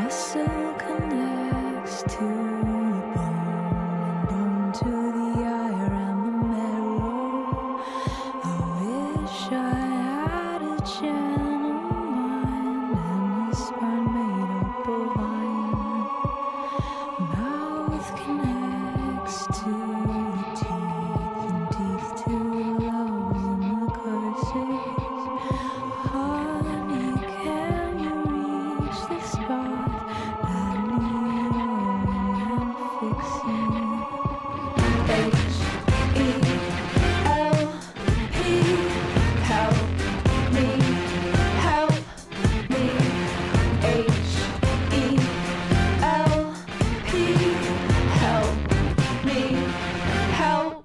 Muscle connects to the bone, and bone to the ire and the marrow. I wish I had a gentle mind and a spine made up of iron. Mouth connects to the teeth, and teeth to the loves and the curses. Honey, can you reach the spot that need oiling and fixing? H-E-L-P, help me, help me. H-E-L-P, help me, help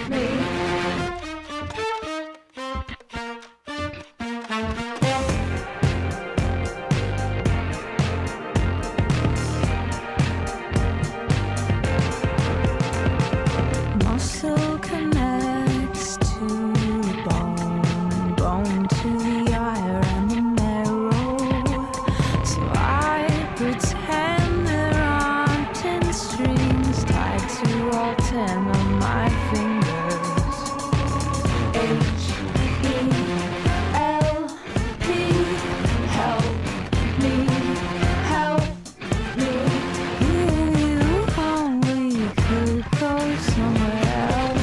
me. Muscle connects to the bone, bone to the ire and the marrow. So I pretend there aren't 10 strings tied to all 10 of my fingers. H-E-L-P, help me, help me. You only could go somewhere else.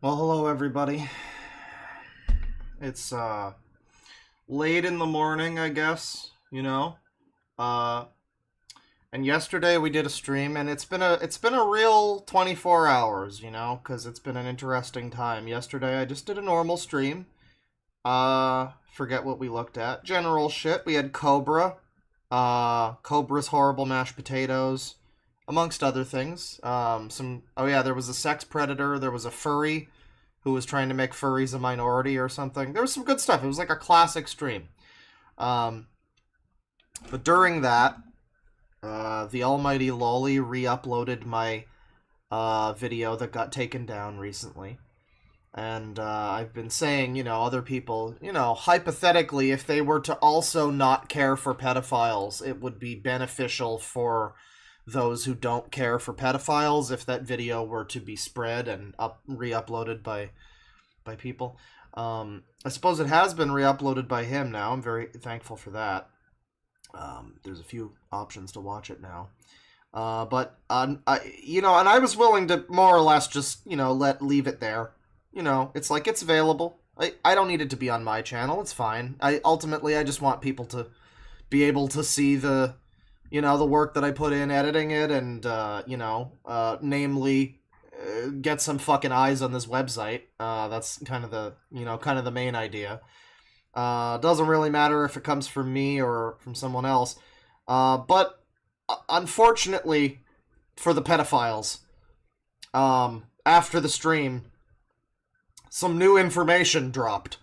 Well, hello everybody. It's late in the morning, I guess, you know. And yesterday we did a stream, and it's been a real 24 hours, you know, cuz it's been an interesting time. Yesterday I just did a normal stream. Forget what we looked at. General shit. We had Cobra. Cobra's horrible mashed potatoes, amongst other things. There was a sex predator, there was a furry who was trying to make furries a minority or something. There was some good stuff. It was like a classic stream. But during that, the almighty Lolly re-uploaded my video that got taken down recently. And I've been saying, you know, other people, you know, hypothetically, if they were to also not care for pedophiles, it would be beneficial for those who don't care for pedophiles if that video were to be spread and re-uploaded by people. I suppose it has been re-uploaded by him now. I'm very thankful for that. There's a few options to watch it now. But I was willing to more or less just, you know, leave it there. You know, it's like, it's available. I don't need it to be on my channel. It's fine. Ultimately, I just want people to be able to see the work that I put in editing it, and, namely, get some fucking eyes on this website. That's kind of the main idea. Doesn't really matter if it comes from me or from someone else. But unfortunately for the pedophiles, after the stream, some new information dropped.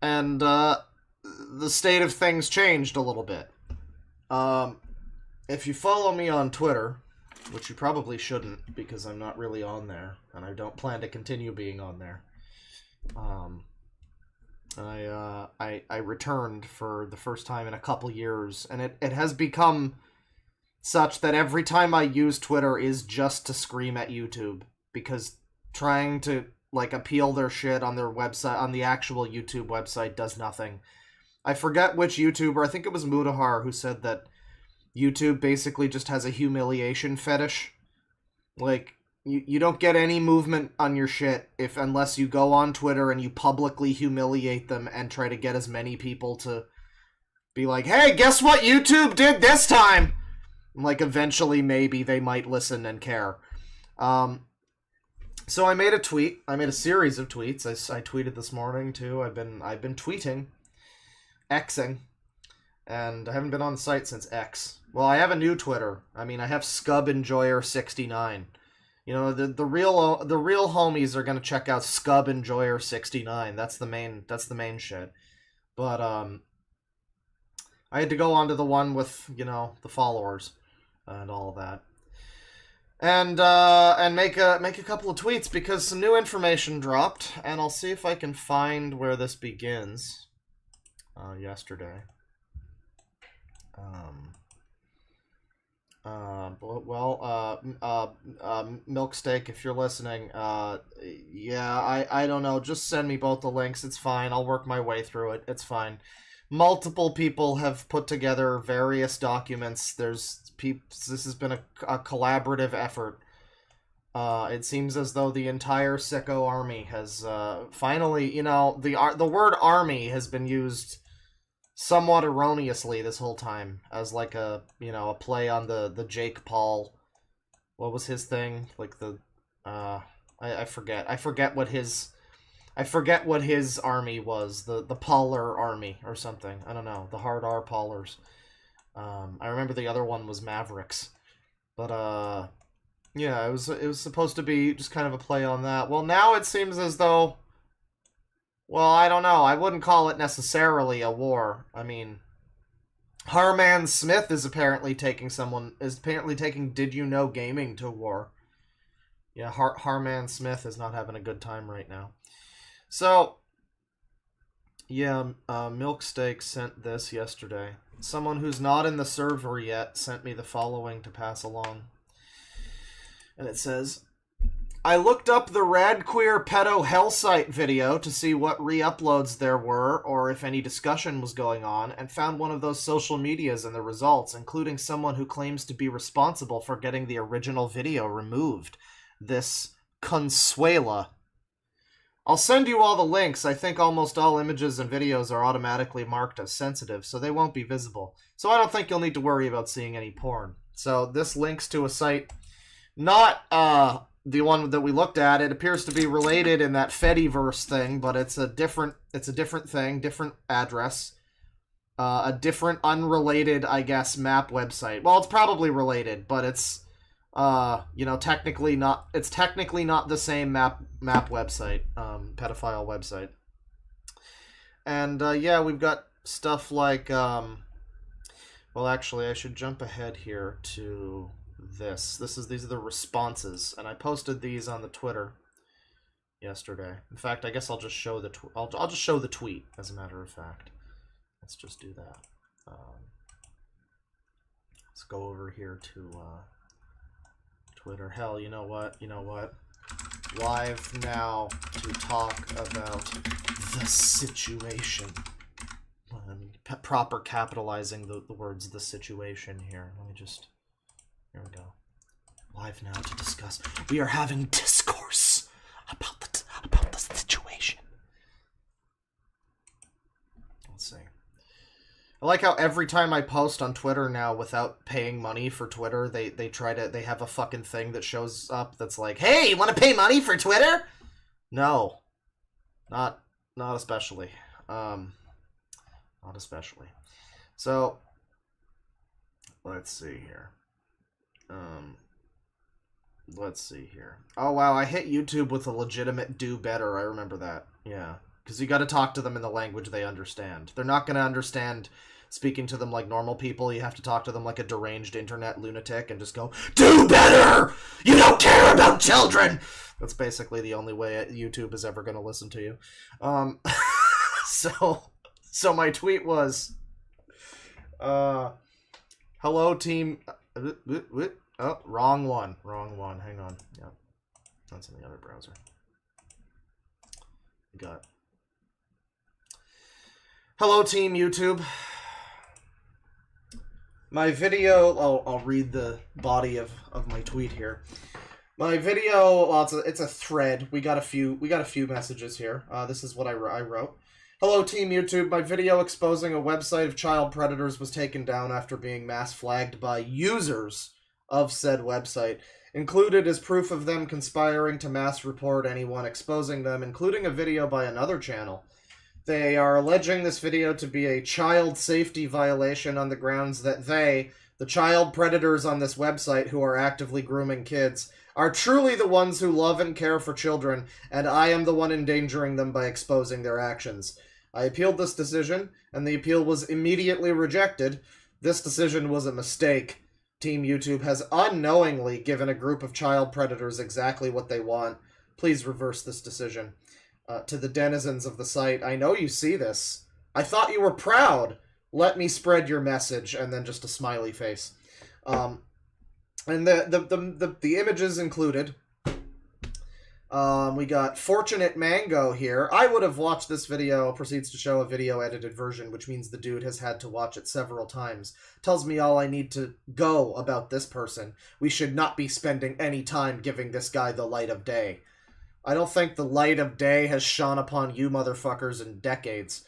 And the state of things changed a little bit. If you follow me on Twitter, which you probably shouldn't because I'm not really on there, and I don't plan to continue being on there. I returned for the first time in a couple years, and it has become such that every time I use Twitter is just to scream at YouTube, because trying to like appeal their shit on their website, on the actual YouTube website, does nothing. I forget which YouTuber, I think it was Mudahar, who said that YouTube basically just has a humiliation fetish. Like, you don't get any movement on your shit unless you go on Twitter and you publicly humiliate them and try to get as many people to be like, hey, guess what YouTube did this time? Like, eventually maybe they might listen and care. So I made a tweet. I made a series of tweets. I tweeted this morning too. I've been tweeting, Xing, and I haven't been on the site since X. Well, I have a new Twitter. I mean, I have Scub Enjoyer 69. You know, the real homies are gonna check out Scub Enjoyer 69. That's the main shit. But I had to go on to the one with, you know, the followers and all that. And make a couple of tweets because some new information dropped, and I'll see if I can find where this begins. Yesterday. Milksteak, if you're listening, yeah, I don't know, just send me both the links, it's fine, I'll work my way through it, it's fine. Multiple people have put together various documents, this has been a collaborative effort. It seems as though the entire Sicko army has, finally, you know, the word army has been used somewhat erroneously this whole time as like a, you know, a play on the Jake Paul, what was his thing, like the I forget what his army was, the Pauler army or something, I don't know, the hard R Paulers. I remember the other one was Mavericks, but yeah, it was supposed to be just kind of a play on that. Well, now it seems as though, well, I don't know. I wouldn't call it necessarily a war. I mean, Harman Smith is apparently taking Did You Know Gaming to war. Yeah, Harman Smith is not having a good time right now. So, yeah, Milksteak sent this yesterday. Someone who's not in the server yet sent me the following to pass along. And it says, I looked up the Rad Queer Pedo Hell Site video to see what re-uploads there were or if any discussion was going on, and found one of those social medias in the results, including someone who claims to be responsible for getting the original video removed. This Consuela. I'll send you all the links. I think almost all images and videos are automatically marked as sensitive, so they won't be visible. So I don't think you'll need to worry about seeing any porn. So this links to a site, not the one that we looked at. It appears to be related in that Fediverse thing, but it's a different thing, different address, a different unrelated, I guess, map website. Well, it's probably related, but it's you know, technically not. It's technically not the same map website, pedophile website. And yeah, we've got stuff like well, actually, I should jump ahead here to this. These are the responses, and I posted these on the Twitter yesterday. In fact, I guess I'll just show the I'll just show the tweet, as a matter of fact. Let's just do that. Let's go over here to Twitter. Hell, you know what? Live now to talk about the situation. Proper capitalizing the words "the situation" here. Let me just. Here we go. Live now to discuss. We are having discourse about the situation. Let's see. I like how every time I post on Twitter now without paying money for Twitter, they have a fucking thing that shows up that's like, "Hey, you want to pay money for Twitter?" No. Not especially. Not especially. So, let's see here. Let's see here. Oh, wow, I hit YouTube with a legitimate do better. I remember that. Yeah. because you got to talk to them in the language they understand. They're not going to understand speaking to them like normal people. You have to talk to them like a deranged internet lunatic and just go, do better! You don't care about children! That's basically the only way YouTube is ever going to listen to you. So my tweet was, hello team, oh, wrong one, hang on, yeah, that's in the other browser. Got hello team YouTube. My video, I'll read the body of my tweet here. My video, well, it's a thread. We got a few messages here. This is what I wrote. Hello team YouTube. My video exposing a website of child predators was taken down after being mass flagged by users of said website. Included is proof of them conspiring to mass report anyone exposing them, including a video by another channel. They are alleging this video to be a child safety violation on the grounds that they, the child predators on this website who are actively grooming kids, are truly the ones who love and care for children, and I am the one endangering them by exposing their actions. I appealed this decision, and the appeal was immediately rejected. This decision was a mistake. Team YouTube has unknowingly given a group of child predators exactly what they want. Please reverse this decision. To the denizens of the site, I know you see this. I thought you were proud. Let me spread your message, and then just a smiley face. And the images included. We got Fortunate Mango here. I would have watched this video. Proceeds to show a video edited version, which means the dude has had to watch it several times. Tells me all I need to go about this person. We should not be spending any time giving this guy the light of day. I don't think the light of day has shone upon you motherfuckers in decades.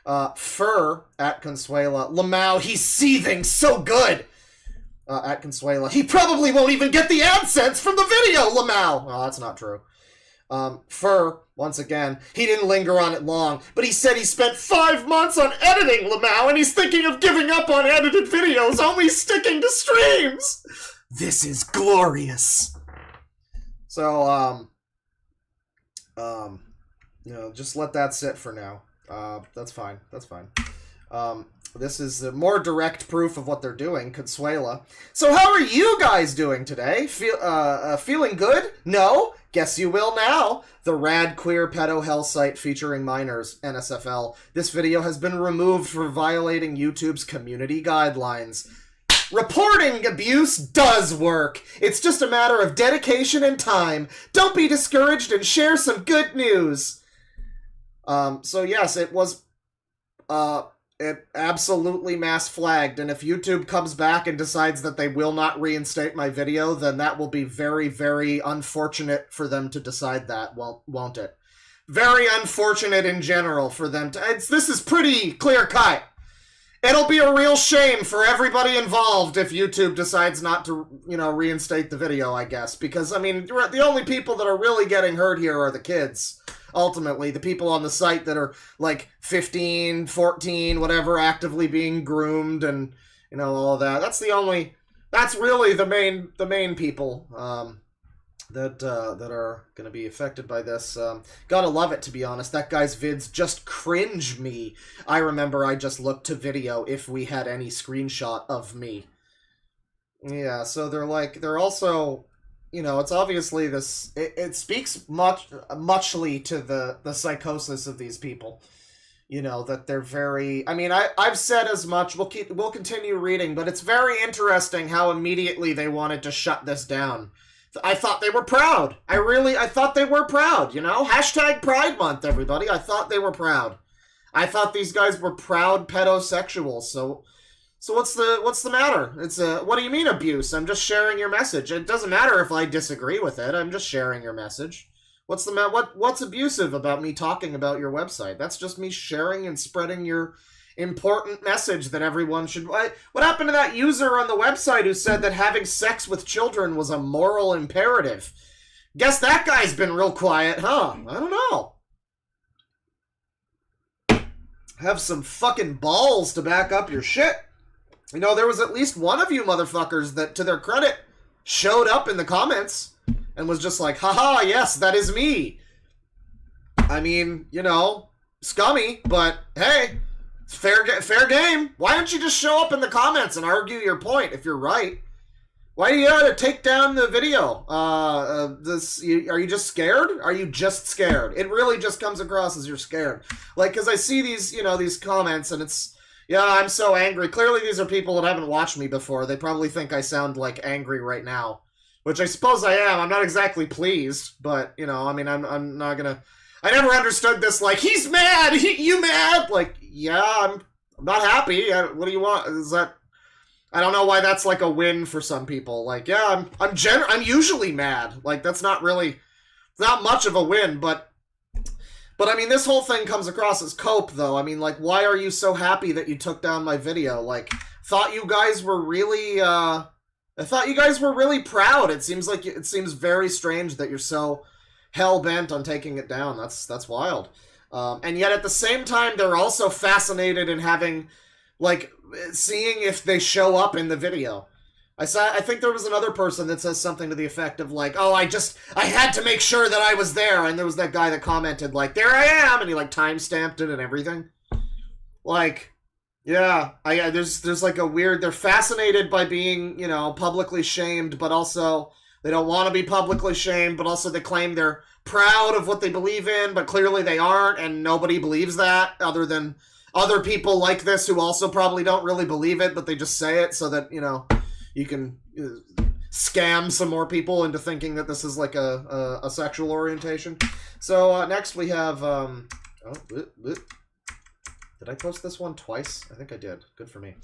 Fur, at Consuela. Lamau, he's seething so good! At Consuela. He probably won't even get the AdSense from the video, Lamau! Oh, that's not true. Fur, once again, he didn't linger on it long, but he said he spent 5 months on editing, Lamau, and he's thinking of giving up on edited videos, only sticking to streams! This is glorious! So, you know, just let that sit for now. That's fine. This is more direct proof of what they're doing, Consuela. So how are you guys doing today? Feeling good? No? Guess you will now. The Rad Queer Pedo Hell site featuring minors, NSFL. This video has been removed for violating YouTube's community guidelines. Reporting abuse does work. It's just a matter of dedication and time. Don't be discouraged and share some good news. So yes, it was, it absolutely mass flagged, and if YouTube comes back and decides that they will not reinstate my video, then that will be very, very unfortunate for them to decide that, won't it? Very unfortunate in general for them to... This is pretty clear-cut. It'll be a real shame for everybody involved if YouTube decides not to, you know, reinstate the video, I guess. Because, I mean, the only people that are really getting hurt here are the kids. Ultimately, the people on the site that are, like, 15, 14, whatever, actively being groomed and, you know, all of that. That's really the main people, that are gonna be affected by this. Gotta love it, to be honest. That guy's vids just cringe me. I remember I just looked to video if we had any screenshot of me. Yeah, so they're also, you know, it's obviously this, it speaks muchly to the psychosis of these people. You know, that they're very, I mean, I've said as much, we'll continue reading, but it's very interesting how immediately they wanted to shut this down. I thought they were proud. I thought they were proud, you know? Hashtag Pride Month, everybody. I thought they were proud. I thought these guys were proud pedosexuals, so what's the matter? It's what do you mean abuse? I'm just sharing your message. It doesn't matter if I disagree with it. I'm just sharing your message. What's abusive about me talking about your website? That's just me sharing and spreading your important message that everyone should... What happened to that user on the website who said that having sex with children was a moral imperative? Guess that guy's been real quiet, huh? I don't know. Have some fucking balls to back up your shit. You know, there was at least one of you motherfuckers that, to their credit, showed up in the comments and was just like, haha, yes, that is me. I mean, you know, scummy, but hey, it's fair game. Why don't you just show up in the comments and argue your point if you're right? Why do you gotta take down the video? Are you just scared? Are you just scared? It really just comes across as you're scared. Like, because I see these, these comments, and it's, yeah, I'm so angry. Clearly, these are people that haven't watched me before. They probably think I sound, like, angry right now. Which I suppose I am. I'm not exactly pleased, but, I'm not gonna... I never understood this, like, he's mad! You mad? Like, yeah, I'm not happy. What do you want? Is that... I don't know why that's like a win for some people. Like, yeah, I'm usually mad. Like, that's not much of a win, but I mean, this whole thing comes across as cope, though. I mean, like, why are you so happy that you took down my video? Like, thought you guys were really, I thought you guys were really proud. It seems very strange that you're so hell-bent on taking it down. That's wild. And yet at the same time, they're also fascinated in having, like, seeing if they show up in the video. I think there was another person that says something to the effect of like, oh, I had to make sure that I was there, and there was that guy that commented like, there I am, and he like time-stamped it and everything. Like, yeah, there's like a weird, they're fascinated by being, publicly shamed, but also they don't want to be publicly shamed, but also they claim they're proud of what they believe in, but clearly they aren't, and nobody believes that other than other people like this who also probably don't really believe it, but they just say it so that, you can scam some more people into thinking that this is like a sexual orientation. So next we have, did I post this one twice? I think I did. Good for me.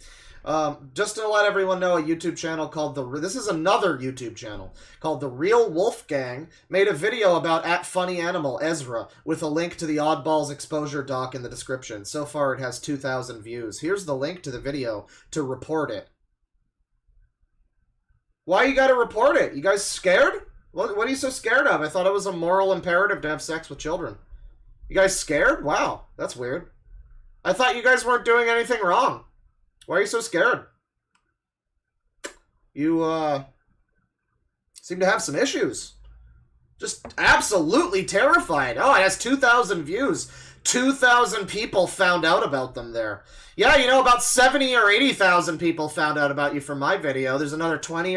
Just to let everyone know, a YouTube channel called this is another YouTube channel called The Real Wolf Gang made a video about @funnyanimal Ezra with a link to the Oddballs exposure doc in the description. So far it has 2,000 views. Here's the link to the video to report it. Why you gotta report it? You guys scared? What are you so scared of? I thought it was a moral imperative to have sex with children. You guys scared? Wow, that's weird. I thought you guys weren't doing anything wrong. Why are you so scared? You, seem to have some issues. Just absolutely terrified. Oh, it has 2,000 views. 2,000 people found out about them there. Yeah, about 70 or 80,000 people found out about you from my video. There's another 20K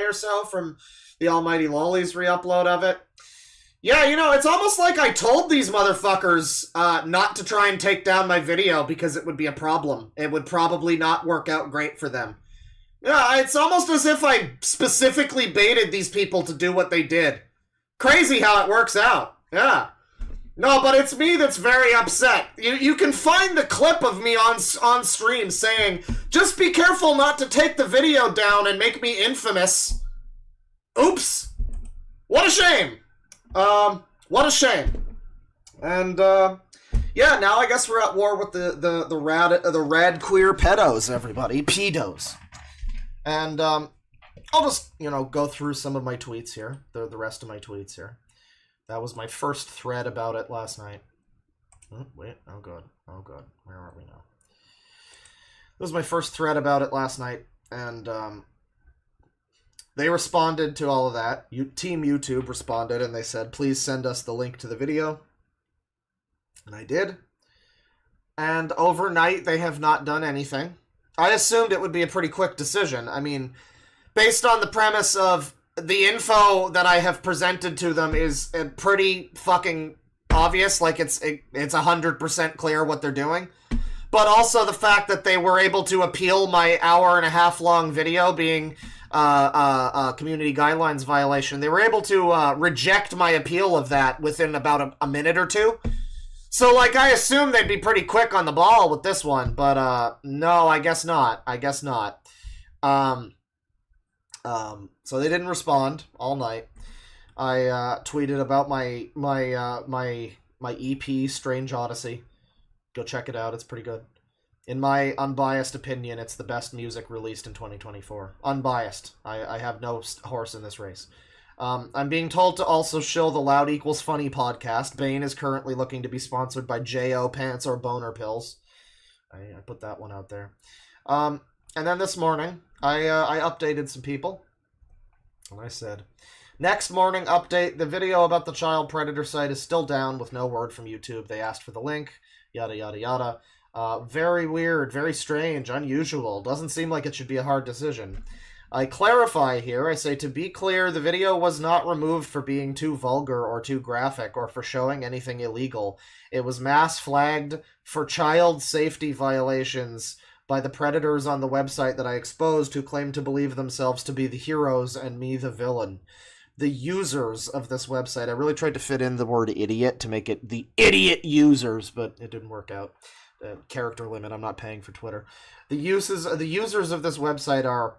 or so from the Almighty Lollies re-upload of it. Yeah, it's almost like I told these motherfuckers not to try and take down my video because it would be a problem. It would probably not work out great for them. Yeah, it's almost as if I specifically baited these people to do what they did. Crazy how it works out. Yeah. No, but it's me that's very upset. You can find the clip of me on stream saying, just be careful not to take the video down and make me infamous. Oops. What a shame. What a shame. And, yeah, now I guess we're at war with the rad queer pedos, everybody. Pedos. And, I'll just, go through some of my tweets here. The rest of my tweets here. That was my first thread about it last night. Oh, wait. Oh, good. Oh, good. Where are we now? That was my first thread about it last night. And, they responded to all of that. Team YouTube responded, and they said, please send us the link to the video. And I did. And overnight, they have not done anything. I assumed it would be a pretty quick decision. I mean, based on the premise of the info that I have presented to them is pretty fucking obvious. Like, it's 100% clear what they're doing. But also the fact that they were able to appeal my hour-and-a-half long video being community guidelines violation. They were able to reject my appeal of that within about a minute or two. So, like, I assumed they'd be pretty quick on the ball with this one, but no, I guess not. So they didn't respond all night. I tweeted about my EP, Strange Odyssey. Go check it out. It's pretty good. In my unbiased opinion, it's the best music released in 2024. Unbiased. I have no horse in this race. I'm being told to also shill the Loud Equals Funny podcast. Bane is currently looking to be sponsored by J.O. Pants or Boner Pills. I put that one out there. And then this morning, I updated some people. And I said, Next morning update, the video about the child predator site is still down with no word from YouTube. They asked for the link, yada yada yada. Very weird, very strange, unusual. Doesn't seem like it should be a hard decision. I clarify here, I say to be clear, the video was not removed for being too vulgar or too graphic or for showing anything illegal. It was mass flagged for child safety violations by the predators on the website that I exposed who claim to believe themselves to be the heroes and me the villain. The users of this website, I really tried to fit in the word idiot to make it the idiot users, but it didn't work out. Character limit, I'm not paying for Twitter. The users of this website are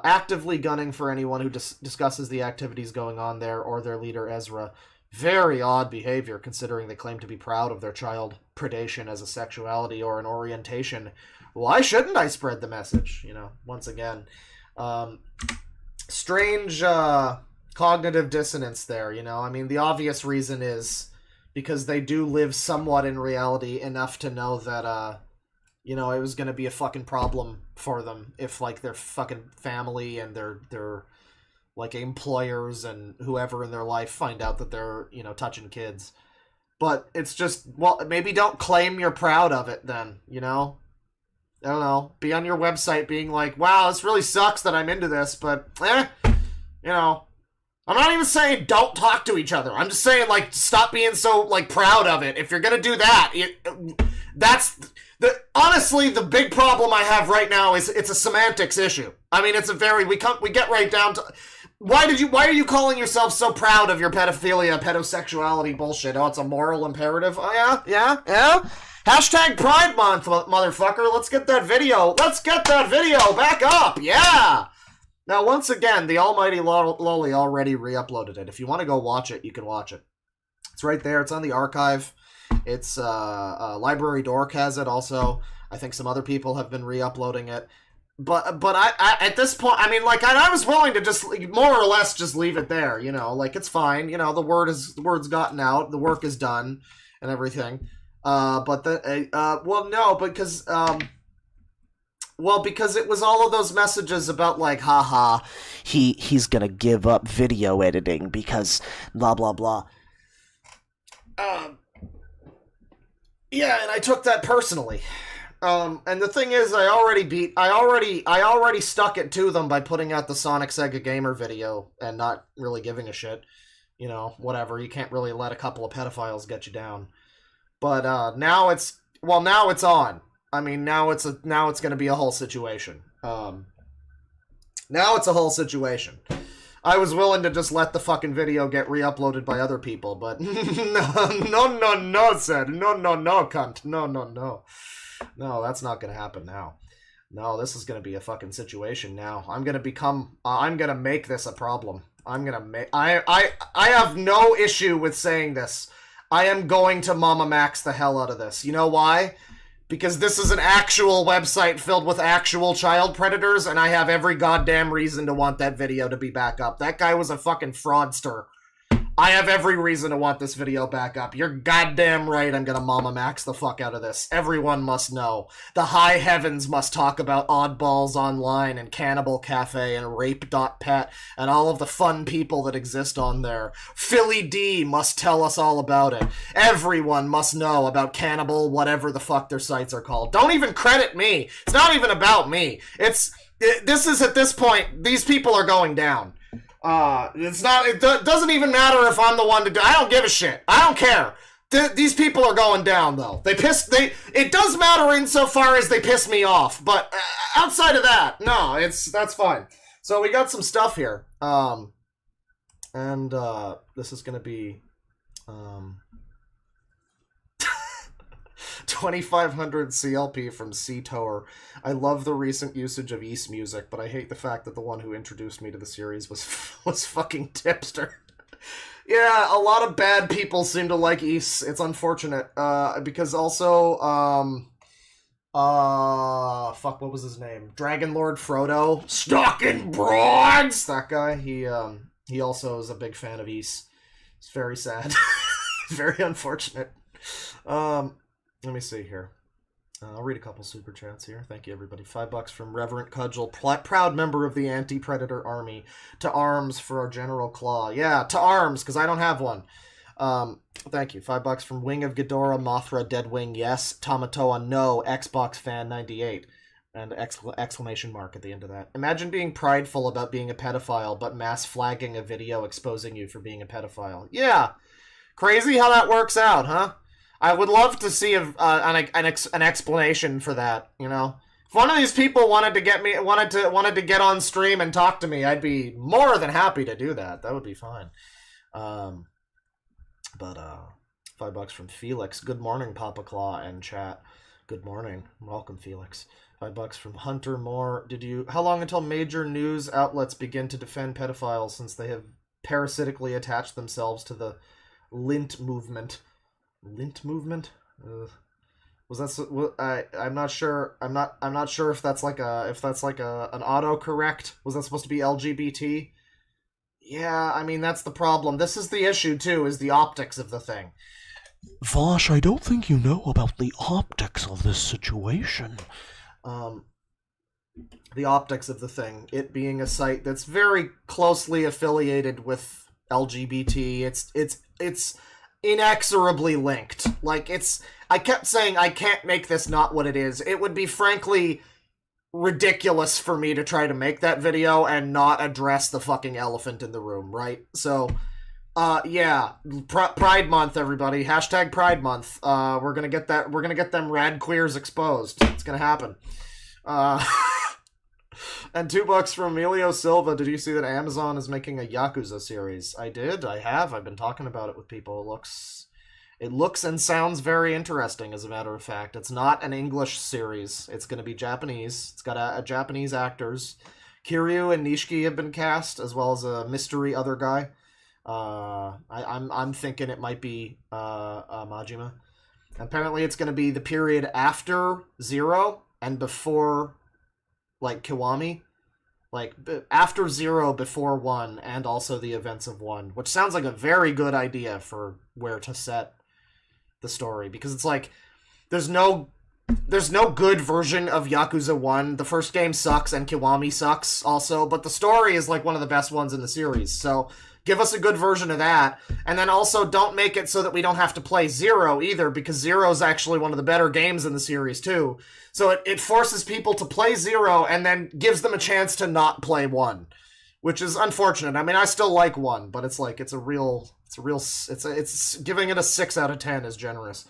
actively gunning for anyone who discusses the activities going on there or their leader Ezra. Very odd behavior considering they claim to be proud of their child predation as a sexuality or an orientation. Why shouldn't I spread the message? Once again. Strange cognitive dissonance there, I mean, the obvious reason is because they do live somewhat in reality enough to know that, it was going to be a fucking problem for them if, like, their fucking family and their like, employers and whoever in their life find out that they're, touching kids. But it's just, well, maybe don't claim you're proud of it then, I don't know. Be on your website being like, wow, this really sucks that I'm into this, but, I'm not even saying don't talk to each other. I'm just saying, like, stop being so, like, proud of it. If you're gonna do that, honestly, the big problem I have right now is it's a semantics issue. I mean, it's a very, we get right down to, why are you calling yourself so proud of your pedophilia, pedosexuality bullshit? Oh, it's a moral imperative? Oh, yeah? Hashtag Pride Month, motherfucker. Let's get that video back up, yeah! Now, once again, the almighty Loli already re-uploaded it. If you want to go watch it, you can watch it. It's right there. It's on the archive. It's, Library Dork has it also. I think some other people have been re-uploading it. But I at this point, I mean, like, I was willing to just, more or less, just leave it there, like, it's fine. The word's gotten out, the work is done, and everything. Because it was all of those messages about, like, haha, he's gonna give up video editing because blah blah blah. Yeah, and I took that personally. And the thing is, I already stuck it to them by putting out the Sonic Sega Gamer video and not really giving a shit. Whatever, you can't really let a couple of pedophiles get you down. But now it's on. I mean, now it's going to be a whole situation. Now it's a whole situation. I was willing to just let the fucking video get re-uploaded by other people, but no, said. No, cunt. No. No, that's not going to happen now. No, this is going to be a fucking situation now. I'm going to make this a problem. I have no issue with saying this. I am going to Mama Max the hell out of this. You know why? Because this is an actual website filled with actual child predators, and I have every goddamn reason to want that video to be back up. That guy was a fucking fraudster. I have every reason to want this video back up. You're goddamn right I'm gonna Mama Max the fuck out of this. Everyone must know. The high heavens must talk about Oddballs Online and Cannibal Cafe and Rape.pet and all of the fun people that exist on there. Philly D must tell us all about it. Everyone must know about Cannibal, whatever the fuck their sites are called. Don't even credit me. It's not even about me. This is at this point, these people are going down. It doesn't even matter if I'm the one to do. I don't give a shit. I don't care. These people are going down, though. It does matter insofar as they piss me off, but outside of that, no, that's fine. So we got some stuff here. This is gonna be, 2500 CLP from C-Tower. I love the recent usage of East music, but I hate the fact that the one who introduced me to the series was fucking Tipster. Yeah, a lot of bad people seem to like East. It's unfortunate. Because also, fuck, what was his name? Dragon Lord Frodo. Stalking broads! That guy, he also is a big fan of East. It's very sad. Very unfortunate. Let me see here. I'll read a couple super chats here. Thank you, everybody. $5 from Reverend Cudgel, proud member of the Anti-Predator Army. To arms for our General Claw. Yeah, to arms, because I don't have one. Thank you. $5 from Wing of Ghidorah, Mothra, Deadwing, yes. Tamatoa, no. Xbox Fan 98. And exclamation mark at the end of that. Imagine being prideful about being a pedophile, but mass flagging a video exposing you for being a pedophile. Yeah. Crazy how that works out, huh? I would love to see an explanation for that. You know, if one of these people wanted to get on stream and talk to me, I'd be more than happy to do that. That would be fine. But $5 from Felix. Good morning, Papa Claw and chat. Good morning. Welcome, Felix. $5 from Hunter Moore. How long until major news outlets begin to defend pedophiles since they have parasitically attached themselves to the Lint movement? Lint movement? Was that? I'm not sure. I'm not sure if that's like an autocorrect. Was that supposed to be LGBT? Yeah, I mean that's the problem. This is the issue too. Is the optics of the thing. Vosh, I don't think you know about the optics of this situation. The optics of the thing. It being a site that's very closely affiliated with LGBT. It's inexorably linked. Like, I kept saying I can't make this not what it is. It would be frankly ridiculous for me to try to make that video and not address the fucking elephant in the room, right? So, yeah, Pride Month, everybody. Hashtag Pride Month. We're gonna get them rad queers exposed. It's gonna happen. And $2 from Emilio Silva. Did you see that Amazon is making a Yakuza series? I did. I have. I've been talking about it with people. It looks and sounds very interesting, as a matter of fact. It's not an English series. It's going to be Japanese. It's got a Japanese actors. Kiryu and Nishiki have been cast, as well as a mystery other guy. I'm thinking it might be Majima. Apparently, it's going to be the period after Zero and before, like, Kiwami. Like, after Zero, before 1, and also the events of 1. Which sounds like a very good idea for where to set the story. Because it's like, there's no good version of Yakuza 1. The first game sucks, and Kiwami sucks also. But the story is, like, one of the best ones in the series. So, give us a good version of that. And then also, don't make it so that we don't have to play Zero either, because Zero's actually one of the better games in the series, too. So it forces people to play Zero and then gives them a chance to not play 1, which is unfortunate. I mean, I still like 1, but it's like, it's giving it a 6 out of 10 is generous.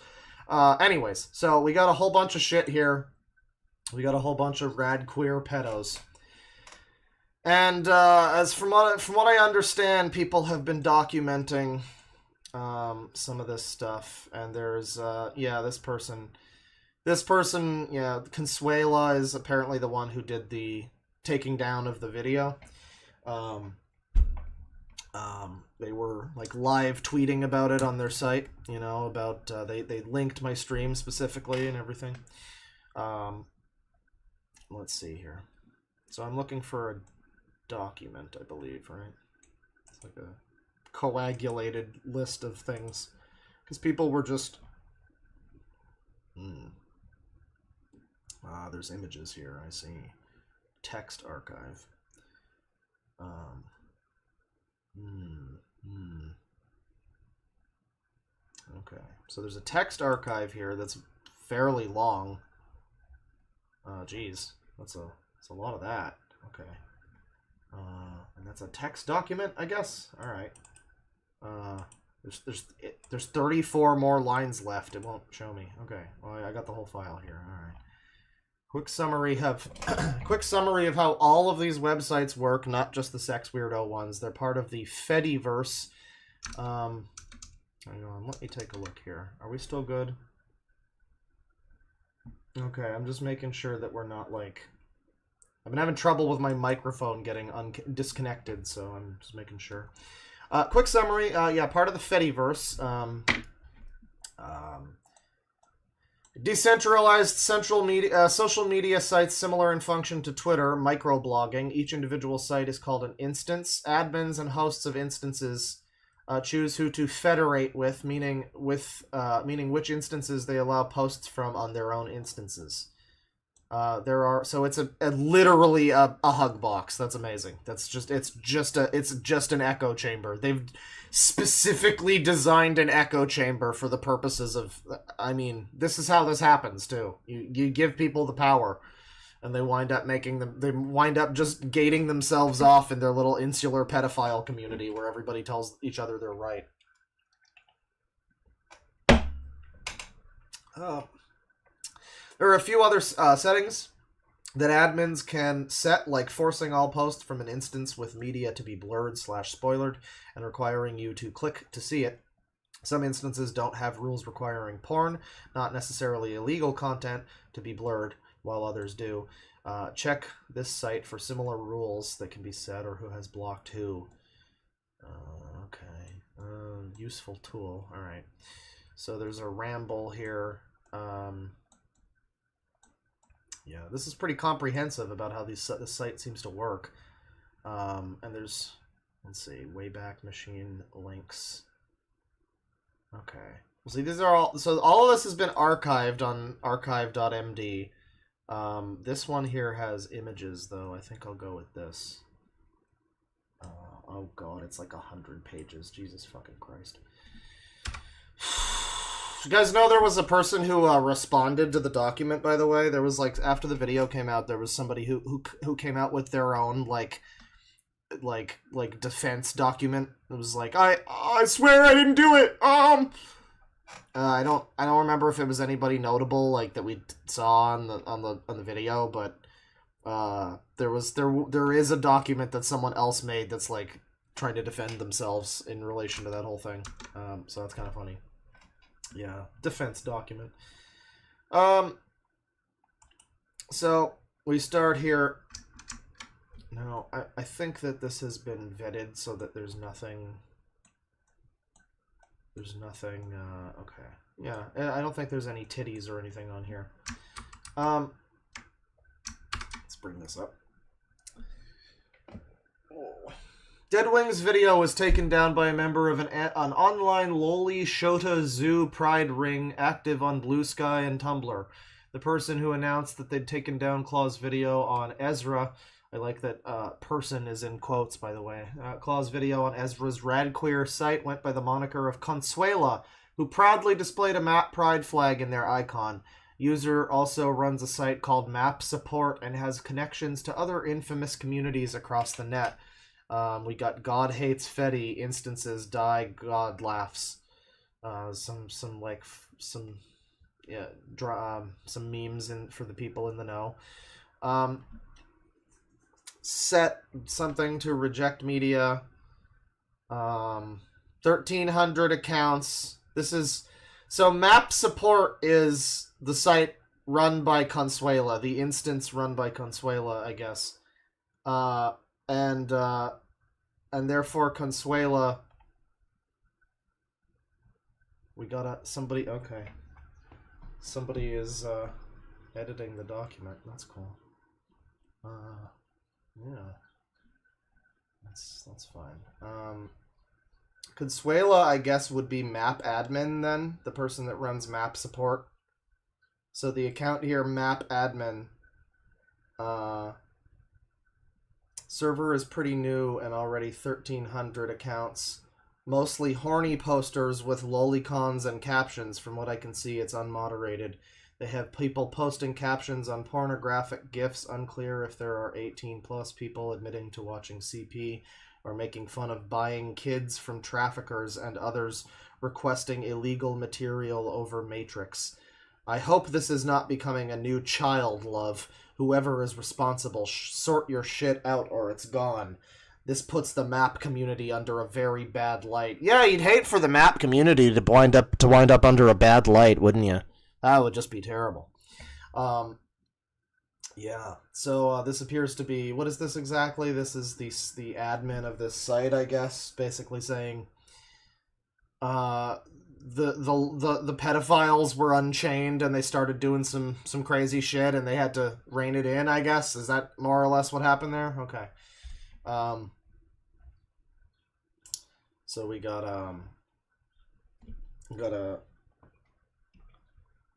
Anyways, so we got a whole bunch of shit here. We got a whole bunch of rad queer pedos. And as from what I understand, people have been documenting some of this stuff. And there's this person, Consuela is apparently the one who did the taking down of the video. They were like live tweeting about it on their site, about they linked my stream specifically and everything. Let's see here. So I'm looking for a document, I believe, right? It's like a coagulated list of things, because people were just there's images here, I see. Text archive. Okay, so there's a text archive here that's fairly long. Geez, that's a lot of that. Okay. And that's a text document, I guess. All right. There's 34 more lines left. It won't show me. Okay. Well, I got the whole file here. All right. Quick summary of how all of these websites work, not just the sex weirdo ones. They're part of the Fediverse. Hang on, let me take a look here. Are we still good? Okay, I'm just making sure that we're not like... I've been having trouble with my microphone getting disconnected, so I'm just making sure. Quick summary, part of the Fediverse. Decentralized social media sites similar in function to Twitter, microblogging. Each individual site is called an instance. Admins and hosts of instances choose who to federate with, meaning which instances they allow posts from on their own instances. So it's literally a hug box. That's amazing. It's just an echo chamber. They've specifically designed an echo chamber for the purposes of, I mean, this is how this happens too. You give people the power, and they wind up just gating themselves off in their little insular pedophile community where everybody tells each other they're right. There are a few other settings that admins can set, like forcing all posts from an instance with media to be blurred/spoilered and requiring you to click to see it. Some instances don't have rules requiring porn, not necessarily illegal content, to be blurred, while others do. Check this site for similar rules that can be set or who has blocked who. Okay. Useful tool. All right. So there's a ramble here. Yeah, this is pretty comprehensive about how this site seems to work. And there's, let's see, Wayback Machine links. Okay. Well, see, these are all, so all of this has been archived on archive.md. This one here has images, though. I think I'll go with this. Oh god, it's like 100 pages. Jesus fucking Christ. You guys know there was a person who responded to the document, by the way? There was, like, after the video came out, there was somebody who came out with their own, like defense document. It was like, I swear I didn't do it. I don't remember if it was anybody notable, like, that we saw on the video, but there is a document that someone else made that's, like, trying to defend themselves in relation to that whole thing. So that's kind of funny. Yeah, defense document. So we start here. Now, I think that this has been vetted so that there's nothing. Okay. Yeah, I don't think there's any titties or anything on here. Let's bring this up. Deadwing's video was taken down by a member of an online loli Shota Zoo Pride ring active on Blue Sky and Tumblr. The person who announced that they'd taken down Claw's video on Ezra, I like that person is in quotes, by the way. Claw's video on Ezra's radqueer site went by the moniker of Consuela, who proudly displayed a Map Pride flag in their icon. User also runs a site called Map Support and has connections to other infamous communities across the net. We got God Hates Fetty instances, die, God laughs. Some memes for the people in the know. Set something to reject media. 1,300 accounts. So Map Support is the site run by Consuela, the instance run by Consuela, I guess. And therefore Consuela, we got somebody, okay. Somebody is editing the document. That's cool. Yeah. That's fine. Consuela, I guess, would be map admin then, the person that runs Map Support. So the account here, Map Admin, server is pretty new and already 1,300 accounts. Mostly horny posters with lolicons and captions. From what I can see, it's unmoderated. They have people posting captions on pornographic GIFs, unclear if there are 18-plus people admitting to watching CP, or making fun of buying kids from traffickers, and others requesting illegal material over Matrix. I hope this is not becoming a new child love. Whoever is responsible, sort your shit out or it's gone. This puts the map community under a very bad light. Yeah, you'd hate for the map community to wind up under a bad light, wouldn't you? That would just be terrible. Yeah. So this appears to be, what is this exactly? This is the admin of this site, I guess, basically saying the pedophiles were unchained and they started doing some crazy shit and they had to rein it in, I guess. Is that more or less what happened there? Okay. So we got a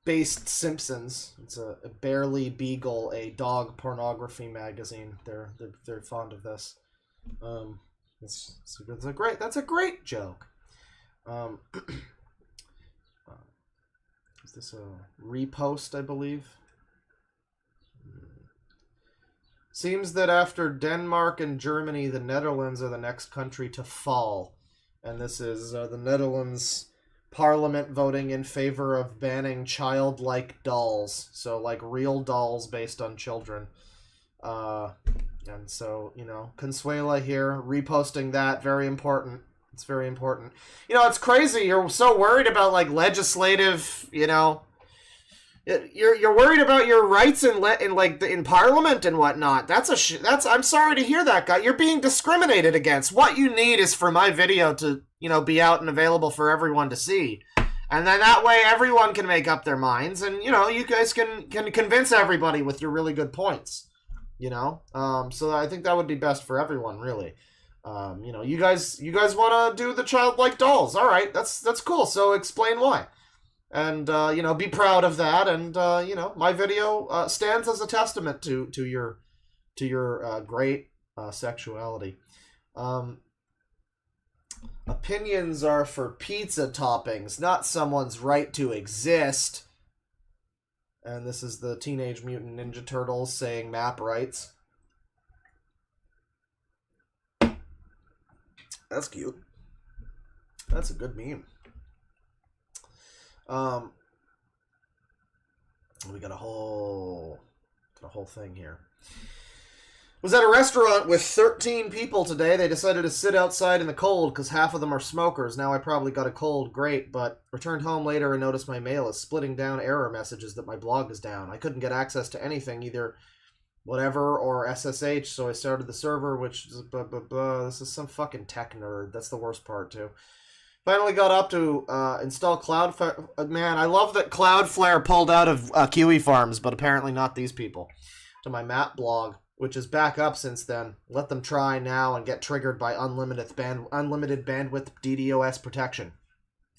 Based Simpsons. It's a Barely Beagle, a dog pornography magazine. They're fond of this. That's a great joke. Is this a repost, I believe? Seems that after Denmark and Germany, the Netherlands are the next country to fall. And this is the Netherlands Parliament voting in favor of banning childlike dolls. So, like, real dolls based on children. And so, Consuela here, reposting that, very important. It's very important. It's crazy. You're so worried about, like, legislative, you're worried about your rights in Parliament and whatnot. I'm sorry to hear that, guy. You're being discriminated against. What you need is for my video to, be out and available for everyone to see. And then that way everyone can make up their minds and, you guys can convince everybody with your really good points. So I think that would be best for everyone, really. You guys want to do the childlike dolls. All right, that's cool. So explain why. And, be proud of that. And, my video stands as a testament to your great sexuality. Opinions are for pizza toppings, not someone's right to exist. And this is the Teenage Mutant Ninja Turtles saying map rights. That's cute. That's a good meme. We got a whole thing here. Was at a restaurant with 13 people today. They decided to sit outside in the cold because half of them are smokers. Now I probably got a cold, great, but returned home later and noticed my mail is splitting down error messages that my blog is down. I couldn't get access to anything, either whatever or SSH, so I started the server, which is blah, blah, blah. This is some fucking tech nerd. That's the worst part, too. Finally got up to install Cloudflare. Man, I love that Cloudflare pulled out of Kiwi Farms, but apparently not these people. To my map blog, which is back up since then. Let them try now and get triggered by unlimited bandwidth DDoS protection.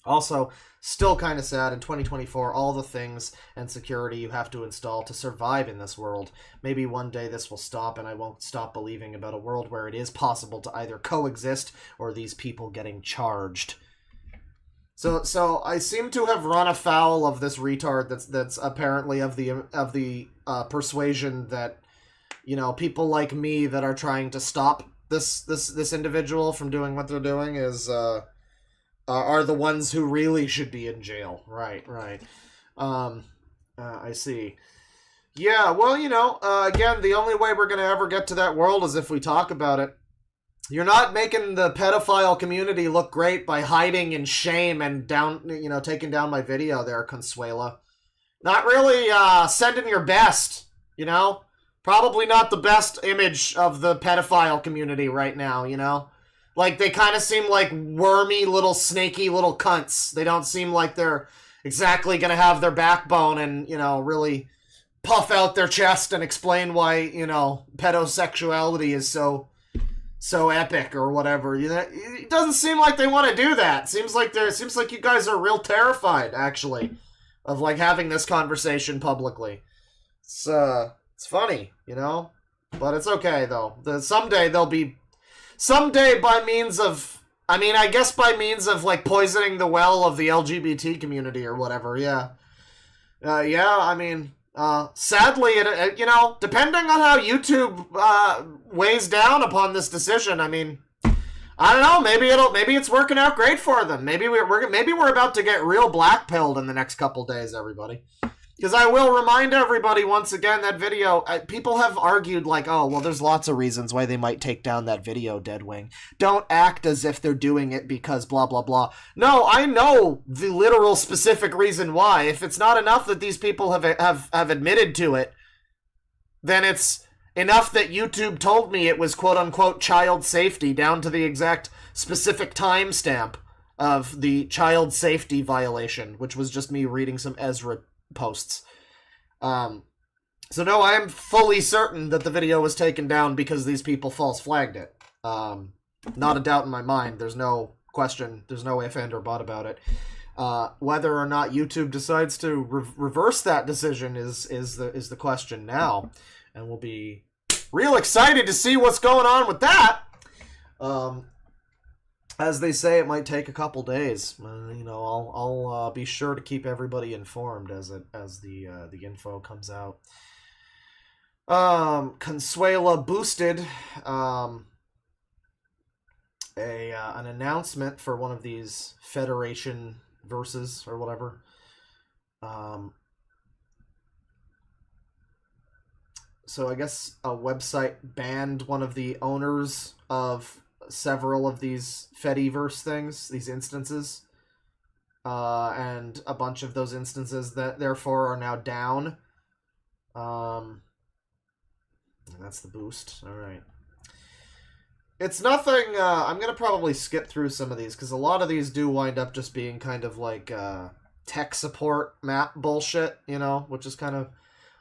Also, still kind of sad, in 2024, all the things and security you have to install to survive in this world. Maybe one day this will stop and I won't stop believing about a world where it is possible to either coexist or these people getting charged. So I seem to have run afoul of this retard that's apparently of the persuasion that, people like me that are trying to stop this individual from doing what they're doing are the ones who really should be in jail. Right. I see. Yeah, well, again, the only way we're going to ever get to that world is if we talk about it. You're not making the pedophile community look great by hiding in shame and taking down my video there, Consuela. Not really sending your best, Probably not the best image of the pedophile community right now, Like, they kind of seem like wormy little snaky little cunts. They don't seem like they're exactly going to have their backbone and, really puff out their chest and explain why, pedosexuality is so epic or whatever. It doesn't seem like they want to do that. Seems like you guys are real terrified, actually, of like having this conversation publicly. It's funny, but it's okay though. Someday by means of like poisoning the well of the LGBT community or whatever. Yeah. Sadly, depending on how YouTube weighs down upon this decision, I don't know. Maybe it's working out great for them. Maybe we're about to get real blackpilled in the next couple days, everybody. Because I will remind everybody once again, that video, people have argued like, oh, well, there's lots of reasons why they might take down that video, Deadwing. Don't act as if they're doing it because blah, blah, blah. No, I know the literal specific reason why. If it's not enough that these people have admitted to it, then it's enough that YouTube told me it was quote-unquote child safety down to the exact specific timestamp of the child safety violation, which was just me reading some Ezra posts. So no, I am fully certain that the video was taken down because these people false flagged it. Not a doubt in my mind. There's no question. There's no if, and, or but about it. Whether or not YouTube decides to reverse that decision is the question now, and we'll be real excited to see what's going on with that. As they say, it might take a couple days. I'll be sure to keep everybody informed as the info comes out. Consuela boosted an announcement for one of these Federation verses or whatever. So I guess a website banned one of the owners of several of these Fediverse things, these instances, and a bunch of those instances that therefore are now down. That's the boost. All right. It's nothing. I'm gonna probably skip through some of these because a lot of these do wind up just being kind of like tech support map bullshit, which is kind of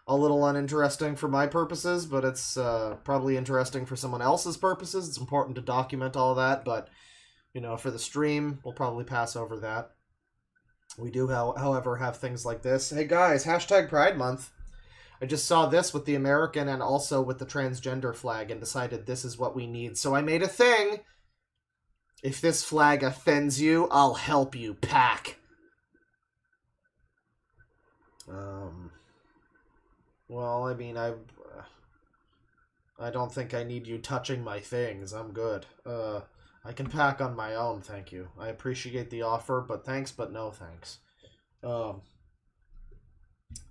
a little uninteresting for my purposes, but it's probably interesting for someone else's purposes. It's important to document all that, but for the stream, we'll probably pass over that. We do, however, have things like this. Hey guys, hashtag Pride Month. I just saw this with the American and also with the transgender flag and decided this is what we need. So I made a thing. If this flag offends you, I'll help you, pack. Well, I mean, I don't think I need you touching my things. I'm good. I can pack on my own, thank you. I appreciate the offer, but thanks, but no thanks.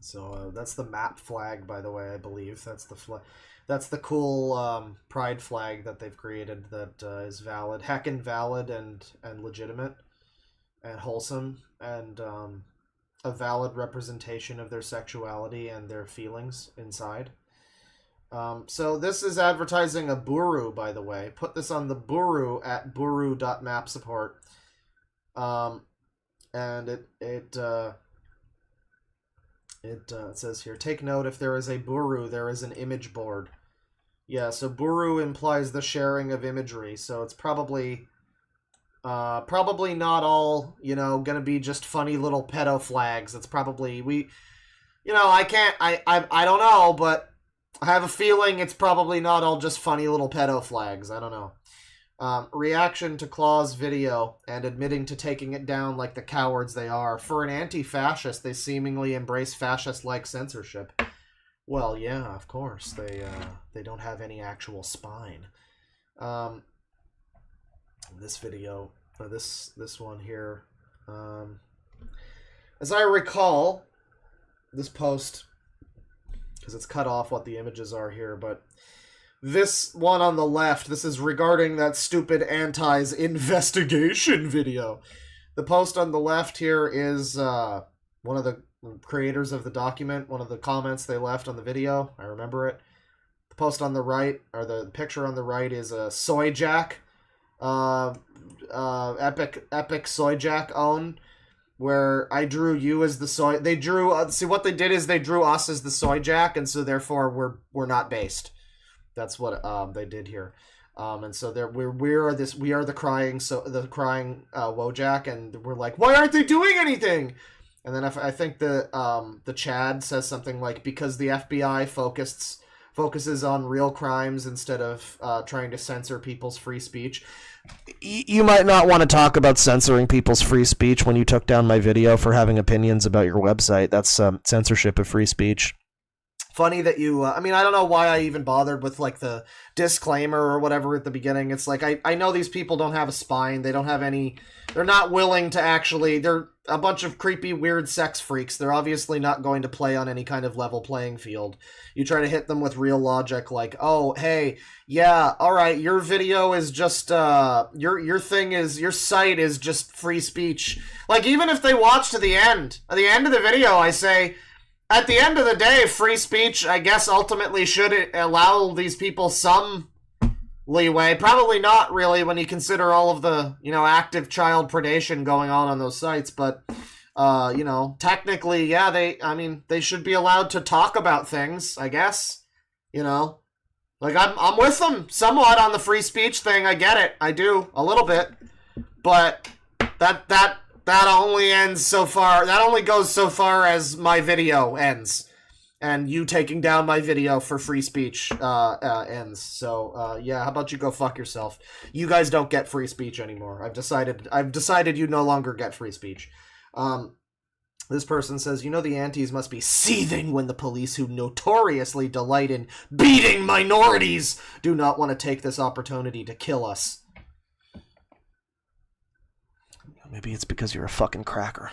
So that's the map flag, by the way, I believe. That's the flag. That's the cool pride flag that they've created that is valid, heckin' valid and legitimate and wholesome and a valid representation of their sexuality and their feelings inside. So this is advertising a Buru, by the way. Put this on the Buru at buru.mapsupport. And it says here, take note, if there is a Buru, there is an image board. Yeah, so Buru implies the sharing of imagery, so it's probably not all, gonna be just funny little pedo flags. It's probably, I don't know, but I have a feeling it's probably not all just funny little pedo flags. I don't know. Reaction to Claw's video and admitting to taking it down like the cowards they are. For an anti-fascist, they seemingly embrace fascist-like censorship. Well, yeah, of course. They don't have any actual spine. This video, this one here, as I recall, this post, because it's cut off what the images are here, but this one on the left, this is regarding that stupid Anti's investigation video. The post on the left here is one of the creators of the document, one of the comments they left on the video. I remember it. The post on the right, or the picture on the right, is a Soy Jack, epic Soy Jack own, where I drew you as the soy. They drew, see what they did is they drew us as the Soy Jack, and so therefore we're not based. That's what they did here, and so there we are the crying Wojak, and we're like, why aren't they doing anything? And then I think the Chad says something like, because the FBI focuses on real crimes instead of trying to censor people's free speech. You might not want to talk about censoring people's free speech when you took down my video for having opinions about your website. That's censorship of free speech. Funny that you, I don't know why I even bothered with, like, the disclaimer or whatever at the beginning. It's like, I know these people don't have a spine. They don't have any, they're not willing to actually, they're a bunch of creepy, weird sex freaks. They're obviously not going to play on any kind of level playing field. You try to hit them with real logic, like, oh, hey, yeah, alright, your video is just, your thing is, your site is just free speech. Like, even if they watch to the end of the video, I say, at the end of the day, free speech, I guess, ultimately should allow these people some leeway. Probably not, really, when you consider all of the, active child predation going on those sites. But, technically, yeah, they should be allowed to talk about things, I guess. Like, I'm with them somewhat on the free speech thing. I get it. I do, a little bit. but that only ends so far. That only goes so far as my video ends. And you taking down my video for free speech ends. So, yeah, how about you go fuck yourself? You guys don't get free speech anymore. I've decided you no longer get free speech. This person says, you know the antis must be seething when the police who notoriously delight in beating minorities do not want to take this opportunity to kill us. Maybe it's because you're a fucking cracker.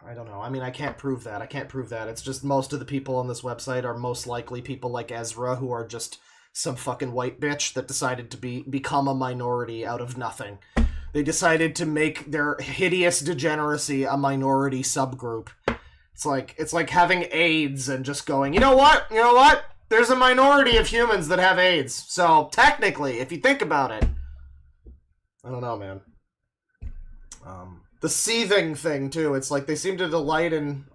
I don't know. I mean, I can't prove that. It's just most of the people on this website are most likely people like Ezra, who are just some fucking white bitch that decided to become a minority out of nothing. They decided to make their hideous degeneracy a minority subgroup. It's like having AIDS and just going, you know what? There's a minority of humans that have AIDS. So technically, if you think about it, I don't know, man. The seething thing too. It's like they seem to delight in,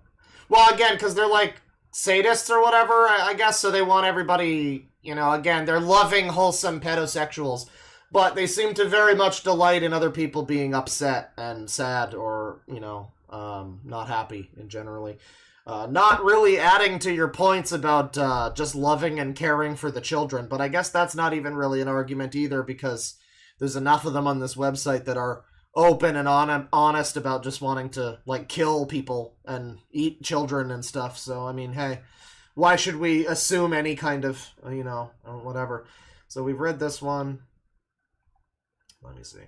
well, again, because they're like sadists or whatever, I guess. So they want everybody, again, they're loving, wholesome pedosexuals. But they seem to very much delight in other people being upset and sad or, not happy in generally. Not really adding to your points about just loving and caring for the children. But I guess that's not even really an argument either, because there's enough of them on this website that are open and honest about just wanting to, kill people and eat children and stuff. So, I mean, hey, why should we assume any kind of, whatever. So we've read this one. Let me see.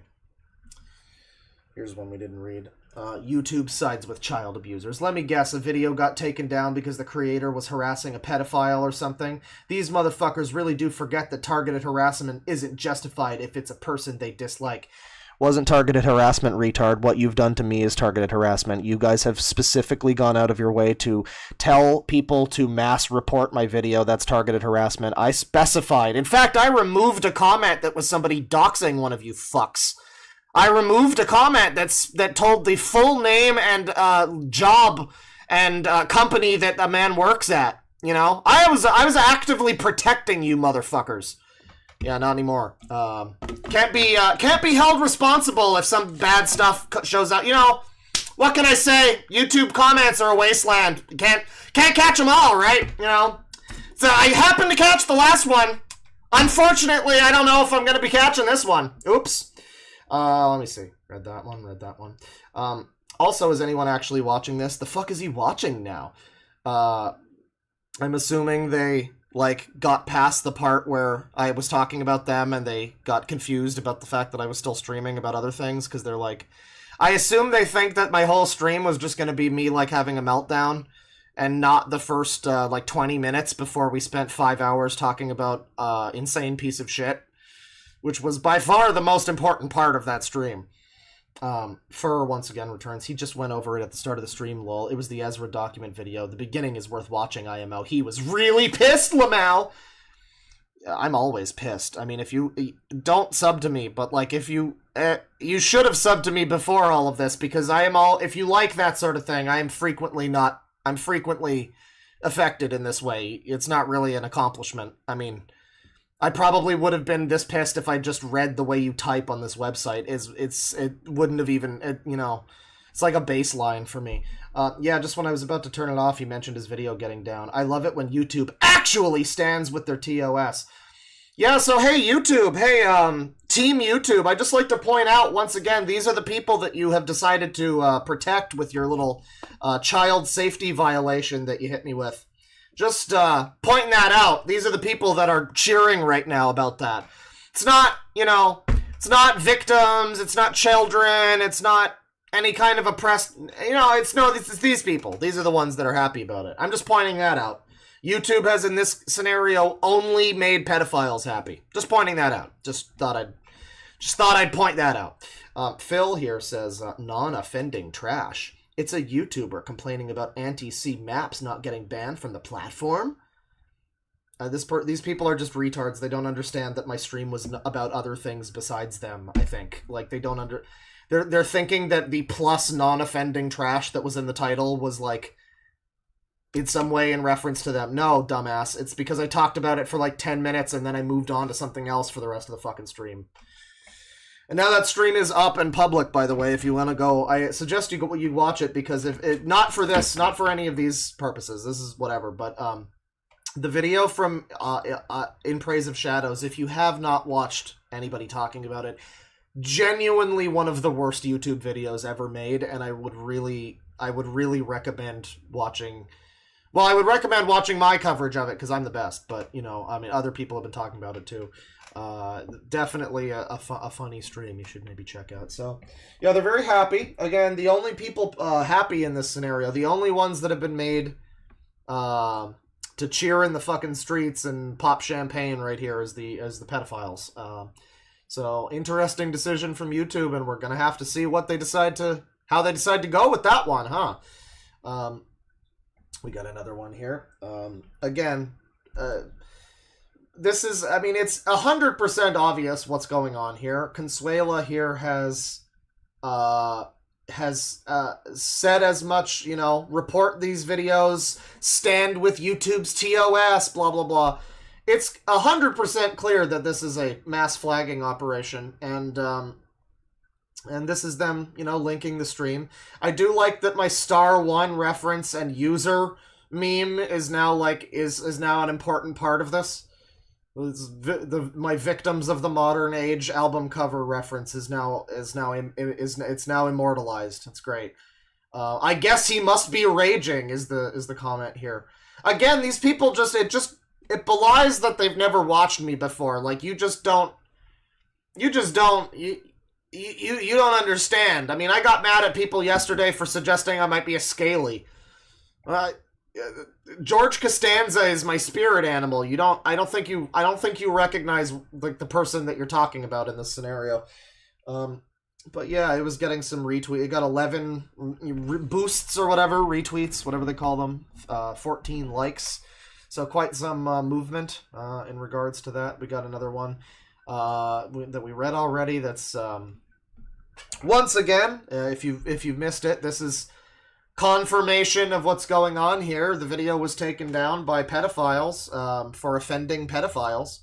Here's one we didn't read. YouTube sides with child abusers. Let me guess, a video got taken down because the creator was harassing a pedophile or something. These motherfuckers really do forget that targeted harassment isn't justified if it's a person they dislike. Wasn't targeted harassment, retard. What you've done to me is targeted harassment. You guys have specifically gone out of your way to tell people to mass report my video. That's targeted harassment. I specified. In fact, I removed a comment that was somebody doxing one of you fucks. I removed a comment that told the full name and job and company that a man works at. I was actively protecting you motherfuckers. Yeah, not anymore. Can't be held responsible if some bad stuff shows up. What can I say? YouTube comments are a wasteland. Can't catch them all, right? So I happened to catch the last one. Unfortunately, I don't know if I'm gonna be catching this one. Oops. Let me see. Read that one. Also, is anyone actually watching this? The fuck is he watching now? I'm assuming they got past the part where I was talking about them and they got confused about the fact that I was still streaming about other things, because they're I assume they think that my whole stream was just going to be me having a meltdown and not the first 20 minutes before we spent 5 hours talking about insane piece of shit, which was by far the most important part of that stream. Fur once again returns. He just went over it at the start of the stream, lol. It was the Ezra document video. The beginning is worth watching, IMO. He was really pissed, Lamau! I'm always pissed. I mean, if you... Don't sub to me, but, if you... you should have subbed to me before all of this, because I am all... If you like that sort of thing, I'm frequently affected in this way. It's not really an accomplishment. I mean... I probably would have been this pissed if I just read the way you type on this website. It wouldn't have even, it's like a baseline for me. Yeah, just when I was about to turn it off, he mentioned his video getting down. I love it when YouTube actually stands with their TOS. Yeah, so hey, YouTube. Hey, Team YouTube. I'd just like to point out, once again, these are the people that you have decided to protect with your little child safety violation that you hit me with. Just pointing that out. These are the people that are cheering right now about that. It's not, it's not victims, it's not children, it's not any kind of oppressed, it's these people. These are the ones that are happy about it. I'm just pointing that out. YouTube has, in this scenario, only made pedophiles happy. Just pointing that out. Just thought I'd point that out. Phil here says, non-offending trash. It's a YouTuber complaining about anti-C maps not getting banned from the platform. These people are just retards. They don't understand that my stream was about other things besides them, I think. They don't They're thinking that the plus non-offending trash that was in the title was, in some way in reference to them. No, dumbass. It's because I talked about it for 10 minutes and then I moved on to something else for the rest of the fucking stream. And now that stream is up and public, by the way, if you want to go, I suggest you watch it, because if it, not for this, not for any of these purposes, this is whatever, but the video from In Praise of Shadows, if you have not watched anybody talking about it, genuinely one of the worst YouTube videos ever made, and I would really recommend watching. Well, I would recommend watching my coverage of it, because I'm the best, but, you know, I mean, other people have been talking about it too. Definitely a funny stream you should maybe check out. So, yeah, they're very happy. Again, the only people happy in this scenario, the only ones that have been made to cheer in the fucking streets and pop champagne right here is the pedophiles. So, interesting decision from YouTube, and we're gonna have to see how they decide to go with that one, huh? We got another one here. Again, this is, I mean, it's 100% obvious what's going on here. Consuela here has said as much, you know, report these videos, stand with YouTube's TOS, blah, blah, blah. It's 100% clear that this is a mass flagging operation, and this is them, you know, linking the stream. I do like that my *1 reference and user meme is now is now an important part of this. My Victims of the Modern Age album cover reference is now immortalized. It's great. I guess he must be raging is the comment here. Again, these people it belies that they've never watched me before. Like, you don't understand. I mean, I got mad at people yesterday for suggesting I might be a scaly. George Costanza is my spirit animal. I don't think you recognize, like, the person that you're talking about in this scenario. But yeah, it was getting some retweet. It got 11 boosts or whatever, retweets, whatever they call them, 14 likes. So quite some movement in regards to that. We got another one that we read already. That's once again, if you've missed it, this is confirmation of what's going on here. The video was taken down by pedophiles for offending pedophiles.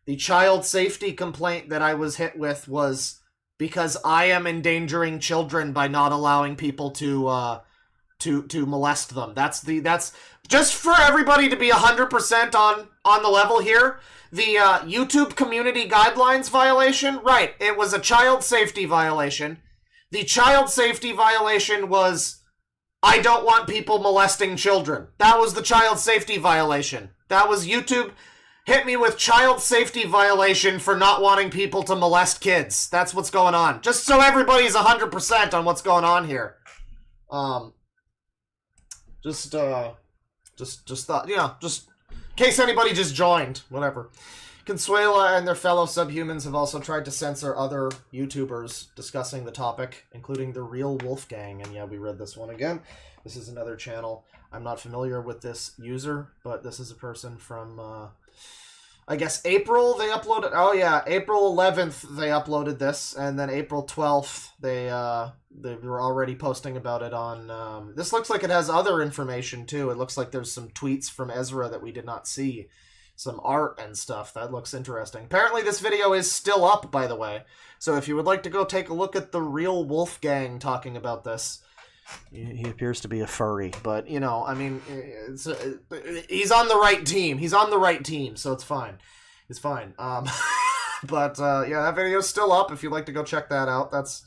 The child safety complaint that I was hit with was because I am endangering children by not allowing people to molest them. That's just for everybody to be 100% on the level here. The YouTube community guidelines violation, right, it was a child safety violation. The child safety violation was, I don't want people molesting children. That was the child safety violation. That was YouTube hit me with child safety violation for not wanting people to molest kids. That's what's going on. Just so everybody's 100% on what's going on here. Just thought, you know, just in case anybody just joined, whatever. Consuela and their fellow subhumans have also tried to censor other YouTubers discussing the topic, including the Real Wolfgang. And yeah, we read this one again. This is another channel. I'm not familiar with this user, but this is a person from, I guess April they uploaded. Oh yeah, April 11th they uploaded this, and then April 12th they were already posting about it on. This looks like it has other information too. It looks like there's some tweets from Ezra that we did not see, some art and stuff. That looks interesting. Apparently this video is still up, by the way. So if you would like to go take a look at the Real Wolfgang talking about this. He appears to be a furry, but, you know, I mean, he's on the right team. He's on the right team, so it's fine. It's fine. But, yeah, that video's still up if you'd like to go check that out. That's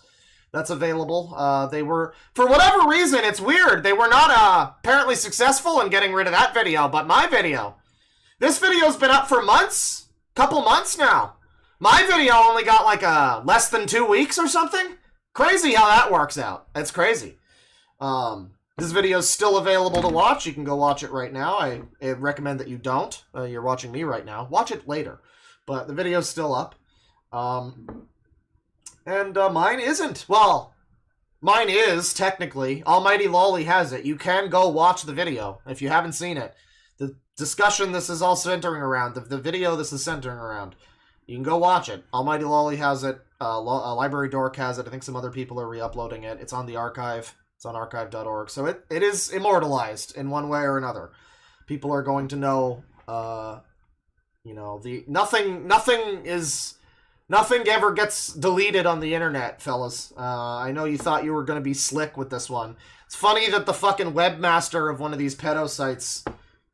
available. They were, for whatever reason, it's weird. They were not, apparently successful in getting rid of that video, but my video. This video's been up for months. Couple months now. My video only got, like, less than 2 weeks or something. Crazy how that works out. It's crazy. This video is still available to watch. You can go watch it right now. I recommend that you don't. You're watching me right now. Watch it later. But the video's still up. And mine isn't. Well, mine is, technically. Almighty Lolly has it. You can go watch the video if you haven't seen it. The discussion this is all centering around, the video this is centering around, you can go watch it. Almighty Lolly has it. Library Dork has it. I think some other people are re-uploading it. It's on the archive. It's on archive.org. So it is immortalized in one way or another. People are going to know, you know, nothing is Nothing ever gets deleted on the internet, fellas. I know you thought you were going to be slick with this one. It's funny that the fucking webmaster of one of these pedo sites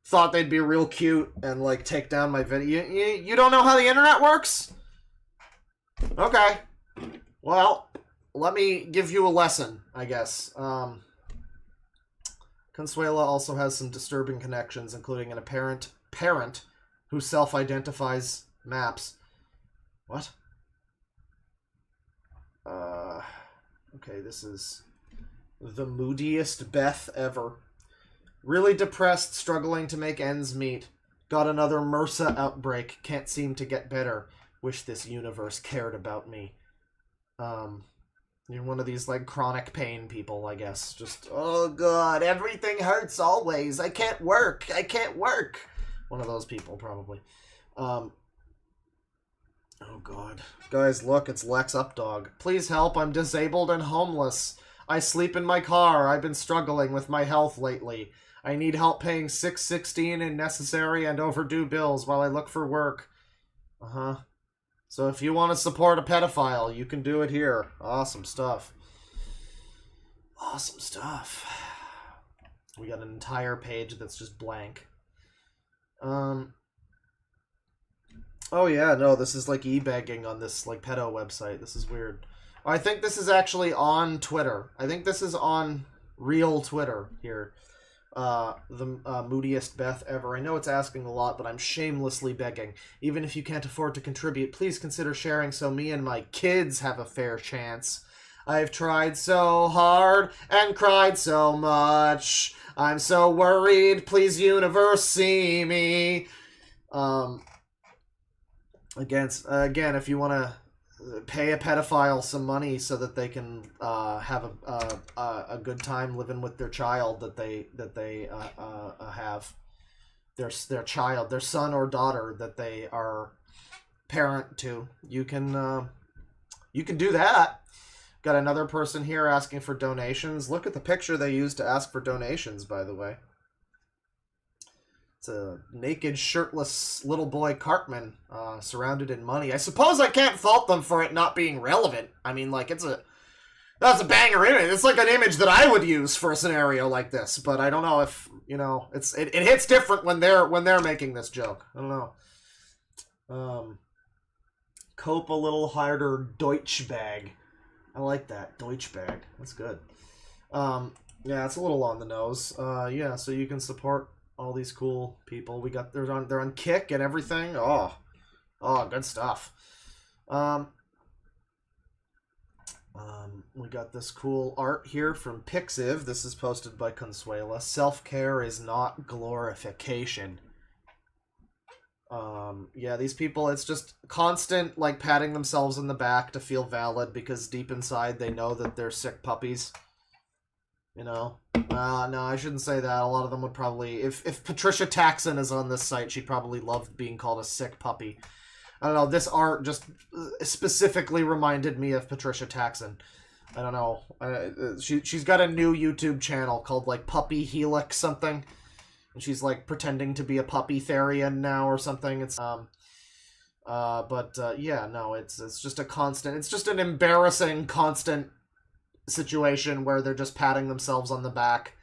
thought they'd be real cute and, like, take down my video. You don't know how the internet works? Okay. Well, let me give you a lesson, I guess. Consuela also has some disturbing connections, including an apparent parent who self-identifies maps. What? Okay, this is the moodiest Beth ever. Really depressed, struggling to make ends meet. Got another MRSA outbreak, can't seem to get better. Wish this universe cared about me. You're one of these, like, chronic pain people, I guess. Just, oh god, everything hurts always. I can't work. One of those people, probably. Oh god. Guys, look, it's Lex Updog. Please help, I'm disabled and homeless. I sleep in my car. I've been struggling with my health lately. I need help paying $6.16 in necessary and overdue bills while I look for work. Uh-huh. So if you want to support a pedophile, you can do it here. Awesome stuff. Awesome stuff. We got an entire page that's just blank. Oh yeah, no, this is like e-begging on this like pedo website. This is weird. I think this is actually on Twitter. I think this is on real Twitter here. The moodiest Beth ever. I know it's asking a lot, but I'm shamelessly begging. Even if you can't afford to contribute, please consider sharing so me and my kids have a fair chance. I've tried so hard and cried so much. I'm so worried. Please, universe, see me. Again, if you want to pay a pedophile some money so that they can have a good time living with their child that they have, their child, their son or daughter that they are parent to, you can do that. Got another person here asking for donations. Look at the picture they used to ask for donations, by the way. It's a naked, shirtless little boy Cartman, surrounded in money. I suppose I can't fault them for it not being relevant. I mean, like, that's a banger image. It's like an image that I would use for a scenario like this. But I don't know if, you know, it hits different when they're making this joke. I don't know. Cope a little harder, Deutsch bag. I like that, Deutsch bag. That's good. Yeah, it's a little on the nose. Yeah, so you can support all these cool people. They're on Kick and everything. Oh, good stuff. We got this cool art here from Pixiv. This is posted by Consuela. Self-care is not glorification. Yeah, these people, it's just constant, like, patting themselves in the back to feel valid because deep inside they know that they're sick puppies. You know? No, I shouldn't say that. A lot of them would probably... If Patricia Taxon is on this site, she'd probably love being called a sick puppy. I don't know, this art just specifically reminded me of Patricia Taxon. I don't know. She's got a new YouTube channel called, like, Puppy Helix something. And she's, like, pretending to be a puppy therian now or something. It's, yeah, no, it's just a constant... It's just an embarrassing, constant situation where they're just patting themselves on the back.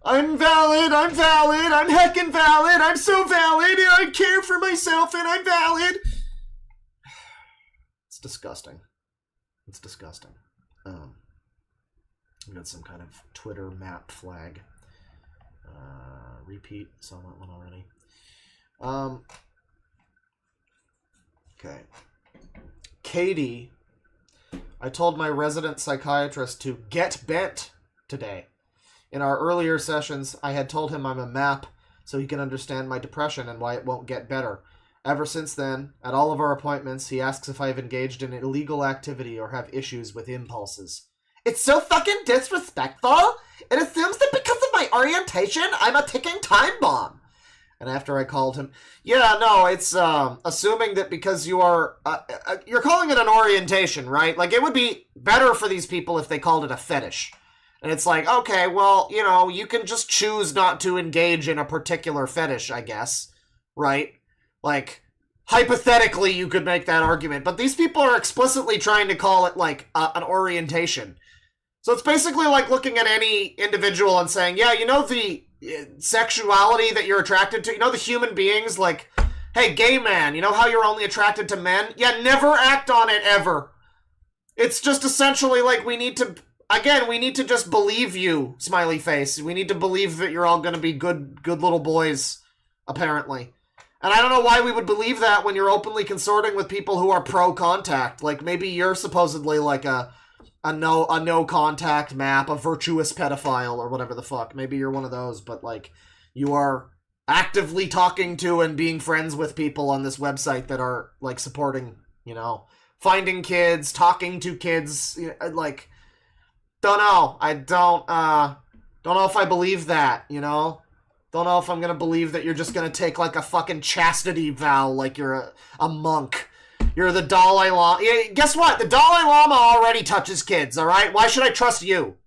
I'm valid, I'm heckin' valid, I'm so valid, I care for myself and I'm valid. It's disgusting. It's disgusting. We got some kind of Twitter map flag. Repeat, saw that one already. Okay. Katie, I told my resident psychiatrist to get bent today. In our earlier sessions, I had told him I'm a map so he can understand my depression and why it won't get better. Ever since then, at all of our appointments, he asks if I've engaged in illegal activity or have issues with impulses. It's so fucking disrespectful! It assumes that because of my orientation, I'm a ticking time bomb! And after I called him, yeah, no, it's assuming that because you are, you're calling it an orientation, right? Like, it would be better for these people if they called it a fetish. And it's like, okay, well, you know, you can just choose not to engage in a particular fetish, I guess, right? Like, hypothetically, you could make that argument, but these people are explicitly trying to call it, like, an orientation. So it's basically like looking at any individual and saying, yeah, you know the sexuality that you're attracted to? You know the human beings? Like, hey, gay man, you know how you're only attracted to men? Yeah, never act on it, ever. It's just essentially like we need to just believe you, smiley face. We need to believe that you're all going to be good little boys, apparently. And I don't know why we would believe that when you're openly consorting with people who are pro-contact. Like, maybe you're supposedly like a no-contact map, a virtuous pedophile, or whatever the fuck. Maybe you're one of those, but, like, you are actively talking to and being friends with people on this website that are, like, supporting, you know, finding kids, talking to kids, like, don't know. I don't know if I believe that, you know? Don't know if I'm gonna believe that you're just gonna take, like, a fucking chastity vow like you're a monk. You're the Dalai Lama. Yeah, guess what? The Dalai Lama already touches kids, alright? Why should I trust you?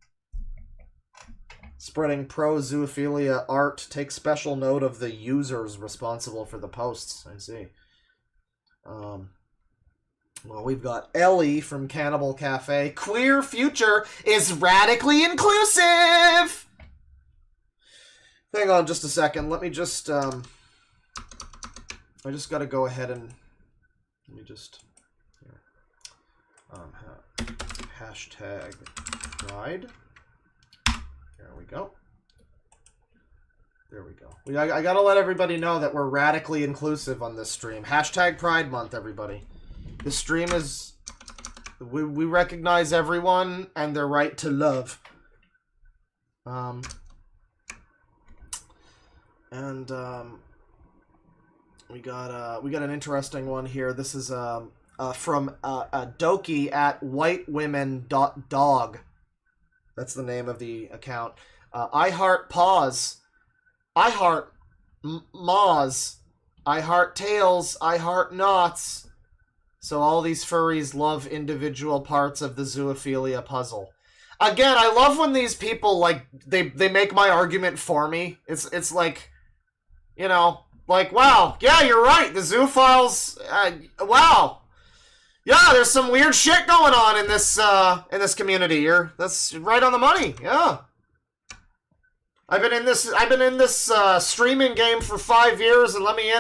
Spreading pro-zoophilia art. Take special note of the users responsible for the posts. I see. Well, we've got Ellie from Cannibal Cafe. Queer future is radically inclusive! Hang on just a second. Let me just, I just gotta go ahead and... Let me just... Here. Hashtag Pride. There we go. There we go. I gotta let everybody know that we're radically inclusive on this stream. Hashtag Pride Month, everybody. This stream is... We recognize everyone and their right to love. We got an interesting one here. This is from Doki at whitewomen.dog. That's the name of the account. I heart paws. I heart maws. I heart tails. I heart knots. So all these furries love individual parts of the zoophilia puzzle. Again, I love when these people, like, they make my argument for me. It's like, you know, like, wow, yeah, you're right, the zoophiles, wow. Yeah, there's some weird shit going on in this community. That's right on the money, yeah. I've been in this streaming game for 5 years, and let me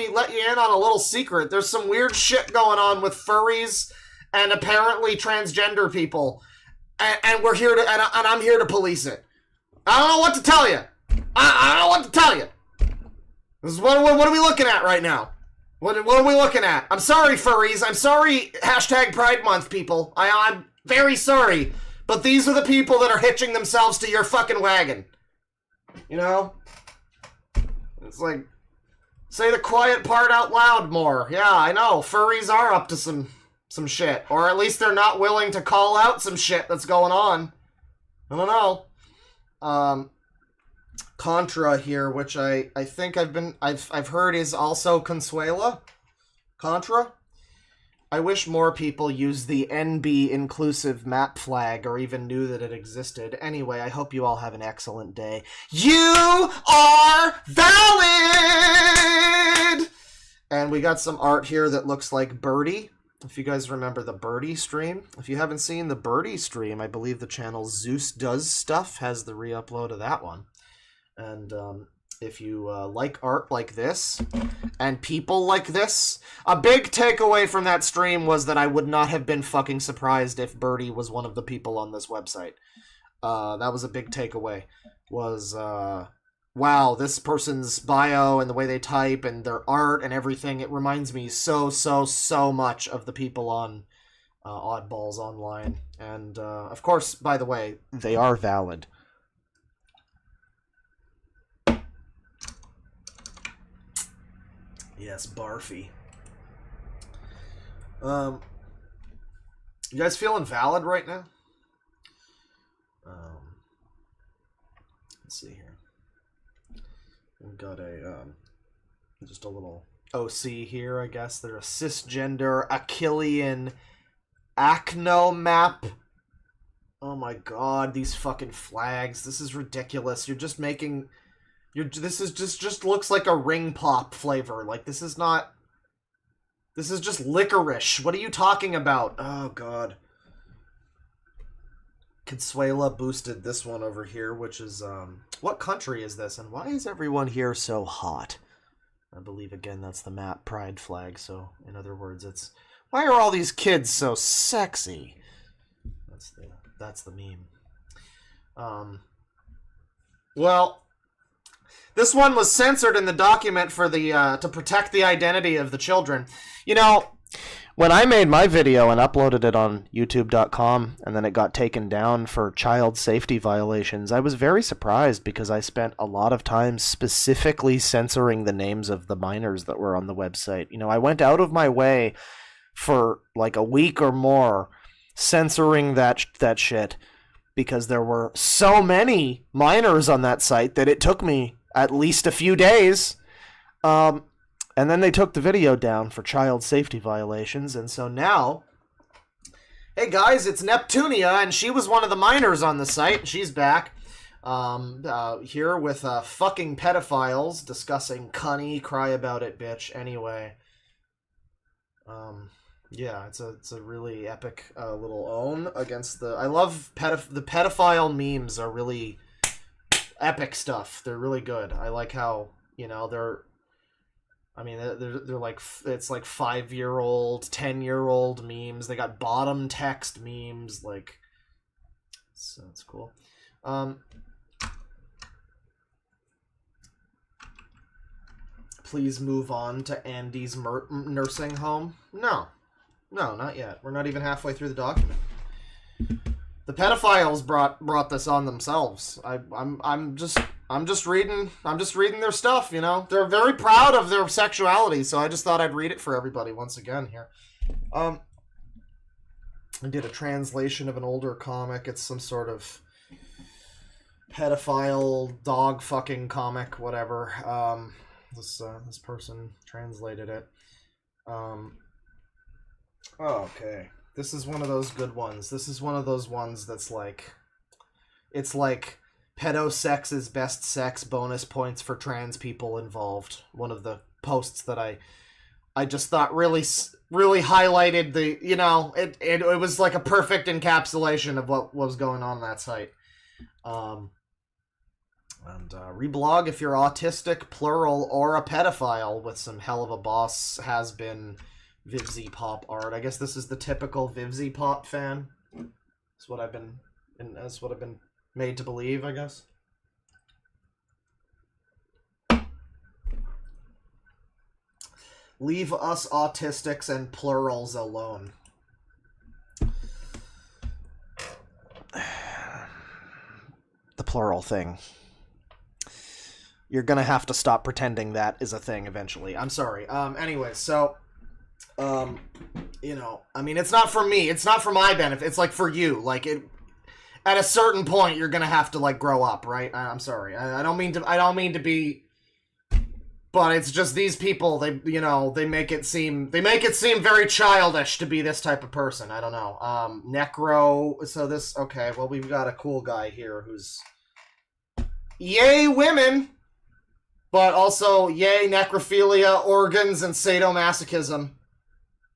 let you in on a little secret. There's some weird shit going on with furries and apparently transgender people, and we're here to and I'm here to police it. I don't know what to tell you. I don't know what to tell you. This is what are we looking at right now? What are we looking at? I'm sorry, furries. I'm sorry, hashtag Pride Month people. I'm very sorry, but these are the people that are hitching themselves to your fucking wagon. You know? It's like, say the quiet part out loud more. Yeah, I know. Furries are up to some shit. Or at least they're not willing to call out some shit that's going on. I don't know. Contra here, which I think I've heard is also Consuela. Contra? I wish more people used the NB inclusive map flag or even knew that it existed. Anyway, I hope you all have an excellent day. You are valid! And we got some art here that looks like Birdie. If you guys remember the Birdie stream. If you haven't seen the Birdie stream, I believe the channel Zeus Does Stuff has the re-upload of that one. And, if you like art like this, and people like this, a big takeaway from that stream was that I would not have been fucking surprised if Birdie was one of the people on this website. That was a big takeaway. Was, wow, this person's bio and the way they type and their art and everything, it reminds me so much of the people on Oddballs Online. And, of course, by the way, they are valid. Yes, barfy. You guys feeling valid right now? Let's see here. We've got just a little OC here, I guess. They're a cisgender Achillean acnomap. Oh my god, these fucking flags. This is ridiculous. You're just making... This is just looks like a ring pop flavor. Like, this is not... This is just licorice. What are you talking about? Oh, God. Consuela boosted this one over here, which is, what country is this? And why is everyone here so hot? I believe, again, that's the map pride flag. So, in other words, it's, why are all these kids so sexy? That's the meme. Well, this one was censored in the document for the to protect the identity of the children. You know, when I made my video and uploaded it on youtube.com and then it got taken down for child safety violations, I was very surprised because I spent a lot of time specifically censoring the names of the minors that were on the website. You know, I went out of my way for like a week or more censoring that shit because there were so many minors on that site that it took me at least a few days. And then they took the video down for child safety violations. And so now, hey guys, it's Neptunia, and she was one of the minors on the site. She's back here with fucking pedophiles discussing Cunny, cry about it, bitch. Anyway, yeah, it's a really epic little own against the. I love the pedophile memes are really epic stuff. They're really good. I like how, you know, they're like, it's like 5-year-old, 10-year-old memes. They got bottom text memes, like, so it's cool. Please move on to Andy's nursing home. No, not yet. We're not even halfway through the document. The pedophiles brought this on themselves. I'm just reading their stuff, you know. They're very proud of their sexuality, so I just thought I'd read it for everybody once again here. I did a translation of an older comic. It's some sort of pedophile dog fucking comic, whatever. This person translated it. Okay. This is one of those good ones. This is one of those ones that's like, it's like pedosex is best sex, bonus points for trans people involved. One of the posts that I just thought really highlighted the, you know, it was like a perfect encapsulation of what was going on that site. Reblog if you're autistic, plural, or a pedophile with some hell of a boss has been Vivzy Pop art. I guess this is the typical Vivzy Pop fan. That's what I've been made to believe, I guess. Leave us autistics and plurals alone. The plural thing. You're gonna have to stop pretending that is a thing eventually. I'm sorry. Anyway, so you know, I mean, it's not for me. It's not for my benefit. It's like for you. Like, it, at a certain point, you're gonna have to like grow up, right? I'm sorry. I don't mean to be, but it's just these people. They, you know, they make it seem very childish to be this type of person. I don't know. Necro. So this, okay. Well, we've got a cool guy here who's yay women, but also yay necrophilia, organs, and sadomasochism.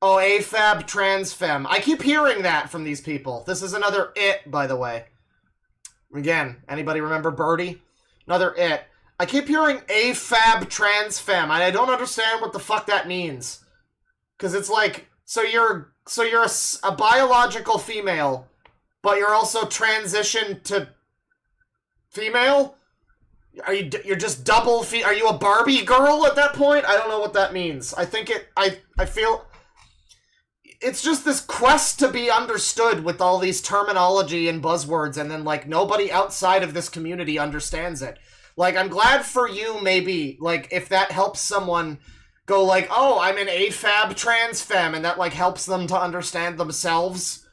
Oh, AFAB transfem. I keep hearing that from these people. This is another it, by the way. Again, anybody remember Birdie? Another it. I keep hearing AFAB transfem, and I don't understand what the fuck that means. Because it's like, so you're a biological female, but you're also transitioned to female? You're just double are you a Barbie girl at that point? I don't know what that means. I think I feel it's just this quest to be understood with all these terminology and buzzwords, and then like nobody outside of this community understands it. Like, I'm glad for you, maybe, like, if that helps someone go like, oh, I'm an AFAB transfem, and that like helps them to understand themselves.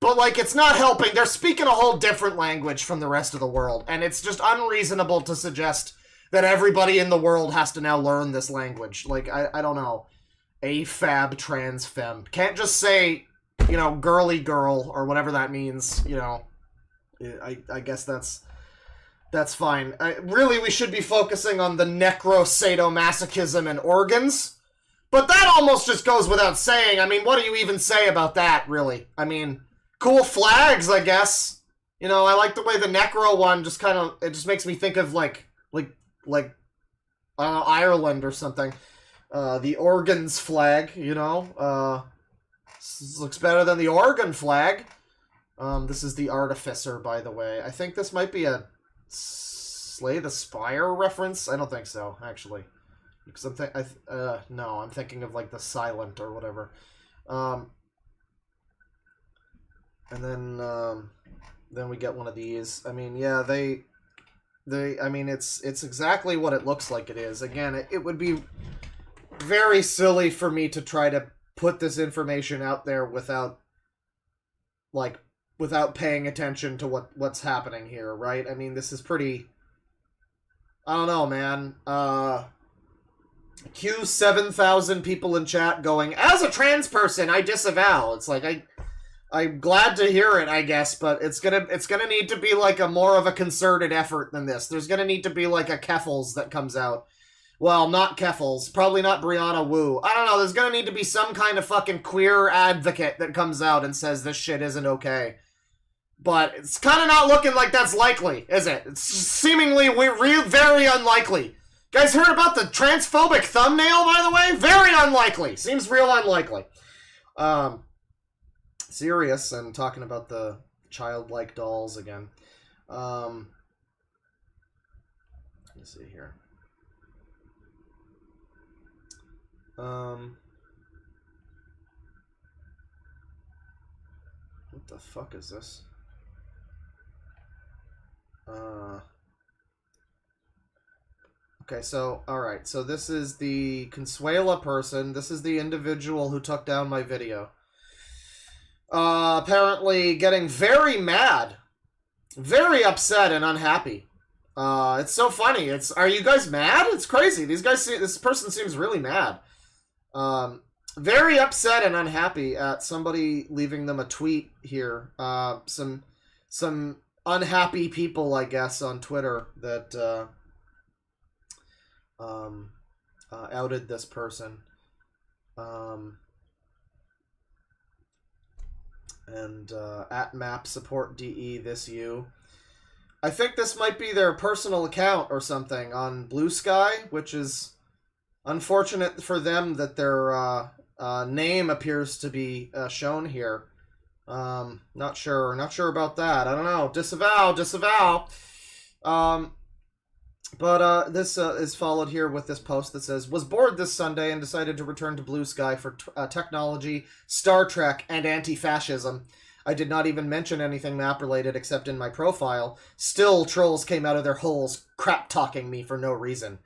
But like, it's not helping. They're speaking a whole different language from the rest of the world, and it's just unreasonable to suggest that everybody in the world has to now learn this language. Like, I don't know. AFAB transfem. Can't just say, you know, girly girl, or whatever that means, you know. I guess that's fine. Really, we should be focusing on the necrosadomasochism and organs, But that almost just goes without saying. I mean, what do you even say about that, really? I mean, cool flags, I guess. You know, I like the way the Necro one just kind of, it just makes me think of like I don't know, Ireland or something. The Organs flag, you know. Looks better than the Oregon flag. This is the Artificer, by the way. I think this might be a Slay the Spire reference. I don't think so, actually. Because I'm thinking of like the Silent or whatever. And then we get one of these. I mean, yeah, I mean, it's exactly what it looks like it is. Again, it would be very silly for me to try to put this information out there without paying attention to what's happening here, right? I mean, this is pretty, I don't know, man. Cue 7,000 people in chat going, as a trans person, I disavow. It's like, I'm glad to hear it, I guess, but it's gonna need to be like a more of a concerted effort than this. There's gonna need to be like a Keffals that comes out. Well, not Keffals. Probably not Brianna Wu. I don't know. There's gonna need to be some kind of fucking queer advocate that comes out and says this shit isn't okay. But it's kind of not looking like that's likely, is it? It's seemingly very unlikely. Guys heard about the transphobic thumbnail, by the way? Very unlikely. Seems real unlikely. Serious, and talking about the childlike dolls again. Let's see here. What the fuck is this? Okay, so, alright, so this is the Consuela person. This is the individual who took down my video. Apparently getting very mad. Very upset and unhappy. It's so funny. Are you guys mad? It's crazy. This person seems really mad. Very upset and unhappy at somebody leaving them a tweet here. Some unhappy people, I guess, on Twitter that, outed this person. At map support DE this you. I think this might be their personal account or something on Blue Sky, which is unfortunate for them that their name appears to be shown here. Not sure about that. I don't know. Disavow. But this is followed here with this post that says, was bored this Sunday and decided to return to Blue Sky for technology, Star Trek, and anti-fascism. I did not even mention anything map-related except in my profile. Still, trolls came out of their holes crap-talking me for no reason.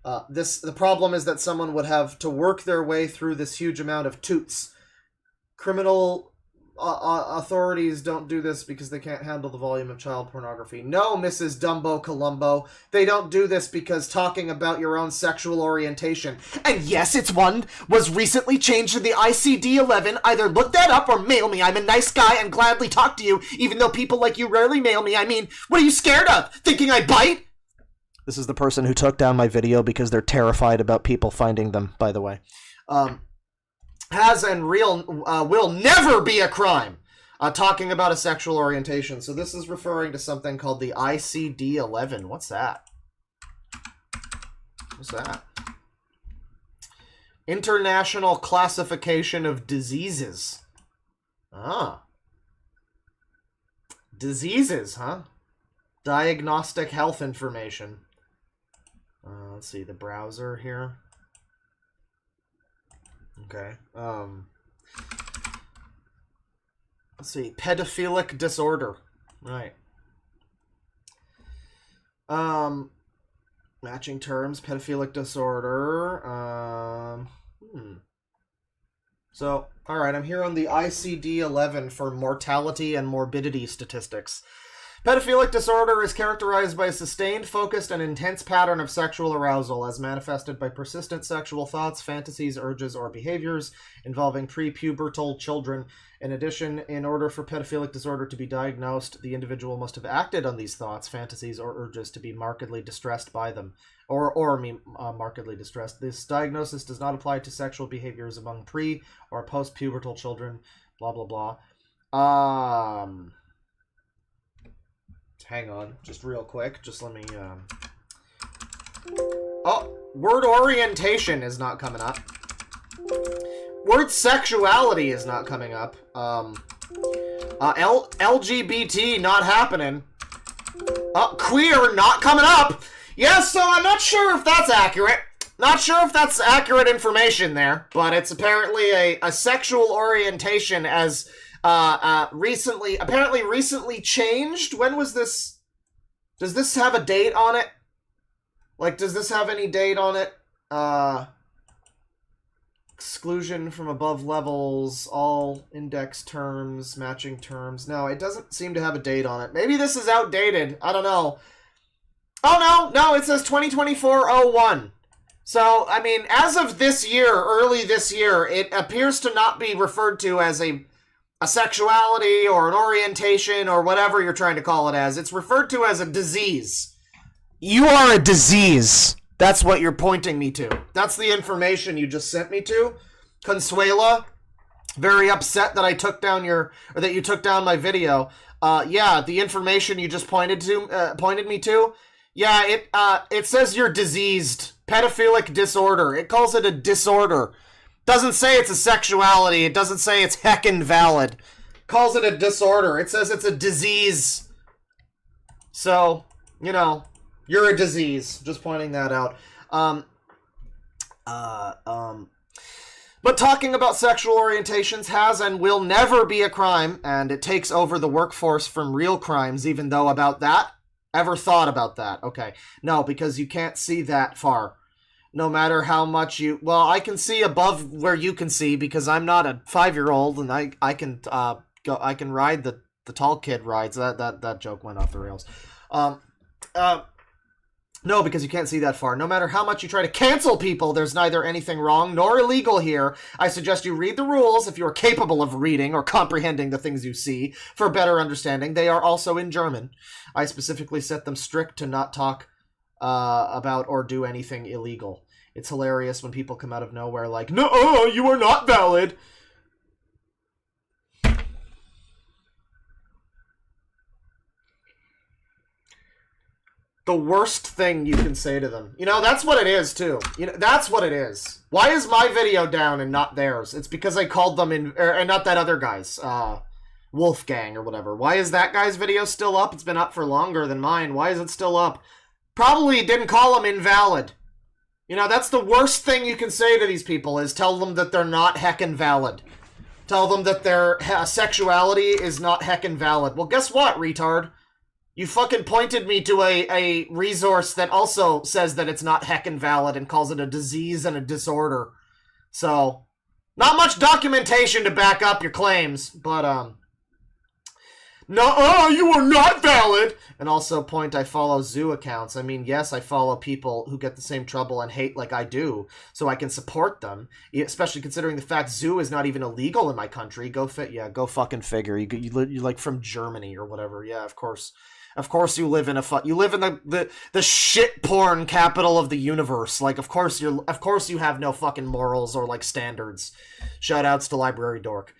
The problem is that someone would have to work their way through this huge amount of toots. Criminal authorities don't do this because they can't handle the volume of child pornography. No, Mrs. Dumbo Columbo, they don't do this because talking about your own sexual orientation, and yes, it's one, was recently changed to the ICD-11. Either look that up or mail me. I'm a nice guy and gladly talk to you, even though people like you rarely mail me. I mean, what are you scared of? Thinking I bite? This is the person who took down my video because they're terrified about people finding them, by the way. Has and will never be a crime. Talking about a sexual orientation. So this is referring to something called the ICD-11. What's that? What's that? International Classification of Diseases. Ah. Diseases, huh? Diagnostic health information. Let's see, the browser here. Okay. Let's see. Pedophilic disorder. Right. Matching terms. Pedophilic disorder. So, alright, I'm here on the ICD-11 for mortality and morbidity statistics. Pedophilic disorder is characterized by a sustained, focused, and intense pattern of sexual arousal as manifested by persistent sexual thoughts, fantasies, urges, or behaviors involving prepubertal children. In addition, in order for pedophilic disorder to be diagnosed, the individual must have acted on these thoughts, fantasies, or urges to be markedly distressed by them, markedly distressed. This diagnosis does not apply to sexual behaviors among pre- or post-pubertal children, blah, blah, blah. Hang on, just real quick. Just let me, Oh, word orientation is not coming up. Word sexuality is not coming up. LGBT not happening. Queer not coming up. Yes, so I'm not sure if that's accurate. Not sure if that's accurate information there, but it's apparently a sexual orientation as recently changed. When was this? Does this have a date on it? Like, does this have any date on it? Exclusion from above levels, all index terms, matching terms. No, it doesn't seem to have a date on it. Maybe this is outdated. I don't know. Oh, no, it says 2024-01. So, I mean, as of this year, early this year, it appears to not be referred to as a sexuality or an orientation or whatever you're trying to call it as. It's referred to as a disease. You are a disease. That's what you're pointing me to. That's the information you just sent me to. Consuela, very upset that I took down that you took down my video. Yeah, the information you just pointed me to. Yeah, it says you're diseased. Pedophilic disorder. It calls it a disorder. Doesn't say it's a sexuality. It doesn't say it's heckin' valid. Calls it a disorder. It says it's a disease. So, you know, you're a disease. Just pointing that out. But talking about sexual orientations has and will never be a crime, and it takes over the workforce from real crimes, even though about that? Ever thought about that? Okay. No, because you can't see that far. No matter how much you... Well, I can see above where you can see because I'm not a 5-year-old and I can ride the tall kid rides. That joke went off the rails. No, because you can't see that far. No matter how much you try to cancel people, there's neither anything wrong nor illegal here. I suggest you read the rules if you are capable of reading or comprehending the things you see. For better understanding, they are also in German. I specifically set them strict to not talk about or do anything illegal. It's hilarious when people come out of nowhere like, "No, you are not valid." The worst thing you can say to them. You know, that's what it is, too. You know, that's what it is. Why is my video down and not theirs? It's because I called them in... and not that other guy's. Wolfgang or whatever. Why is that guy's video still up? It's been up for longer than mine. Why is it still up? Probably didn't call them invalid. You know, that's the worst thing you can say to these people, is tell them that they're not heckin' valid. Tell them that their sexuality is not heckin' valid. Well, guess what, retard? You fucking pointed me to a resource that also says that it's not heckin' valid and calls it a disease and a disorder. So, not much documentation to back up your claims, but, No, you are not valid! And also point I follow zoo accounts. I mean, yes, I follow people who get the same trouble and hate like I do, so I can support them, especially considering the fact zoo is not even illegal in my country. Go fucking figure. You're like from Germany or whatever. Yeah, of course. Of course you live in the shit porn capital of the universe. Like, of course you have no fucking morals or, like, standards. Shoutouts to Library Dork.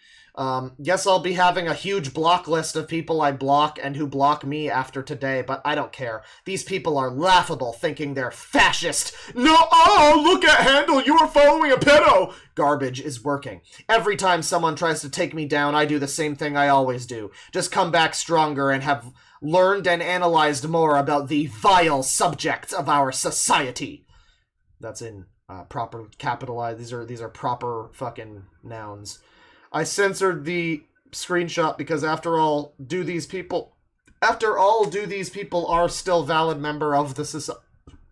Guess I'll be having a huge block list of people I block and who block me after today, but I don't care. These people are laughable, thinking they're fascist. No, oh, look at Handel, you are following a pedo! Garbage is working. Every time someone tries to take me down, I do the same thing I always do. Just come back stronger and have learned and analyzed more about the vile subjects of our society. That's in proper capitalized. These are proper fucking nouns. I censored the screenshot because after all, do these people are still valid member of the society?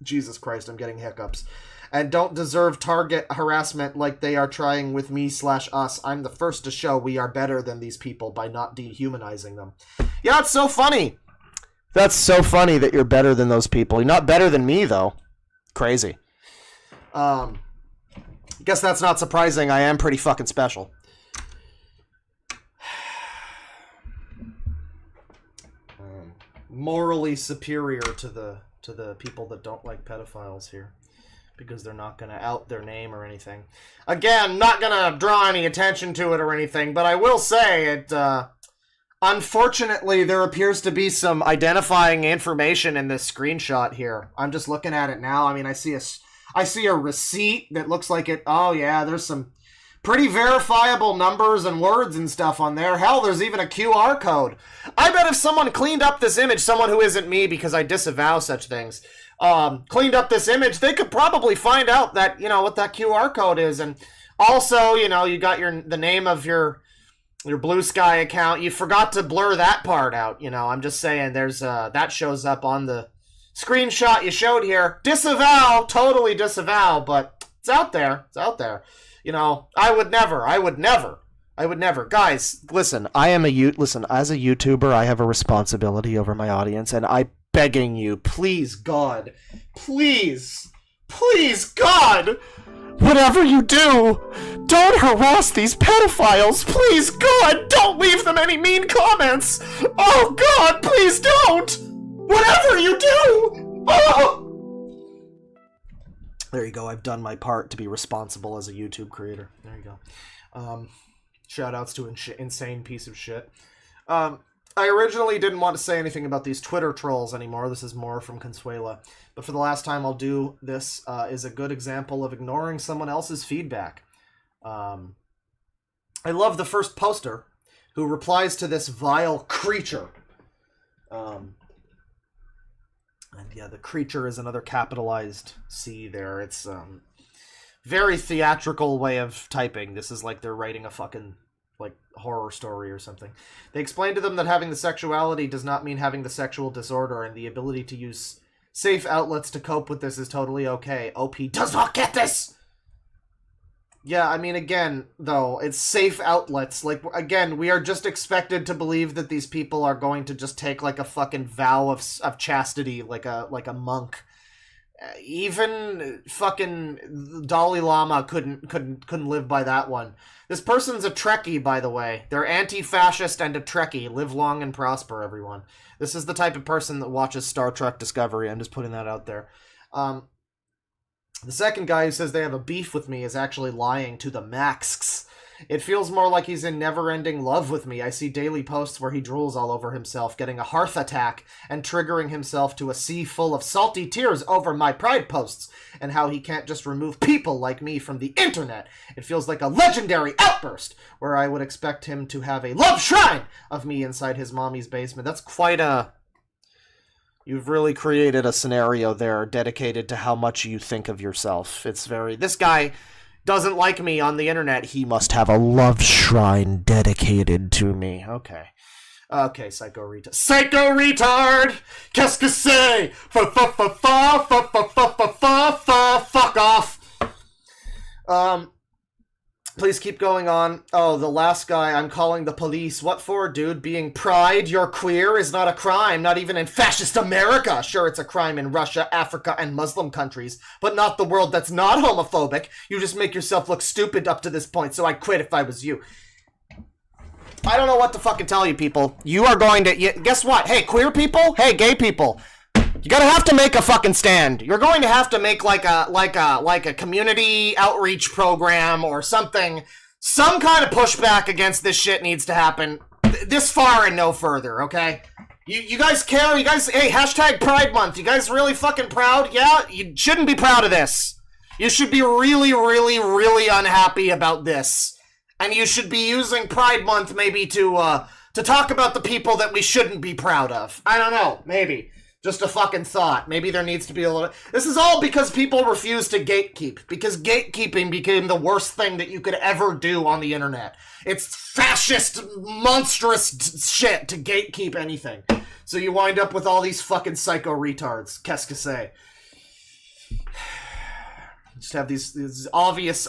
Jesus Christ, I'm getting hiccups. And don't deserve target harassment like they are trying with me/us. I'm the first to show we are better than these people by not dehumanizing them. Yeah, it's so funny. That's so funny that you're better than those people. You're not better than me, though. Crazy. Guess that's not surprising. I am pretty fucking special. Morally superior to the people that don't like pedophiles here, because they're not going to out their name or anything. Again, not going to draw any attention to it or anything, but I will say it. Unfortunately, there appears to be some identifying information in this screenshot here. I'm just looking at it now. I mean, I see a receipt that looks like it. Oh yeah, there's some pretty verifiable numbers and words and stuff on there. Hell, there's even a QR code. I bet if someone cleaned up this image, someone who isn't me, because I disavow such things, cleaned up this image, they could probably find out that, what that QR code is. And also, you got the name of your Blue Sky account. You forgot to blur that part out. I'm just saying there's that shows up on the screenshot you showed here. Disavow, totally disavow, but it's out there. It's out there. I would never. Guys, listen, listen, as a YouTuber, I have a responsibility over my audience, and I'm begging you, please, God, please, God, whatever you do, don't harass these pedophiles. Please, God, don't leave them any mean comments. Oh, God, please don't. Whatever you do. Oh. There you go. I've done my part to be responsible as a YouTube creator. There you go. Shout outs to insane piece of shit. I originally didn't want to say anything about these Twitter trolls anymore. This is more from Consuela. But for the last time I'll do this is a good example of ignoring someone else's feedback. I love the first poster who replies to this vile creature. And yeah, the creature is another capitalized C there. It's very theatrical way of typing. This is like they're writing a fucking horror story or something. They explain to them that having the sexuality does not mean having the sexual disorder, and the ability to use safe outlets to cope with this is totally okay. OP does not get this! Yeah, I mean, again, though, it's safe outlets. Again, we are just expected to believe that these people are going to just take, a fucking vow of chastity, like a monk. Even fucking Dalai Lama couldn't live by that one. This person's a Trekkie, by the way. They're anti-fascist and a Trekkie. Live long and prosper, everyone. This is the type of person that watches Star Trek Discovery. I'm just putting that out there. The second guy who says they have a beef with me is actually lying to the max. It feels more like he's in never-ending love with me. I see daily posts where he drools all over himself, getting a hearth attack, and triggering himself to a sea full of salty tears over my pride posts, and how he can't just remove people like me from the internet. It feels like a legendary outburst, where I would expect him to have a love shrine of me inside his mommy's basement. That's quite a... You've really created a scenario there dedicated to how much you think of yourself. It's very... This guy doesn't like me on the internet. He must have a love shrine dedicated to me. Okay. Okay, psycho retard. Psycho retard! Qu'est-ce que c'est? Fuck off! Please keep going on. Oh, the last guy, I'm calling the police. What for, dude? Being pride? You're queer is not a crime, not even in fascist America. Sure, it's a crime in Russia, Africa, and Muslim countries, but not the world that's not homophobic. You just make yourself look stupid up to this point, so I'd quit if I was you. I don't know what to fucking tell you, people. You are going to... Guess what? Hey, queer people? Hey, gay people. You gotta have to make a fucking stand. You're going to have to make like a community outreach program or something. Some kind of pushback against this shit needs to happen. This far and no further, okay? You guys care? You guys, hey, hashtag Pride Month. You guys really fucking proud? Yeah? You shouldn't be proud of this. You should be really, really, really unhappy about this. And you should be using Pride Month maybe to talk about the people that we shouldn't be proud of. I don't know, maybe. Just a fucking thought. Maybe there needs to be a little... This is all because people refuse to gatekeep. Because gatekeeping became the worst thing that you could ever do on the internet. It's fascist, monstrous shit to gatekeep anything. So you wind up with all these fucking psycho retards. Qu'est-ce que c'est? Just have these obvious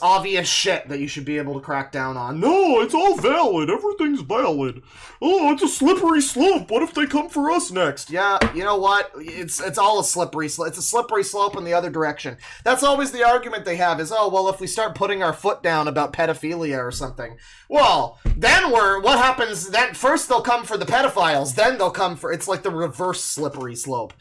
shit that you should be able to crack down on. No, it's all valid. Everything's valid. Oh, it's a slippery slope. What if they come for us next? Yeah, you know what? It's all a slippery slope. It's a slippery slope in the other direction. That's always the argument they have is, oh, well, if we start putting our foot down about pedophilia or something, well, then what happens? Then first they'll come for the pedophiles, then they'll come for, it's like the reverse slippery slope.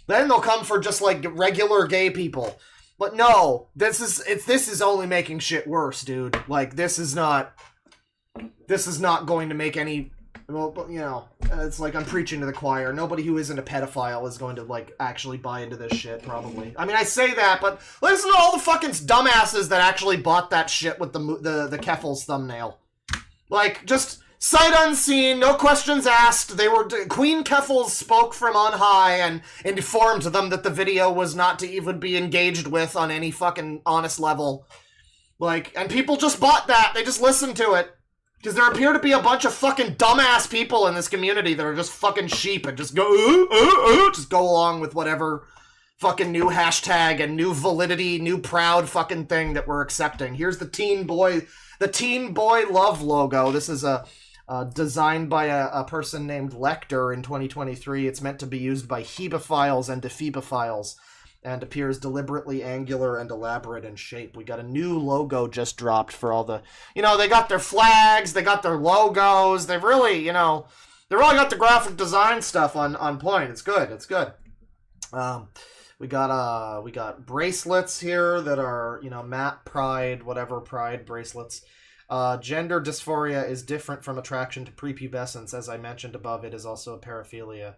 Then they'll come for just like regular gay people. But no, this is only making shit worse, dude. Like, this is not going to make any, well, you know, it's like I'm preaching to the choir. Nobody who isn't a pedophile is going to, like, actually buy into this shit, probably. I mean, I say that, but listen to all the fucking dumbasses that actually bought that shit with the Keffels thumbnail. Like, just sight unseen, no questions asked. Queen Keffels spoke from on high and informed them that the video was not to even be engaged with on any fucking honest level. Like, and people just bought that. They just listened to it. Because there appear to be a bunch of fucking dumbass people in this community that are just fucking sheep and just go, just go along with whatever fucking new hashtag and new validity, new proud fucking thing that we're accepting. Here's the Teen Boy Love logo. This is designed by a person named Lecter in 2023. It's meant to be used by hebephiles and dephebophiles and appears deliberately angular and elaborate in shape. We got a new logo just dropped for all the, you know, they got their flags, they got their logos, they've really, you know, they really got the graphic design stuff on point. It's good. We got bracelets here that are, you know, Matt Pride, whatever Pride bracelets. Gender dysphoria is different from attraction to prepubescence. As I mentioned above, it is also a paraphilia.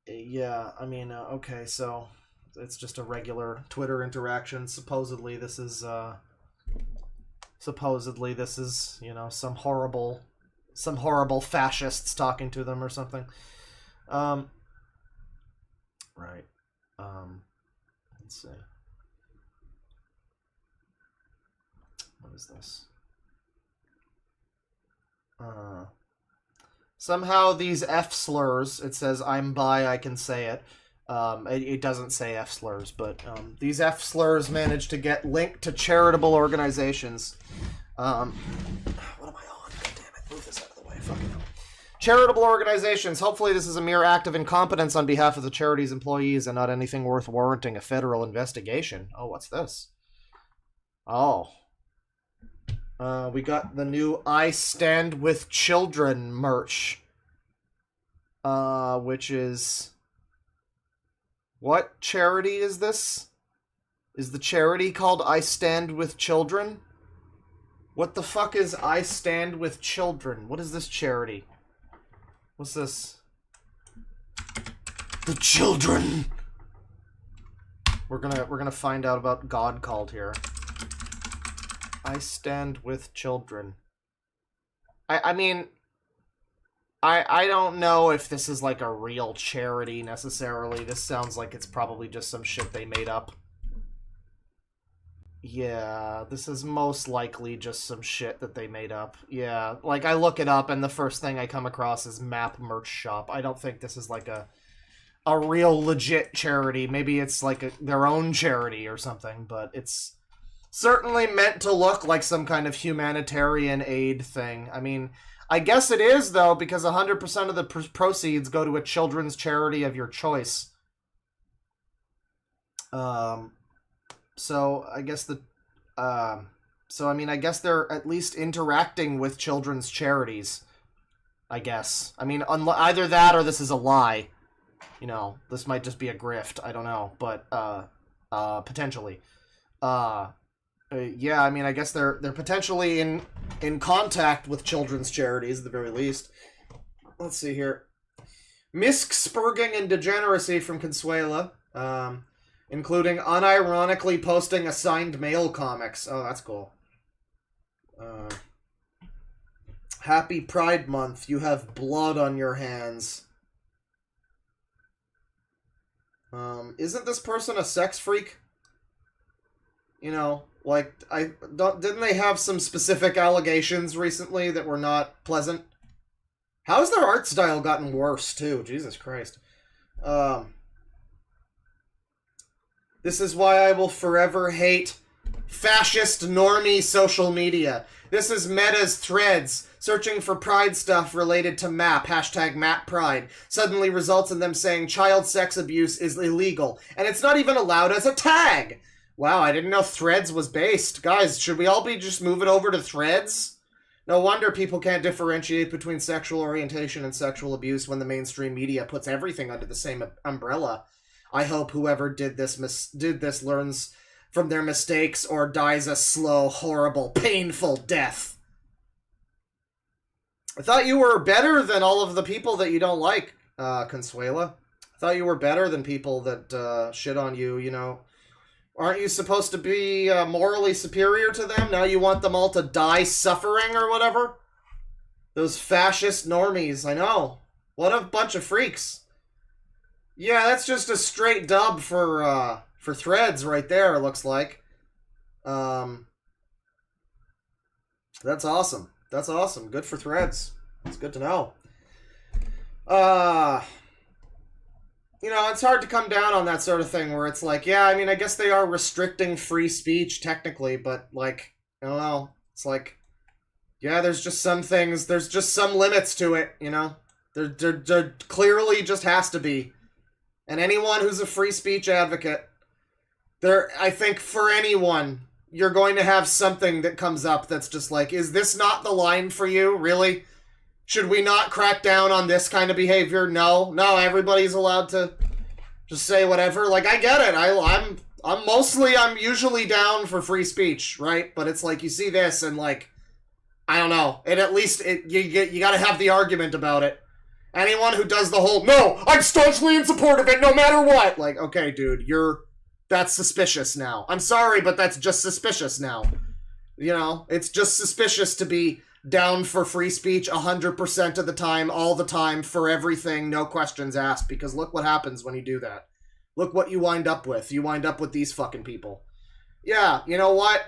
Yeah, I mean, okay, so it's just a regular Twitter interaction. Supposedly this is, you know, some horrible fascists talking to them or something. Right. Let's see. What is this? Somehow these F slurs, it says I'm bi, I can say it. It doesn't say F slurs, but these F slurs managed to get linked to charitable organizations. What am I on? God damn it, move this out of the way. Fucking hell. Charitable organizations. Hopefully this is a mere act of incompetence on behalf of the charity's employees and not anything worth warranting a federal investigation. Oh, what's this? Oh. We got the new I Stand With Children merch. Which is... What charity is this? Is the charity called I Stand With Children? What the fuck is I Stand With Children? What is this charity? What's this? The children! We're gonna find out about God Called here. I Stand With Children. I mean, I don't know if this is like a real charity necessarily. This sounds like it's probably just some shit they made up. Yeah, this is most likely just some shit that they made up. Yeah, like I look it up and the first thing I come across is Map Merch Shop. I don't think this is like a real legit charity. Maybe it's like their own charity or something, but it's certainly meant to look like some kind of humanitarian aid thing. I mean, I guess it is, though, because 100% of the proceeds go to a children's charity of your choice. So I guess I guess they're at least interacting with children's charities. I guess. I mean, either that or this is a lie. You know, this might just be a grift. I don't know, but potentially. Yeah, I mean, I guess they're potentially in contact with children's charities at the very least. Let's see here. Misc, Spurging, and Degeneracy from Consuela. Including unironically posting assigned mail comics. Oh, that's cool. Happy Pride Month. You have blood on your hands. Isn't this person a sex freak? You know, like, didn't they have some specific allegations recently that were not pleasant? How's their art style gotten worse, too? Jesus Christ. This is why I will forever hate fascist normie social media. This is Meta's Threads. Searching for pride stuff related to MAP, hashtag MAPPride, suddenly results in them saying child sex abuse is illegal. And it's not even allowed as a tag! Wow, I didn't know Threads was based. Guys, should we all be just moving over to Threads? No wonder people can't differentiate between sexual orientation and sexual abuse when the mainstream media puts everything under the same umbrella. I hope whoever did this learns from their mistakes or dies a slow, horrible, painful death. I thought you were better than all of the people that you don't like, Consuela. I thought you were better than people that shit on you, you know. Aren't you supposed to be morally superior to them? Now you want them all to die suffering or whatever? Those fascist normies, I know. What a bunch of freaks. Yeah, that's just a straight dub for Threads right there, it looks like. That's awesome. That's awesome. Good for Threads. It's good to know. You know, it's hard to come down on that sort of thing where it's like, yeah, I mean, I guess they are restricting free speech technically, but like, I don't know. It's like, yeah, there's just some things, there's just some limits to it, you know? There clearly just has to be. And anyone who's a free speech advocate, I think for anyone, you're going to have something that comes up that's just like, is this not the line for you? Really? Should we not crack down on this kind of behavior? No, everybody's allowed to just say whatever. Like, I get it. I'm usually down for free speech, right? But it's like, you see this and like, I don't know. And at least you gotta have the argument about it. Anyone who does the whole, no, I'm staunchly in support of it no matter what. Like, okay, dude, that's suspicious now. I'm sorry, but that's just suspicious now. You know, it's just suspicious to be down for free speech 100% of the time, all the time, for everything, no questions asked, because look what happens when you do that. Look what you wind up with. You wind up with these fucking people. Yeah, you know what?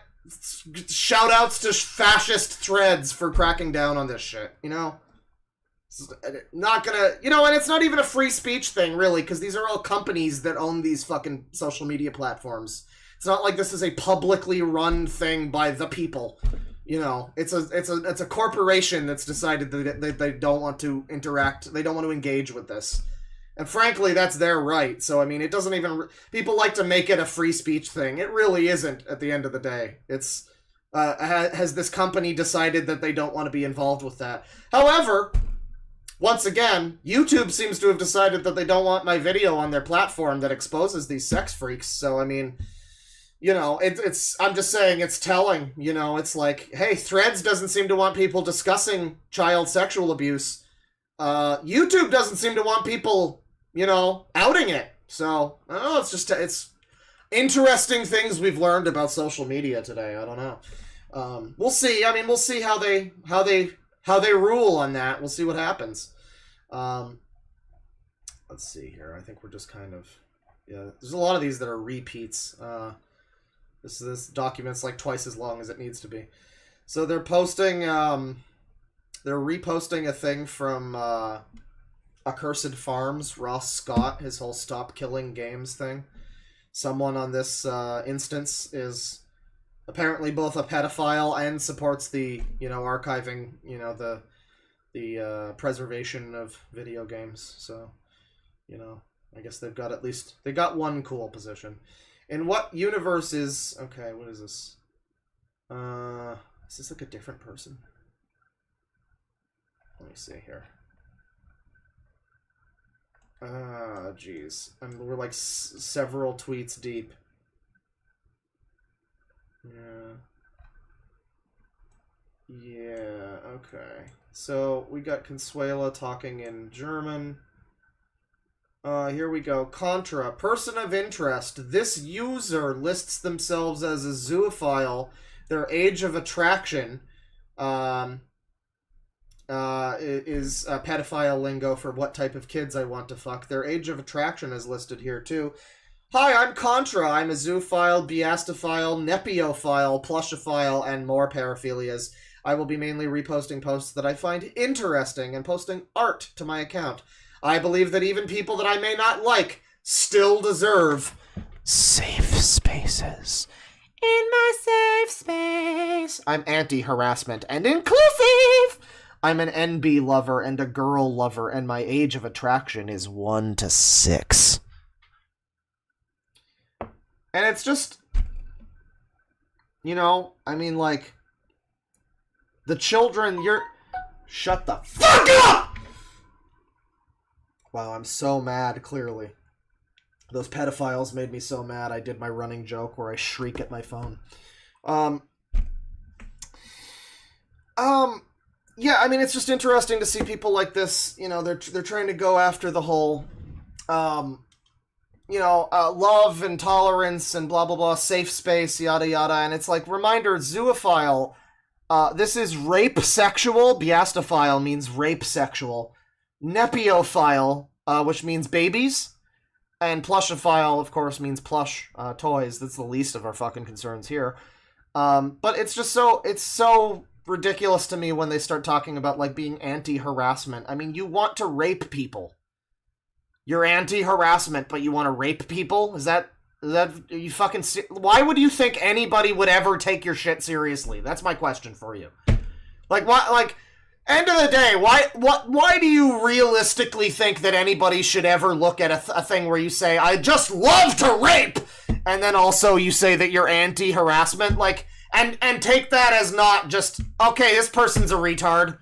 Shout outs to fascist Threads for cracking down on this shit, you know? Not gonna, you know, and it's not even a free speech thing, really, because these are all companies that own these fucking social media platforms. It's not like this is a publicly run thing by the people. You know, it's a corporation that's decided that they don't want to interact, they don't want to engage with this. And frankly, that's their right. So, I mean, it doesn't even, people like to make it a free speech thing. It really isn't at the end of the day. It's, has this company decided that they don't want to be involved with that. However, once again, YouTube seems to have decided that they don't want my video on their platform that exposes these sex freaks. So, I mean, you know, I'm just saying it's telling, you know, it's like, hey, Threads doesn't seem to want people discussing child sexual abuse. YouTube doesn't seem to want people, you know, outing it. So, I don't know, it's interesting things we've learned about social media today. I don't know. We'll see. I mean, we'll see how they rule on that. We'll see what happens. Let's see here. I think we're just kind of, yeah, there's a lot of these that are repeats. This document's like twice as long as it needs to be. So they're posting, they're reposting a thing from Accursed Farms, Ross Scott, his whole Stop Killing Games thing. Someone on this instance is apparently both a pedophile and supports the, you know, archiving, you know, the preservation of video games. So, you know, I guess they got one cool position. In what universe is... Okay, what is this? Is this like a different person? Let me see here. Jeez. We're like several tweets deep. Yeah, okay. So, we got Consuela talking in German. Here we go. Contra. Person of interest. This user lists themselves as a zoophile. Their age of attraction is pedophile lingo for what type of kids I want to fuck. Their age of attraction is listed here, too. Hi, I'm Contra. I'm a zoophile, biastophile, nepiophile, plushophile, and more paraphilias. I will be mainly reposting posts that I find interesting and posting art to my account. I believe that even people that I may not like still deserve safe spaces. In my safe space. I'm anti-harassment and inclusive. I'm an NB lover and a girl lover, and my age of attraction is 1 to 6. And it's just, you know, I mean, like, the children, shut the fuck up! Wow, I'm so mad, clearly. Those pedophiles made me so mad, I did my running joke where I shriek at my phone. Yeah, I mean, it's just interesting to see people like this, you know, they're trying to go after the whole, love and tolerance and blah, blah, blah, safe space, yada, yada, and it's like, reminder, zoophile, this is rape sexual, biastophile means rape sexual, nepiophile, which means babies, and plushophile, of course, means plush toys. That's the least of our fucking concerns here. But it's just so ridiculous to me when they start talking about, like, being anti-harassment. I mean, you want to rape people. You're anti-harassment, but you want to rape people? Is that you fucking... Why would you think anybody would ever take your shit seriously? That's my question for you. Like, why, like... End of the day, why do you realistically think that anybody should ever look at a thing where you say, I just love to rape, and then also you say that you're anti-harassment, like, and take that as not just, okay, this person's a retard,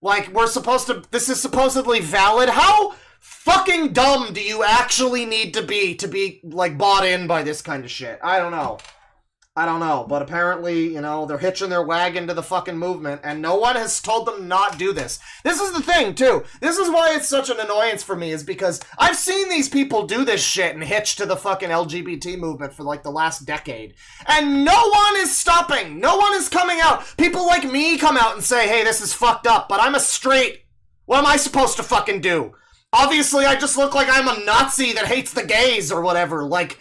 like, this is supposedly valid. How fucking dumb do you actually need to be, like, bought in by this kind of shit? I don't know, but apparently, you know, they're hitching their wagon to the fucking movement, and no one has told them not do this. This is the thing, too. This is why it's such an annoyance for me, is because I've seen these people do this shit and hitch to the fucking LGBT movement for, like, the last decade. And no one is stopping. No one is coming out. People like me come out and say, hey, this is fucked up, but I'm a straight. What am I supposed to fucking do? Obviously, I just look like I'm a Nazi that hates the gays or whatever. Like,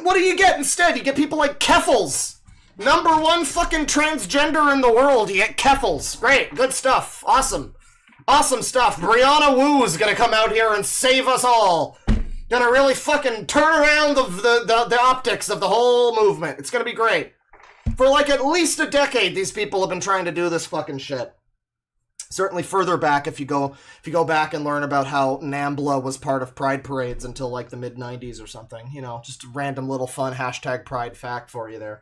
what do you get instead? You get people like Keffels. #1 fucking transgender in the world. You get Keffels. Great. Good stuff. Awesome. Awesome stuff. Brianna Wu's gonna come out here and save us all. Gonna really fucking turn around the optics of the whole movement. It's gonna be great. For like at least a decade, these people have been trying to do this fucking shit. Certainly further back, if you go back and learn about how NAMBLA was part of Pride parades until like the mid-90s or something, you know, just a random little fun #Pride fact for you there.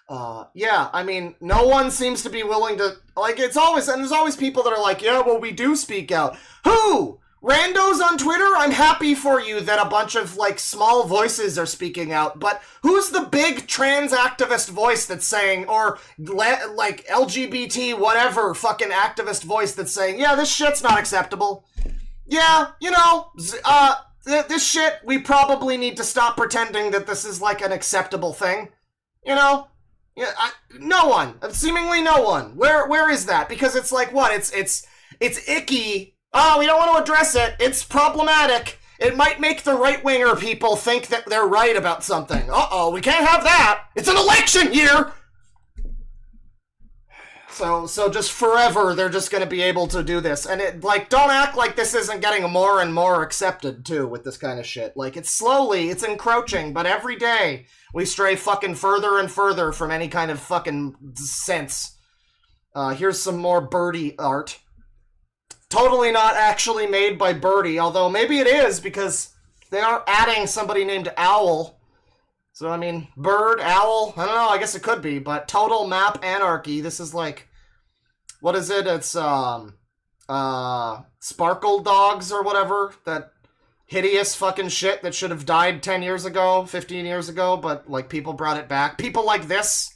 Yeah, I mean, no one seems to be willing to, like, there's always people that are like, yeah, well, we do speak out. Who? Randos on Twitter? I'm happy for you that a bunch of, like, small voices are speaking out, but who's the big trans activist voice that's saying, or, like, LGBT whatever fucking activist voice that's saying, yeah, this shit's not acceptable. Yeah, you know, this shit, we probably need to stop pretending that this is, like, an acceptable thing. You know? Yeah, no one. Seemingly no one. Where is that? Because it's like, what? It's icky. Oh, we don't want to address it. It's problematic. It might make the right-winger people think that they're right about something. Uh-oh, we can't have that. It's an election year! So just forever, they're just going to be able to do this. And it, like, don't act like this isn't getting more and more accepted, too, with this kind of shit. Like, it's encroaching, but every day we stray fucking further and further from any kind of fucking sense. Here's some more Birdie art. Totally not actually made by Birdie, although maybe it is, because they are adding somebody named Owl. So, I mean, Bird, Owl, I don't know, I guess it could be, but Total Map Anarchy, this is like, what is it? It's, Sparkle Dogs or whatever, that hideous fucking shit that should have died 10 years ago, 15 years ago, but, like, people brought it back. People like this,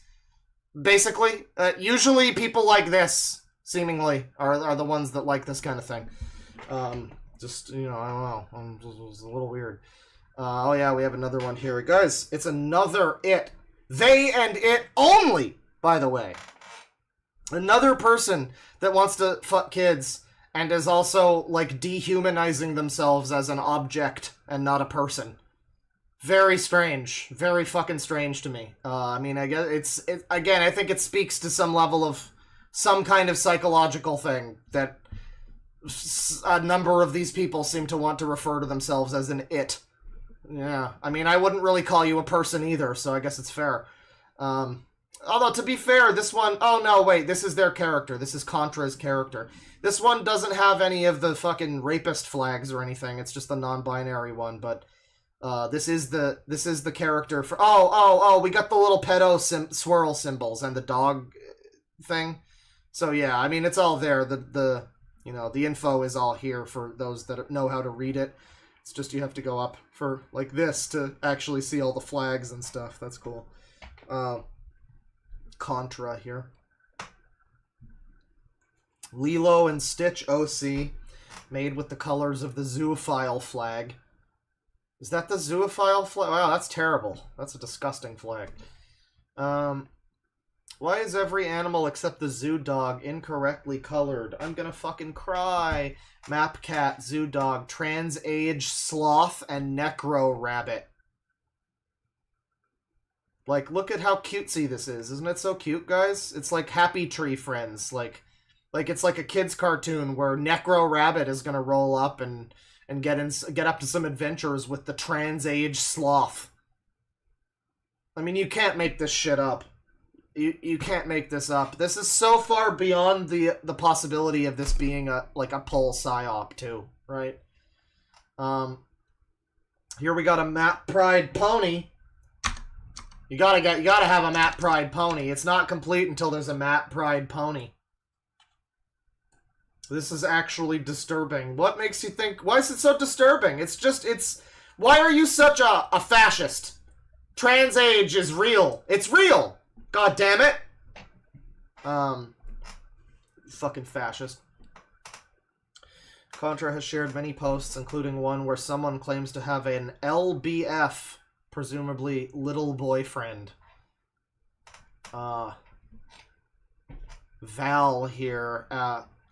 basically. Usually people like this, seemingly, are the ones that like this kind of thing. Just, you know, I don't know. It was a little weird. Oh yeah, we have another one here. Guys, it's another it. They and it only, by the way. Another person that wants to fuck kids and is also, like, dehumanizing themselves as an object and not a person. Very strange. Very fucking strange to me. I mean, I guess I think it speaks to some level of some kind of psychological thing that a number of these people seem to want to refer to themselves as an it. Yeah, I mean, I wouldn't really call you a person either, so I guess it's fair. Although, to be fair, this one... Oh, no, wait, this is their character. This is Contra's character. This one doesn't have any of the fucking rapist flags or anything. It's just the non-binary one, but... this is the character for... Oh, we got the little pedo swirl symbols and the dog thing. So, yeah, I mean, it's all there. The info is all here for those that know how to read it. It's just you have to go up for, like, this to actually see all the flags and stuff. That's cool. Contra here. Lilo and Stitch OC, made with the colors of the zoophile flag. Is that the zoophile flag? Wow, that's terrible. That's a disgusting flag. Why is every animal except the zoo dog incorrectly colored? I'm gonna fucking cry. Map cat, zoo dog, trans age sloth, and necro rabbit. Like, look at how cutesy this is. Isn't it so cute, guys? It's like Happy Tree Friends. Like it's like a kid's cartoon where Necro Rabbit is gonna roll up and get up to some adventures with the trans age sloth. I mean, you can't make this shit up. You can't make this up. This is so far beyond the possibility of this being a poll psyop too, right? Here we got a Map Pride pony. You gotta have a Map Pride pony. It's not complete until there's a Map Pride pony. This is actually disturbing. What makes you think... Why is it so disturbing? Why are you such a fascist? Trans age is real. It's real! God damn it! Fucking fascist. Contra has shared many posts, including one where someone claims to have an LBF, presumably little boyfriend. Val here,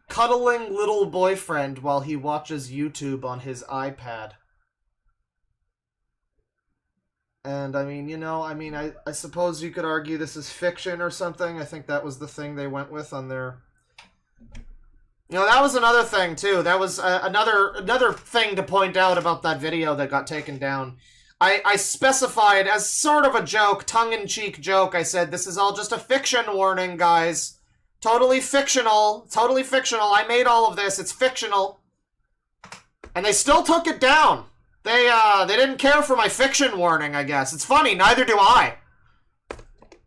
cuddling little boyfriend while he watches YouTube on his iPad. And, I mean, I suppose you could argue this is fiction or something. I think that was the thing they went with on their... that was another thing, too. That was another thing to point out about that video that got taken down. I specified as sort of a joke, tongue-in-cheek joke, I said, this is all just a fiction warning, guys. Totally fictional. Totally fictional. I made all of this. It's fictional. And they still took it down. They didn't care for my fiction warning, I guess. It's funny, neither do I.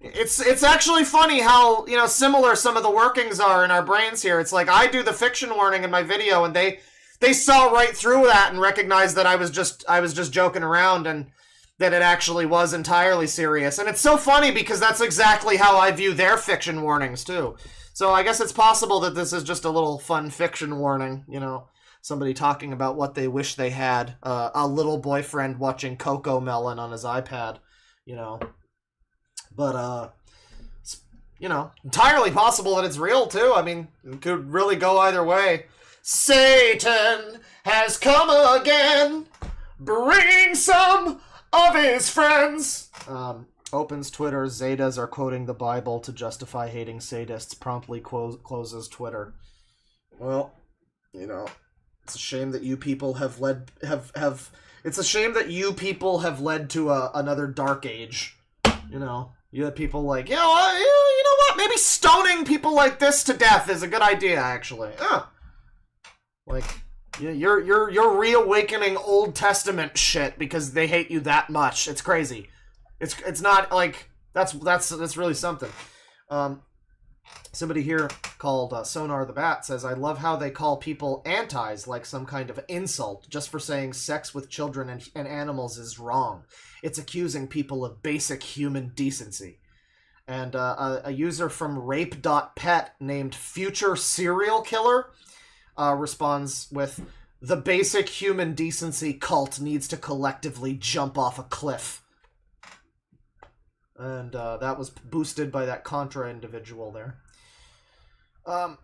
It's actually funny how, similar some of the workings are in our brains here. It's like I do the fiction warning in my video and they saw right through that and recognized that I was just joking around and that it actually was entirely serious. And it's so funny because that's exactly how I view their fiction warnings too. So I guess it's possible that this is just a little fun fiction warning, somebody talking about what they wish they had, a little boyfriend watching Coco Melon on his iPad, But, entirely possible that it's real, too. I mean, it could really go either way. Satan has come again, bringing some of his friends. Opens Twitter, Zetas are quoting the Bible to justify hating sadists, promptly closes Twitter. Well, it's a shame that you people have led it's a shame that you people have led to another dark age. You had people like, you know what? Maybe stoning people like this to death is a good idea, actually. You're reawakening Old Testament shit because they hate you that much. It's crazy. It's not like that's really something. Somebody here called Sonar the Bat says, I love how they call people antis like some kind of insult just for saying sex with children and animals is wrong. It's accusing people of basic human decency. And a user from rape.pet named Future Serial Killer responds with, the basic human decency cult needs to collectively jump off a cliff. And that was boosted by that Contra individual there. Let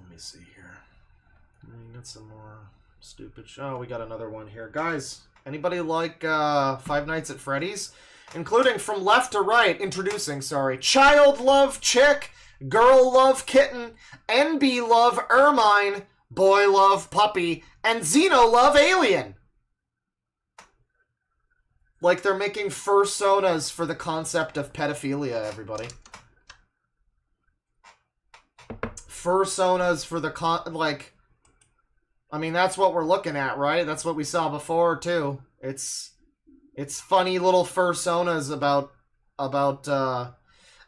me see here. We got some more stupid we got another one here. Guys, anybody like Five Nights at Freddy's? including from left to right, introducing, Child Love Chick, Girl Love Kitten, NB Love Ermine, Boy Love Puppy, and Xeno Love Alien. Like they're making fursonas for the concept of pedophilia, everybody. Fursonas for the I mean, that's what we're looking at, right? That's what we saw before, too. It's funny little fursonas about,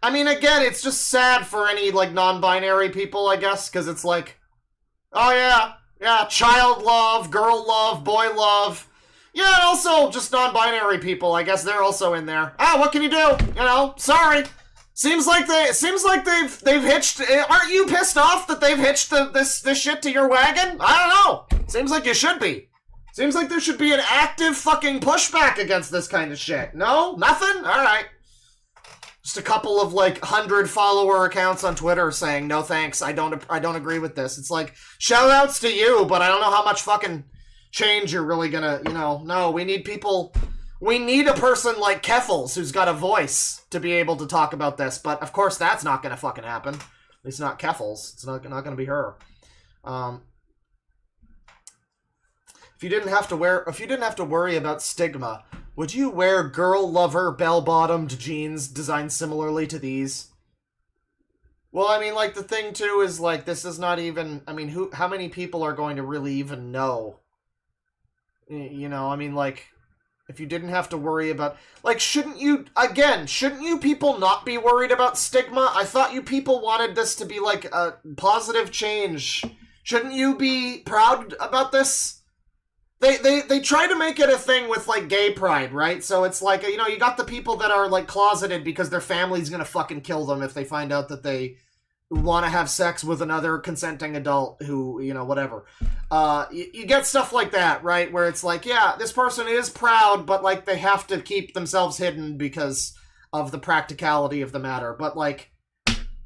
I mean, again, it's just sad for any, like, non-binary people, I guess, because it's like, oh, yeah, child love, girl love, boy love. Yeah, and also just non-binary people, I guess they're also in there. Ah, what can you do? You know, sorry. Seems like they've hitched. Aren't you pissed off that they've hitched this shit to your wagon? I don't know. Seems like you should be. Seems like there should be an active fucking pushback against this kind of shit. No, nothing. All right. Just a couple of 100 follower accounts on Twitter saying no thanks. I don't agree with this. It's like shout outs to you, but I don't know how much fucking change you're really gonna. No, we need people. We need a person like Keffels who's got a voice to be able to talk about this, but of course that's not gonna fucking happen. At least not Keffels. It's not gonna be her. If you didn't have to worry about stigma, would you wear girl lover bell-bottomed jeans designed similarly to these? Well, I mean, the thing too is this is not even. I mean, how many people are going to really even know? I mean, if you didn't have to worry about... shouldn't you people not be worried about stigma? I thought you people wanted this to be, a positive change. Shouldn't you be proud about this? They try to make it a thing with, gay pride, right? So it's you got the people that are, closeted because their family's gonna fucking kill them if they find out that they want to have sex with another consenting adult who, whatever. You get stuff like that, right? Where it's yeah, this person is proud, but they have to keep themselves hidden because of the practicality of the matter. But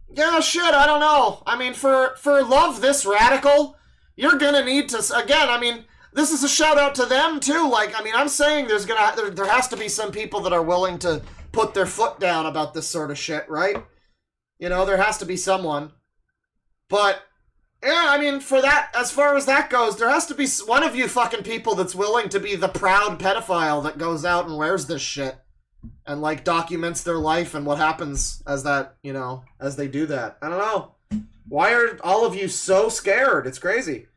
yeah, shit, I don't know. I mean, for love this radical, you're gonna need to, again, I mean, this is a shout out to them too. I mean, I'm saying there has to be some people that are willing to put their foot down about this sort of shit, right? There has to be someone. But, yeah, I mean, for that, as far as that goes, there has to be one of you fucking people that's willing to be the proud pedophile that goes out and wears this shit. And, documents their life and what happens as that, as they do that. I don't know. Why are all of you so scared? It's crazy.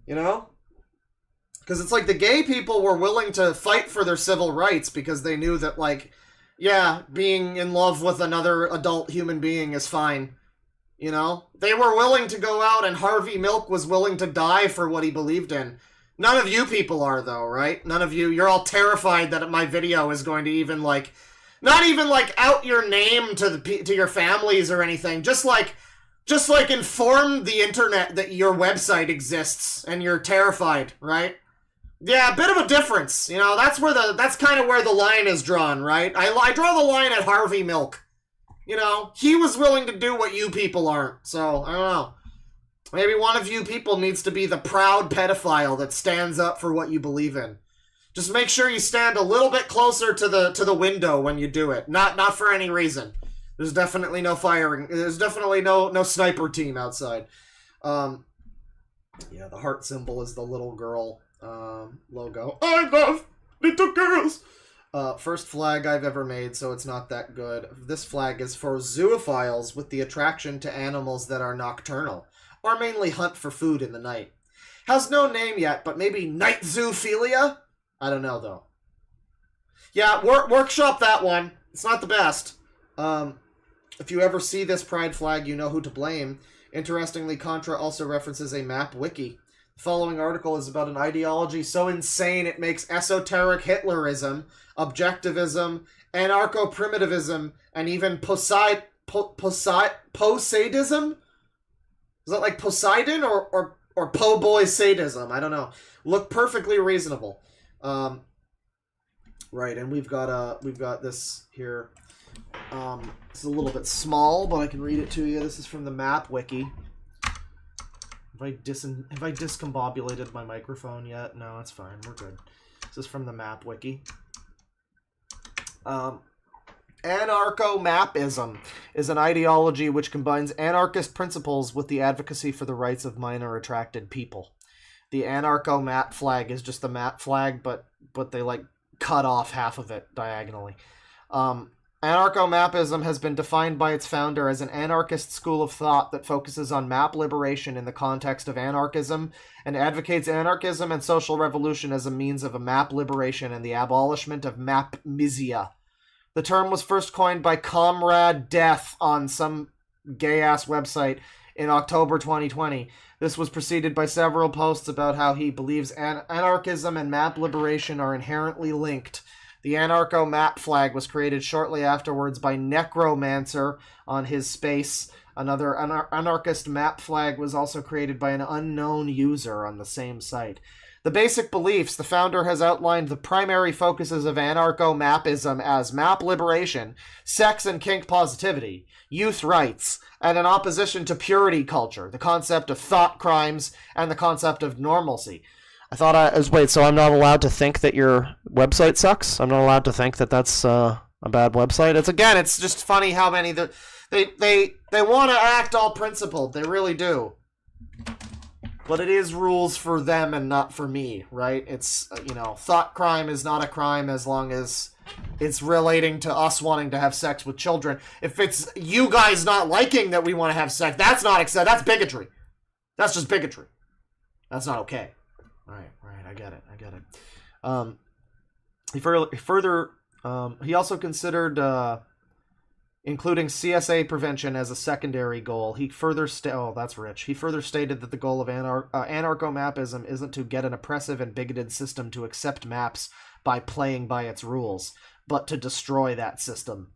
Because it's the gay people were willing to fight for their civil rights because they knew that, yeah, being in love with another adult human being is fine. They were willing to go out, and Harvey Milk was willing to die for what he believed in. None of you people are, though, right? None of you. You're all terrified that my video is going to even, not even, out your name to your families or anything. Just inform the internet that your website exists, and you're terrified, right? Yeah, a bit of a difference. That's kind of where the line is drawn, right? I draw the line at Harvey Milk. He was willing to do what you people aren't. So, I don't know. Maybe one of you people needs to be the proud pedophile that stands up for what you believe in. Just make sure you stand a little bit closer to the window when you do it. Not for any reason. There's definitely no firing. There's definitely no sniper team outside. Yeah, the heart symbol is the little girl logo. I love little girls. First flag I've ever made, so it's not that good. This flag is for zoophiles with the attraction to animals that are nocturnal, or mainly hunt for food in the night. Has no name yet, but maybe night zoophilia? I don't know, though. Yeah, workshop that one. It's not the best. If you ever see this pride flag, you know who to blame. Interestingly, Contra also references a map wiki. The following article is about an ideology so insane it makes esoteric Hitlerism, objectivism, anarcho-primitivism, and even Poseidism? Is that like Poseidon or po-boy sadism? I don't know. Look perfectly reasonable. Right, and we've got this here. It's a little bit small, but I can read it to you. This is from the map wiki. Have I discombobulated my microphone yet? No, it's fine. We're good. This is from the map wiki. Anarcho-mapism is an ideology which combines anarchist principles with the advocacy for the rights of minor-attracted people. The anarcho-map flag is just the map flag, but they, like, cut off half of it diagonally. Anarcho-mapism has been defined by its founder as an anarchist school of thought that focuses on map liberation in the context of anarchism and advocates anarchism and social revolution as a means of a map liberation and the abolishment of mapmisia. The term was first coined by Comrade Death on some gay-ass website in October 2020. This was preceded by several posts about how he believes anarchism and map liberation are inherently linked. The anarcho map flag was created shortly afterwards by Necromancer on his space. Another anarchist map flag was also created by an unknown user on the same site. The basic beliefs, the founder has outlined the primary focuses of anarcho-mapism as map liberation, sex and kink positivity, youth rights, and an opposition to purity culture, the concept of thought crimes, and the concept of normalcy. Wait, so I'm not allowed to think that your website sucks? I'm not allowed to think that that's a bad website? It's just funny how many they want to act all principled. They really do. But it is rules for them and not for me, right? It's, thought crime is not a crime as long as it's relating to us wanting to have sex with children. If it's you guys not liking that we want to have sex, that's not accept. That's bigotry. That's just bigotry. That's not okay. Right, I get it. He also considered including CSA prevention as a secondary goal. He further He further stated that the goal of anarcho-mapism isn't to get an oppressive and bigoted system to accept maps by playing by its rules, but to destroy that system.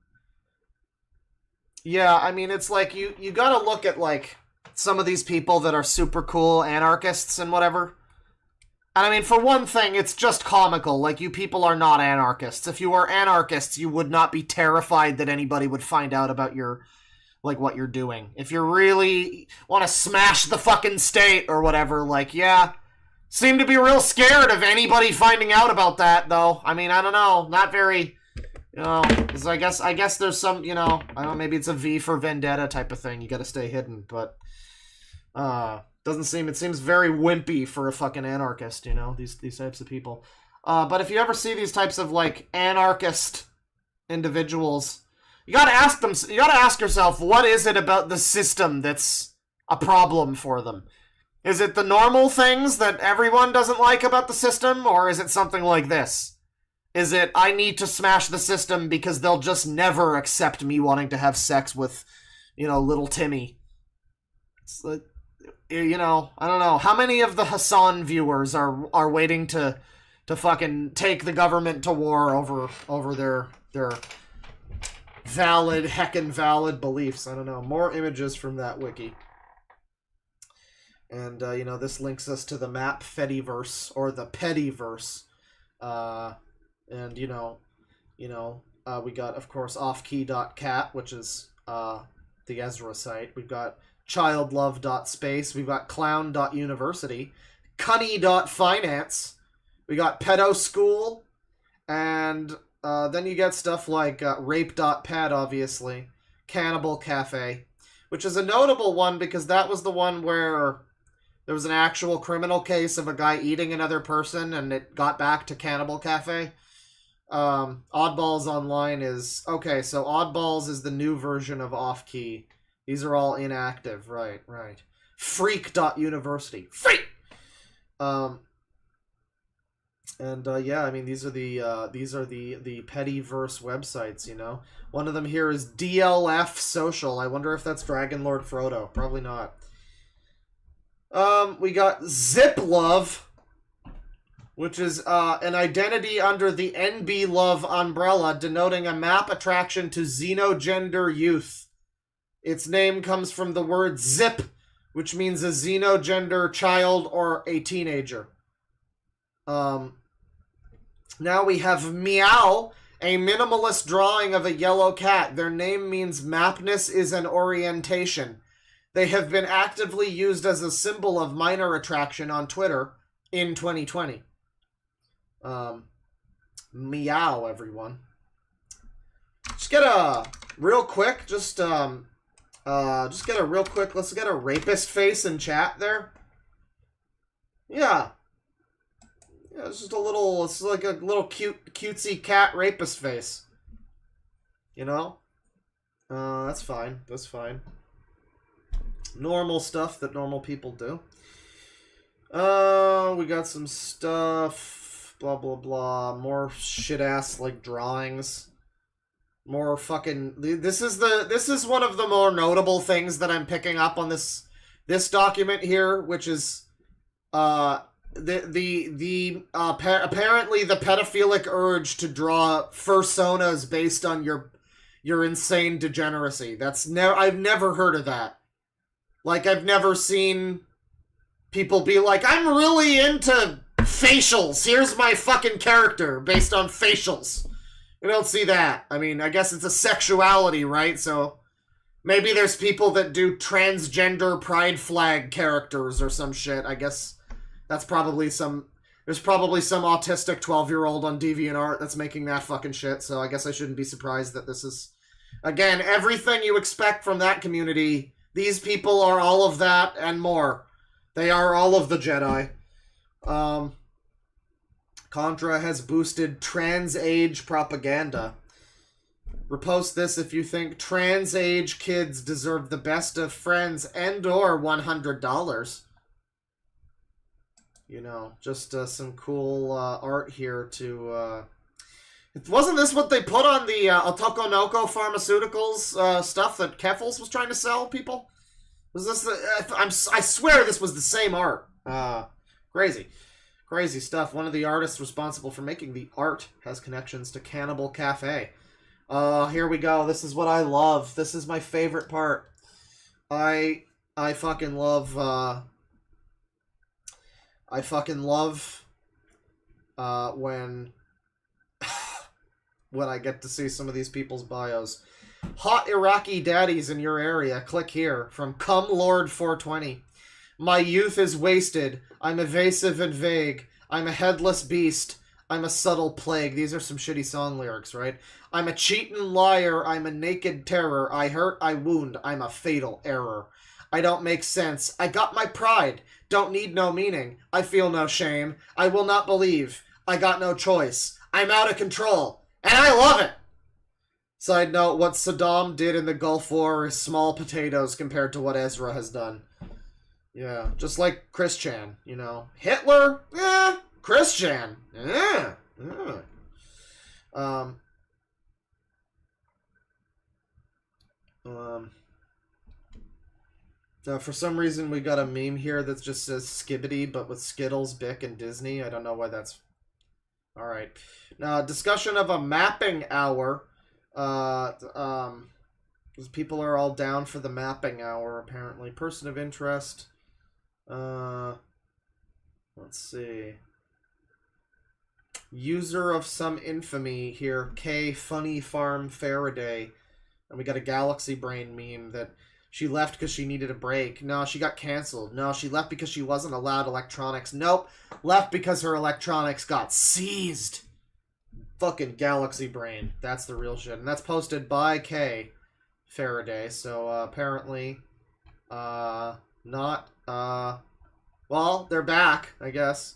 Yeah, I mean, it's like you gotta look at, like, some of these people that are super cool anarchists and whatever. And I mean, for one thing, it's just comical. Like, you people are not anarchists. If you were anarchists, you would not be terrified that anybody would find out about what you're doing. If you really want to smash the fucking state or whatever, seem to be real scared of anybody finding out about that, though. I mean, I don't know. Not very, 'cause I guess there's some, I don't know, maybe it's a V for Vendetta type of thing. You gotta stay hidden, but, it seems very wimpy for a fucking anarchist, these types of people. But if you ever see these types of, like, anarchist individuals, you gotta ask yourself, what is it about the system that's a problem for them? Is it the normal things that everyone doesn't like about the system, or is it something like this? Is it, I need to smash the system because they'll just never accept me wanting to have sex with, little Timmy? It's like, I don't know. How many of the Hassan viewers are waiting to fucking take the government to war over their valid beliefs? I don't know. More images from that wiki. And, this links us to the map Fediverse, or the Pediverse. And, we got, of course, offkey.cat, which is the Ezra site. We've got childlove.space, we've got clown.university, cunny.finance, we got pedoschool, and then you get stuff like rape.ped, obviously, Cannibal Cafe, which is a notable one because that was the one where there was an actual criminal case of a guy eating another person and it got back to Cannibal Cafe. Oddballs Online is... Okay, so Oddballs is the new version of Offkey. These are all inactive, right. Freak.university. Freak! I mean, these are the Pettyverse websites, One of them here is DLF Social. I wonder if that's Dragon Lord Frodo. Probably not. We got Ziplove, which is an identity under the NB Love umbrella, denoting a map attraction to xenogender youth. Its name comes from the word zip, which means a xenogender child or a teenager. Now we have Meow, a minimalist drawing of a yellow cat. Their name means mapness is an orientation. They have been actively used as a symbol of minor attraction on Twitter in 2020. Meow, everyone. Just get a real quick, just get a real quick, let's get a rapist face in chat there. Yeah. Yeah, it's just a little, it's like a little cutesy cat rapist face. You know? That's fine. That's fine. Normal stuff that normal people do. We got some stuff. Blah, blah, blah. More shit-ass, like, drawings. More fucking... This is one of the more notable things that I'm picking up on this document here, which is, apparently the pedophilic urge to draw fursonas based on your insane degeneracy. I've never heard of that. Like, I've never seen people be like, I'm really into facials. Here's my fucking character based on facials. You don't see that. I mean, I guess it's a sexuality, right? So maybe there's people that do transgender pride flag characters or some shit. I guess that's probably there's probably some autistic 12-year-old on DeviantArt that's making that fucking shit. So I guess I shouldn't be surprised that this is, again, everything you expect from that community. These people are all of that and more. They are all of the Jedi. Contra has boosted trans-age propaganda. Repost this if you think trans-age kids deserve the best of friends and/or $100. You know, just some cool art here to... Wasn't this what they put on the Otoko Noko Pharmaceuticals stuff that Keffels was trying to sell people? Was this I swear this was the same art. Crazy. Crazy stuff. One of the artists responsible for making the art has connections to Cannibal Cafe. Here we go. This is what I love. This is my favorite part. I fucking love when when I get to see some of these people's bios. Hot Iraqi daddies in your area. Click here. From Cumlord420. My youth is wasted. I'm evasive and vague. I'm a headless beast. I'm a subtle plague. These are some shitty song lyrics, right? I'm a cheatin' liar. I'm a naked terror. I hurt, I wound. I'm a fatal error. I don't make sense. I got my pride. Don't need no meaning. I feel no shame. I will not believe. I got no choice. I'm out of control. And I love it! Side note, what Saddam did in the Gulf War is small potatoes compared to what Ezra has done. Yeah, just like Chris Chan, you know. Hitler? Eh. Chris Chan? Eh. For some reason, we got a meme here that just says Skibbity, but with Skittles, Bic, and Disney. I don't know why that's... Alright. Now, discussion of a mapping hour. Because people are all down for the mapping hour, apparently. Person of interest. Let's see. User of some infamy here. K Funny Farm Faraday. And we got a Galaxy Brain meme that she left because she needed a break. No, she got canceled. No, she left because she wasn't allowed electronics. Nope. Left because her electronics got seized. Fucking Galaxy Brain. That's the real shit. And that's posted by K Faraday. So, apparently, not, well, they're back, I guess.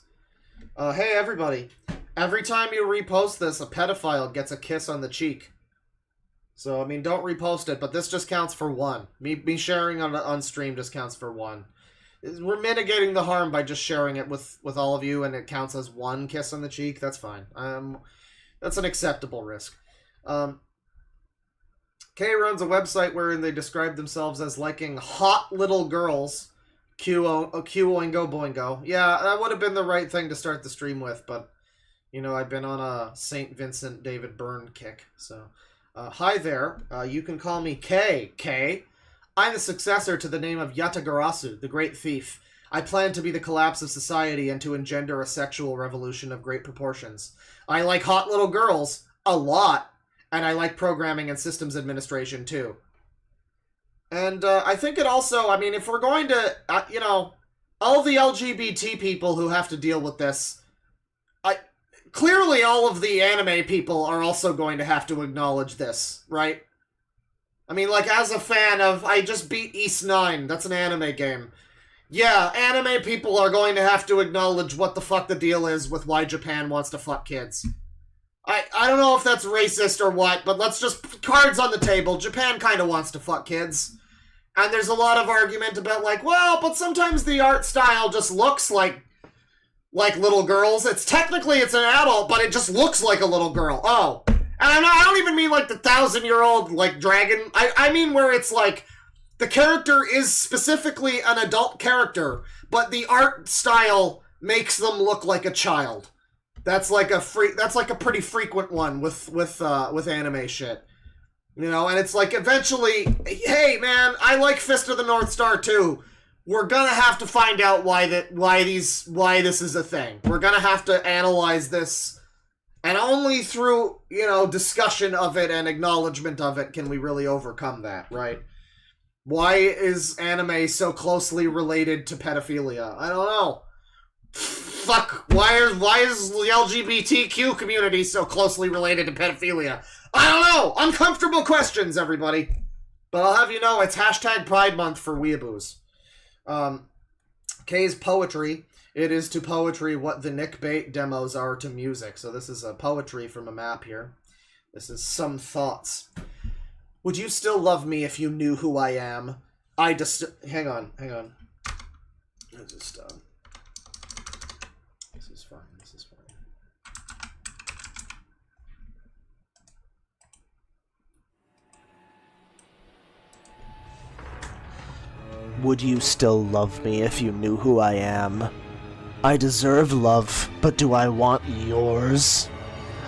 Hey, everybody. Every time you repost this, a pedophile gets a kiss on the cheek. So, I mean, don't repost it, but this just counts for one. Me sharing on stream just counts for one. We're mitigating the harm by just sharing it with all of you, and it counts as one kiss on the cheek. That's fine. That's an acceptable risk. Kay runs a website wherein they describe themselves as liking hot little girls. Q oingo boingo. Yeah, that would have been the right thing to start the stream with, but, you know, I've been on a St. Vincent David Byrne kick, so... hi there. You can call me K. K. I'm the successor to the name of Yatagarasu, the Great Thief. I plan to be the collapse of society and to engender a sexual revolution of great proportions. I like hot little girls a lot, and I like programming and systems administration too. And I think it also, I mean, if we're going to, you know, all the LGBT people who have to deal with this, clearly all of the anime people are also going to have to acknowledge this, right? I mean, like, as a fan of, I just beat East 9, that's an anime game. Yeah, anime people are going to have to acknowledge what the fuck the deal is with why Japan wants to fuck kids. I don't know if that's racist or what, but let's just, cards on the table, Japan kind of wants to fuck kids. And there's a lot of argument about, like, well, but sometimes the art style just looks like little girls. It's an adult, but it just looks like a little girl. Oh. And I don't even mean, like, the 1,000-year-old, like, dragon. I mean where it's, like, the character is specifically an adult character, but the art style makes them look like a child. That's like a pretty frequent one with anime shit. You know, and it's like, eventually, hey, man, I like Fist of the North Star, too. We're gonna have to find out why this is a thing. We're gonna have to analyze this. And only through, you know, discussion of it and acknowledgement of it can we really overcome that, right? Why is anime so closely related to pedophilia? I don't know. Fuck, why is the LGBTQ community so closely related to pedophilia? I don't know! Uncomfortable questions, everybody. But I'll have you know, it's hashtag Pride Month for weeaboos. Kay's poetry. It is to poetry what the Nick Bait demos are to music. So this is a poetry from a map here. This is some thoughts. Would you still love me if you knew who I am? Hang on. I just, this is fine. Would you still love me if you knew who I am? I deserve love, but do I want yours?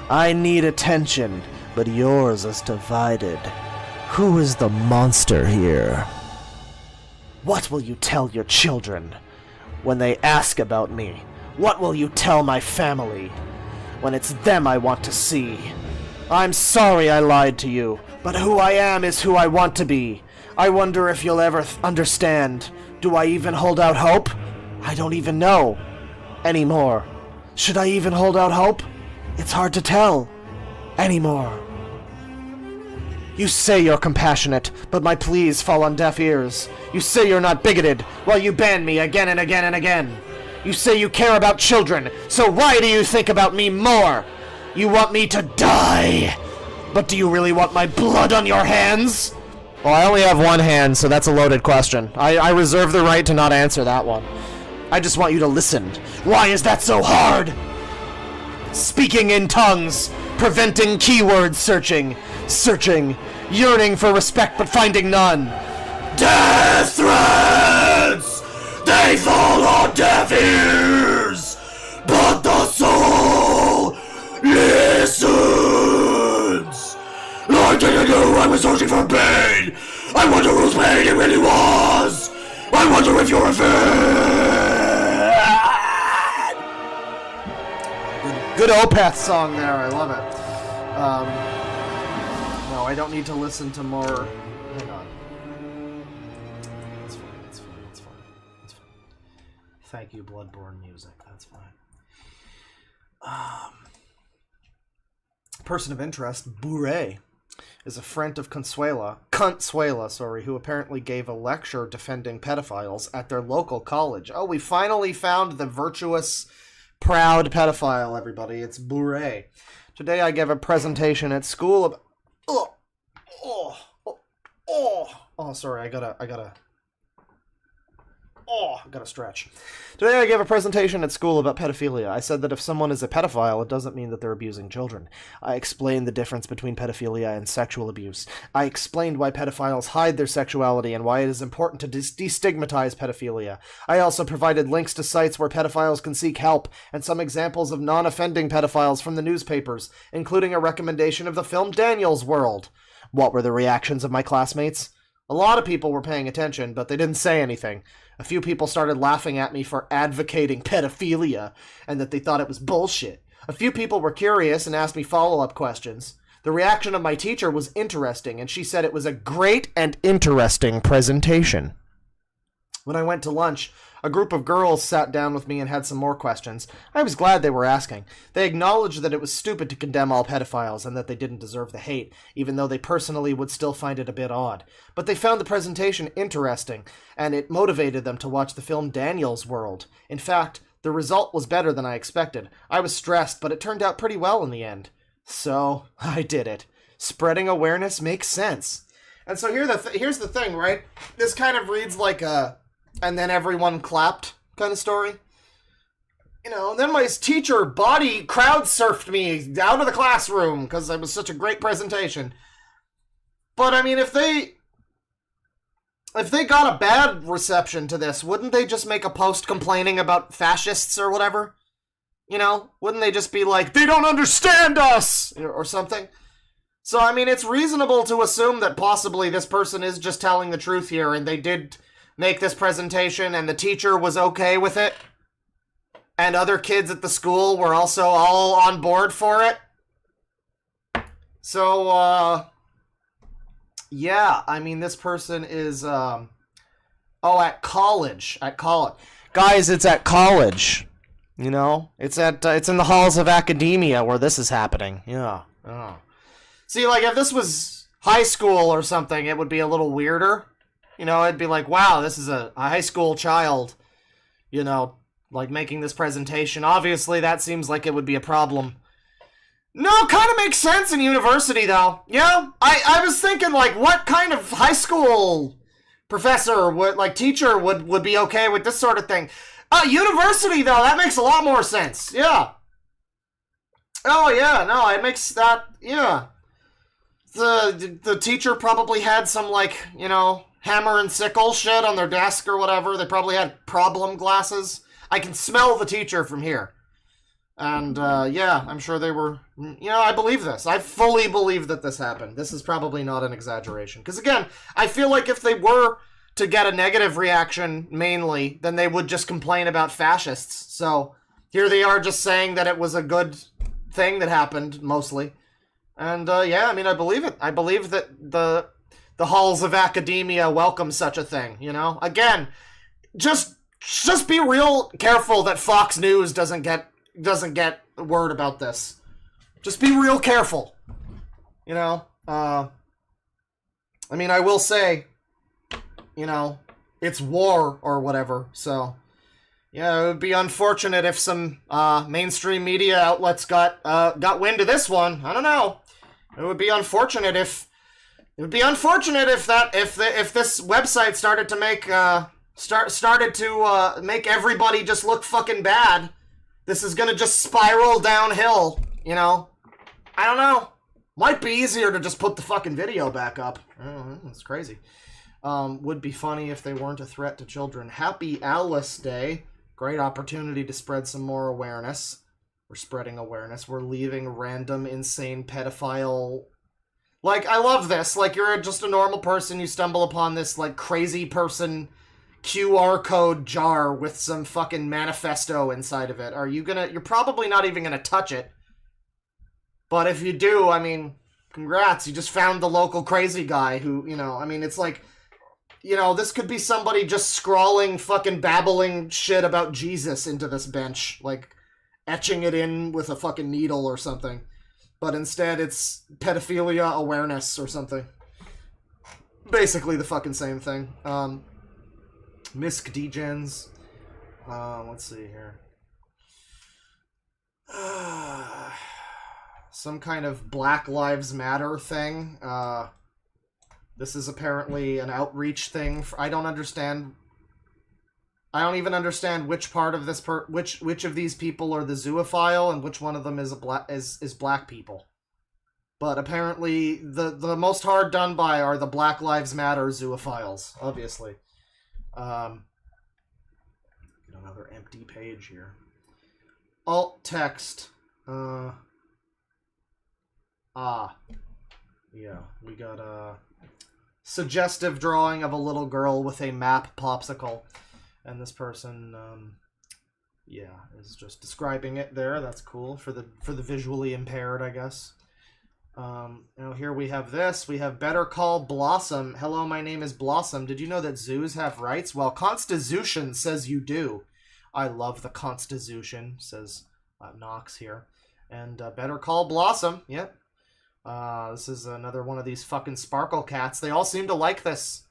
I need attention, but yours is divided. Who is the monster here? What will you tell your children when they ask about me? What will you tell my family when it's them I want to see? I'm sorry I lied to you, but who I am is who I want to be. I wonder if you'll ever understand. Do I even hold out hope? I don't even know anymore. Should I even hold out hope? It's hard to tell anymore. You say you're compassionate, but my pleas fall on deaf ears. You say you're not bigoted, while you ban me again and again and again. You say you care about children, so why do you think about me more? You want me to die, but do you really want my blood on your hands? Well, I only have one hand, so that's a loaded question. I reserve the right to not answer that one. I just want you to listen. Why is that so hard? Speaking in tongues, preventing keyword searching, yearning for respect but finding none. Death threats! They fall on deaf ears, but the soul listens. I didn't know I was searching for pain. I wonder whose pain it really was. I wonder if you're a fan. Good Opeth song there. I love it. No, I don't need to listen to more. Hang on. It's fine. Thank you, Bloodborne music. That's fine. Person of interest, Bourret, is a friend of Consuela, who apparently gave a lecture defending pedophiles at their local college. Oh, we finally found the virtuous, proud pedophile, everybody. It's Bourret. Today I gave a presentation at school about... sorry, I gotta stretch. Today I gave a presentation at school about pedophilia. I said that if someone is a pedophile, it doesn't mean that they're abusing children. I explained the difference between pedophilia and sexual abuse. I explained why pedophiles hide their sexuality and why it is important to destigmatize pedophilia. I also provided links to sites where pedophiles can seek help and some examples of non-offending pedophiles from the newspapers, including a recommendation of the film Daniel's World. What were the reactions of my classmates? A lot of people were paying attention, but they didn't say anything. A few people started laughing at me for advocating pedophilia, and that they thought it was bullshit. A few people were curious and asked me follow-up questions. The reaction of my teacher was interesting, and she said it was a great and interesting presentation. When I went to lunch, a group of girls sat down with me and had some more questions. I was glad they were asking. They acknowledged that it was stupid to condemn all pedophiles and that they didn't deserve the hate, even though they personally would still find it a bit odd. But they found the presentation interesting, and it motivated them to watch the film Daniel's World. In fact, the result was better than I expected. I was stressed, but it turned out pretty well in the end. So, I did it. Spreading awareness makes sense. And so here's the thing, right? This kind of reads like a and then everyone clapped kind of story. You know, and then my teacher crowd surfed me out of the classroom because it was such a great presentation. But I mean, if they got a bad reception to this, wouldn't they just make a post complaining about fascists or whatever? You know, wouldn't they just be like, they don't understand us or something? So I mean, it's reasonable to assume that possibly this person is just telling the truth here and they did make this presentation and the teacher was okay with it. And other kids at the school were also all on board for it. So, yeah, I mean, this person is, at college. Guys, it's at college. You know? It's in the halls of academia where this is happening. Yeah. Oh. See, like, if this was high school or something, it would be a little weirder. You know, it'd be like, wow, this is a high school child, you know, like making this presentation. Obviously, that seems like it would be a problem. No, kind of makes sense in university, though. Yeah, I was thinking, like, what kind of high school professor teacher would be okay with this sort of thing? University, though, that makes a lot more sense. Yeah. Oh, yeah, no, it makes that, yeah. The teacher probably had some, like, you know, hammer and sickle shit on their desk or whatever. They probably had problem glasses. I can smell the teacher from here. And, yeah, I'm sure they were... You know, I believe this. I fully believe that this happened. This is probably not an exaggeration. Because, again, I feel like if they were to get a negative reaction, mainly, then they would just complain about fascists. So, here they are just saying that it was a good thing that happened, mostly. And, yeah, I mean, I believe it. I believe that the halls of academia welcome such a thing, you know? Again, just be real careful that Fox News doesn't get word about this. Just be real careful. You know? I mean, I will say, you know, it's war or whatever, so... Yeah, it would be unfortunate if some mainstream media outlets got wind of this one. I don't know. It would be unfortunate if this website started to make everybody just look fucking bad. This is gonna just spiral downhill, you know? I don't know. Might be easier to just put the fucking video back up. I don't know, it's crazy. Would be funny if they weren't a threat to children. Happy Alice Day. Great opportunity to spread some more awareness. We're spreading awareness. We're leaving random, insane pedophile... Like, I love this. Like, you're just a normal person, you stumble upon this, like, crazy person QR code jar with some fucking manifesto inside of it. You're probably not even gonna touch it. But if you do, I mean, congrats. You just found the local crazy guy who, you know, I mean, it's like... You know, this could be somebody just scrawling fucking babbling shit about Jesus into this bench. Like, etching it in with a fucking needle or something. But instead it's pedophilia awareness or something. Basically the fucking same thing. Misc Degens. Let's see here. Some kind of Black Lives Matter thing. This is apparently an outreach thing. I don't even understand which part of this which of these people are the zoophile and which one of them is black people. But apparently the most hard done by are the Black Lives Matter zoophiles, obviously. Get another empty page here. Alt text. Yeah, we got a suggestive drawing of a little girl with a map popsicle. And this person, yeah, is just describing it there. That's cool for the visually impaired, I guess. Here we have this. We have Better Call Blossom. Hello, my name is Blossom. Did you know that zoos have rights? Well, Constitution says you do. I love the Constitution, says Knox here. And Better Call Blossom. Yep. This is another one of these fucking Sparkle Cats. They all seem to like this.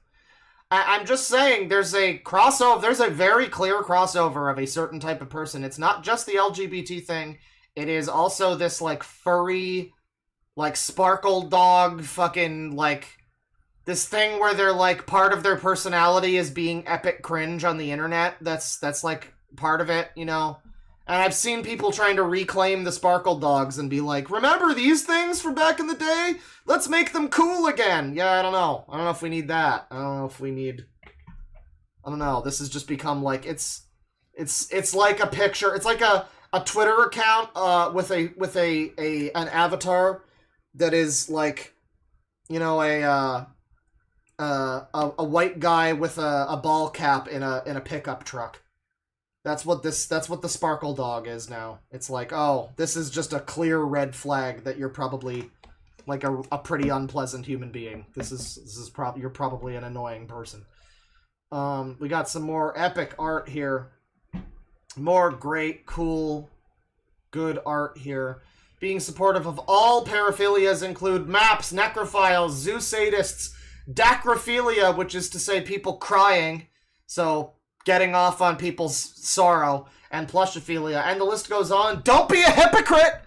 I'm just saying, there's a crossover. There's a very clear crossover of a certain type of person. It's not just the LGBT thing. It is also this, like, furry, like, sparkle dog fucking, like, this thing where they're, like, part of their personality is being epic cringe on the internet. That's like, part of it, you know? And I've seen people trying to reclaim the sparkle dogs and be like, remember these things from back in the day? Let's make them cool again. Yeah, I don't know. I don't know if we need that. I don't know if we need... I don't know. This has just become like, it's like a picture. It's like a Twitter account with an avatar that is like, you know, a white guy with a ball cap in a pickup truck. That's what the Sparkle Dog is now. It's like, oh, this is just a clear red flag that you're probably like a pretty unpleasant human being. You're probably an annoying person. We got some more epic art here. More great, cool, good art here. Being supportive of all paraphilias include maps, necrophiles, zoo sadists, dacrophilia, which is to say people crying. So getting off on people's sorrow, and plushophilia, and the list goes on. Don't be a hypocrite!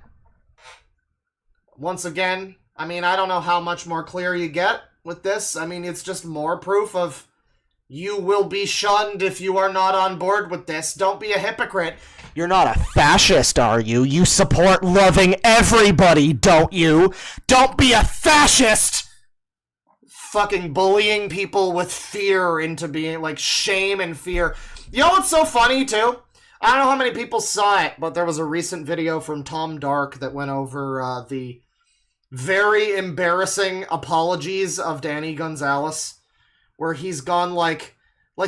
Once again, I mean, I don't know how much more clear you get with this. I mean, it's just more proof of you will be shunned if you are not on board with this. Don't be a hypocrite. You're not a fascist, are you? You support loving everybody, don't you? Don't be a fascist! Fucking bullying people with fear into being, like, shame and fear. You know what's so funny, too? I don't know how many people saw it, but there was a recent video from Tom Dark that went over the very embarrassing apologies of Danny Gonzalez, where he's gone, like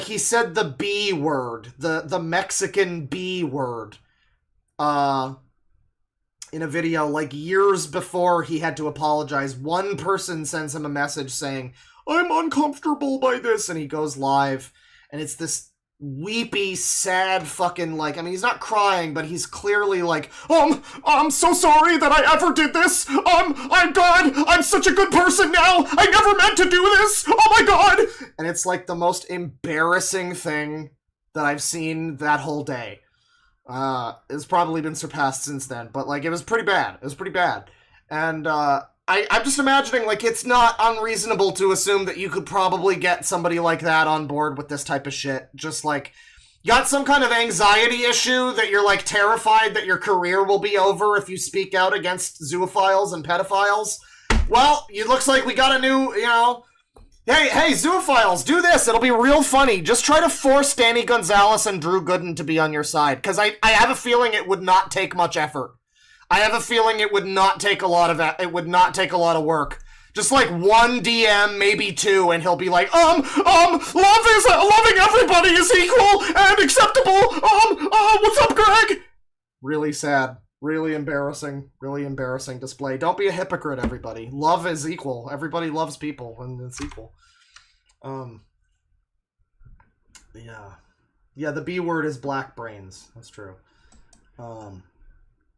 he said the B word, the Mexican B word, in a video, like, years before he had to apologize. One person sends him a message saying, I'm uncomfortable by this, and he goes live, and it's this weepy, sad fucking, like, I mean, he's not crying, but he's clearly like, I'm so sorry that I ever did this, I'm God, I'm such a good person now, I never meant to do this, oh my God! And it's, like, the most embarrassing thing that I've seen that whole day. It's probably been surpassed since then, but, like, it was pretty bad. And, I'm just imagining, like, it's not unreasonable to assume that you could probably get somebody like that on board with this type of shit. Just, like, you got some kind of anxiety issue that you're, like, terrified that your career will be over if you speak out against zoophiles and pedophiles. Well, it looks like we got a new, you know... Hey, zoophiles, do this. It'll be real funny. Just try to force Danny Gonzalez and Drew Gooden to be on your side, because I have a feeling it would not take much effort. I have a feeling it would not take a lot of work. Just like one DM, maybe two, and he'll be like, loving everybody is equal and acceptable. What's up, Greg? Really sad. Really embarrassing display. Don't be a hypocrite, everybody. Love is equal. Everybody loves people, and it's equal. Yeah, the B word is black brains. That's true.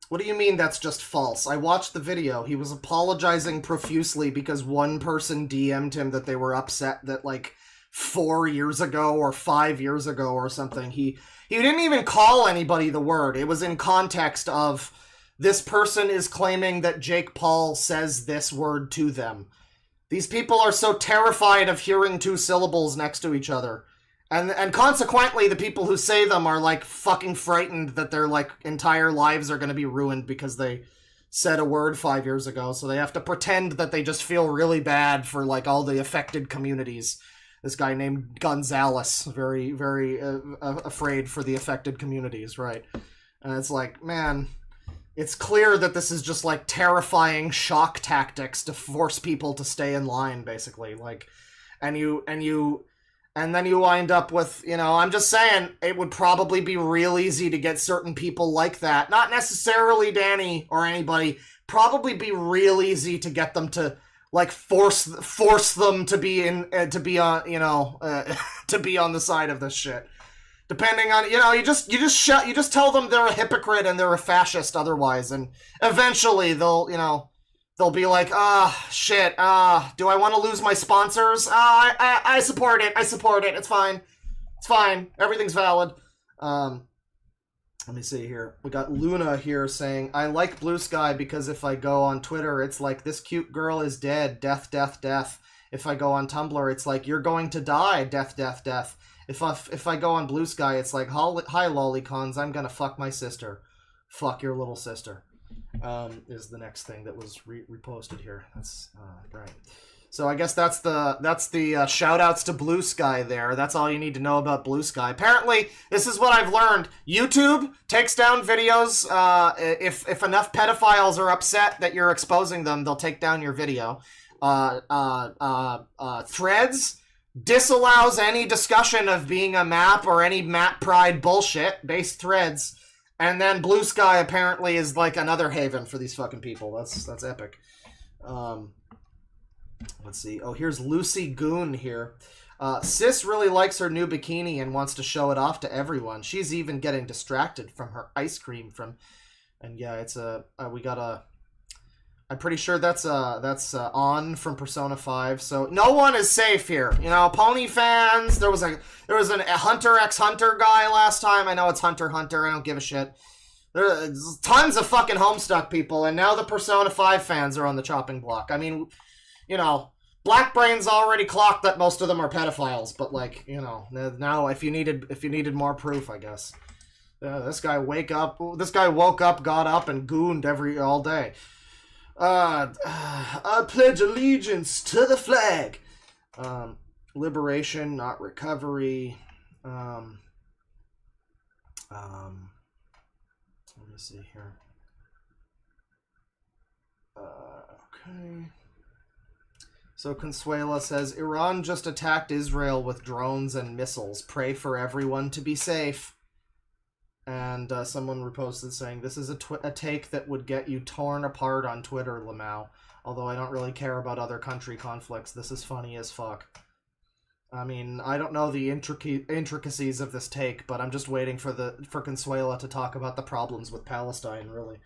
What do you mean that's just false? I watched the video. He was apologizing profusely because one person DM'd him that they were upset that, like, 4 years ago or 5 years ago or something, he didn't even call anybody the word. It was in context of this person is claiming that Jake Paul says this word to them. These people are so terrified of hearing two syllables next to each other. And consequently, the people who say them are, like, fucking frightened that their, like, entire lives are going to be ruined because they said a word 5 years ago. So they have to pretend that they just feel really bad for, like, all the affected communities. This guy named Gonzalez, very, very afraid for the affected communities, right? And it's like, man, it's clear that this is just, like, terrifying shock tactics to force people to stay in line, basically. Like, and then you wind up with, you know, I'm just saying, it would probably be real easy to get certain people like that. Not necessarily Danny or anybody, probably be real easy to get them to like force them to be to be on to be on the side of this shit. Depending on you just tell them they're a hypocrite and they're a fascist otherwise, and eventually they'll be like, shit, do I want to lose my sponsors? I support it. It's fine. Everything's valid. Let me see here. We got Luna here saying, I like Blue Sky because if I go on Twitter, it's like, this cute girl is dead. Death, death, death. If I go on Tumblr, it's like, you're going to die. Death, death, death. If I go on Blue Sky, it's like, hi, lolicons, I'm gonna fuck my sister. Fuck your little sister. Is the next thing that was reposted here. That's right. So I guess that's the shout outs to Blue Sky there. That's all you need to know about Blue Sky. Apparently, this is what I've learned. YouTube takes down videos. If enough pedophiles are upset that you're exposing them, they'll take down your video. Threads disallows any discussion of being a map or any map pride bullshit based threads. And then Blue Sky apparently is like another haven for these fucking people. That's epic. Let's see. Oh, here's Lucy Goon here. Sis really likes her new bikini and wants to show it off to everyone. She's even getting distracted from her ice cream and yeah, it's I'm pretty sure that's On from Persona 5. So no one is safe here. Pony fans. There was a Hunter x Hunter guy last time. I know it's Hunter Hunter. I don't give a shit. There's tons of fucking Homestuck people, and now the Persona 5 fans are on the chopping block. I mean, Black Brain's already clocked that most of them are pedophiles, but now if you needed more proof, I guess. This guy woke up, got up, and gooned all day. I pledge allegiance to the flag. Liberation, not recovery. Let me see here. Okay. So Consuela says, Iran just attacked Israel with drones and missiles. Pray for everyone to be safe. And someone reposted saying, this is a take that would get you torn apart on Twitter, Lamau. Although I don't really care about other country conflicts. This is funny as fuck. I mean, I don't know the intricacies of this take, but I'm just waiting for Consuela to talk about the problems with Palestine, really.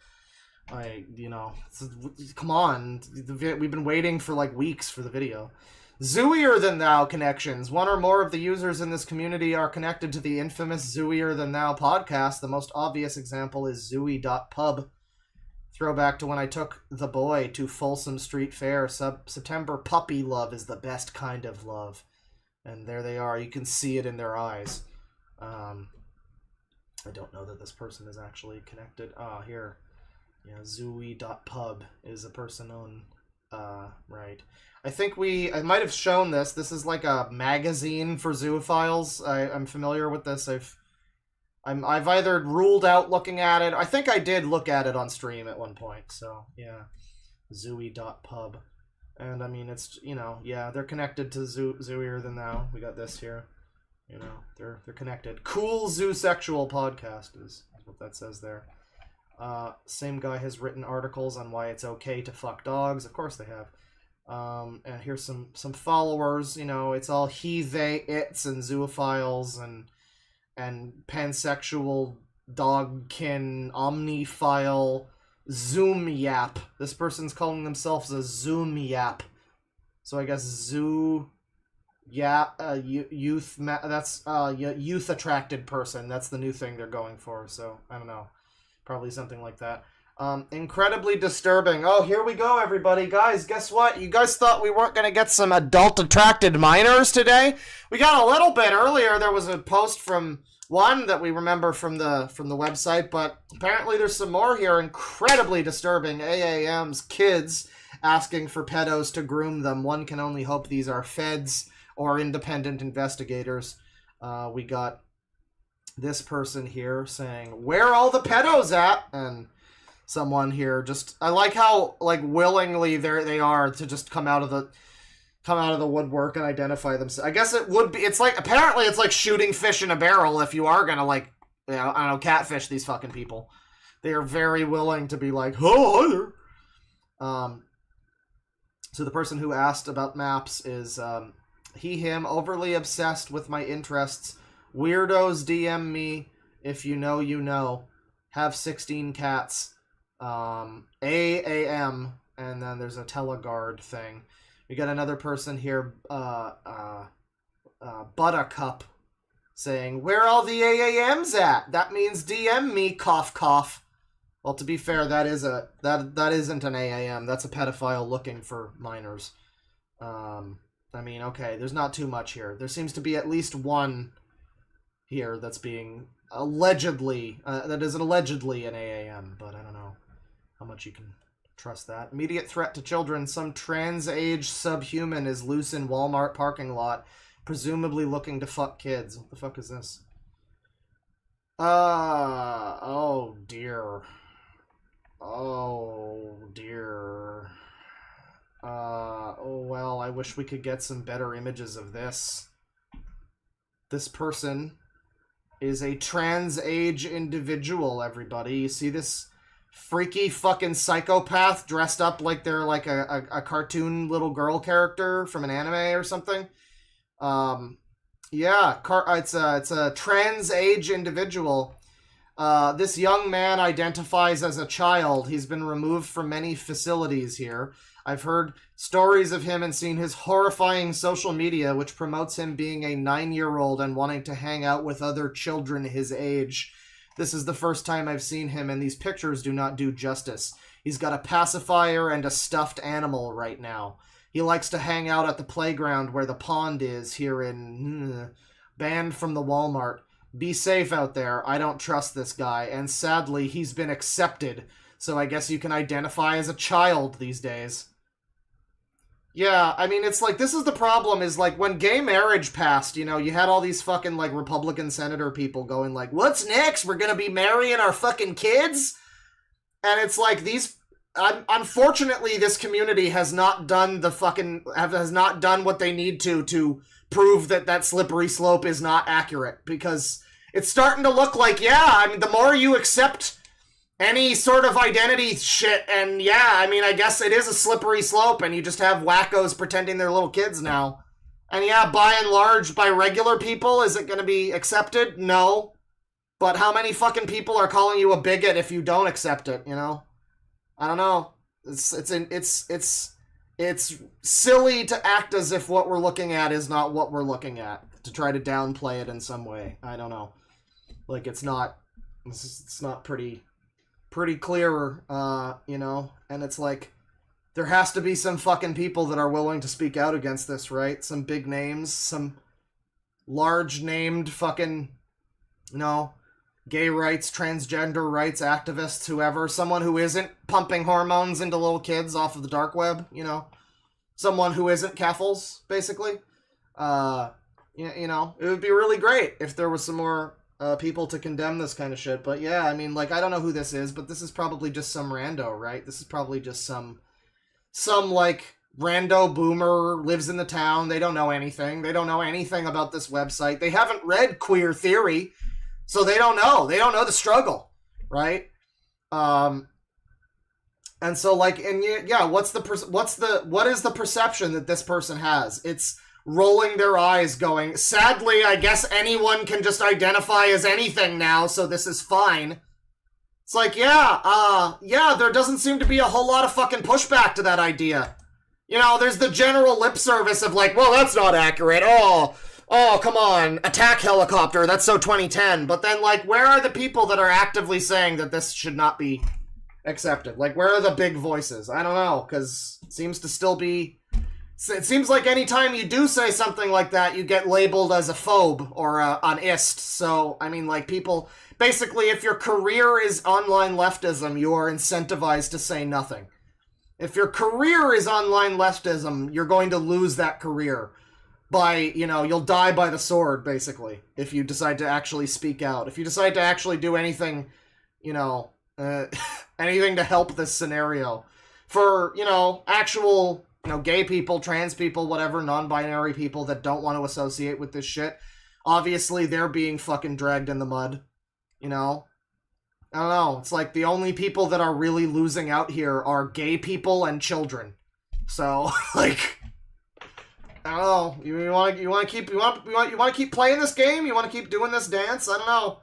Come on. We've been waiting for like weeks for the video. Zooier Than Thou connections. One or more of the users in this community are connected to the infamous Zooier Than Thou podcast. The most obvious example is Zooey.pub. Throwback to when I took the boy to Folsom Street Fair. September puppy love is the best kind of love. And there they are. You can see it in their eyes. I don't know that this person is actually connected. Here. Yeah, Zooey.pub is a person on... right. I think I might have shown this. This is like a magazine for zoophiles. I'm familiar with this. I've either ruled out looking at it. I think I did look at it on stream at one point. So yeah, Zooey.pub, and I mean it's yeah, they're connected to Zooier Than Thou. We got this here. They're connected. Cool Zoosexual podcast is what that says there. Same guy has written articles on why it's okay to fuck dogs. Of course they have. And here's some followers. It's all he, they, its, and zoophiles and pansexual dogkin omniphile Zoom Yap. This person's calling themselves a Zoom Yap. So I guess youth. That's youth attracted person. That's the new thing they're going for. So I don't know. Probably something like that. Incredibly disturbing. Oh, here we go, everybody. Guys, guess what? You guys thought we weren't going to get some adult-attracted minors today? We got a little bit earlier. There was a post from one that we remember from the website, but apparently there's some more here. Incredibly disturbing. AAM's kids asking for pedos to groom them. One can only hope these are feds or independent investigators. We got this person here saying, where are all the pedos at? And someone here I like how willingly they are to just come out of the woodwork and identify themselves. I guess apparently it's like shooting fish in a barrel if you are gonna I don't know, catfish these fucking people. They are very willing to be like, oh, hi there. So the person who asked about maps is he, him, overly obsessed with my interests. Weirdos DM me. If you know, you know. Have 16 cats. AAM. And then there's a teleguard thing. We got another person here, Buttercup, saying, where all the AAMs at? That means DM me, cough, cough. Well, to be fair, that isn't an AAM. That's a pedophile looking for minors. I mean, okay, there's not too much here. There seems to be at least one here that's being allegedly, that is allegedly an AAM, but I don't know how much you can trust that. Immediate threat to children. Some trans-age subhuman is loose in Walmart parking lot, presumably looking to fuck kids. What the fuck is this? Oh dear. Oh dear. Oh well, I wish we could get some better images of this. This person is a trans-age individual, everybody. You see this freaky fucking psychopath dressed up like they're like a cartoon little girl character from an anime or something? Yeah, it's a trans-age individual. This young man identifies as a child. He's been removed from many facilities here. I've heard stories of him and seen his horrifying social media, which promotes him being a 9-year-old and wanting to hang out with other children his age. This is the first time I've seen him, and these pictures do not do justice. He's got a pacifier and a stuffed animal right now. He likes to hang out at the playground where the pond is here in... banned from the Walmart. Be safe out there. I don't trust this guy, and sadly, he's been accepted, so I guess you can identify as a child these days. Yeah, I mean, it's like, this is the problem, is like, when gay marriage passed, you know, you had all these fucking, like, Republican senator people going like, what's next? We're gonna be marrying our fucking kids? And it's like, these... unfortunately, this community has not done the fucking... has not done what they need to prove that that slippery slope is not accurate, because it's starting to look like, yeah, I mean, the more you accept any sort of identity shit, and yeah, I mean, I guess it is a slippery slope, and you just have wackos pretending they're little kids now. And yeah, by and large, by regular people, is it going to be accepted? No. But how many fucking people are calling you a bigot if you don't accept it, you know? I don't know. It's silly to act as if what we're looking at is not what we're looking at, to try to downplay it in some way. I don't know. Like, it's not pretty clear, you know? And it's like, there has to be some fucking people that are willing to speak out against this, right? Some big names, some large named fucking, you know, gay rights, transgender rights activists, whoever. Someone who isn't pumping hormones into little kids off of the dark web, you know? Someone who isn't Keffels, basically. You know, it would be really great if there was some more people to condemn this kind of shit. But yeah, I mean, like, I don't know who this is, but this is probably just some rando, right? This is probably just some like, rando boomer lives in the town. They don't know anything. They don't know anything about this website. They haven't read Queer Theory, so they don't know. They don't know the struggle, right? And so, like, and yeah, what is the perception that this person has? It's rolling their eyes going, sadly, I guess anyone can just identify as anything now, so this is fine. It's like, yeah, there doesn't seem to be a whole lot of fucking pushback to that idea. You know, there's the general lip service of like, well, that's not accurate. Oh, come on, attack helicopter, that's so 2010. But then, like, where are the people that are actively saying that this should not be accepted? Like, where are the big voices? I don't know, because it seems to still be... It seems like anytime you do say something like that, you get labeled as a phobe or an ist. So, I mean, like, people... Basically, if your career is online leftism, you are incentivized to say nothing. If your career is online leftism, you're going to lose that career by, you know, you'll die by the sword, basically, if you decide to actually speak out. If you decide to actually do anything, you know, anything to help this scenario. For, you know, actual... You know, gay people, trans people, whatever, non-binary people that don't want to associate with this shit. Obviously, they're being fucking dragged in the mud, you know? I don't know. It's like the only people that are really losing out here are gay people and children. So, like, I don't know. You want to keep playing this game? You want to keep doing this dance? I don't know.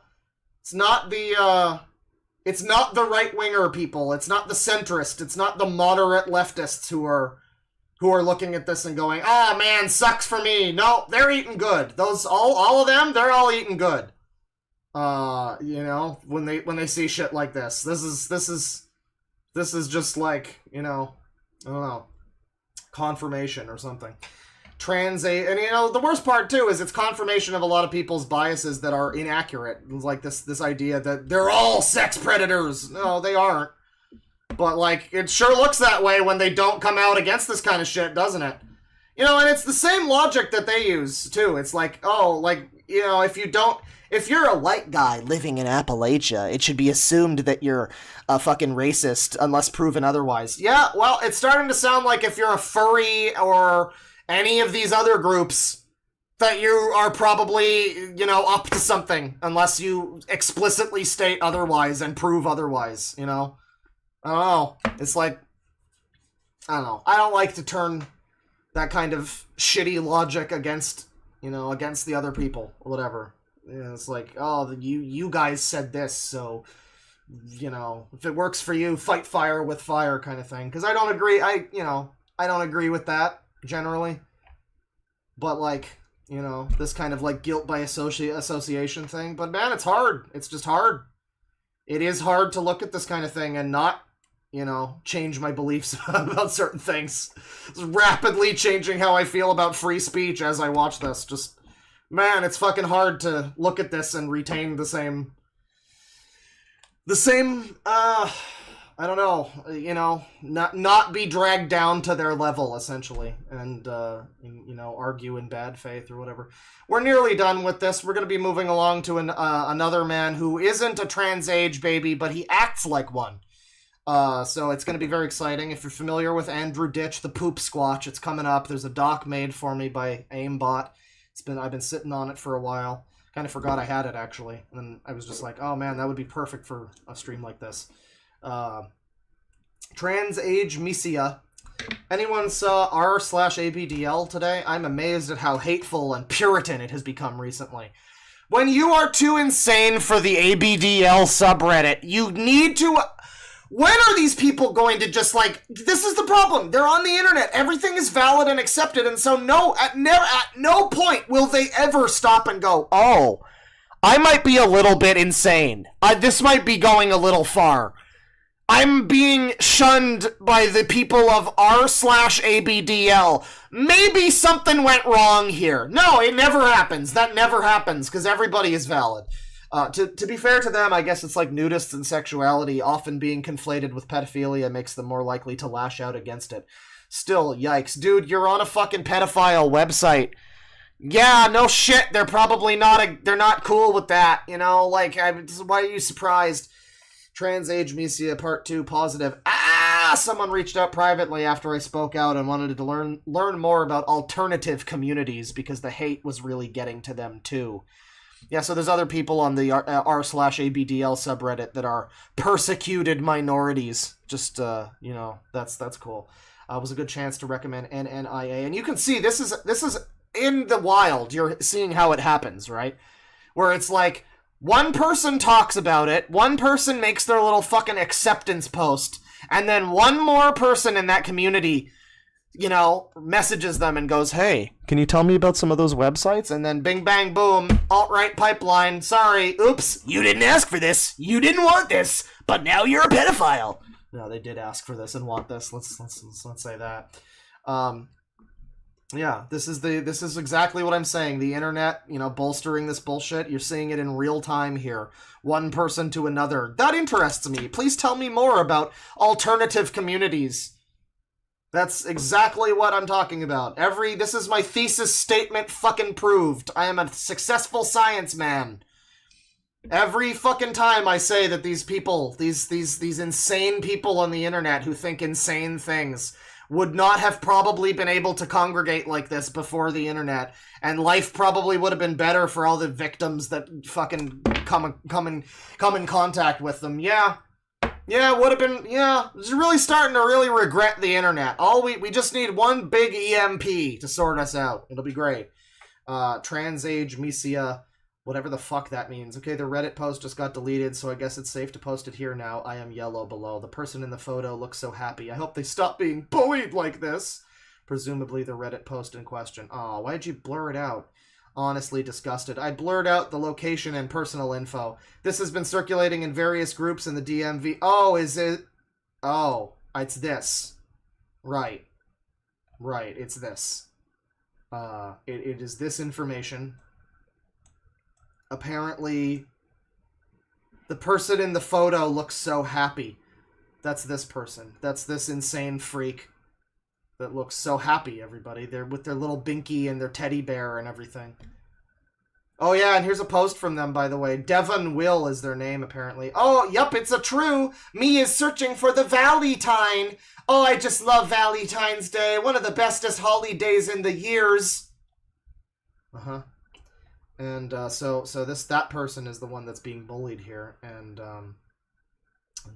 It's not the right-winger people. It's not the centrist. It's not the moderate leftists who are looking at this and going, "Oh man, sucks for me." No, they're eating good. Those all of them, they're all eating good. You know, when they see shit like this. This is just like, you know, I don't know, confirmation or something. And you know, the worst part too is it's confirmation of a lot of people's biases that are inaccurate. It's like this idea that they're all sex predators. No, they aren't. But like, it sure looks that way when they don't come out against this kind of shit, doesn't it? You know, and it's the same logic that they use too. It's like, oh, like, you know, if you're a white guy living in Appalachia, it should be assumed that you're a fucking racist unless proven otherwise. Yeah, well, it's starting to sound like if you're a furry or any of these other groups, that you are probably, you know, up to something, unless you explicitly state otherwise and prove otherwise, you know? I don't know. It's like, I don't know. I don't like to turn that kind of shitty logic against, you know, against the other people, or whatever. You know, it's like, oh, you guys said this, so, you know, if it works for you, fight fire with fire kind of thing. Because I don't agree, I don't agree with that, generally. But, like, you know, this kind of, like, guilt by association thing. But, man, it's hard. It's just hard. It is hard to look at this kind of thing and not, you know, change my beliefs about certain things. It's rapidly changing how I feel about free speech as I watch this. Just, man, it's fucking hard to look at this and retain the same, I don't know, you know, not be dragged down to their level, essentially, and, you know, argue in bad faith or whatever. We're nearly done with this. We're going to be moving along to another man who isn't a trans age baby, but he acts like one. So it's going to be very exciting. If you're familiar with Andrew Ditch, the Poop Squatch, it's coming up. There's a doc made for me by Aimbot. I've been sitting on it for a while. Kind of forgot I had it, actually. And I was just like, oh man, that would be perfect for a stream like this. Trans Age Misia. Anyone saw r/ABDL today? I'm amazed at how hateful and Puritan it has become recently. When you are too insane for the ABDL subreddit, you need to... When are these people going to just, like... This is the problem. They're on the internet. Everything is valid and accepted, and so at no point will they ever stop and go, oh, I might be a little bit insane. This might be going a little far. I'm being shunned by the people of r/ABDL. Maybe something went wrong here. No, it never happens. That never happens, because everybody is valid. To be fair to them, I guess it's like nudists and sexuality often being conflated with pedophilia makes them more likely to lash out against it. Still, yikes. Dude, you're on a fucking pedophile website. Yeah, no shit, they're probably they're not cool with that, you know? Like, why are you surprised? Trans Age Misia Part 2 positive. Someone reached out privately after I spoke out and wanted to learn more about alternative communities because the hate was really getting to them too. Yeah, so there's other people on the r/ABDL subreddit that are persecuted minorities. Just, you know, that's cool. It was a good chance to recommend NNIA. And you can see this is in the wild. You're seeing how it happens, right? Where it's like, one person talks about it, one person makes their little fucking acceptance post, and then one more person in that community, you know, messages them and goes, hey, can you tell me about some of those websites? And then bing, bang, boom, alt-right pipeline, sorry, oops, you didn't ask for this, you didn't want this, but now you're a pedophile. No, they did ask for this and want this, let's say that. Yeah, this is exactly what I'm saying. The internet, you know, bolstering this bullshit. You're seeing it in real time here. One person to another. That interests me. Please tell me more about alternative communities. That's exactly what I'm talking about. This is my thesis statement fucking proved. I am a successful science man. Every fucking time I say that these people, these insane people on the internet who think insane things, would not have probably been able to congregate like this before the internet, and life probably would have been better for all the victims that fucking come in contact with them. Yeah, would have been. Yeah, just really starting to really regret the internet. We just need one big EMP to sort us out. It'll be great. Transage Misia, whatever the fuck that means. Okay, the Reddit post just got deleted, so I guess it's safe to post it here now. I am yellow below. The person in the photo looks so happy. I hope they stop being bullied like this. Presumably the Reddit post in question. Aw, why'd you blur it out? Honestly disgusted. I blurred out the location and personal info. This has been circulating in various groups in the DMV. Oh, is it? Oh, it's this. Right, it's this. It is this information. Apparently, the person in the photo looks so happy. That's this person. That's this insane freak that looks so happy, everybody. They're with their little binky and their teddy bear and everything. Oh yeah, and here's a post from them, by the way. Devon Will is their name, apparently. Oh, yup, it's a true. Me is searching for the Valentine. Oh, I just love Valentine's Day. One of the bestest holidays in the years. Uh-huh. And so that person is the one that's being bullied here, and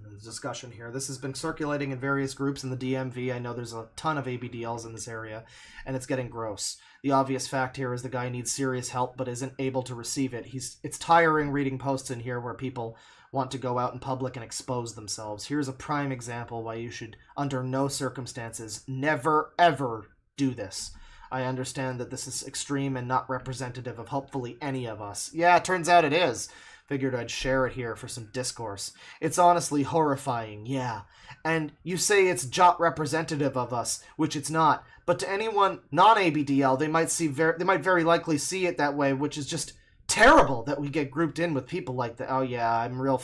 the discussion here. This has been circulating in various groups in the DMV. I know there's a ton of ABDLs in this area, and it's getting gross. The obvious fact here is the guy needs serious help but isn't able to receive it. It's tiring reading posts in here where people want to go out in public and expose themselves. Here's a prime example why you should, under no circumstances, never ever do this. I understand that this is extreme and not representative of hopefully any of us. Yeah, it turns out it is. Figured I'd share it here for some discourse. It's honestly horrifying, yeah. And you say it's jot representative of us, which it's not. But to anyone non-ABDL, they might very likely see it that way, which is just terrible that we get grouped in with people like that. Oh yeah, I'm real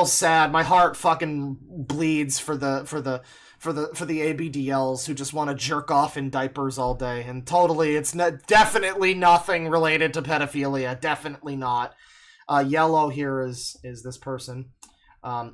sad. My heart fucking bleeds for the ABDLs who just want to jerk off in diapers all day. And totally, it's definitely nothing related to pedophilia. Definitely not. Yellow here is this person.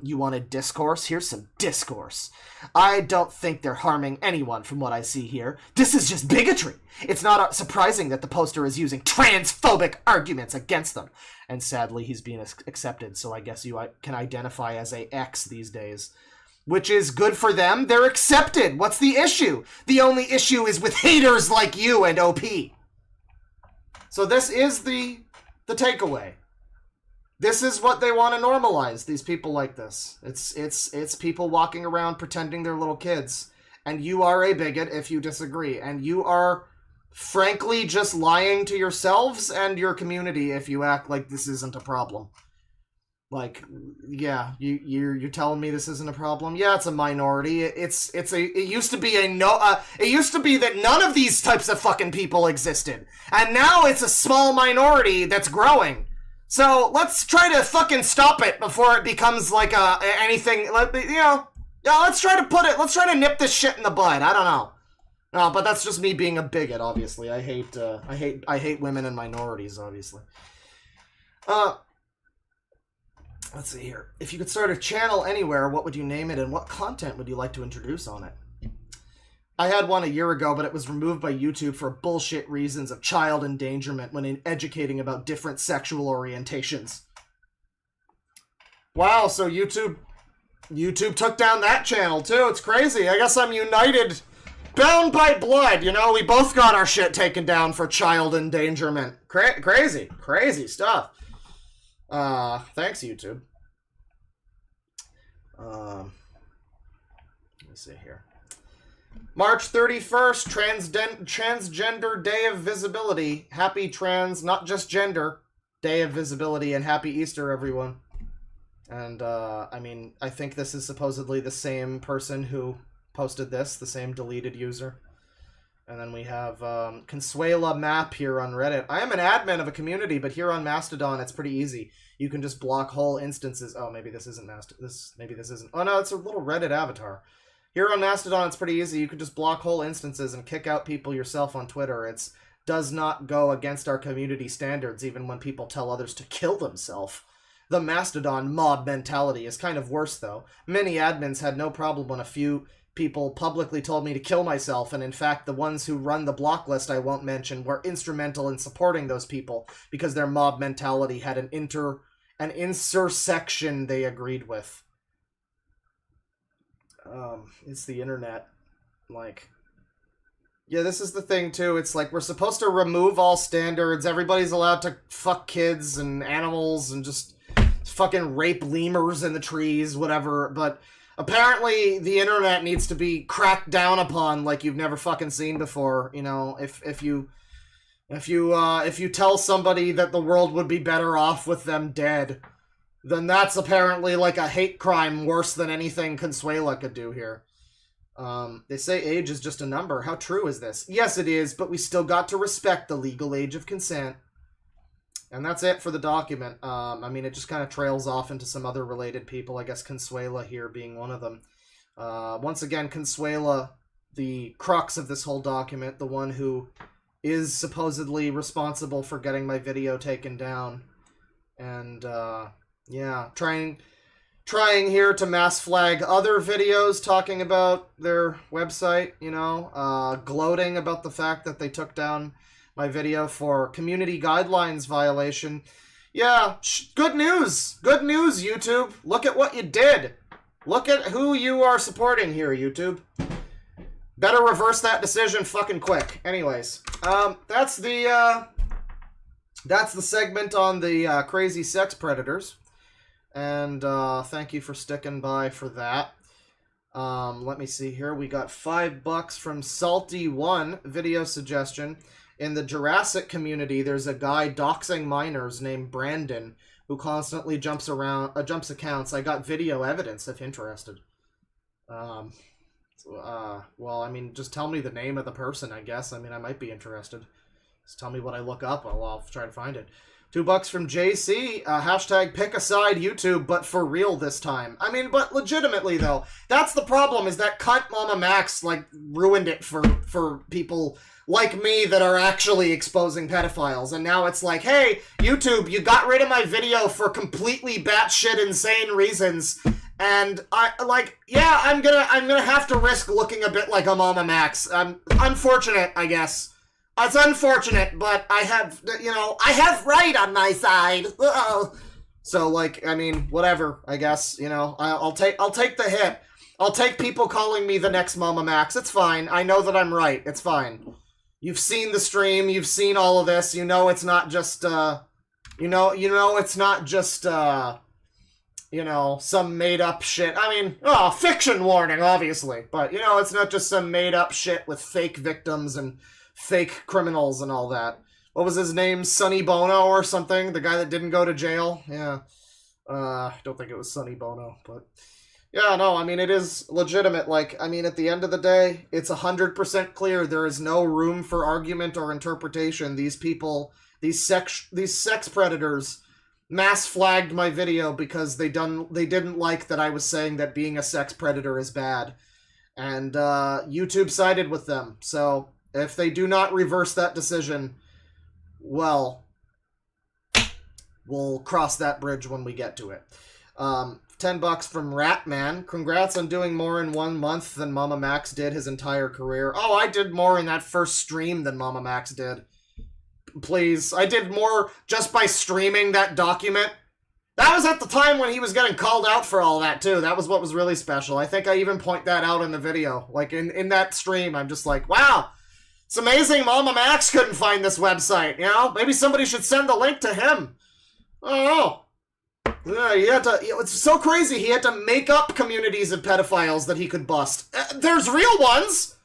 You wanted discourse? Here's some discourse. I don't think they're harming anyone from what I see here. This is just bigotry. It's not surprising that the poster is using transphobic arguments against them. And sadly, he's being accepted, so I guess you can identify as a X these days. Which is good for them. They're accepted. What's the issue? The only issue is with haters like you and OP. So this is the takeaway. This is what they want to normalize, these people like this. It's people walking around pretending they're little kids. And you are a bigot if you disagree. And you are, frankly, just lying to yourselves and your community if you act like this isn't a problem. Like, yeah, you're telling me this isn't a problem? Yeah, it's a minority. It used to be it used to be that none of these types of fucking people existed. And now it's a small minority that's growing. So let's try to fucking stop it before it becomes like anything. Let's try to nip this shit in the bud. I don't know. No, but that's just me being a bigot. Obviously, I hate women and minorities. Obviously. Let's see here. If you could start a channel anywhere, what would you name it, and what content would you like to introduce on it? I had one a year ago, but it was removed by YouTube for bullshit reasons of child endangerment when educating about different sexual orientations. Wow, so YouTube took down that channel too. It's crazy. I guess I'm united, bound by blood. You know, we both got our shit taken down for child endangerment. Crazy stuff. Thanks, YouTube. Let me see here. March 31st, Transgender Day of Visibility. Happy trans, not just gender, Day of Visibility, and happy Easter, everyone. And, I think this is supposedly the same person who posted this, the same deleted user. And then we have Consuela Map here on Reddit. I am an admin of a community, but here on Mastodon, it's pretty easy. You can just block whole instances. Oh, maybe this isn't maybe this isn't. Oh no, it's a little Reddit avatar. Here on Mastodon, it's pretty easy. You can just block whole instances and kick out people yourself on Twitter. It does not go against our community standards, even when people tell others to kill themselves. The Mastodon mob mentality is kind of worse, though. Many admins had no problem when a few people publicly told me to kill myself, and in fact the ones who run the block list I won't mention were instrumental in supporting those people because their mob mentality had an intersection they agreed with. It's the internet. Like, yeah, this is the thing too. It's like we're supposed to remove all standards. Everybody's allowed to fuck kids and animals and just fucking rape lemurs in the trees, whatever. But apparently the internet needs to be cracked down upon like you've never fucking seen before. You know, if you tell somebody that the world would be better off with them dead, then that's apparently like a hate crime worse than anything Consuela could do here. They say age is just a number. How true is this? Yes, it is, but we still got to respect the legal age of consent. And that's it for the document. I mean, it just kind of trails off into some other related people. I guess Consuela here being one of them. Once again, Consuela, the crux of this whole document, the one who is supposedly responsible for getting my video taken down. And, yeah, trying here to mass flag other videos talking about their website, you know, gloating about the fact that they took down my video for community guidelines violation. Yeah, good news. Good news, YouTube. Look at what you did. Look at who you are supporting here, YouTube. Better reverse that decision fucking quick. Anyways, that's the segment on the crazy sex predators. And thank you for sticking by for that. Let me see here. We got $5 from Salty1 video suggestion. In the Jurassic community, there's a guy doxing minors named Brandon who constantly jumps accounts. I got video evidence if interested. Well, I mean, just tell me the name of the person, I guess. I mean, I might be interested. Just tell me what I look up. I'll try to find it. $2 from JC, hashtag pick a side YouTube, but for real this time. I mean, but legitimately though, that's the problem, is that cunt Mama Max, like, ruined it for people like me that are actually exposing pedophiles, and now it's like, hey, YouTube, you got rid of my video for completely batshit insane reasons, and I'm gonna have to risk looking a bit like a Mama Max. Unfortunate, I guess. It's unfortunate, but I have right on my side. So, like, I mean, whatever, I guess, you know, I'll take the hit. I'll take people calling me the next Mama Max. It's fine. I know that I'm right. It's fine. You've seen the stream. You've seen all of this. You know it's not just, it's not just, some made-up shit. I mean, fiction warning, obviously. But, it's not just some made-up shit with fake victims and fake criminals and all that. What was his name? Sonny Bono or something? The guy that didn't go to jail? Yeah. I don't think it was Sonny Bono, but... Yeah, no, I mean, it is legitimate. Like, I mean, at the end of the day, it's 100% clear there is no room for argument or interpretation. These people, these sex predators, mass flagged my video because they didn't like that I was saying that being a sex predator is bad. And, YouTube sided with them. So, if they do not reverse that decision, well, we'll cross that bridge when we get to it. $10 from Ratman. Congrats on doing more in 1 month than Mama Max did his entire career. Oh, I did more in that first stream than Mama Max did. Please. I did more just by streaming that document. That was at the time when he was getting called out for all that, too. That was what was really special. I think I even point that out in the video. Like, in that stream, I'm just like, wow, it's amazing Mama Max couldn't find this website, you know? Maybe somebody should send the link to him. I don't know. Yeah, it's so crazy. He had to make up communities of pedophiles that he could bust. There's real ones.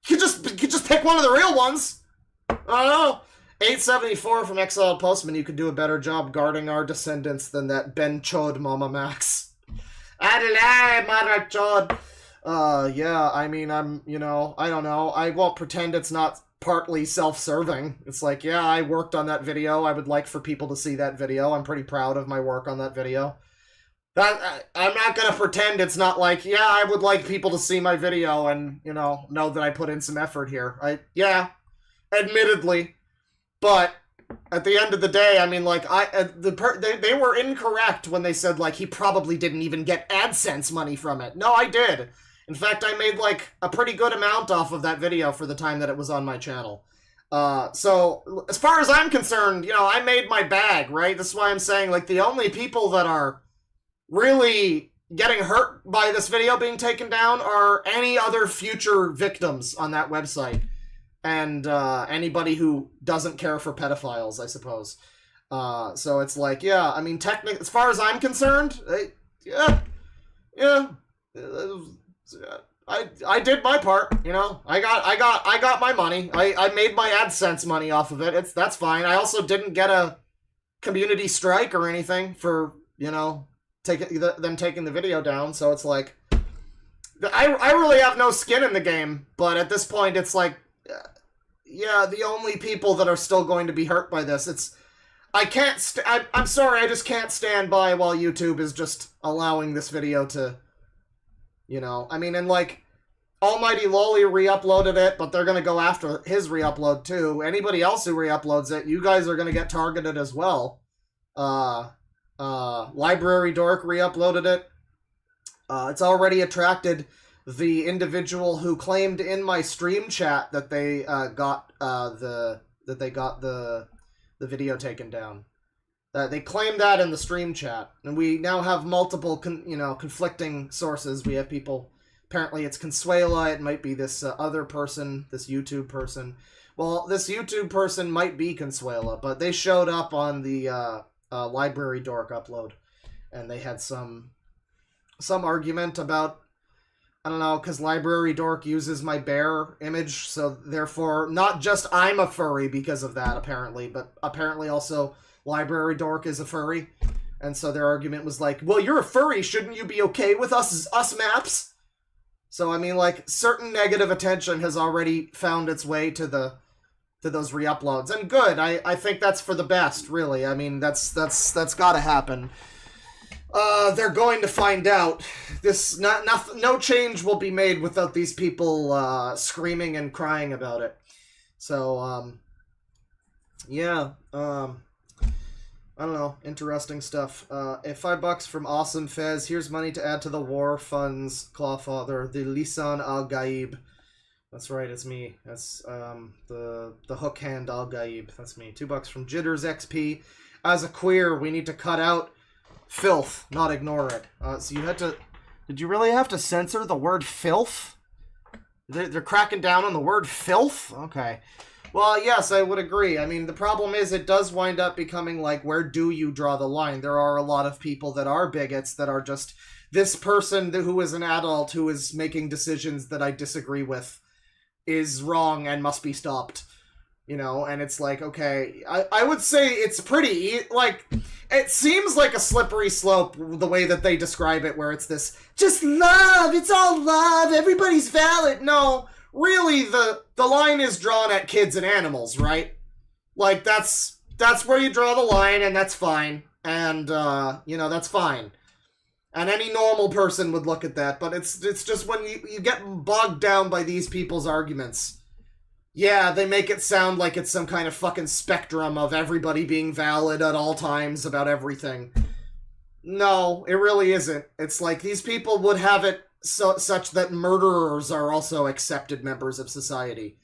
You could just pick one of the real ones. I don't know. 874 from Exiled Postman. You could do a better job guarding our descendants than that Ben Chod Mama Max. Adelaide, Mother Chod. Yeah, I mean, I don't know. I won't pretend it's not partly self-serving. It's like, yeah, I worked on that video. I would like for people to see that video. I'm pretty proud of my work on that video. I'm not gonna pretend it's not like, yeah, I would like people to see my video and, know that I put in some effort here. Yeah, admittedly. But at the end of the day, I mean, like, they were incorrect when they said, like, he probably didn't even get AdSense money from it. No, I did. In fact, I made like a pretty good amount off of that video for the time that it was on my channel. So as far as I'm concerned, I made my bag, right? That's why I'm saying, like, the only people that are really getting hurt by this video being taken down are any other future victims on that website. And anybody who doesn't care for pedophiles, I suppose. So it's like, yeah, I mean, technically, as far as I'm concerned, yeah. I did my part, I got my money. I made my AdSense money off of it. That's fine. I also didn't get a community strike or anything for, them taking the video down. So it's like, I really have no skin in the game. But at this point, it's like, yeah, the only people that are still going to be hurt by this, I'm sorry, I just can't stand by while YouTube is just allowing this video to, I mean, and like, Almighty Lolly re-uploaded it, but they're gonna go after his re-upload too. Anybody else who re-uploads it, you guys are gonna get targeted as well. Library Dork re-uploaded it. It's already attracted the individual who claimed in my stream chat that they got the video taken down. They claimed that in the stream chat, and we now have multiple conflicting sources. We have people. Apparently, it's Consuela. It might be this other person, this YouTube person. Well, this YouTube person might be Consuela, but they showed up on the Library Dork upload, and they had some argument about, I don't know, because Library Dork uses my bear image, so therefore, not just I'm a furry because of that, apparently, but apparently also Library Dork is a furry. And so their argument was like, well, you're a furry, shouldn't you be okay with us maps? So, I mean, like, certain negative attention has already found its way to those re-uploads. And good, I think that's for the best, really. I mean, that's gotta happen. They're going to find out. No change will be made without these people screaming and crying about it. So, yeah, I don't know, interesting stuff. $5 from Awesome Fez. Here's money to add to the war funds, Clawfather. The Lisan Al Gaib. That's right, it's me. That's the hook hand Al Gaib. That's me. $2 from Jitters XP. As a queer, we need to cut out filth, not ignore it. So you had to... Did you really have to censor the word filth? They're cracking down on the word filth? Okay. Well, yes, I would agree. I mean, the problem is it does wind up becoming like, where do you draw the line? There are a lot of people that are bigots that are just, this person who is an adult who is making decisions that I disagree with is wrong and must be stopped. And it's like, okay, I would say it's pretty, like, it seems like a slippery slope the way that they describe it, where it's this, just love, it's all love, everybody's valid. No, really, the line is drawn at kids and animals, right? Like, that's where you draw the line, and that's fine. And, that's fine. And any normal person would look at that, but it's just when you get bogged down by these people's arguments. Yeah, they make it sound like it's some kind of fucking spectrum of everybody being valid at all times about everything. No, it really isn't. It's like these people would have it such that murderers are also accepted members of society.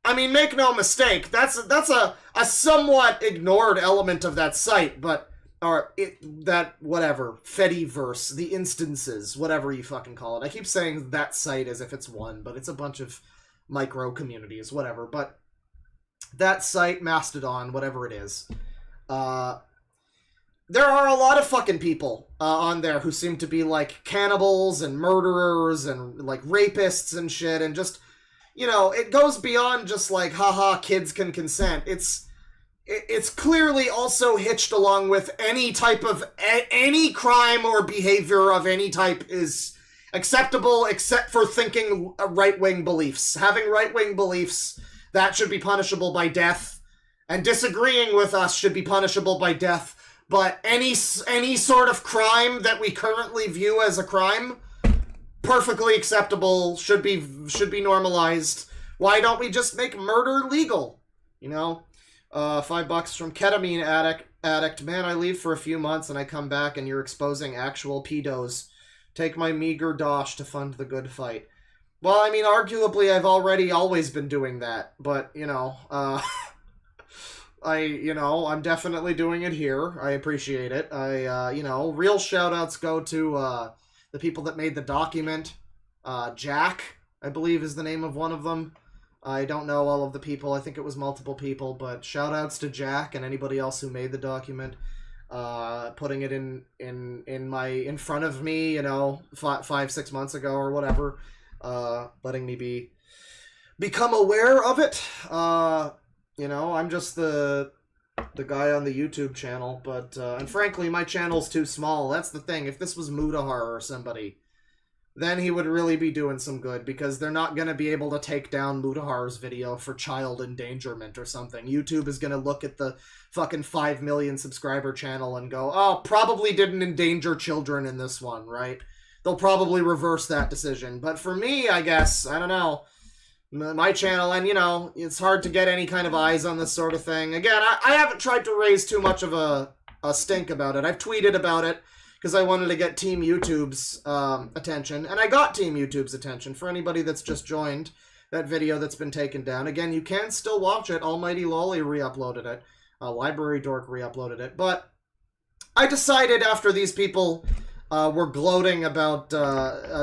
I mean, make no mistake, that's a somewhat ignored element of that site, but whatever, Fediverse, the instances, whatever you fucking call it. I keep saying that site as if it's one, but it's a bunch of micro communities, whatever. But that site, Mastodon, whatever it is, there are a lot of fucking people on there who seem to be like cannibals and murderers and like rapists and shit, and just, it goes beyond just like, haha, kids can consent. It's clearly also hitched along with any type of any crime or behavior of any type is acceptable except for thinking right-wing beliefs. Having right-wing beliefs, that should be punishable by death, and disagreeing with us should be punishable by death. But any sort of crime that we currently view as a crime, perfectly acceptable, should be normalized. Why don't we just make murder legal? $5 from Ketamine Addict. Man, I leave for a few months and I come back and you're exposing actual pedos Take my meager dosh to fund the good fight. Well, I mean, arguably, I've already always been doing that, but, you know, I'm definitely doing it here. I appreciate it. Real shout-outs go to, the people that made the document. Jack, I believe, is the name of one of them. I don't know all of the people. I think it was multiple people, but shout-outs to Jack and anybody else who made the document. Putting it in front of me, 5-6 months ago or whatever. Letting me become aware of it. I'm just the guy on the YouTube channel, but and frankly, my channel's too small. That's the thing. If this was Mutahar or somebody, then he would really be doing some good, because they're not going to be able to take down Mutahar's video for child endangerment or something. YouTube is going to look at the fucking 5 million subscriber channel and go, oh, probably didn't endanger children in this one, right? They'll probably reverse that decision. But for me, I guess, I don't know, my channel, and, it's hard to get any kind of eyes on this sort of thing. Again, I haven't tried to raise too much of a stink about it. I've tweeted about it, because I wanted to get Team YouTube's attention, and I got Team YouTube's attention. For anybody that's just joined that video that's been taken down, again, you can still watch it. Almighty Lolly re-uploaded it. Library Dork re-uploaded it. But I decided after these people were gloating about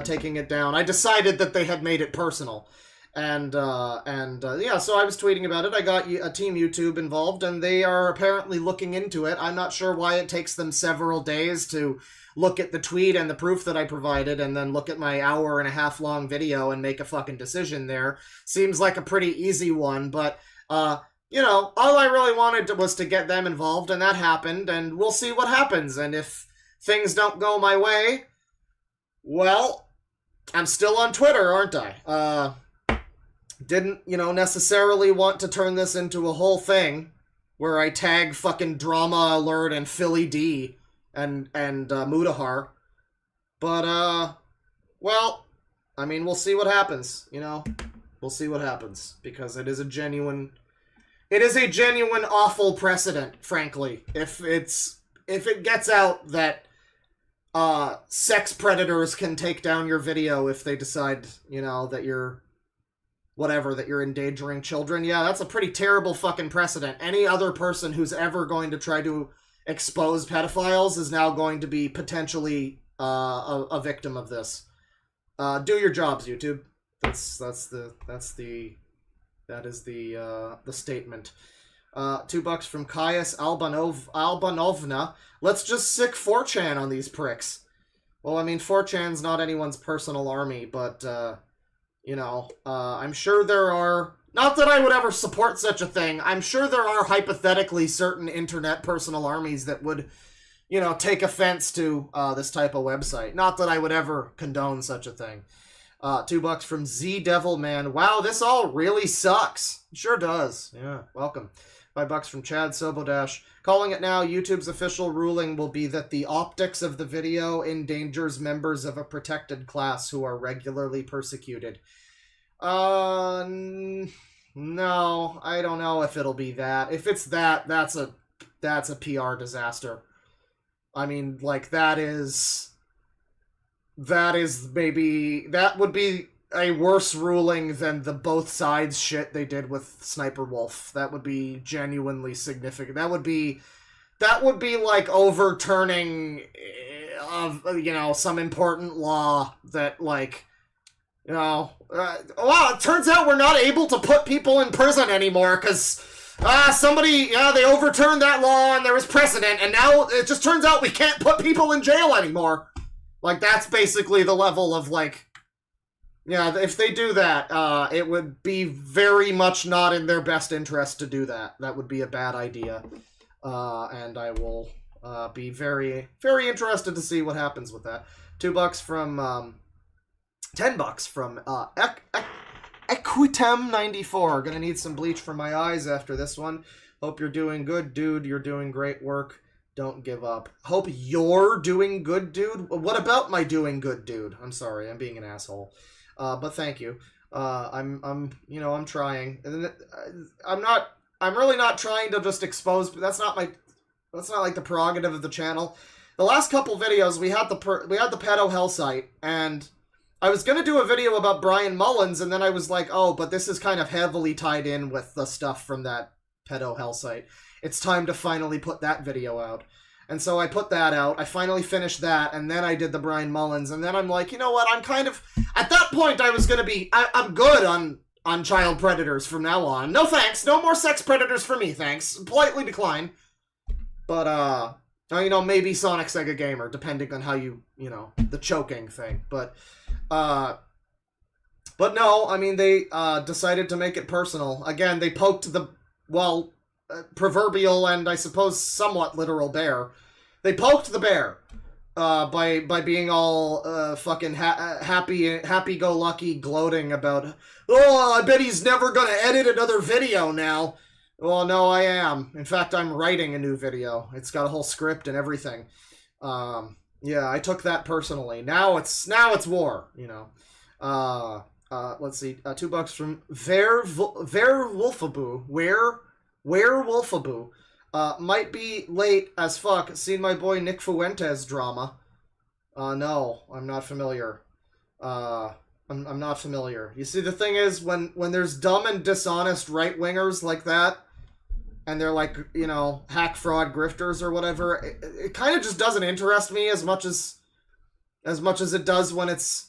taking it down, I decided that they had made it personal. And so I was tweeting about it. I got a Team YouTube involved, and they are apparently looking into it. I'm not sure why it takes them several days to look at the tweet and the proof that I provided, and then look at my hour-and-a-half long video and make a fucking decision there. Seems like a pretty easy one, but, all I really wanted was to get them involved, and that happened, and we'll see what happens. And if things don't go my way, well, I'm still on Twitter, aren't I? Didn't, necessarily want to turn this into a whole thing where I tag fucking Drama Alert and Philly D and Mutahar. But, well, I mean, we'll see what happens, We'll see what happens, because it is a genuine awful precedent, frankly. If it gets out that sex predators can take down your video if they decide, that you're endangering children. Yeah, that's a pretty terrible fucking precedent. Any other person who's ever going to try to expose pedophiles is now going to be potentially a victim of this. Do your jobs, YouTube. That is the statement. $2 from Caius Albanovna. Let's just sick 4chan on these pricks. Well, I mean, 4chan's not anyone's personal army, but I'm sure there are, not that I would ever support such a thing, I'm sure there are hypothetically certain internet personal armies that would, take offense to this type of website. Not that I would ever condone such a thing. $2 from Z Devil Man. Wow, this all really sucks. It sure does. Yeah, welcome. $5 from Chad Sobodash. Calling it now, YouTube's official ruling will be that the optics of the video endangers members of a protected class who are regularly persecuted. No, I don't know if it'll be that. If it's that, that's a PR disaster. I mean, like, that would be a worse ruling than the both sides shit they did with Sniper Wolf. That would be genuinely significant. That would be like overturning of some important law that, like, wow, it turns out we're not able to put people in prison anymore because they overturned that law and there was precedent, and now it just turns out we can't put people in jail anymore. Like, that's basically the level of, like, yeah, if they do that, it would be very much not in their best interest to do that. That would be a bad idea. And I will be very, very interested to see what happens with that. $2 from, $10 from, Equitem94. Gonna need some bleach for my eyes after this one. Hope you're doing good, dude. You're doing great work. Don't give up. Hope you're doing good, dude. What about my doing good, dude? I'm sorry, I'm being an asshole. But thank you. I'm trying. I'm really not trying to just expose. That's not like the prerogative of the channel. the last couple videos we had the pedo hell site, and I was gonna do a video about Brian Mullins, and then I was like, oh, but this is kind of heavily tied in with the stuff from that pedo hell site. It's time to finally put that video out. And so I put that out. I finally finished that, and then I did the Brian Mullins, and then I'm like, you know what? I'm kind of at that point. I was gonna be. I'm good on child predators from now on. No thanks. No more sex predators for me. Thanks. Politely decline. But you know, maybe Sonic Sega Gamer, depending on how you know the choking thing. But no. I mean, they decided to make it personal. Again, they poked the proverbial and I suppose somewhat literal bear. They poked the bear by being all fucking happy-go-lucky, gloating about, oh, I bet he's never gonna edit another video now. Well, no, I am. In fact, I'm writing a new video. It's got a whole script and everything. Yeah, I took that personally. Now it's war, you know. Let's see. $2 from Werewolfaboo. Werewolfaboo. Might be late as fuck. Seen my boy Nick Fuentes drama. No, I'm not familiar. I'm not familiar. You see, the thing is, when there's dumb and dishonest right-wingers like that, and they're like, you know, hack fraud grifters or whatever, it kind of just doesn't interest me as much as it does when it's,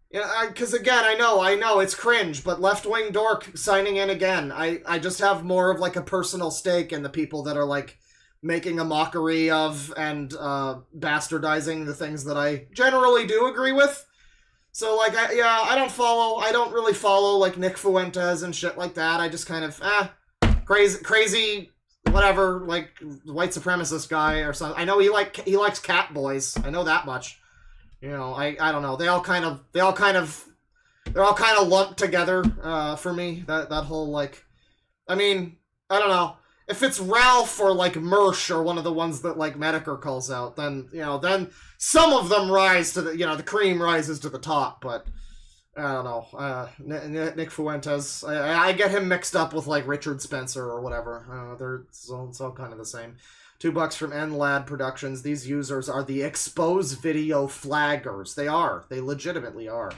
you know, because again, I know it's cringe, but left-wing dork signing in again. I just have more of like a personal stake in the people that are like making a mockery of and bastardizing the things that I generally do agree with. So like, I don't really follow like Nick Fuentes and shit like that. I just kind of crazy whatever, like white supremacist guy or something. I know he likes cat boys. I know that much. You know, I don't know. They're all kind of lumped together for me. That whole like, I mean, I don't know. If it's Ralph or like Mersh or one of the ones that like Medicare calls out, then, you know, then some of them rise to the, you know, the cream rises to the top. But I don't know. Nick Fuentes, I get him mixed up with like Richard Spencer or whatever. They're so kind of the same. $2 from NLAD Productions. These users are the expose video flaggers. They are. They legitimately are.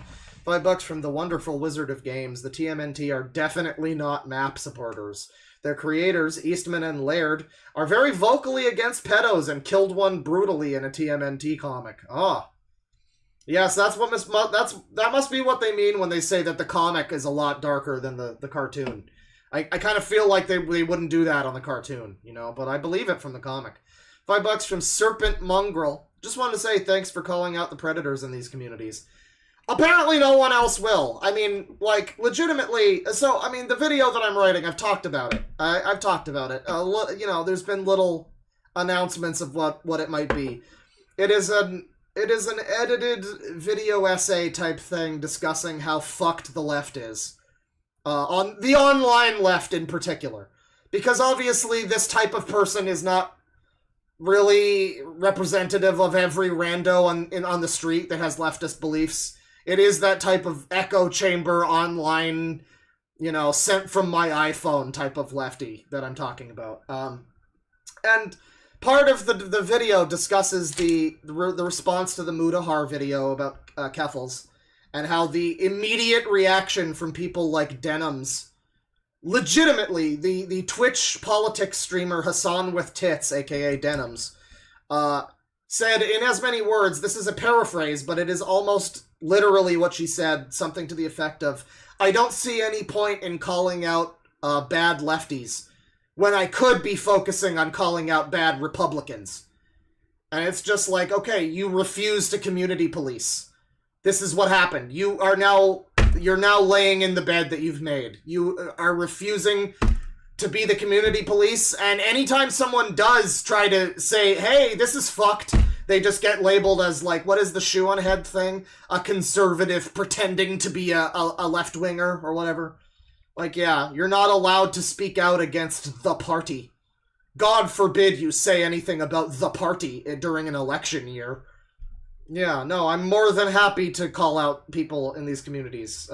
$5 from the wonderful Wizard of Games. The TMNT are definitely not map supporters. Their creators, Eastman and Laird, are very vocally against pedos and killed one brutally in a TMNT comic. Ah. Yes, that must be what they mean when they say that the comic is a lot darker than the cartoon. I kind of feel like they wouldn't do that on the cartoon, you know, but I believe it from the comic. $5 from Serpent Mongrel. Just wanted to say thanks for calling out the predators in these communities. Apparently no one else will. I mean, like, legitimately, so, I mean, the video that I'm writing, I've talked about it. I've talked about it. You know, there's been little announcements of what it might be. It is an edited video essay type thing discussing how fucked the left is. On the online left in particular. Because obviously this type of person is not really representative of every rando on the street that has leftist beliefs. It is that type of echo chamber online, you know, sent from my iPhone type of lefty that I'm talking about. And part of the video discusses the response to the Mudahar video about Keffels, and how the immediate reaction from people like Denims, legitimately, the Twitch politics streamer Hassan with Tits, aka Denims, said in as many words, this is a paraphrase, but it is almost literally what she said, something to the effect of, I don't see any point in calling out bad lefties when I could be focusing on calling out bad Republicans. And it's just like, okay, you refuse to community police. This is what happened. You're now laying in the bed that you've made. You are refusing to be the community police, and anytime someone does try to say, hey, this is fucked, they just get labeled as, like, what is the shoe on head thing? A conservative pretending to be a left-winger or whatever. Like, yeah, you're not allowed to speak out against the party. God forbid you say anything about the party during an election year. Yeah, no, I'm more than happy to call out people in these communities,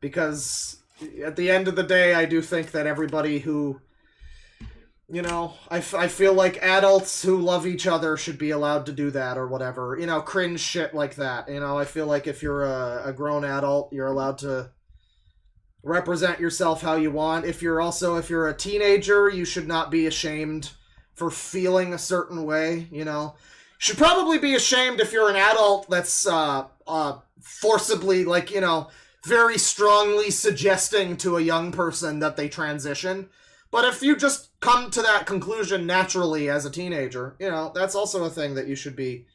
because at the end of the day, I do think that everybody who you know, I feel like adults who love each other should be allowed to do that or whatever. You know, cringe shit like that. You know, I feel like if you're a grown adult, you're allowed to represent yourself how you want. If you're a teenager, you should not be ashamed for feeling a certain way, you know. You should probably be ashamed if you're an adult that's forcibly, like, you know, very strongly suggesting to a young person that they transition. But if you just come to that conclusion naturally as a teenager, you know, that's also a thing that you should be,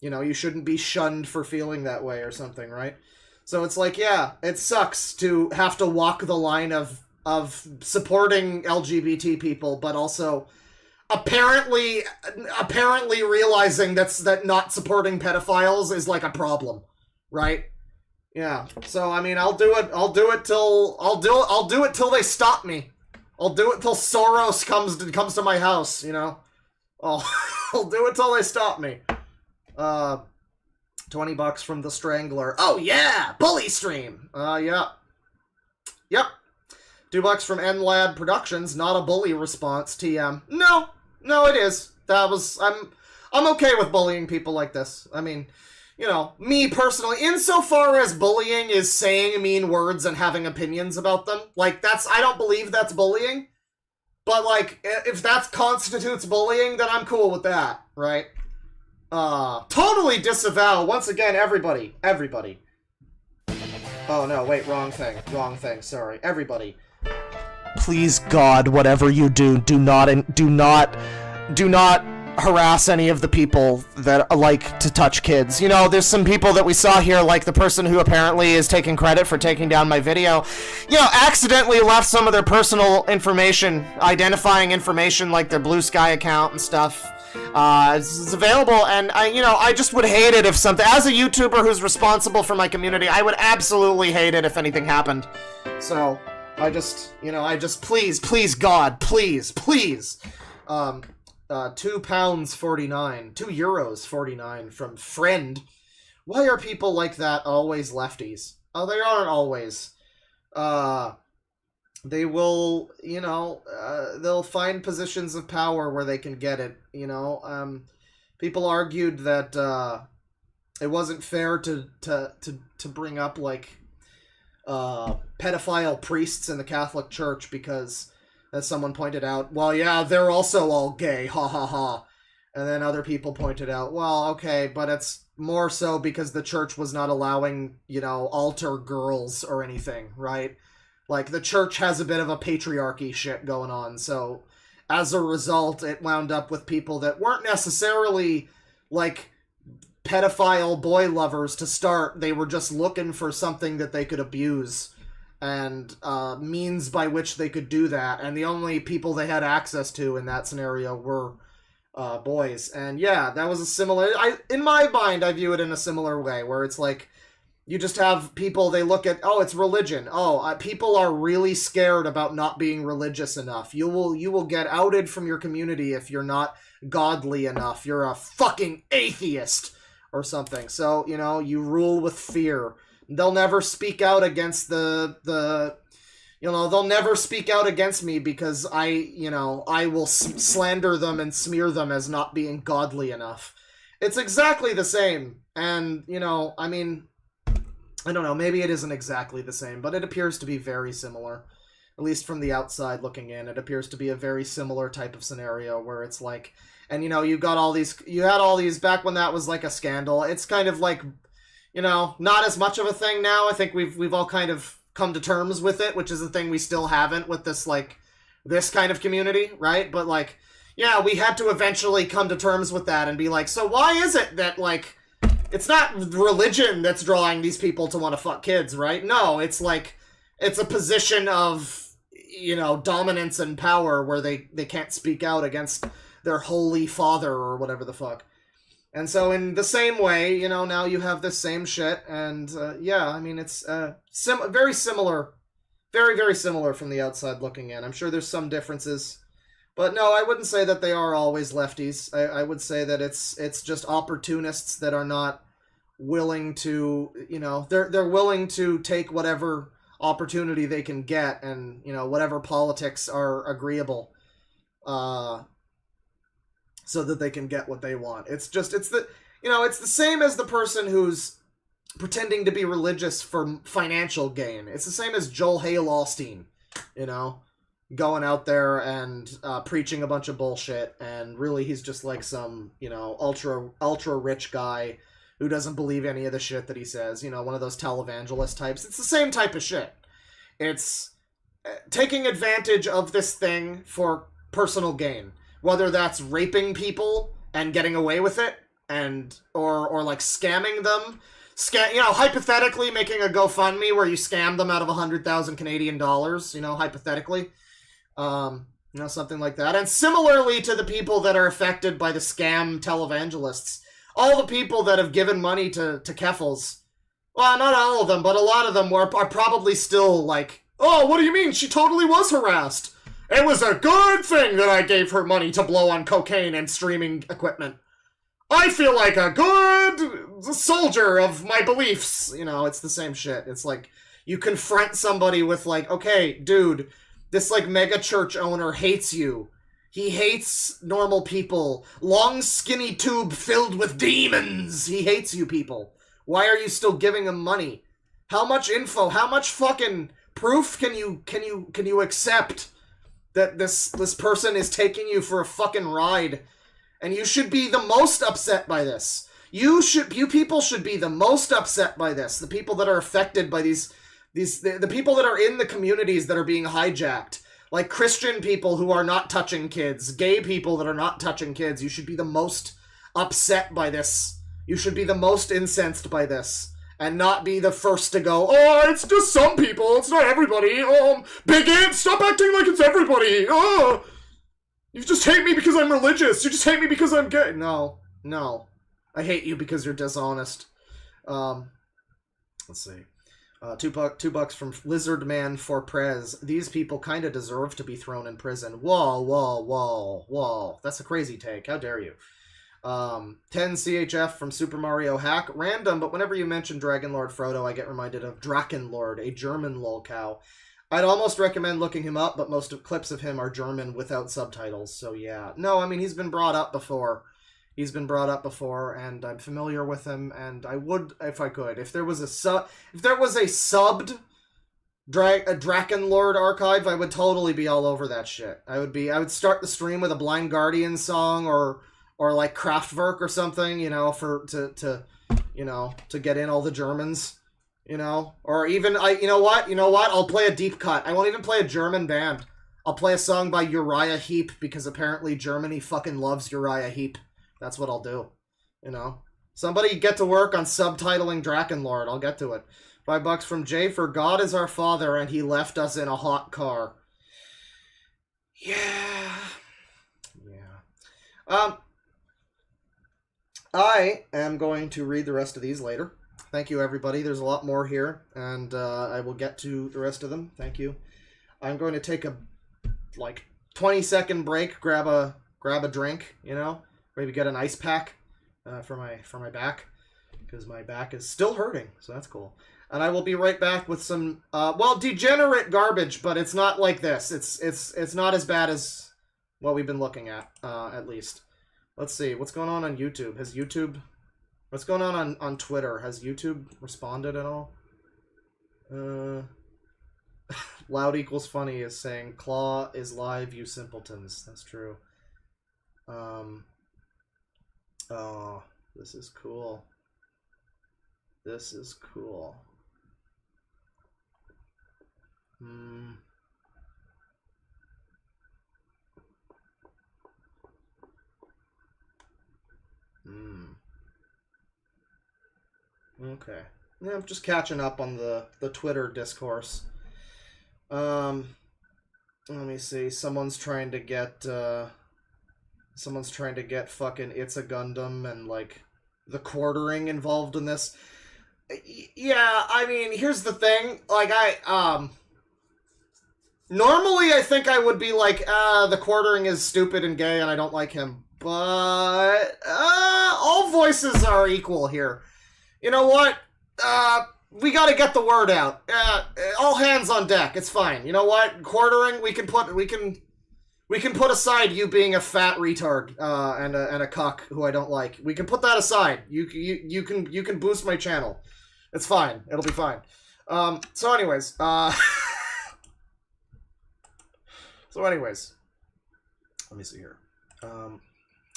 you know, you shouldn't be shunned for feeling that way or something, right? So it's like, yeah, it sucks to have to walk the line of supporting LGBT people, but also apparently realizing that not supporting pedophiles is like a problem, right? Yeah. So I mean, I'll do it till they stop me. I'll do it till Soros comes to my house, you know. I'll do it till they stop me. $20 from the Strangler. Oh yeah, bully stream. Yeah. Yep. $2 from NLAD Productions. Not a bully response. TM. No, it is. I'm okay with bullying people like this. I mean, you know, me personally, insofar as bullying is saying mean words and having opinions about them, like I don't believe that's bullying. But like, if that constitutes bullying, then I'm cool with that, right? Totally disavow, once again, everybody. Oh no, wait, wrong thing, sorry. Everybody. Please God, whatever you do, do not harass any of the people that like to touch kids. You know, there's some people that we saw here, like the person who apparently is taking credit for taking down my video, you know, accidentally left some of their personal information, identifying information like their Blue Sky account and stuff. It's available, and I just would hate it if something, as a YouTuber who's responsible for my community, I would absolutely hate it if anything happened. So, please, God, please. £2.49, €2.49 from Friend. Why are people like that always lefties? Oh, they aren't always. They will, they'll find positions of power where they can get it, you know. People argued that it wasn't fair to bring up, like, pedophile priests in the Catholic Church because, as someone pointed out, well, yeah, they're also all gay, ha ha ha. And then other people pointed out, well, okay, but it's more so because the church was not allowing, altar girls or anything, right? Like, the church has a bit of a patriarchy shit going on, so as a result, it wound up with people that weren't necessarily, like, pedophile boy lovers to start. They were just looking for something that they could abuse, and means by which they could do that, and the only people they had access to in that scenario were boys. And yeah, that was a similar, in my mind, I view it in a similar way, where it's like, you just have people, they look at, oh, it's religion. Oh, people are really scared about not being religious enough. You will get outed from your community if you're not godly enough. You're a fucking atheist or something. So, you rule with fear. They'll never speak out against they'll never speak out against me because I will slander them and smear them as not being godly enough. It's exactly the same. And, I don't know, maybe it isn't exactly the same, but it appears to be very similar. At least from the outside looking in, it appears to be a very similar type of scenario where it's like, and you had all these, back when that was like a scandal, it's kind of like, not as much of a thing now. I think we've all kind of come to terms with it, which is a thing we still haven't with this, like, this kind of community, right? But like, yeah, we had to eventually come to terms with that and be like, so why is it that, like, it's not religion that's drawing these people to want to fuck kids, right? No, it's like, it's a position of, dominance and power where they can't speak out against their holy father or whatever the fuck. And so in the same way, now you have this same shit, and yeah, it's very similar, very, very similar from the outside looking in. I'm sure there's some differences. But no, I wouldn't say that they are always lefties. I would say that it's just opportunists that are not willing to, they're willing to take whatever opportunity they can get, and, whatever politics are agreeable. so that they can get what they want. It's the same as the person who's pretending to be religious for financial gain. It's the same as Joel Hale Osteen, going out there and preaching a bunch of bullshit, and really he's just like some, ultra rich guy who doesn't believe any of the shit that he says, one of those televangelist types. It's the same type of shit. It's taking advantage of this thing for personal gain, whether that's raping people and getting away with it, and or like scamming them, hypothetically making a GoFundMe where you scam them out of 100,000 Canadian dollars, hypothetically, something like that. And similarly to the people that are affected by the scam televangelists, all the people that have given money to Keffels, well, not all of them, but a lot of them are probably still like, oh, what do you mean? She totally was harassed. It was a good thing that I gave her money to blow on cocaine and streaming equipment. I feel like a good soldier of my beliefs. It's the same shit. It's like, you confront somebody with like, okay, dude, this like mega church owner hates you. He hates normal people. Long skinny tube filled with demons. He hates you people. Why are you still giving him money? How much info, how much fucking proof can you accept that this person is taking you for a fucking ride? And you should be the most upset by this. You people should be the most upset by this. The people that are affected by the people that are in the communities that are being hijacked. Like Christian people who are not touching kids, gay people that are not touching kids. You should be the most upset by this. You should be the most incensed by this. And not be the first to go, oh, it's just some people, it's not everybody. Bigot, stop acting like it's everybody. Oh, you just hate me because I'm religious. You just hate me because I'm gay. No. I hate you because you're dishonest. Let's see. $2 from Lizard Man for Prez. These people kind of deserve to be thrown in prison. Whoa. That's a crazy take. How dare you? 10 CHF from Super Mario Hack. Random, but whenever you mention Dragon Lord Frodo, I get reminded of Drakenlord, a German lolcow. I'd almost recommend looking him up, but most of clips of him are German without subtitles, so yeah. No, I mean, he's been brought up before. And I'm familiar with him, and I would, if I could. If there was a subbed Drakenlord archive, I would totally be all over that shit. I would start the stream with a Blind Guardian song, or like Kraftwerk or something, to get in all the Germans. Or even, you know what, I'll play a deep cut. I won't even play a German band. I'll play a song by Uriah Heep, because apparently Germany fucking loves Uriah Heep. That's what I'll do, Somebody get to work on subtitling Drakenlord. I'll get to it. $5 from Jay for God is our father, and he left us in a hot car. Yeah. I am going to read the rest of these later. Thank you, everybody. There's a lot more here, and I will get to the rest of them. Thank you. I'm going to take a 20-second break, grab a drink, maybe get an ice pack for my back, because my back is still hurting, so that's cool. And I will be right back with some degenerate garbage, but it's not like this. It's not as bad as what we've been looking at least. Let's see what's going on YouTube. What's going on Twitter? Has YouTube responded at all? Loud equals funny is saying Claw is live, you simpletons. That's true. Oh, this is cool. Okay. Yeah, I'm just catching up on the Twitter discourse. Let me see. Someone's trying to get fucking It's a Gundam and like the quartering involved in this. Yeah, I mean, here's the thing. Like normally I think I would be like, the quartering is stupid and gay and I don't like him. But all voices are equal here. You know what? We gotta get the word out. All hands on deck. It's fine. You know what? Quartering, we can We can put aside you being a fat retard and a cuck who I don't like. We can put that aside. You can boost my channel. It's fine. It'll be fine. So anyways, let me see here.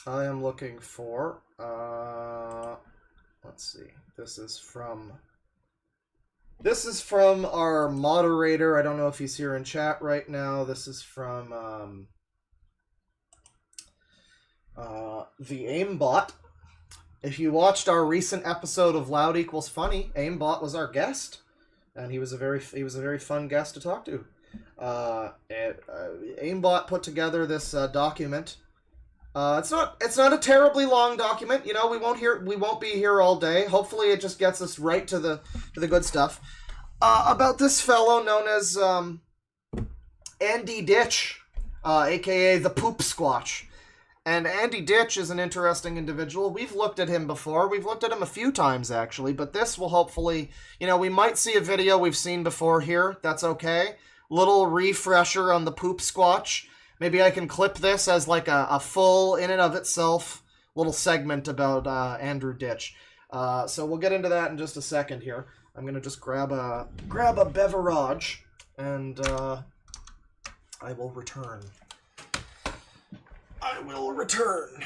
I am looking for let's see. This is from our moderator. I don't know if he's here in chat right now. This is from the Aimbot. If you watched our recent episode of Loud Equals Funny, Aimbot was our guest, and he was a very fun guest to talk to. Aimbot put together this document. It's not a terribly long document. You know, we won't be here all day. Hopefully, it just gets us right to the good stuff. About this fellow known as Andy Ditch, aka the Poop Squatch. And Andy Ditch is an interesting individual. We've looked at him before. We've looked at him a few times, actually. But this will hopefully, you know, we might see a video we've seen before here. That's okay. Little refresher on the Poop Squatch. Maybe I can clip this as like a full, in and of itself, little segment about Andrew Ditch. So we'll get into that in just a second here. I'm going to just grab a beverage, and I will return. I will return.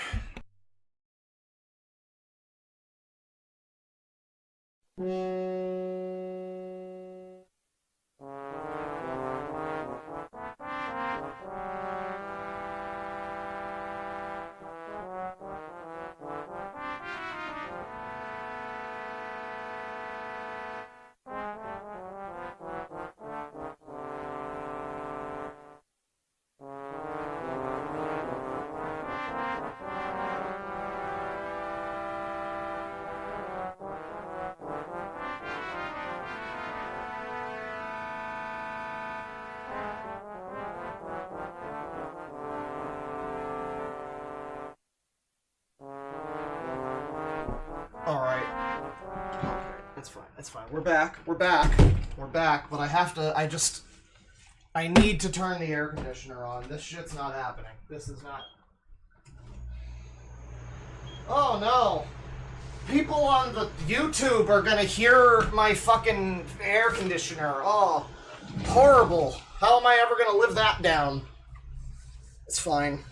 It's fine. We're back, but I need to turn the air conditioner on. This shit's not happening. This is not... Oh no! People on the YouTube are gonna hear my fucking air conditioner. Oh, horrible. How am I ever gonna live that down? It's fine.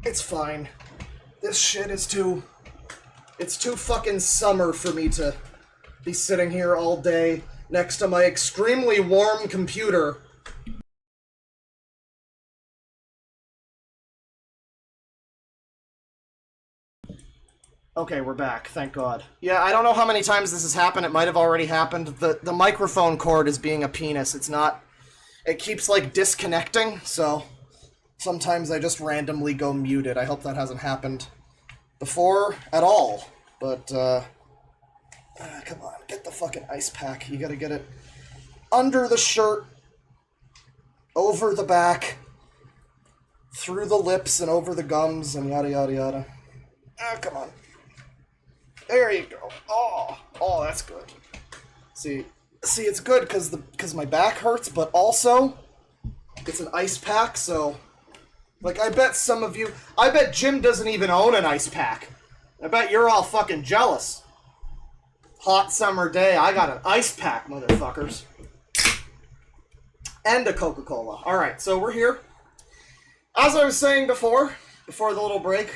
It's fine. This shit is too... It's too fucking summer for me to be sitting here all day next to my extremely warm computer. Okay, we're back, thank God. Yeah, I don't know how many times this has happened. It might have already happened. The microphone cord is being a penis. It's not... It keeps, like, disconnecting, so sometimes I just randomly go muted. I hope that hasn't happened before at all. But, come on, get the fucking ice pack. You gotta get it under the shirt, over the back, through the lips and over the gums and yada yada yada. Ah, come on. There you go. Oh, that's good. See, it's good because my back hurts, but also it's an ice pack. So, like, I bet Jim doesn't even own an ice pack. I bet you're all fucking jealous. Hot summer day, I got an ice pack, motherfuckers. And a Coca-Cola. Alright, so we're here. As I was saying before the little break,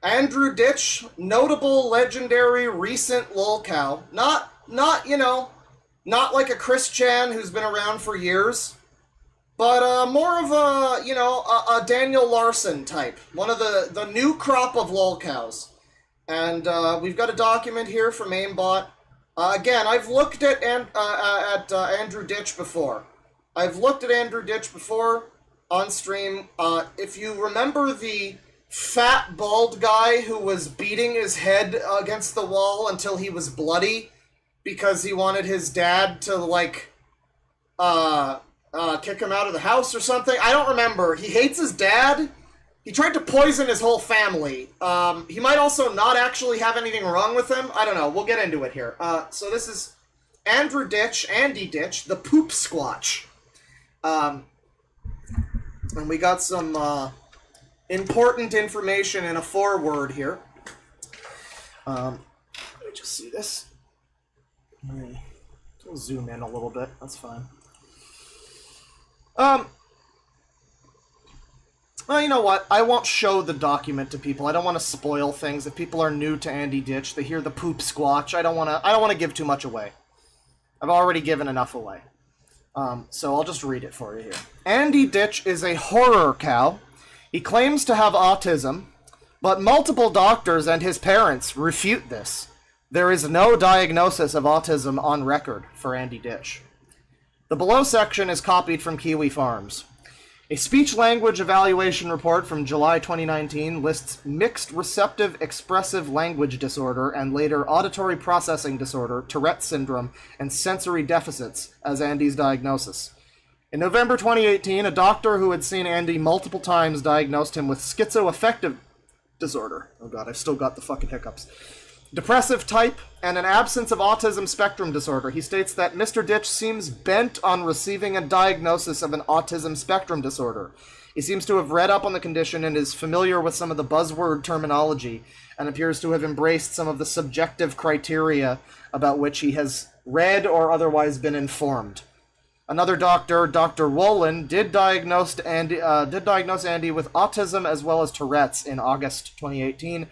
Andrew Ditch, notable, legendary, recent lolcow. Not like a Chris Chan who's been around for years, but more of a Daniel Larson type. One of the new crop of lolcows. And we've got a document here from Aimbot. Again, I've looked at Andrew Ditch before. On stream. If you remember the fat, bald guy who was beating his head against the wall until he was bloody because he wanted his dad to, like, kick him out of the house or something. I don't remember. He hates his dad. He tried to poison his whole family. He might also not actually have anything wrong with him. I don't know. We'll get into it here. So this is Andy Ditch, the Poop Squatch. And we got some important information in a foreword here. Let me just see this. We'll zoom in a little bit. That's fine. Well, you know what? I won't show the document to people. I don't want to spoil things. If people are new to Andy Ditch, they hear the poop squatch. I don't want to give too much away. I've already given enough away. So I'll just read it for you here. Andy Ditch is a horror cow. He claims to have autism, but multiple doctors and his parents refute this. There is no diagnosis of autism on record for Andy Ditch. The below section is copied from Kiwi Farms. A speech-language evaluation report from July 2019 lists mixed receptive expressive language disorder and later auditory processing disorder, Tourette syndrome, and sensory deficits as Andy's diagnosis. In November 2018, a doctor who had seen Andy multiple times diagnosed him with schizoaffective disorder. Oh god, I've still got the fucking hiccups. Depressive type, and an absence of autism spectrum disorder. He states that Mr. Ditch seems bent on receiving a diagnosis of an autism spectrum disorder. He seems to have read up on the condition and is familiar with some of the buzzword terminology, and appears to have embraced some of the subjective criteria about which he has read or otherwise been informed. Another doctor, Dr. Wolin, did diagnose Andy with autism as well as Tourette's in August 2018.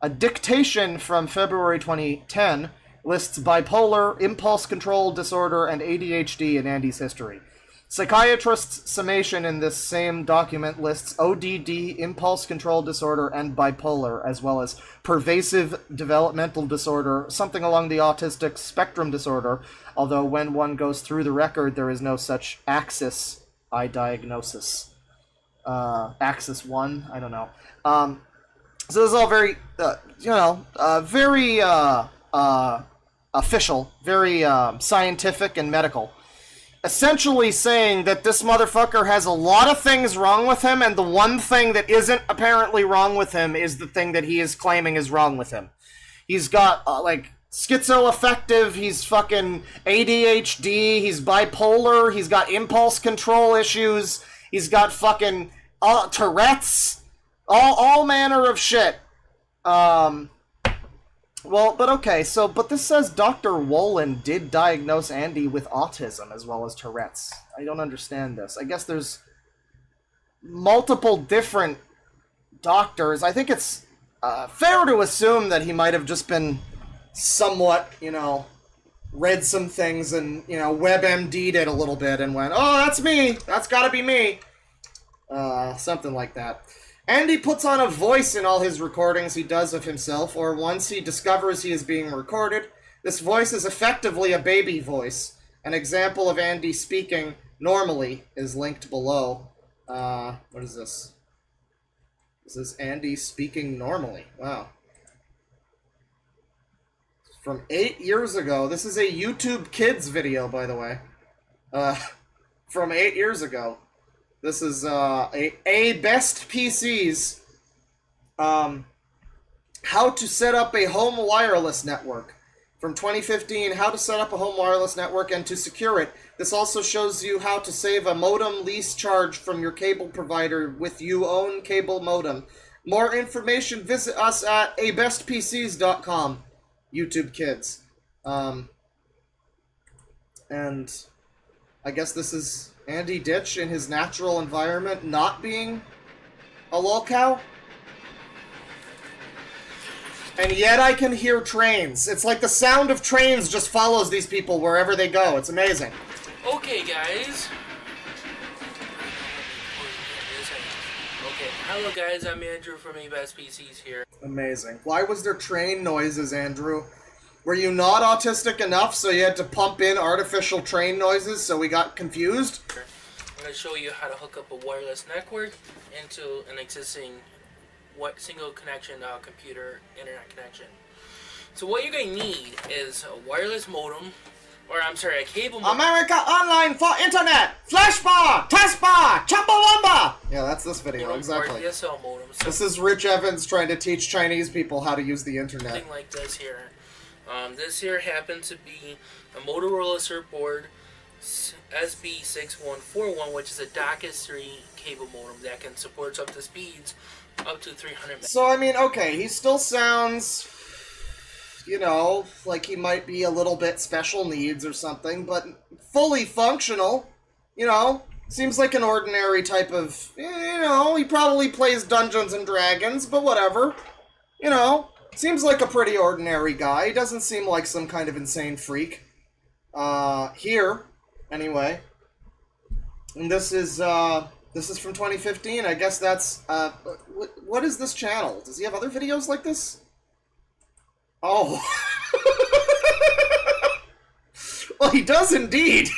A dictation from February 2010 lists bipolar, impulse control disorder, and ADHD in Andy's history. Psychiatrist's summation in this same document lists ODD, impulse control disorder, and bipolar, as well as pervasive developmental disorder, something along the autistic spectrum disorder, although when one goes through the record, there is no such axis diagnosis. Axis 1? I don't know. So this is all very, very official, very scientific and medical. Essentially saying that this motherfucker has a lot of things wrong with him, and the one thing that isn't apparently wrong with him is the thing that he is claiming is wrong with him. He's got, schizoaffective, he's fucking ADHD, he's bipolar, he's got impulse control issues, he's got fucking Tourette's, all manner of shit. But this says Dr. Wolin did diagnose Andy with autism as well as Tourette's. I don't understand this. I guess there's multiple different doctors. I think it's fair to assume that he might have just been somewhat, read some things and, WebMD'd it a little bit and went, oh, that's me. That's gotta be me. Something like that. Andy puts on a voice in all his recordings he does of himself, or once he discovers he is being recorded. This voice is effectively a baby voice. An example of Andy speaking normally is linked below. What is this? This is Andy speaking normally. Wow. From 8 years ago. This is a YouTube Kids video, by the way. From 8 years ago. This is a Best PCs, how to set up a home wireless network. From 2015, how to set up a home wireless network and to secure it. This also shows you how to save a modem lease charge from your cable provider with you own cable modem. More information, visit us at abestpcs.com. YouTube Kids. And I guess this is Andy Ditch in his natural environment not being a lolcow. And yet I can hear trains. It's like the sound of trains just follows these people wherever they go. It's amazing. Okay, guys. Okay, hello guys, I'm Andrew from Best PCs here. Amazing. Why was there train noises, Andrew? Were you not autistic enough so you had to pump in artificial train noises so we got confused? I'm going to show you how to hook up a wireless network into an existing single connection computer internet connection. So what you're going to need is a wireless modem, a cable modem. America Online for Internet! Flashbar! Taskbar! Chumbawamba! Yeah, that's this video, exactly. DSL modem. So this is Rich Evans trying to teach Chinese people how to use the internet. Something like this here. This here happens to be a Motorola circuit board SB6141, which is a DACus 3 cable modem that can support up to speeds up to 300 meg. So, I mean, okay, he still sounds, you know, like he might be a little bit special needs or something, but fully functional, you know? Seems like an ordinary type of, you know, he probably plays Dungeons and Dragons, but whatever. You know, seems like a pretty ordinary guy. He doesn't seem like some kind of insane freak. Here, anyway. And this is from 2015. I guess that's, what is this channel? Does he have other videos like this? Oh. Well, he does indeed.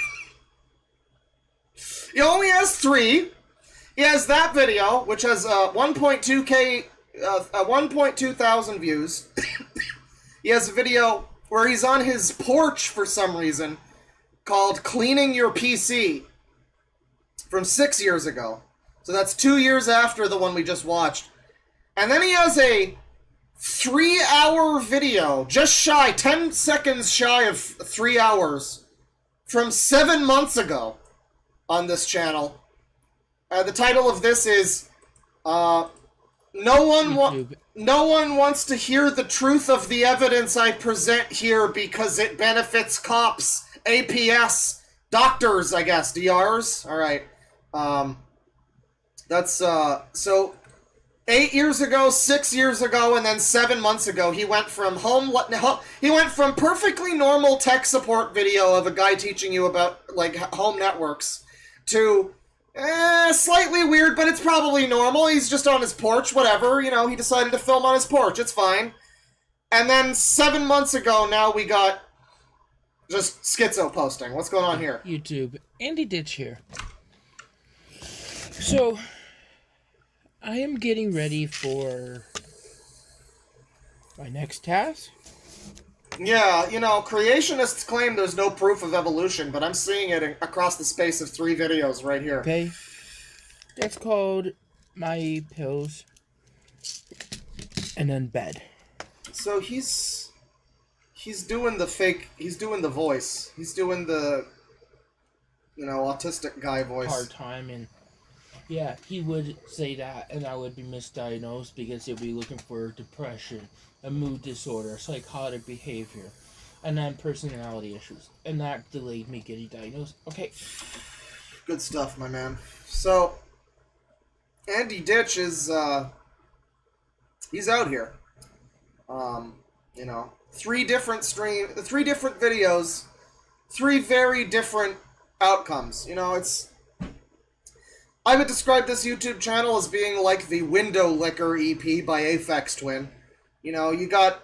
He only has 3. He has that video, which has 1.2 thousand views. He has a video where he's on his porch for some reason called Cleaning Your PC from 6 years ago. So that's 2 years after the one we just watched. And then he has a 3-hour video, just shy, 10 seconds shy of 3 hours, from 7 months ago on this channel. The title of this is no one wants to hear the truth of the evidence I present here because it benefits cops, APS, doctors, I guess, DRs. All right. That's so 8 years ago, 6 years ago, and then 7 months ago, he went from perfectly normal tech support video of a guy teaching you about like home networks to slightly weird, but it's probably normal. He's just on his porch, whatever. You know, he decided to film on his porch. It's fine. And then 7 months ago, now we got just schizo posting. What's going on here? YouTube. Andy Ditch here. So, I am getting ready for my next task. Yeah, you know, creationists claim there's no proof of evolution, but I'm seeing it across the space of 3 videos right here. Okay? That's called My Pills and then Bed. So he's doing the fake, he's doing the voice. He's doing the, you know, autistic guy voice. Hard time, and yeah, he would say that, and I would be misdiagnosed because he'll be looking for depression, a mood disorder, psychotic behavior, and then personality issues, and that delayed me getting diagnosed. Okay. Good stuff, my man. So, Andy Ditch is, he's out here. You know, 3 different videos, 3 very different outcomes. You know, I would describe this YouTube channel as being like the Window Licker EP by Aphex Twin. You know, you got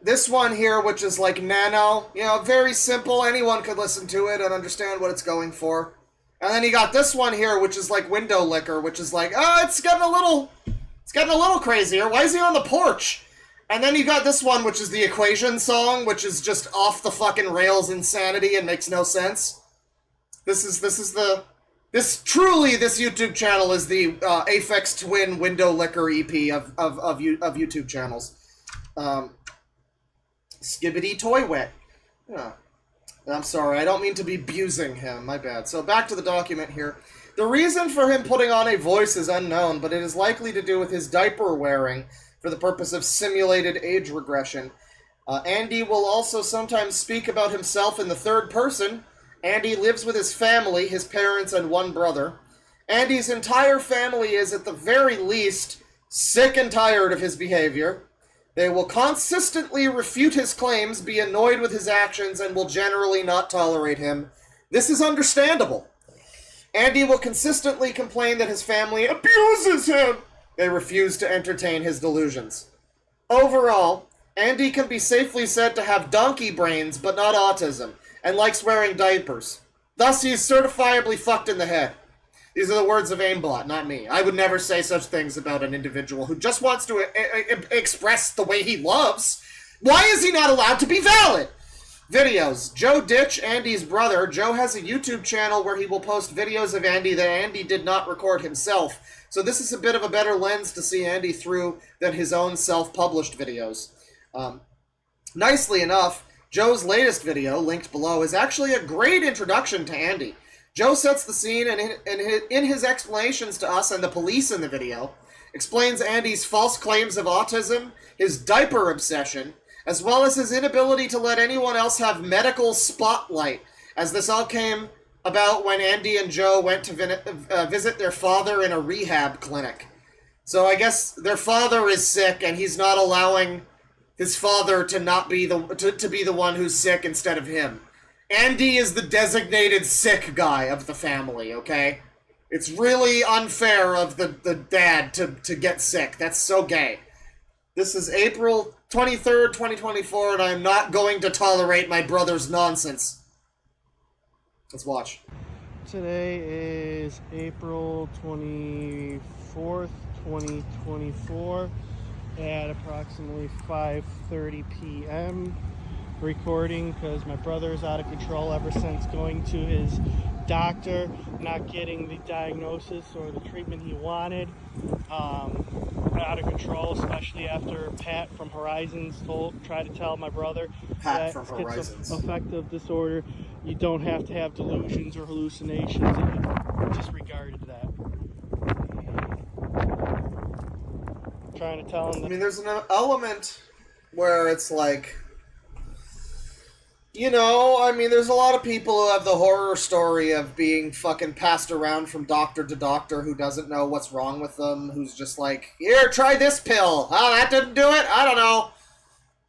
this one here, which is like nano, you know, very simple. Anyone could listen to it and understand what it's going for. And then you got this one here, which is like Window Licker, which is like, oh, it's getting a little crazier. Why is he on the porch? And then you got this one, which is the Equation song, which is just off the fucking rails insanity and makes no sense. This YouTube channel is the Aphex Twin Window Licker EP of YouTube channels. Skibbity Toy Wet. Yeah. I'm sorry, I don't mean to be abusing him, my bad. So back to the document here. The reason for him putting on a voice is unknown, but it is likely to do with his diaper wearing for the purpose of simulated age regression. Andy will also sometimes speak about himself in the third person. Andy lives with his family, his parents, and 1 brother. Andy's entire family is, at the very least, sick and tired of his behavior. They will consistently refute his claims, be annoyed with his actions, and will generally not tolerate him. This is understandable. Andy will consistently complain that his family abuses him. They refuse to entertain his delusions. Overall, Andy can be safely said to have donkey brains, but not autism, and likes wearing diapers. Thus, he is certifiably fucked in the head. These are the words of Aimbot, not me. I would never say such things about an individual who just wants to express the way he loves. Why is he not allowed to be valid? Videos. Joe Ditch, Andy's brother. Joe has a YouTube channel where he will post videos of Andy that Andy did not record himself. So this is a bit of a better lens to see Andy through than his own self-published videos. Nicely enough, Joe's latest video, linked below, is actually a great introduction to Andy. Joe sets the scene and in his explanations to us and the police in the video, explains Andy's false claims of autism, his diaper obsession, as well as his inability to let anyone else have medical spotlight, as this all came about when Andy and Joe went to visit their father in a rehab clinic. So I guess their father is sick, and he's not allowing his father to not be to be the one who's sick instead of him. Andy is the designated sick guy of the family, okay? It's really unfair of the dad to get sick. That's so gay. This is April 23rd, 2024, and I'm not going to tolerate my brother's nonsense. Let's watch. Today is April 24th, 2024 at approximately 5:30 p.m. Recording because my brother is out of control ever since going to his doctor, not getting the diagnosis or the treatment he wanted. Out of control, especially after Pat from Horizons tried to tell my brother Pat that from Horizons. schizoaffective disorder, you don't have to have delusions or hallucinations, and he disregarded that. Trying to tell him I that. mean, there's an element where it's like, you know, I mean, there's a lot of people who have the horror story of being fucking passed around from doctor to doctor who doesn't know what's wrong with them, who's just like, here, try this pill. Oh, that didn't do it? I don't know.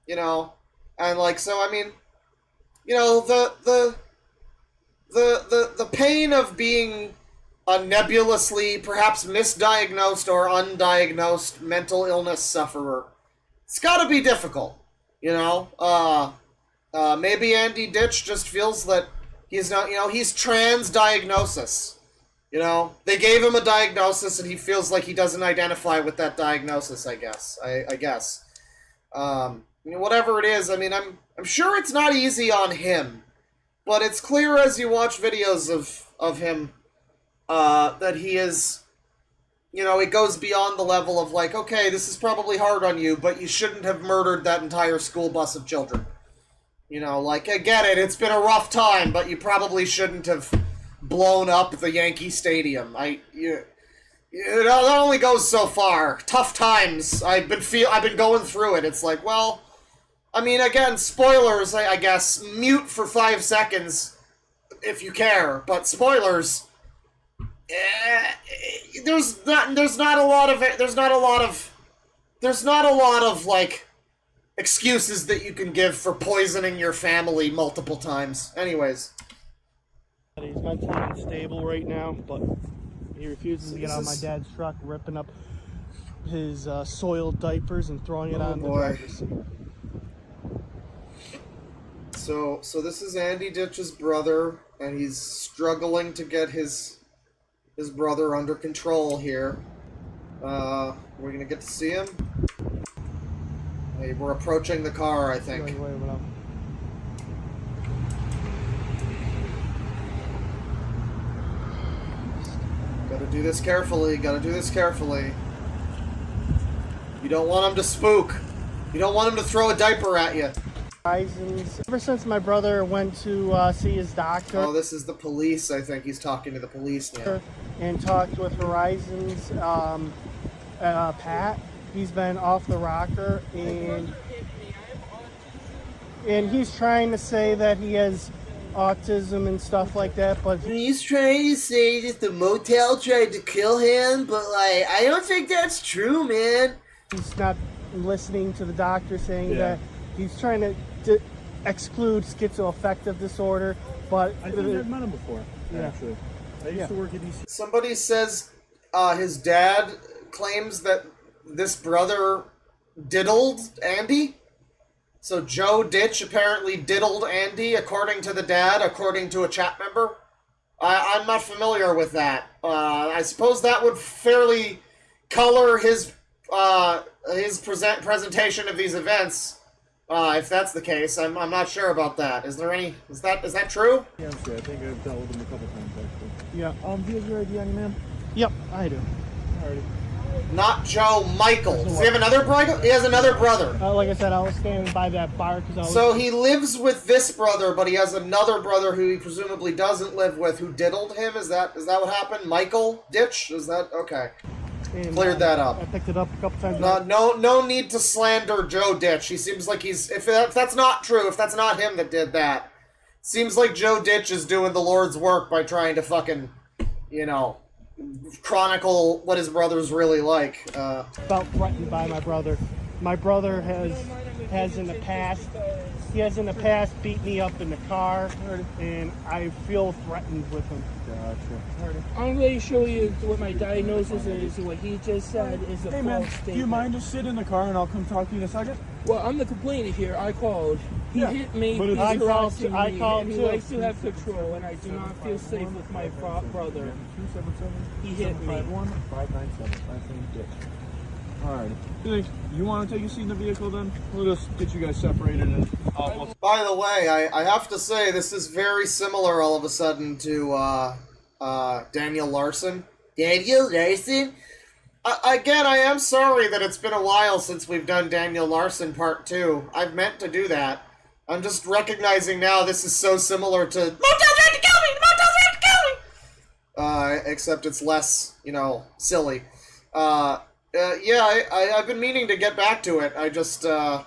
You know, and like, so, I mean, you know, the pain of being a nebulously, perhaps misdiagnosed or undiagnosed mental illness sufferer, it's gotta be difficult, you know? Maybe Andy Ditch just feels that he's not, you know, he's trans diagnosis. You know, they gave him a diagnosis and he feels like he doesn't identify with that diagnosis, I guess. I guess. You know, whatever it is, I mean, I'm sure it's not easy on him, but it's clear as you watch videos of him, that he is, you know, it goes beyond the level of like, okay, this is probably hard on you, but you shouldn't have murdered that entire school bus of children. You know, like, I get it, it's been a rough time, but you probably shouldn't have blown up the Yankee Stadium. It only goes so far. Tough times. I've been going through it. It's like, well, I mean, again, spoilers, I guess. Mute for 5 seconds if you care, but spoilers. There's not a lot of like excuses that you can give for poisoning your family multiple times. Anyways. He's mentally unstable right now, but he refuses to get out of my dad's truck, ripping up his soiled diapers and throwing it on the driver's seat. So this is Andy Ditch's brother, and he's struggling to get his brother under control here. We're gonna get to see him. Hey, we're approaching the car, I think. Wait, no. Gotta do this carefully, You don't want him to spook. You don't want him to throw a diaper at you. Horizons. Ever since my brother went to see his doctor. Oh, this is the police, I think. He's talking to the police now. And talked with Horizons, Pat. He's been off the rocker, and he's trying to say that he has autism and stuff like that, but He's trying to say that the motel tried to kill him, but like, I don't think that's true, man. he's not listening to the doctor saying that he's trying to exclude schizoaffective disorder, but I think I've met him before, actually. I used to work at EC. Somebody says his dad claims that this brother diddled Andy. So Joe Ditch apparently diddled Andy, according to the dad, according to a chat member. I'm not familiar with that. I suppose that would fairly color his presentation of these events. If that's the case, I'm not sure about that. Is that true? Yeah, I'm sure. I think I've dealt with him a couple times, actually. yeah. Do you have your ID on you, man? Yep, I do. Alrighty. Not Joe, Michael. Does he have another brother? He has another brother. Like I said, I was standing by that bar because I was... So he lives with this brother, but he has another brother who he presumably doesn't live with, who diddled him. Is that what happened? Michael Ditch? Is that okay? and, Cleared that up. I picked it up a couple times. No need to slander Joe Ditch. He seems like he's... If that's not true, if that's not him that did that, seems like Joe Ditch is doing the Lord's work by trying to fucking, chronicle what his brother's really like. Felt threatened by my brother. My brother has in the past beat me up in the car, and I feel threatened with him. Gotcha. I'm going to show you what my diagnosis is. What he just said is a Hey false man, statement. do you mind just sit in the car and I'll come talk to you in a second? Well, I'm the complainant here. I called. He Yeah, hit me. but He's I harassing called me, too. and he likes to have control, and I do not feel safe with my brother. 277 He hit me. 597. Last name Ditch. Alright. You want to take a seat in the vehicle then? We'll just get you guys separated and By the way, I have to say this is very similar all of a sudden to Daniel Larson. Daniel Larson? Again, I am sorry that it's been a while since we've done Daniel Larson Part 2. I've meant to do that. I'm just recognizing now this is so similar to Motel's Ready to Kill Me! Motel's Ready to Kill Me! Except it's less, silly. I've been meaning to get back to it. I just, there's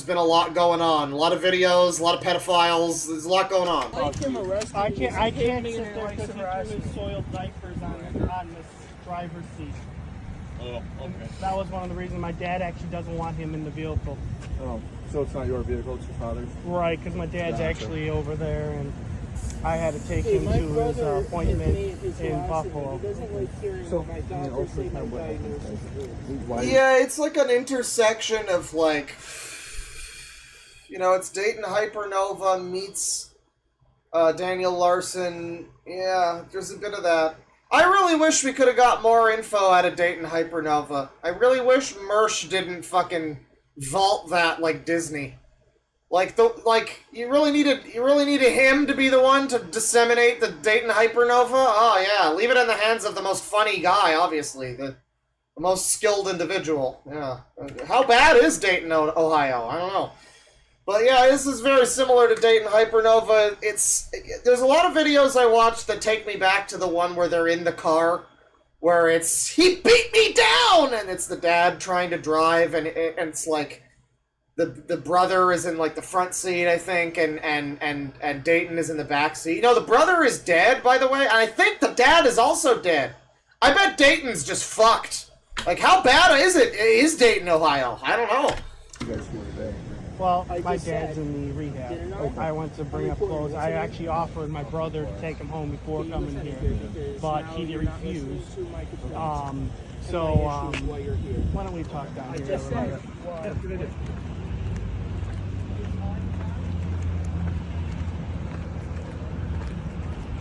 been a lot going on. A lot of videos, a lot of pedophiles. There's a lot going on. I can't sit there because he threw his soiled diapers on this driver's seat. Oh, okay. That was one of the reasons my dad actually doesn't want him in the vehicle. Oh, so it's not your vehicle, it's your father's? Right, because my dad's Gotcha. actually over there, and I had to take him to his appointment in Buffalo. So, also kind of what happened? Why? Yeah, it's like an intersection of it's Dayton Hypernova meets Daniel Larson. Yeah, there's a bit of that. I really wish we could have got more info out of Dayton Hypernova. I really wish Mersh didn't fucking vault that like Disney. You really needed him to be the one to disseminate the Dayton Hypernova. Oh yeah, leave it in the hands of the most funny guy, obviously, the most skilled individual. Yeah, how bad is Dayton, Ohio? I don't know, but yeah, this is very similar to Dayton Hypernova. There's a lot of videos I watched that take me back to the one where they're in the car, where it's he beat me down, and it's the dad trying to drive, and it's like. The brother is in like the front seat, I think, and Dayton is in the back seat. The brother is dead, by the way, and I think the dad is also dead. I bet Dayton's just fucked. Like, how bad is it? Is Dayton, Ohio? I don't know. You guys here today? Well, my dad's in the rehab. I went to bring up clothes. I actually offered my brother to take him home before coming here, but he refused. Why don't we talk down here a little bit?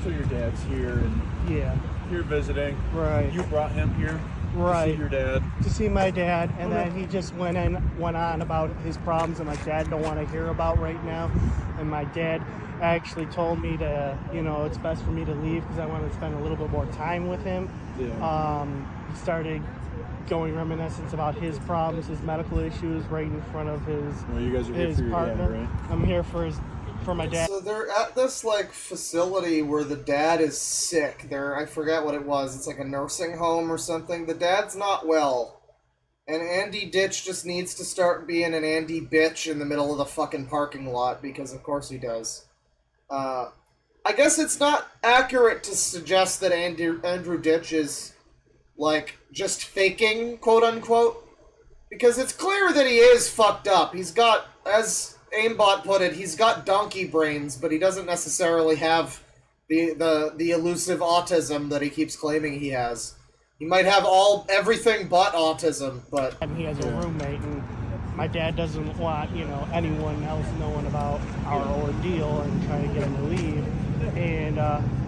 So your dad's here and Yeah, you're visiting. right. You brought him here to Right. see your dad. To see my dad, and then he just went on about his problems that my dad don't want to hear about right now. And my dad actually told me to, it's best for me to leave because I want to spend a little bit more time with him. Yeah. He started going reminiscence about his problems, his medical issues, right in front of his Well, you guys are here his for your partner. dad, right? I'm here for my dad. So they're at this facility where the dad is sick. I forget what it was. It's like a nursing home or something. The dad's not well. And Andy Ditch just needs to start being an Andy bitch in the middle of the fucking parking lot, because of course he does. I guess it's not accurate to suggest that Andrew Ditch is, just faking, quote unquote. Because it's clear that he is fucked up. He's got, as Aimbot put it, he's got donkey brains, but he doesn't necessarily have the elusive autism that he keeps claiming he has. He might have everything but autism, but... And he has a roommate, and my dad doesn't want, anyone else knowing about our ordeal and trying to get him to leave. And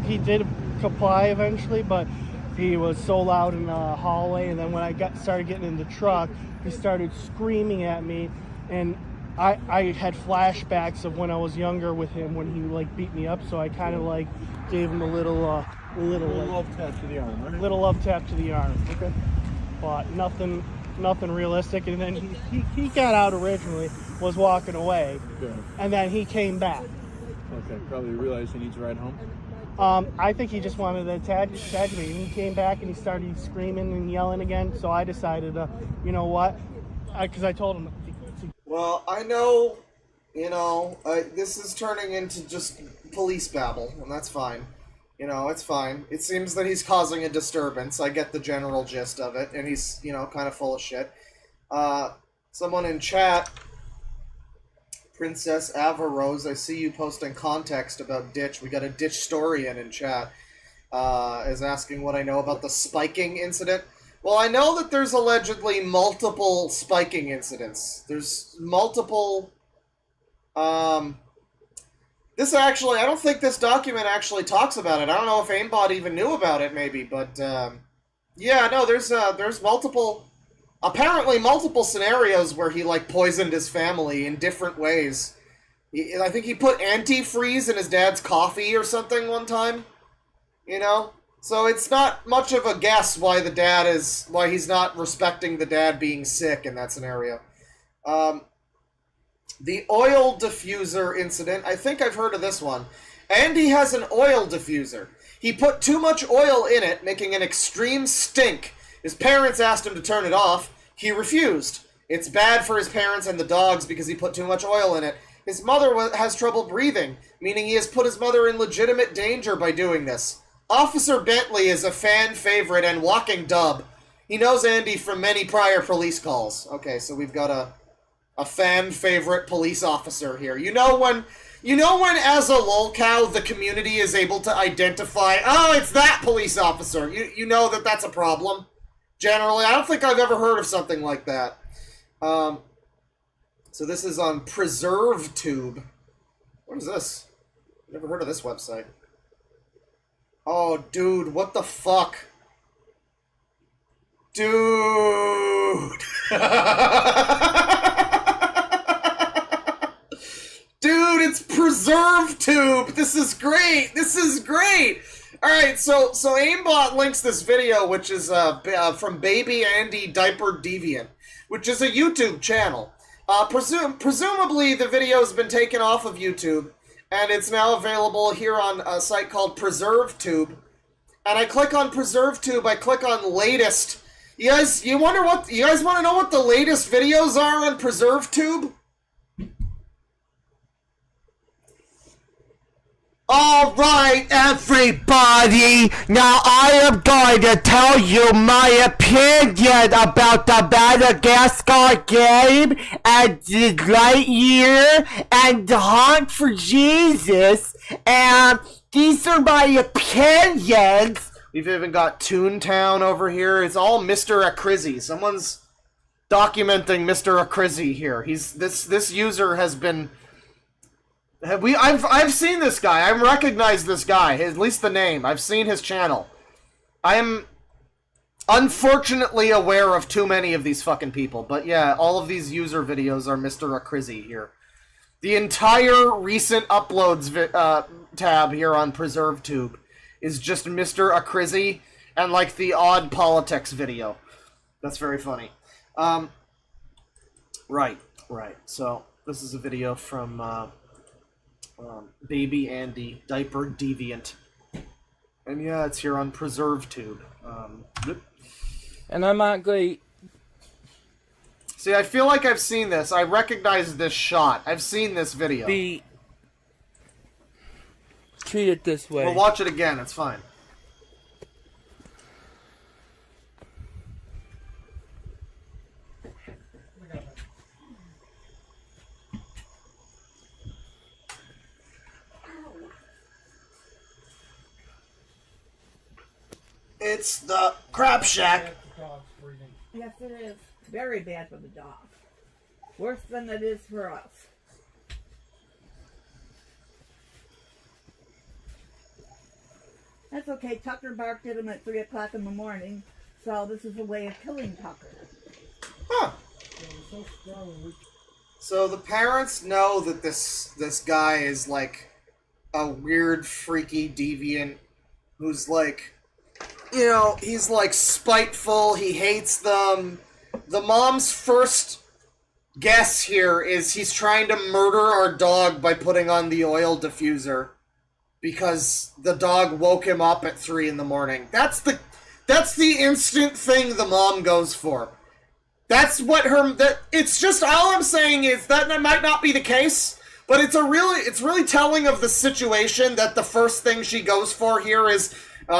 he did comply eventually, but he was so loud in the hallway, and then when I started getting in the truck, he started screaming at me, and I had flashbacks of when I was younger with him when he beat me up, so I kind of gave him a little little love tap to the arm, right? little love tap to the arm. Okay. But nothing realistic. And then he got out originally, was walking away, Good. and then he came back. Okay, probably realized he needs a ride home. I think he just wanted to attach me. He came back and he started screaming and yelling again. So I decided, you know what? Because I told him. Well, I know, you know, this is turning into just police babble, and that's fine. You know, it's fine. It seems that he's causing a disturbance. I get the general gist of it, and he's, you know, kind of full of shit. Someone in chat, Princess Avarose, I see you posting context about Ditch. We got a Ditch story in chat, is asking what I know about the spiking incident. Well, I know that there's allegedly multiple spiking incidents. There's multiple, this actually, I don't think this document actually talks about it. I don't know if Aimbot even knew about it, maybe, but, yeah, no, there's multiple, apparently multiple scenarios where he, like, poisoned his family in different ways. I think he put antifreeze in his dad's coffee or something one time, you know? So it's not much of a guess why why he's not respecting the dad being sick in that scenario. The oil diffuser incident, I think I've heard of this one. Andy has an oil diffuser. He put too much oil in it, making an extreme stink. His parents asked him to turn it off. He refused. It's bad for his parents and the dogs because he put too much oil in it. His mother has trouble breathing, meaning he has put his mother in legitimate danger by doing this. Officer Bentley is a fan favorite and walking dub. He knows Andy from many prior police calls. Okay, so we've got a fan favorite police officer here. You know when as a lolcow the community is able to identify, oh, it's that police officer. You know that that's a problem. Generally, I don't think I've ever heard of something like that. So this is on PreserveTube. What is this? Never heard of this website. Oh, dude, what the fuck? Dude! Dude, it's PreserveTube! This is great! This is great! Alright, so Aimbot links this video, which is from Baby Andy Diaper Deviant, which is a YouTube channel. Presumably the video has been taken off of YouTube, and it's now available here on a site called PreserveTube. And I click on PreserveTube, I click on latest. You guys want to know what the latest videos are on PreserveTube? Alright, everybody, now I am going to tell you my opinion about the Madagascar game and the Lightyear and the Hunt for Jesus, and these are my opinions. We've even got Toontown over here. It's all Mr. Akrizi. Someone's documenting Mr. Akrizi here. This user has been... I've seen this guy. I recognize this guy. At least the name. I've seen his channel. I am unfortunately aware of too many of these fucking people. But yeah, all of these user videos are Mr. Akrizi here. The entire recent uploads tab here on PreserveTube is just Mr. Akrizi and like the odd politics video. That's very funny. Right. So this is a video from Baby Andy, Diaper Deviant. And yeah, it's here on PreserveTube. And I'm not great. See, I feel like I've seen this. I recognize this shot. I've seen this video. Treat it this way. We'll watch it again. It's fine. It's the Crab Shack. Yes, it is. Very bad for the dog. Worse than it is for us. That's okay. Tucker barked at him at 3 o'clock in the morning, so this is a way of killing Tucker. Huh. So the parents know that this guy is like a weird, freaky, deviant who's like, you know, he's like spiteful, he hates them. The mom's first guess here is he's trying to murder our dog by putting on the oil diffuser because the dog woke him up at 3 in the morning. That's the instant thing the mom goes for. That's what it's just, all I'm saying is that might not be the case, but it's really telling of the situation that the first thing she goes for here is,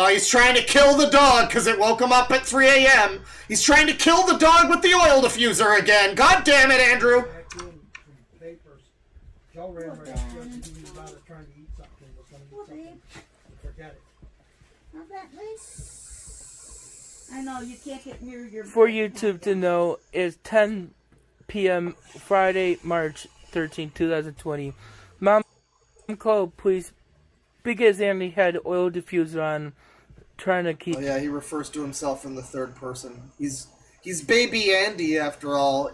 he's trying to kill the dog because it woke him up at 3 a.m. He's trying to kill the dog with the oil diffuser again. God damn it, Andrew! Joe ran right up here and he was about to trying to eat something, was going to eat something. Forget it. Not that nice. I know, you can't get near your... For YouTube to know, is 10 p.m. Friday, March 13, 2020. Mom called police because Andy had oil diffuser on, trying to keep... Oh yeah, he refers to himself in the third person. He's baby Andy, after all,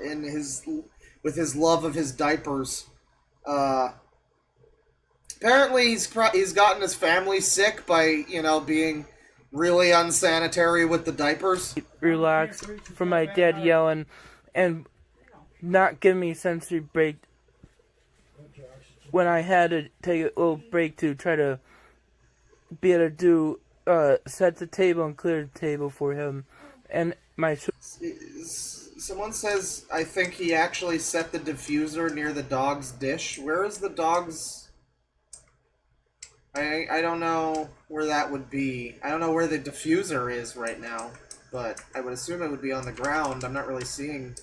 with his love of his diapers. Apparently he's gotten his family sick by, you know, being really unsanitary with the diapers. Relax from my dad yelling and not giving me sensory break when I had to take a little break to try to be able to do set the table and clear the table for him. And my someone says I think he actually set the diffuser near the dog's dish. Where is the dog's... I don't know where that would be. I don't know where the diffuser is right now, but I would assume it would be on the ground. I'm not really seeing...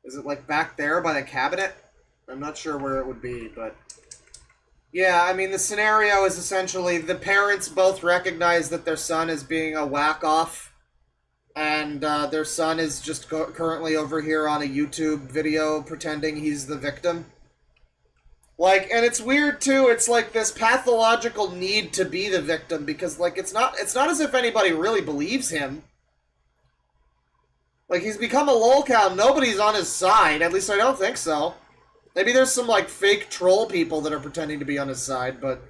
Is it like back there by the cabinet? I'm not sure where it would be, but... Yeah, I mean, the scenario is essentially the parents both recognize that their son is being a whack-off, and their son is just currently over here on a YouTube video pretending he's the victim. Like, and it's weird, too, it's like this pathological need to be the victim, because, like, it's not as if anybody really believes him. Like, he's become a lolcow, nobody's on his side, at least I don't think so. Maybe there's some, like, fake troll people that are pretending to be on his side, but...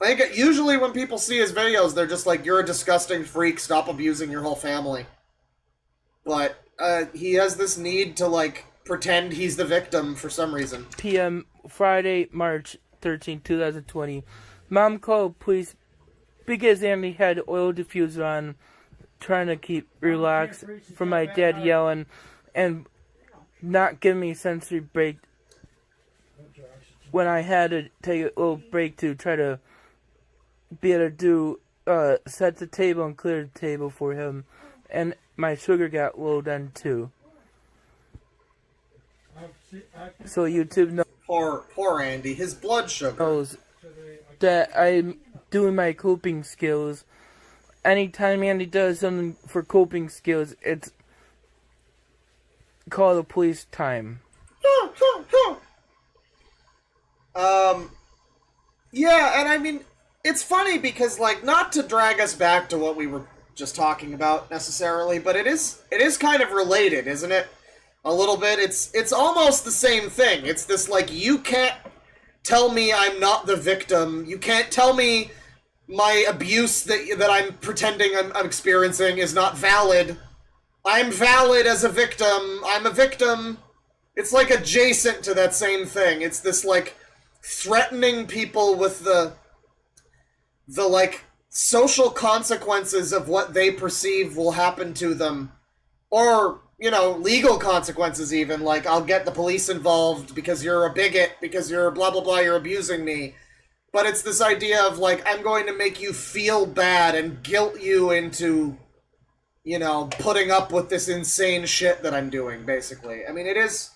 I think usually when people see his videos, they're just like, you're a disgusting freak, stop abusing your whole family. But, he has this need to, like, pretend he's the victim for some reason. p.m. Friday, March 13, 2020. Mom called police because Andy had oil diffuser on, trying to keep relaxed from my dad yelling and not giving me sensory break when I had to take a little break to try to be able to do set the table and clear the table for him, and my sugar got low then too. So YouTube knows poor Andy, his blood sugar knows that I'm doing my coping skills. Anytime Andy does something for coping skills, it's call the police time. Yeah, and I mean, it's funny because, like, not to drag us back to what we were just talking about necessarily, but it is kind of related, isn't it? A little bit. It's almost the same thing. It's this, like, you can't tell me I'm not the victim. You can't tell me my abuse that I'm pretending I'm experiencing is not valid. I'm valid as a victim. I'm a victim. It's, like, adjacent to that same thing. It's this, like, threatening people with the like, social consequences of what they perceive will happen to them. Or, you know, legal consequences even, like, I'll get the police involved because you're a bigot, because you're blah blah blah, you're abusing me. But it's this idea of, like, I'm going to make you feel bad and guilt you into, you know, putting up with this insane shit that I'm doing, basically. I mean, it's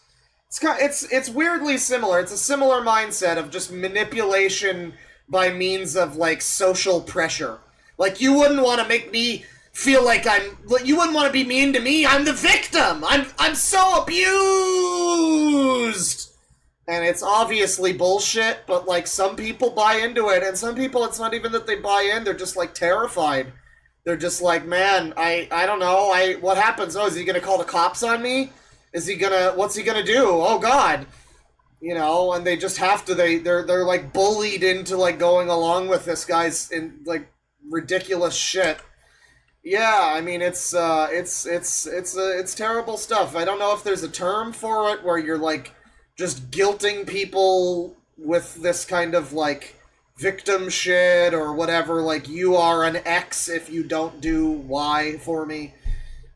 weirdly similar. It's a similar mindset of just manipulation by means of, like, social pressure. Like, you wouldn't want to make me feel like you wouldn't want to be mean to me. I'm the victim. I'm so abused. And it's obviously bullshit, but, like, some people buy into it, and some people, it's not even that they buy in, they're just, like, terrified. They're just like, man, I don't know, what happens? Oh, is he gonna call the cops on me? What's he gonna do? Oh, God. You know, and they just have to, they're like, bullied into, like, going along with this guy's, ridiculous shit. Yeah, I mean it's terrible stuff. I don't know if there's a term for it where you're like just guilting people with this kind of like victim shit or whatever, like you are an X if you don't do Y for me.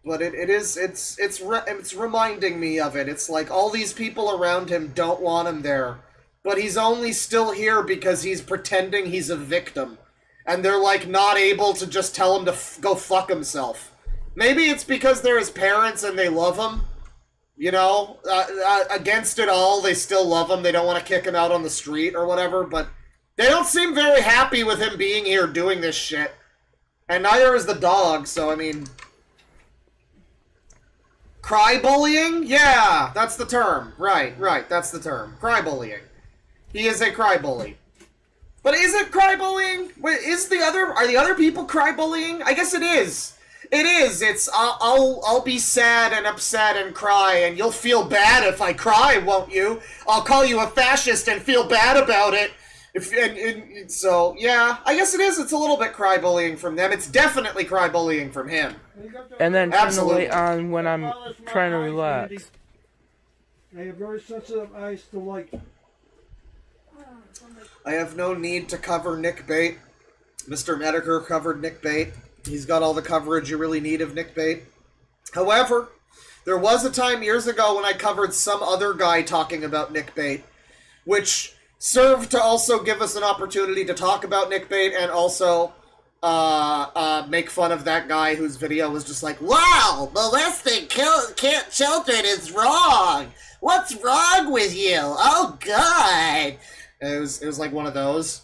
But it's reminding me of it. It's like all these people around him don't want him there, but he's only still here because he's pretending he's a victim. And they're, like, not able to just tell him to go fuck himself. Maybe it's because they're his parents and they love him. You know? Against it all, they still love him. They don't want to kick him out on the street or whatever. But they don't seem very happy with him being here doing this shit. And neither is the dog, so, I mean... Cry bullying? Yeah, that's the term. Right, that's the term. Cry bullying. He is a cry bully. But is it cry bullying? Wait, are the other people cry bullying? I guess it is. It is. It's I'll be sad and upset and cry, and you'll feel bad if I cry, won't you? I'll call you a fascist and feel bad about it. So yeah, I guess it is. It's a little bit cry bullying from them. It's definitely cry bullying from him. And then turn the Absolutely. light on when I'm trying to relax. I have very sensitive eyes to light. I have no need to cover Nick Bate. Mr. Medicare covered Nick Bate. He's got all the coverage you really need of Nick Bate. However, there was a time years ago when I covered some other guy talking about Nick Bate, which served to also give us an opportunity to talk about Nick Bate and also make fun of that guy whose video was just like, wow, molesting children is wrong. What's wrong with you? Oh, God. It was like one of those.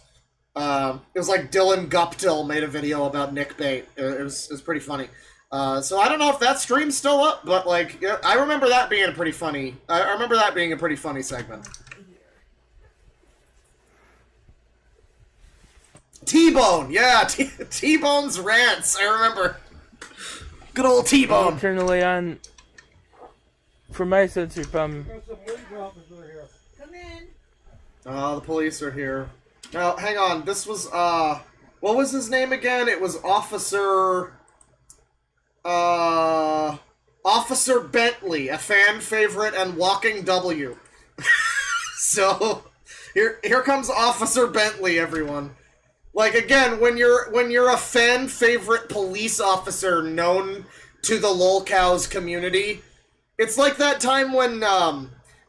It was like Dylan Guptill made a video about Nick Bate. It was pretty funny. So I don't know if that stream's still up, but like I remember that being a pretty funny. I remember that being a pretty funny segment. T-Bone, yeah, T-Bone's rants. I remember. Good old T-Bone. Turn the light on for my sensory problem. Come in. The police are here. Now, hang on. This was, what was his name again? It was Officer Bentley, a fan favorite and walking W. So, here comes Officer Bentley, everyone. Like, again, when you're a fan favorite police officer known to the lolcows community, it's like that time when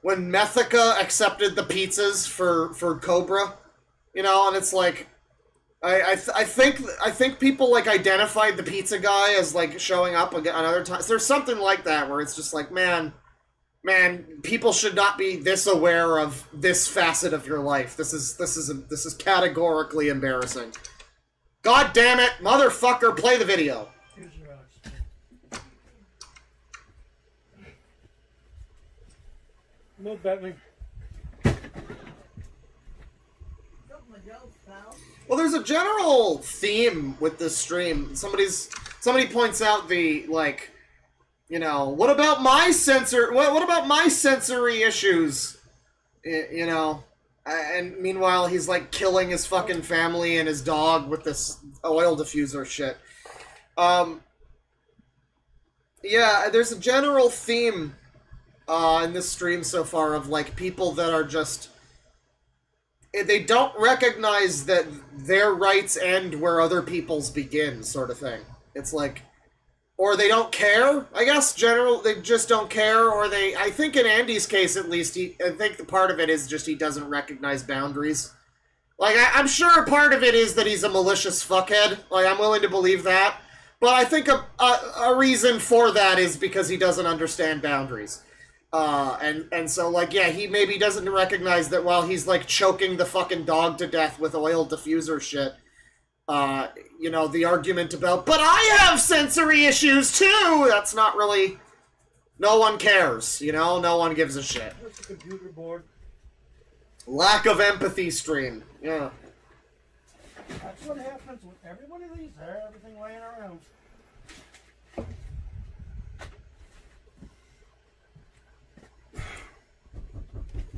Methica accepted the pizzas for Cobra, you know, and it's like, I think people like identified the pizza guy as like showing up again another time. So there's something like that where it's just like, man, people should not be this aware of this facet of your life. This is categorically embarrassing. God damn it, motherfucker! Play the video. No, Bentley. Well, there's a general theme with this stream. Somebody points out the like, you know, what about my sensory issues? You know, and meanwhile he's like killing his fucking family and his dog with this oil diffuser shit. Yeah, there's a general theme in this stream so far of like people that are just, they don't recognize that their rights end where other people's begin, sort of thing. It's like, or they don't care, I guess, they just don't care, or I think in Andy's case at least, I think the part of it is just he doesn't recognize boundaries. Like, I'm sure part of it is that he's a malicious fuckhead, like, I'm willing to believe that, but I think a reason for that is because he doesn't understand boundaries. And so, like, yeah, he maybe doesn't recognize that while he's, like, choking the fucking dog to death with oil diffuser shit, you know, the argument about, but I have sensory issues too! That's not really, no one cares, you know? No one gives a shit. That's a computer board. Lack of empathy stream, yeah. That's what happens with every one of these. Everything laying around.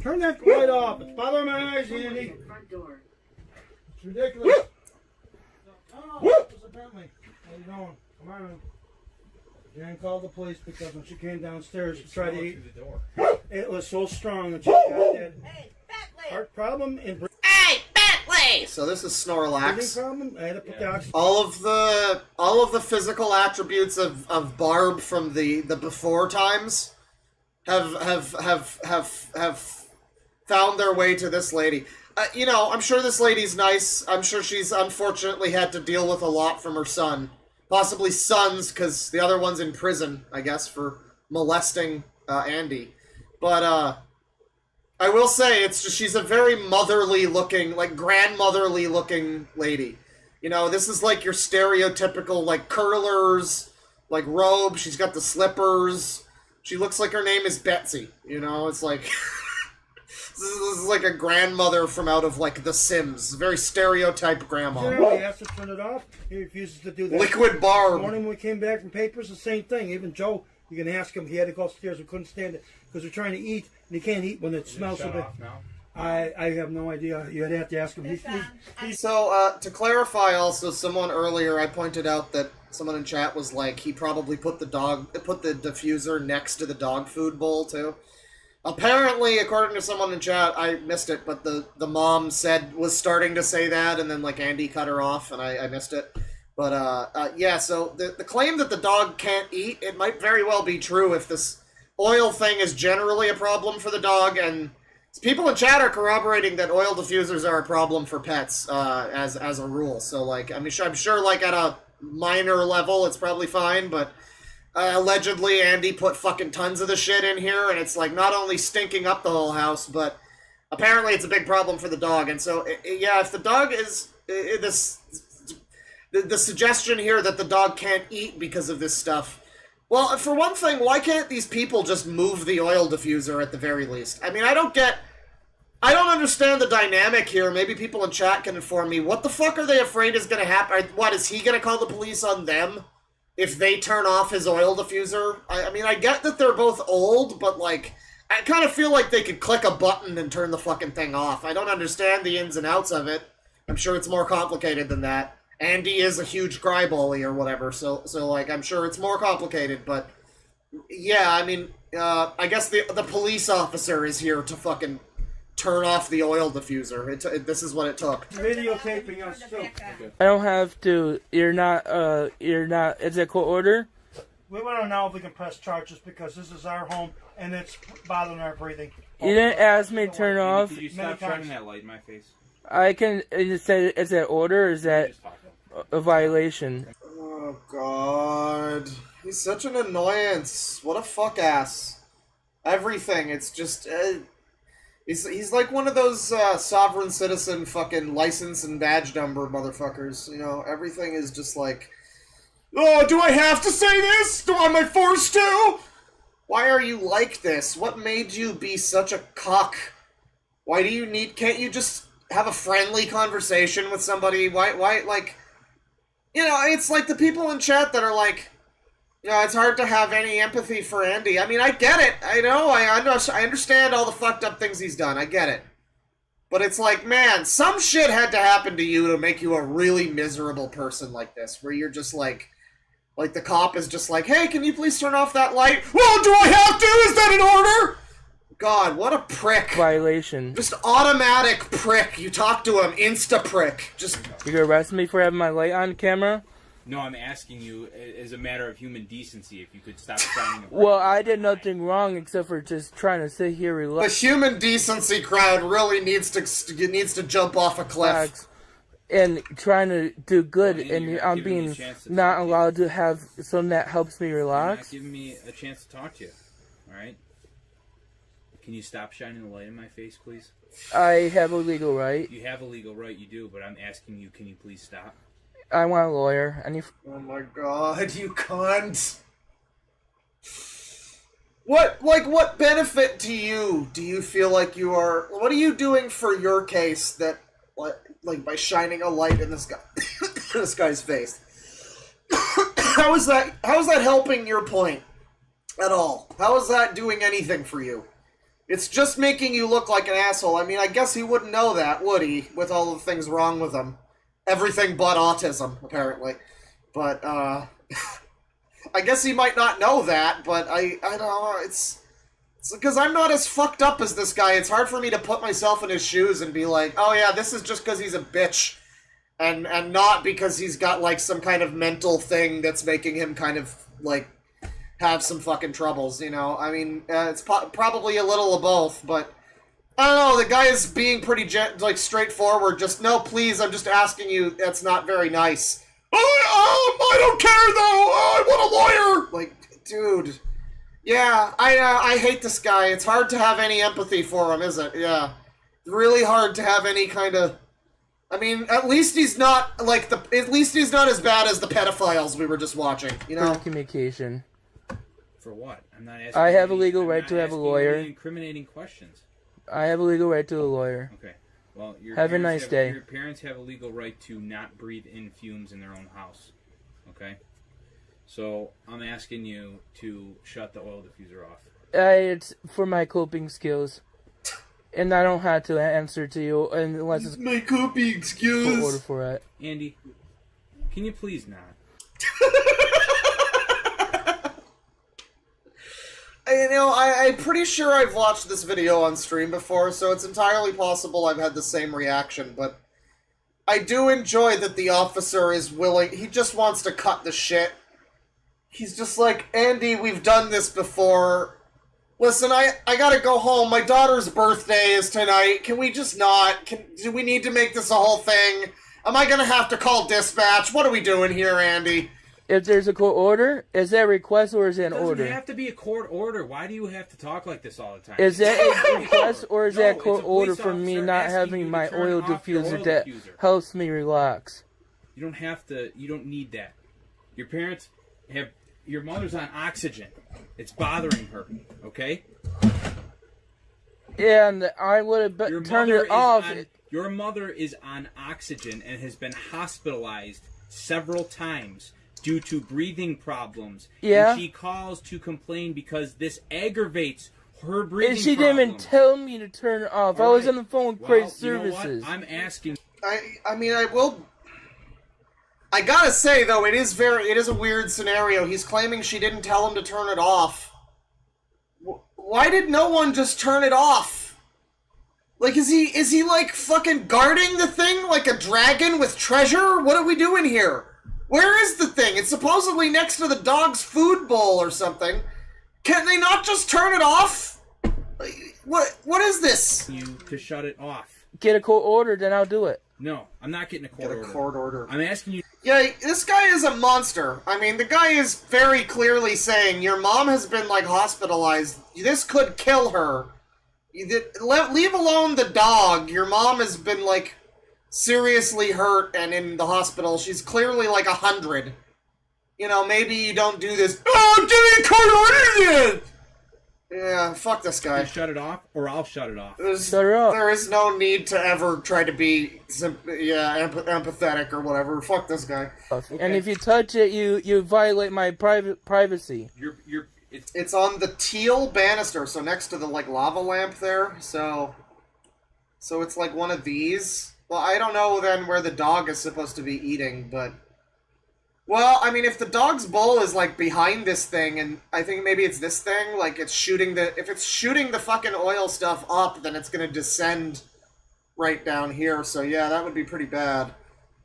Turn that light off. It's bothering my eyes, Andy. It's ridiculous. Bentley, how you doing? Come on in. Jan called the police because when she came downstairs to try to eat, it was so strong that she got that heart problem and So this is breathing Snorlax. problem. I had to put the oxygen. All of the physical attributes of Barb from the before times have found their way to this lady. You know, I'm sure this lady's nice. I'm sure she's unfortunately had to deal with a lot from her son. Possibly sons, because the other one's in prison, I guess, for molesting Andy. But I will say, it's just, she's a very motherly looking, like grandmotherly looking lady. You know, this is like your stereotypical, like, curlers, like robe. She's got the slippers. She looks like her name is Betsy. You know, it's like... This is like a grandmother from out of, like, The Sims. Very stereotype grandma. Generally, he has to turn it off. He refuses to do that. Liquid Barb. This morning when we came back from papers, the same thing. Even Joe, you can ask him. He had to go upstairs. We couldn't stand it because we're trying to eat, and he can't eat when it smells so bad. I have no idea. You'd have to ask him. So, to clarify also, someone earlier, I pointed out that someone in chat was like, he probably put the diffuser next to the dog food bowl, too. Apparently, according to someone in chat, I missed it, but the mom was starting to say that, and then, like, Andy cut her off, and I missed it. But, yeah, so the claim that the dog can't eat, it might very well be true if this oil thing is generally a problem for the dog, and people in chat are corroborating that oil diffusers are a problem for pets, as a rule. So, like, I mean, I'm sure, like, at a minor level, it's probably fine, but... allegedly, Andy put fucking tons of the shit in here, and it's, like, not only stinking up the whole house, but apparently it's a big problem for the dog. And so, yeah, if the dog is... The suggestion here that the dog can't eat because of this stuff... Well, for one thing, why can't these people just move the oil diffuser at the very least? I mean, I don't understand the dynamic here. Maybe people in chat can inform me. What the fuck are they afraid is gonna happen? What, is he gonna call the police on them? If they turn off his oil diffuser? I mean, I get that they're both old, but, like, I kind of feel like they could click a button and turn the fucking thing off. I don't understand the ins and outs of it. I'm sure it's more complicated than that. Andy is a huge crybaby or whatever, so like, I'm sure it's more complicated, but... Yeah, I mean, I guess the police officer is here to fucking turn off the oil diffuser. This is what it took. Videotaping us, too. I don't have to. You're not. Is it court order? We want to know if we can press charges because this is our home and it's bothering our breathing. You didn't ask me to turn off. Could you stop shining that light in my face? I can. Is that order or is that a violation? Oh, God. He's such an annoyance. What a fuck ass. Everything. It's just... He's like one of those sovereign citizen fucking license and badge number motherfuckers. You know, everything is just like, oh, do I have to say this? Am I forced to? Why are you like this? What made you be such a cuck? Why do you can't you just have a friendly conversation with somebody? Why, like, you know, it's like the people in chat that are like, you know, it's hard to have any empathy for Andy. I mean, I get it. I know. I understand all the fucked up things he's done. I get it. But it's like, man, some shit had to happen to you to make you a really miserable person like this, where you're just like the cop is just like, hey, can you please turn off that light? Well, do I have to? Is that an order? God, what a prick. Violation. Just automatic prick. You talk to him, insta prick. Just. You gonna arrest me for having my light on camera? No, I'm asking you as a matter of human decency if you could stop shining it. Well, I did nothing wrong except for just trying to sit here relax. The human decency crowd really needs to jump off a cliff. And trying to do good, and I'm being not allowed to have something that helps me relax. You're not giving me a chance to talk to you, alright? Can you stop shining the light in my face, please? I have a legal right. You have a legal right, you do, but I'm asking you, can you please stop? I want a lawyer. Oh my God, you cunt. What benefit to you do you feel like you are... What are you doing for your case that, like, by shining a light in this guy, this guy's face? How is that helping your point at all? How is that doing anything for you? It's just making you look like an asshole. I mean, I guess he wouldn't know that, would he? With all the things wrong with him. Everything but autism, apparently. But, I guess he might not know that, but I don't know, it's because I'm not as fucked up as this guy. It's hard for me to put myself in his shoes and be like, oh yeah, this is just because he's a bitch. And not because he's got, like, some kind of mental thing that's making him kind of, like, have some fucking troubles, you know? I mean, it's probably a little of both, but I don't know, the guy is being pretty, straightforward. Just, no, please, I'm just asking you, that's not very nice. I don't care, though! I want a lawyer! Like, dude. Yeah, I hate this guy. It's hard to have any empathy for him, isn't it? Yeah. Really hard to have any kind of... I mean, at least he's not, at least he's not as bad as the pedophiles we were just watching, you know? Communication. For what? I'm not asking. I have a legal right to have a lawyer. Incriminating questions. I have a legal right to a lawyer. Okay. Well, have a nice day. Your parents have a legal right to not breathe in fumes in their own house. Okay? So, I'm asking you to shut the oil diffuser off. It's for my coping skills. And I don't have to answer to you unless it's my coping skills. Order for it. Andy, can you please not? You know, I'm pretty sure I've watched this video on stream before, so it's entirely possible I've had the same reaction, but I do enjoy that the officer is willing. He just wants to cut the shit. He's just like, Andy, we've done this before. Listen, I gotta go home. My daughter's birthday is tonight. Can we just not? Do we need to make this a whole thing? Am I gonna have to call dispatch? What are we doing here, Andy? If there's a court order, is that a request or is it an order? It doesn't have to be a court order. Why do you have to talk like this all the time? Is that a request or is that a court order for me not having my oil diffuser that helps me relax? You don't have to. You don't need that. Your parents have. Your mother's on oxygen. It's bothering her. Okay? And I would have turned it off. Your mother is on oxygen and has been hospitalized several times due to breathing problems. Yeah. And she calls to complain because this aggravates her breathing And she didn't even tell me to turn it off. I was on the phone with Craig Services. I'm asking. I mean, I gotta say, though, it is a weird scenario. He's claiming she didn't tell him to turn it off. Why did no one just turn it off? Like, is he like fucking guarding the thing like a dragon with treasure? What are we doing here? Where is the thing? It's supposedly next to the dog's food bowl or something. Can they not just turn it off? What is this? You to shut it off. Get a court order, then I'll do it. No, I'm not getting a court order. Court order. I'm asking you. Yeah, this guy is a monster. I mean, the guy is very clearly saying, your mom has been, like, hospitalized. This could kill her. Leave alone the dog. Your mom has been, like, seriously hurt and in the hospital. She's clearly, like, 100. You know, maybe you don't do this. Oh, give me a court order then! Yeah, fuck this guy. Shut it off, or I'll shut it off. Shut it off. There is no need to ever try to be, empathetic or whatever. Fuck this guy. Okay. And if you touch it, you violate my privacy. It's on the teal banister, so next to the like lava lamp there. So it's like one of these. Well, I don't know then where the dog is supposed to be eating, but. Well, I mean, if the dog's bowl is, like, behind this thing, and I think maybe it's this thing, like, it's shooting if it's shooting the fucking oil stuff up, then it's gonna descend right down here, so yeah, that would be pretty bad.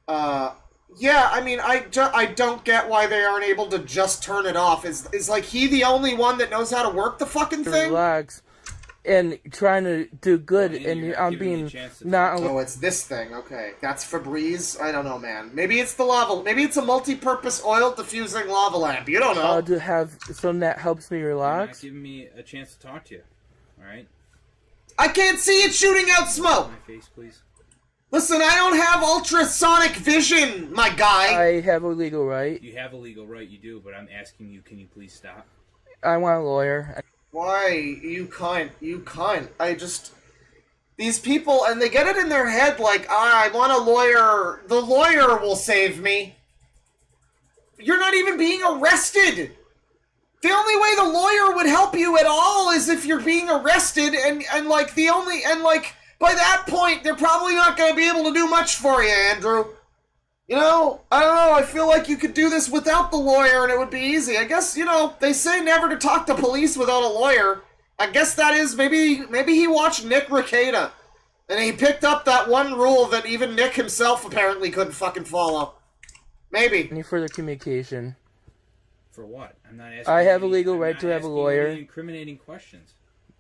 Yeah, I mean, I don't get why they aren't able to just turn it off. Is like, he the only one that knows how to work the fucking thing? Relax. And trying to do good, and I'm being not. Oh, it's this thing. Okay, that's Febreze. I don't know, man. Maybe it's the lava. Maybe it's a multi-purpose oil diffusing lava lamp. You don't know. To have something that helps me relax. You're not giving me a chance to talk to you. All right. I can't see it shooting out smoke. My face, please. Listen, I don't have ultrasonic vision, my guy. I have a legal right. You have a legal right, you do, but I'm asking you, can you please stop? I want a lawyer. Why? You can't. These people, and they get it in their head like, I want a lawyer. The lawyer will save me. You're not even being arrested. The only way the lawyer would help you at all is if you're being arrested, and by that point, they're probably not going to be able to do much for you, Andrew. You know, I don't know, I feel like you could do this without the lawyer and it would be easy. I guess, you know, they say never to talk to police without a lawyer. I guess that is, maybe he watched Nick Rekieta. And he picked up that one rule that even Nick himself apparently couldn't fucking follow. Maybe. Any further communication? For what? I'm not asking. I have a any- legal I'm right not to have a asking lawyer. any incriminating questions.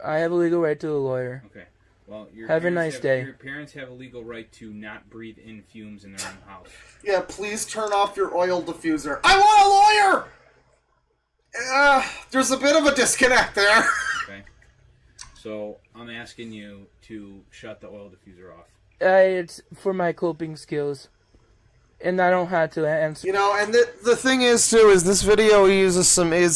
I have a legal right to a lawyer. Okay. Well, Have a nice day. Your parents have a legal right to not breathe in fumes in their own house. Yeah, please turn off your oil diffuser. I want a lawyer! There's a bit of a disconnect there. Okay. So I'm asking you to shut the oil diffuser off. It's for my coping skills. And I don't have to answer. You know, and the thing is, too, is this video is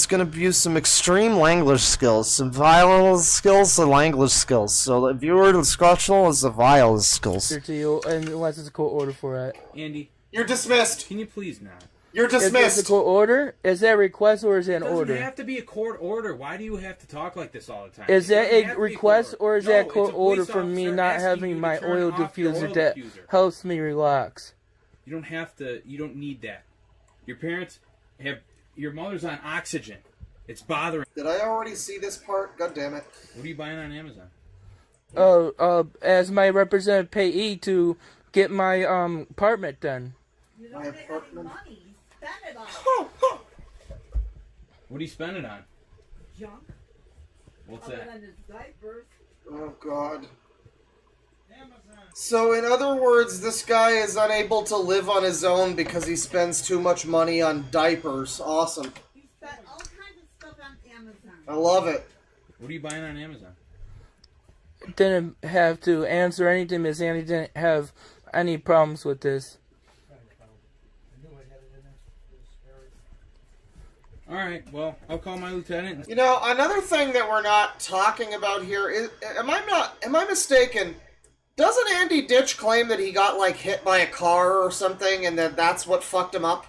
going to use some extreme language skills. Some vile skills and language skills. So the viewer discretion is the vile skills. To you, unless it's a court order for it. Andy. You're dismissed. Can you please not? You're dismissed. Is it a court order? Is that a request or is it an It doesn't order? have to be a court order. Why do you have to talk like this all the time? Is It that doesn't have a to be request court or is order. that a No, court it's a order police for me officer not asking having you to my turn oil off your diffuser oil that diffuser. helps me relax? You don't have to. You don't need that. Your parents have. Your mother's on oxygen. It's bothering. Did I already see this part? God damn it. What are you buying on Amazon? As my representative payee to get my apartment done. You don't get any money. Spend it on What do you spend it on? junk. What's Other that? than his diapers. Oh, God. So, in other words, this guy is unable to live on his own because he spends too much money on diapers. Awesome. He spent all kinds of stuff on Amazon. I love it. What are you buying on Amazon? Didn't have to answer anything, Miss Annie didn't have any problems with this. All right. Well, I'll call my lieutenant. You know, another thing that we're not talking about here is, am I mistaken? Doesn't Andy Ditch claim that he got, like, hit by a car or something and that that's what fucked him up?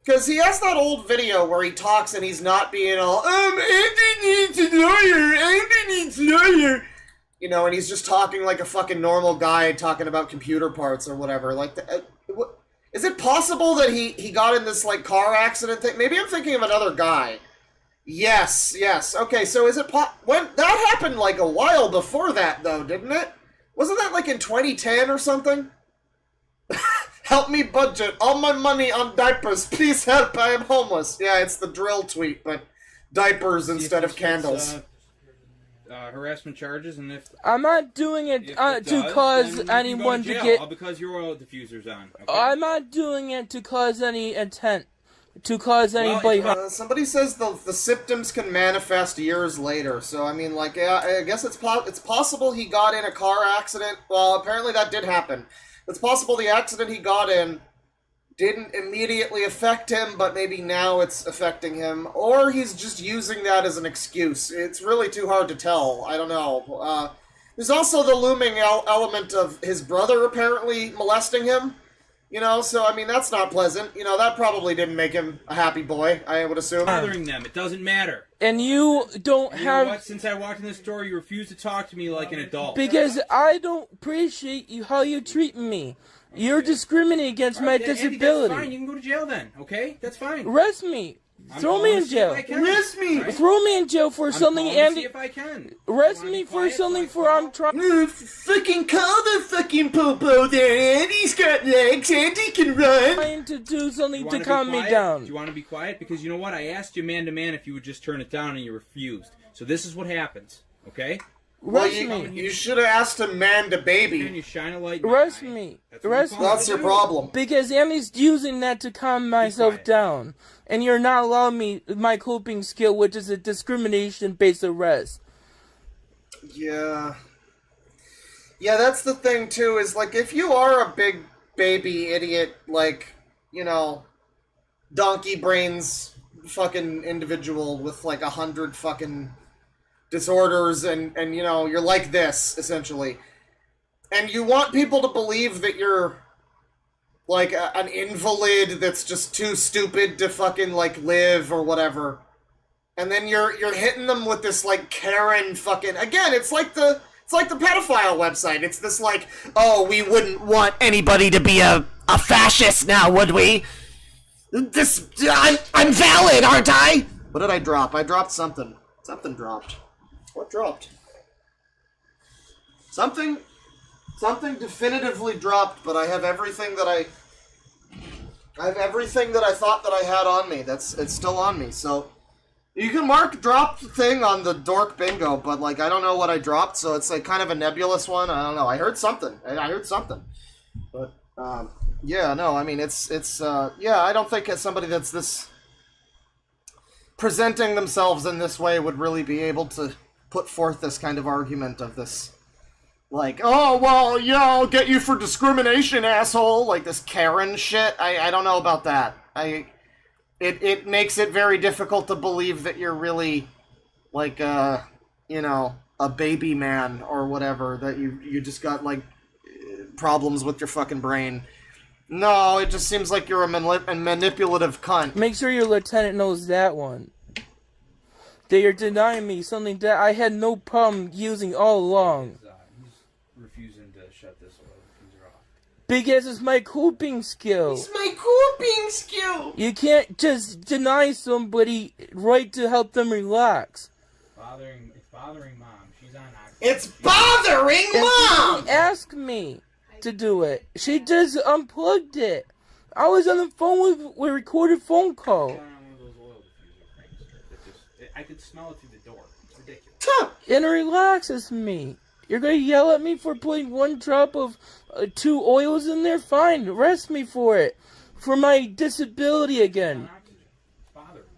Because he has that old video where he talks and he's not being all, Andy needs a lawyer, Andy needs a lawyer. You know, and he's just talking like a fucking normal guy talking about computer parts or whatever. Like, is it possible that he got in this, like, car accident thing? Maybe I'm thinking of another guy. Yes. Okay, so is it when that happened, like, a while before that, though, didn't it? Wasn't that, like, in 2010 or something? Help me budget all my money on diapers. Please help, I am homeless. Yeah, it's the drill tweet, but diapers instead of candles. Harassment charges, and if I'm not doing it if to does, cause then you anyone can go to to get. jail, all because your oil diffuser's on. Okay? I'm not doing it to cause any intent to cause anybody harm. Somebody says the symptoms can manifest years later, so I mean, like, yeah, I guess it's possible he got in a car accident. Well, apparently that did happen. It's possible the accident he got in didn't immediately affect him, but maybe now it's affecting him, or he's just using that as an excuse. It's really too hard to tell. I don't know. There's also the looming element of his brother apparently molesting him. You know, so, I mean, that's not pleasant. You know, that probably didn't make him a happy boy, I would assume. Bothering them. It doesn't matter. And you don't You know have... what? Since I walked in the store, you refuse to talk to me like an adult. Because I don't appreciate you how you treat me. You're discriminating against my Andy, disability. that's fine. You can go to jail then, okay? That's fine. Arrest me. Throw me in jail. Arrest me. Throw me in jail for something, Andy. See if I can. Arrest me for something for I'm trying. Fucking call the fucking popo there. Andy's got legs. Andy can run. Trying to do something You to wanna be calm me quiet? down. Do you want to be quiet? Because you know what? I asked you man to man if you would just turn it down, and you refused. So this is what happens, okay? Well, you should have asked him man to baby. And you shine a light in my Arrest eye. me. That's what Arrest you me. call That's it. your problem. Because Andy's using that to calm myself down. And you're not allowing me my coping skill, which is a discrimination-based arrest. Yeah. Yeah, that's the thing, too, is, like, if you are a big baby idiot, like, you know, donkey brains fucking individual with, like, 100 fucking disorders, and you know, you're like this, essentially. And you want people to believe that you're, like, an invalid that's just too stupid to fucking, like, live or whatever. And then you're hitting them with this, like, Karen fucking... Again, it's like the pedophile website. It's this, like, oh, we wouldn't want anybody to be a a fascist now, would we? I'm valid, aren't I? What did I drop? I dropped something. Something dropped. What dropped? Something definitively dropped, but I have everything that I thought that I had on me. It's still on me, so you can mark dropped thing on the dork bingo, but like I don't know what I dropped, so it's like kind of a nebulous one. I don't know. I heard something. But yeah, no, I mean it's yeah, I don't think somebody that's this presenting themselves in this way would really be able to put forth this kind of argument of this, like, oh, well, yeah, I'll get you for discrimination, asshole, like this Karen shit. I don't know about that. It makes it very difficult to believe that you're really, like, you know, a baby man or whatever, that you just got, like, problems with your fucking brain. No, it just seems like you're a manipulative cunt. Make sure your lieutenant knows that one. They are denying me something that I had no problem using all along. He's refusing to shut this oil diffuser off. Because it's my coping skill. It's my coping skill! You can't just deny somebody right to help them relax. It's bothering Mom. She's on oxygen. It's bothering Mom! She asked me to do it. She just unplugged it. I was on the phone with a recorded phone call. I could smell it through the door. It's ridiculous. And it relaxes me. You're gonna yell at me for putting one drop of 2 oils in there? Fine, arrest me for it. For my disability again. It's bothering me.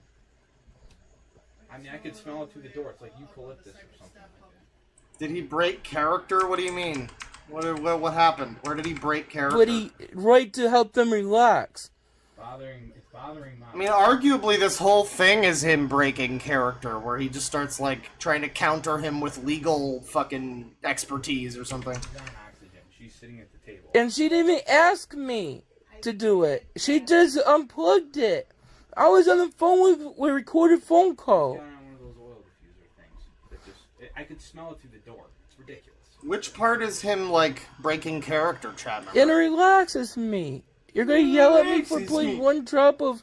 I mean, I could smell it through the door. It's like eucalyptus or something like that. Did he break character? What do you mean? What happened? Where did he break character? But he right to help them relax. It's bothering Mom. I mean, arguably this whole thing is him breaking character, where he just starts, like, trying to counter him with legal fucking expertise or something. She's on oxygen. She's sitting at the table. And she didn't even ask me to do it. She just unplugged it. I was on the phone with a recorded phone call. She's on one of those oil diffuser things. That just, I could smell it through the door. It's ridiculous. Which part is him, like, breaking character, Chad? And it relaxes me. You're gonna yell at me for putting one drop of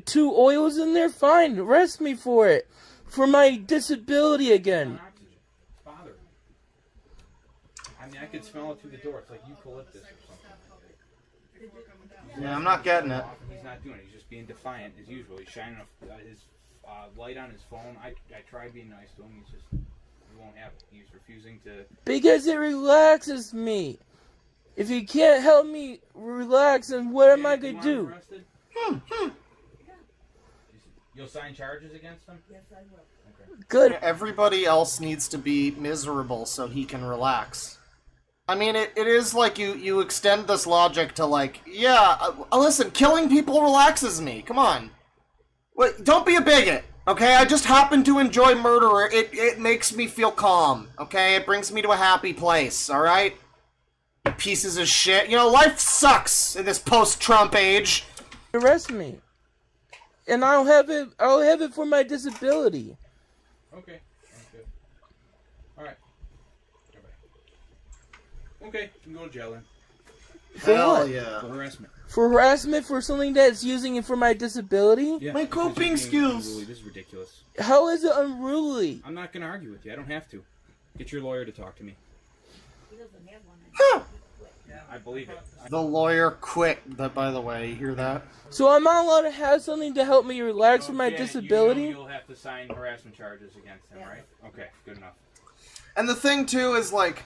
2 oils in there? Fine, arrest me for it. For my disability again. It's bothering me. I mean, I could smell it through the door. It's like eucalyptus or something. Yeah, I'm not getting it. He's not doing it. He's just being defiant as usual. He's shining his light on his phone. I tried being nice to him. He won't have it. He's refusing to. Because it relaxes me. If you can't help me relax, then what am I going to do? You'll sign charges against him? Yes, I will. Okay. Good. Everybody else needs to be miserable so he can relax. I mean, it is like you extend this logic to, like, yeah, listen, killing people relaxes me. Come on. Wait, don't be a bigot, okay? I just happen to enjoy murder. It makes me feel calm, okay? It brings me to a happy place, alright? Pieces of shit. You know, life sucks in this post-Trump age. Arrest me. And I'll have it for my disability. Okay. Sounds good. Alright. Okay, you can go to jail then. For Hell what? yeah. For harassment. For harassment for something that's using it for my disability? Yeah, My coping skills. Unruly. This is ridiculous. How is it unruly? I'm not going to argue with you. I don't have to. Get your lawyer to talk to me. He doesn't have one. I believe it. The lawyer quit, by the way. You hear that? So I'm not allowed to have something to help me relax for my Yeah, disability? You know you'll have to sign harassment charges against him, right? Okay, good enough. And the thing, too, is, like,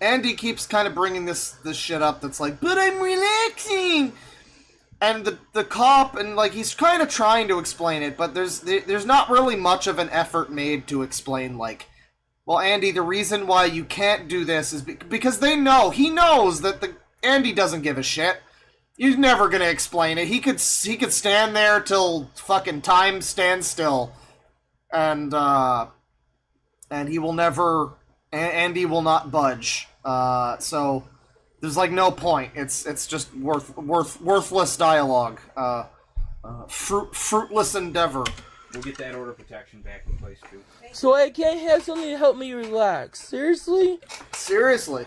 Andy keeps kind of bringing this shit up that's like, but I'm relaxing! And the cop, and, like, he's kind of trying to explain it, but there's not really much of an effort made to explain, like, well, Andy, the reason why you can't do this is because he knows that Andy doesn't give a shit. He's never gonna explain it. He could stand there till fucking time stands still, and he will never. Andy will not budge. So there's like no point. It's just worthless dialogue. Fruitless endeavor. We'll get that order of protection back in place too. So I can't have something to help me relax? Seriously? Seriously.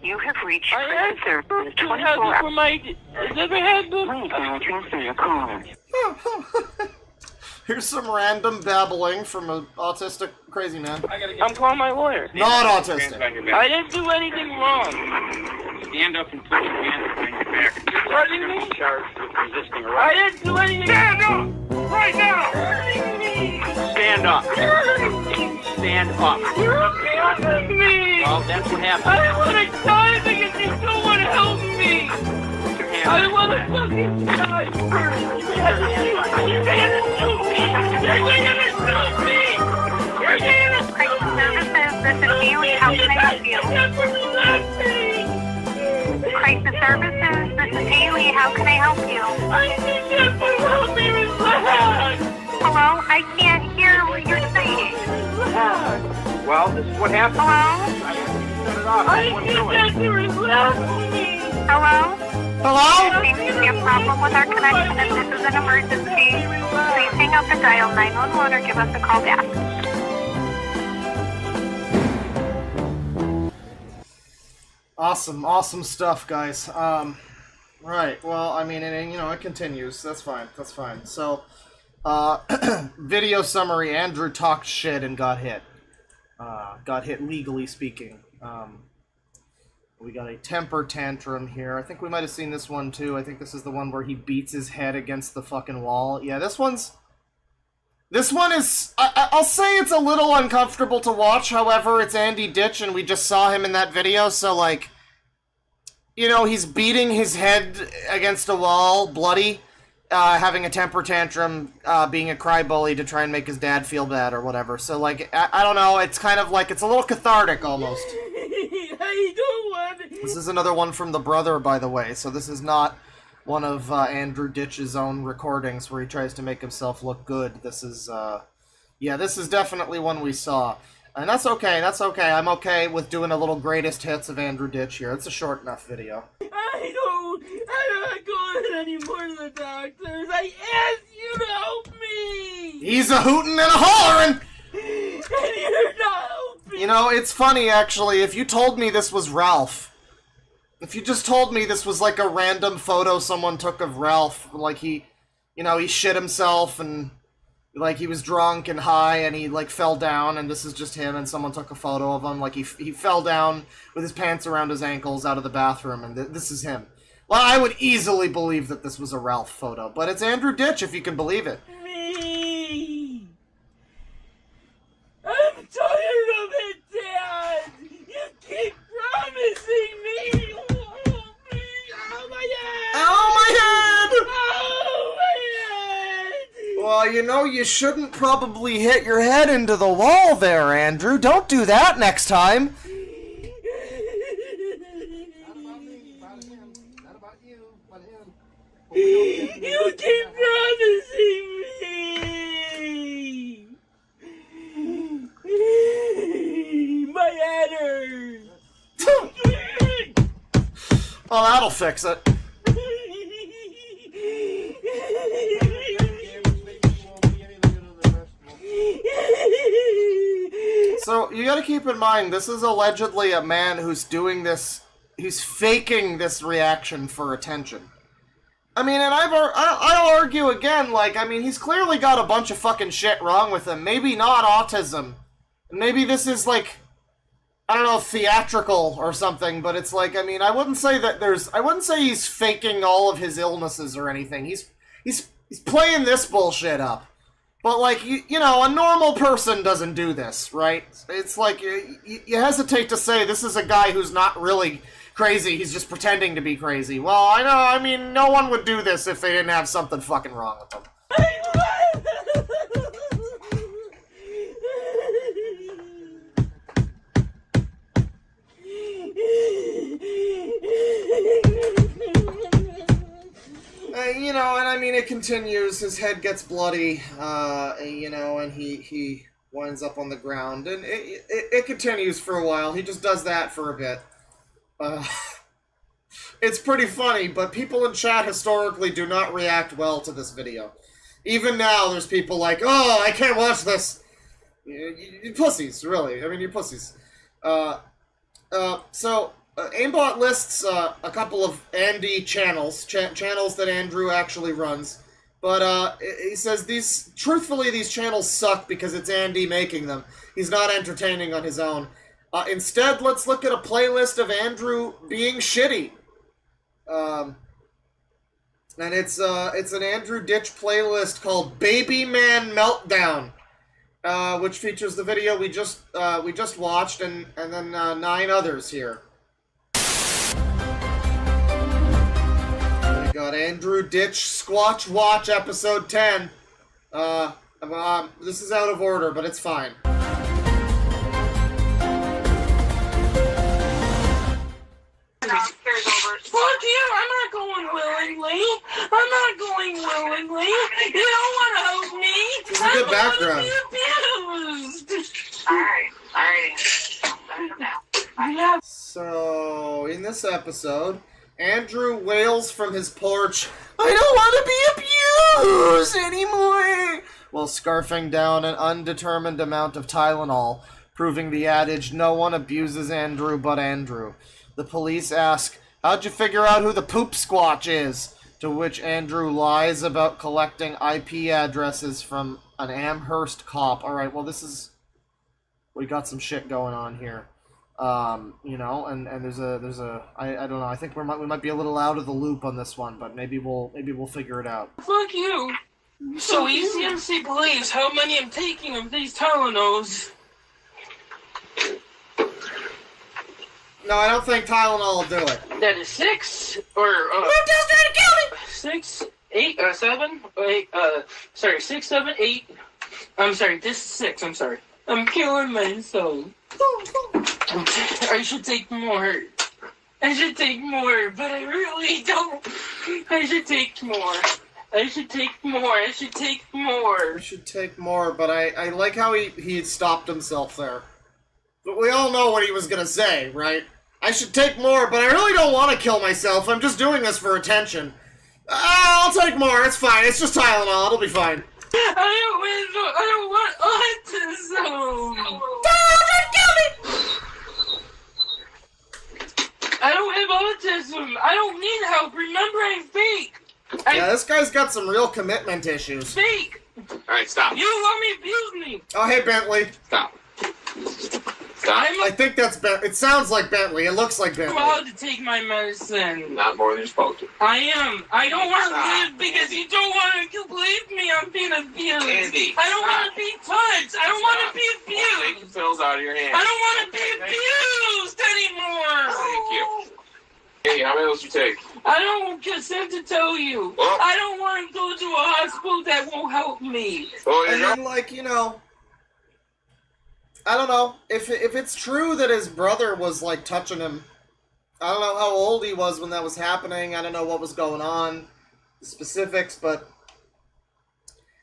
You have reached I prison asked service to 24 have it hours. for my... I never had them. Please, I'll transfer your call. Here's some random babbling from an autistic crazy man. I'm calling my lawyer. Not autistic. I didn't do anything wrong. Stand up and put your hands behind your back. What do you mean? Charged with resisting I arrest. didn't do anything. Stand up! Right now! Stand up. Stand up. You're abusing me. Well, that's what happened. I want to die because you don't want to help me. Put your hands I want to back. fucking die first. You're going to shoot me. You're going to shoot me. You're going to Crisis services, this is Haley. How can I help you? Crisis services, this is Haley. How can I help you? I need you to help me relax. Hello? I can't hear what you're saying. Well, this is what happened. Hello? I have to shut it off. I That's what I'm need doing. you to relax me. Hello? Hello? There seems to be a problem with our connection. If this is an emergency, please hang up and dial 911 or give us a call back. Awesome stuff, guys. Right, well, I mean, you know, it continues. That's fine. So, video summary, Andrew talked shit and got hit. Got hit legally speaking. We got a temper tantrum here. I think we might have seen this one, too. I think this is the one where he beats his head against the fucking wall. Yeah, this one is... I'll say it's a little uncomfortable to watch, however, it's Andy Ditch, and we just saw him in that video, so, like... You know, he's beating his head against a wall, bloody, having a temper tantrum, being a crybaby to try and make his dad feel bad or whatever. So, like, I don't know, it's kind of like, it's a little cathartic, almost. I don't want to... This is another one from the brother, by the way, so this is not one of Andrew Ditch's own recordings where he tries to make himself look good. This is, yeah, this is definitely one we saw. And that's okay, I'm okay with doing a little greatest hits of Andrew Ditch here. It's a short enough video. I'm not going anymore to the doctors. I asked you to help me. He's a hootin' and a hollering! And you're not helping. You know, it's funny, actually, if you told me this was Ralph, if you just told me this was like a random photo someone took of Ralph, like he shit himself and, like, he was drunk and high and he, like, fell down and this is just him and someone took a photo of him, like, he fell down with his pants around his ankles out of the bathroom and this is him. Well, I would easily believe that this was a Ralph photo, but it's Andrew Ditch, if you can believe it. Me. I'm tired of it, Dad. You keep promising me. Oh, my head. Oh, my head! Oh, my head. Well, you know, you shouldn't probably hit your head into the wall there, Andrew. Don't do that next time. You keep promising me. My head hurts. Well, that'll fix it. So, you gotta keep in mind, this is allegedly a man who's doing this, he's faking this reaction for attention. I mean, and I'll argue again, like, I mean, he's clearly got a bunch of fucking shit wrong with him. Maybe not autism. Maybe this is, like, I don't know, theatrical or something, but it's like, I mean, I wouldn't say he's faking all of his illnesses or anything. He's playing this bullshit up. But, like, you know, a normal person doesn't do this, right? It's like, you hesitate to say this is a guy who's not really crazy, he's just pretending to be crazy. Well, I mean, no one would do this if they didn't have something fucking wrong with them. You know, and I mean, it continues, his head gets bloody, you know, and he winds up on the ground, and it continues for a while, he just does that for a bit. It's pretty funny, but people in chat historically do not react well to this video. Even now, there's people like, oh, I can't watch this! You pussies, really. I mean, you pussies. So, Aimbot lists a couple of Andy channels, channels that Andrew actually runs. But he says truthfully, these channels suck because it's Andy making them. He's not entertaining on his own. Instead, let's look at a playlist of Andrew being shitty. And it's an Andrew Ditch playlist called Baby Man Meltdown, which features the video we just watched and then 9 others here. We got Andrew Ditch Squatch Watch episode 10. This is out of order, but it's fine. Fuck you! I'm not going willingly. I'm not going willingly. You don't want to help me. It's a good background. I don't want to be abused. Alright. So, in this episode, Andrew wails from his porch, "I don't want to be abused anymore!" while scarfing down an undetermined amount of Tylenol, proving the adage, no one abuses Andrew but Andrew. The police ask, "How'd you figure out who the poop squatch is?" To which Andrew lies about collecting IP addresses from an Amherst cop. Alright, well we got some shit going on here. You know, and there's a I don't know, I think we might be a little out of the loop on this one, but maybe we'll figure it out. Fuck you. So ECMC police, how many I'm taking of these Tylenols? No, I don't think Tylenol will do it. That is 6 or 6, 8, 7, 8. Sorry, 6, 7, 8. I'm sorry. This is 6. I'm sorry. I'm killing myself. I should take more. I should take more, but I really don't. I should take more. I should take more. I should take more. I should take more, but I like how he stopped himself there. But we all know what he was gonna say, right? I should take more, but I really don't want to kill myself. I'm just doing this for attention. I'll take more. It's fine. It's just Tylenol. It'll be fine. I don't want autism. I don't have autism. I don't need help. Remember, I'm fake. Yeah, this guy's got some real commitment issues. Fake. Alright, stop. You let me abuse me. Oh, hey, Bentley. Stop. I think that's it sounds like Bentley. It looks like I'm Bentley. allowed to take my medicine. Not more than you're supposed to. I am. I don't want to live because you don't want to believe me. I'm being abused. Andy, I don't want to be touched. I don't want to be Take abused. the pills out of your hand. I don't want to be abused anymore. Thank you. Hey, how many did you take? I don't consent to tell you. Well, I don't want to go to a hospital that won't help me. And then, like, you know, I don't know. If it's true that his brother was, like, touching him, I don't know how old he was when that was happening. I don't know what was going on, the specifics, but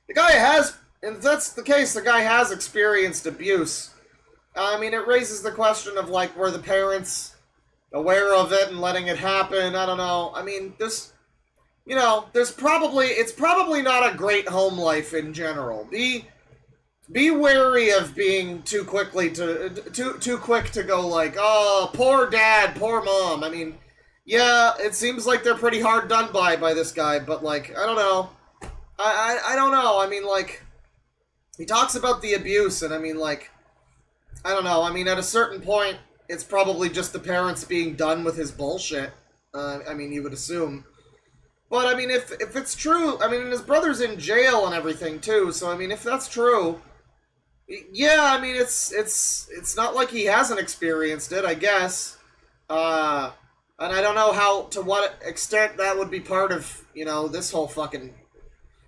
the guy has, and if that's the case, the guy has experienced abuse. I mean, it raises the question of, like, were the parents aware of it and letting it happen? I don't know. I mean, it's probably not a great home life in general. Be wary of being too quick to go like, oh, poor dad, poor mom. I mean, yeah, it seems like they're pretty hard done by this guy, but like, I don't know. I don't know. I mean, like, he talks about the abuse, and I mean, like, I don't know. I mean, at a certain point, it's probably just the parents being done with his bullshit. I mean, you would assume. But, I mean, if it's true, I mean, his brother's in jail and everything, too, so, I mean, if that's true, yeah, I mean, it's not like he hasn't experienced it, I guess. And I don't know to what extent that would be part of, you know, this whole fucking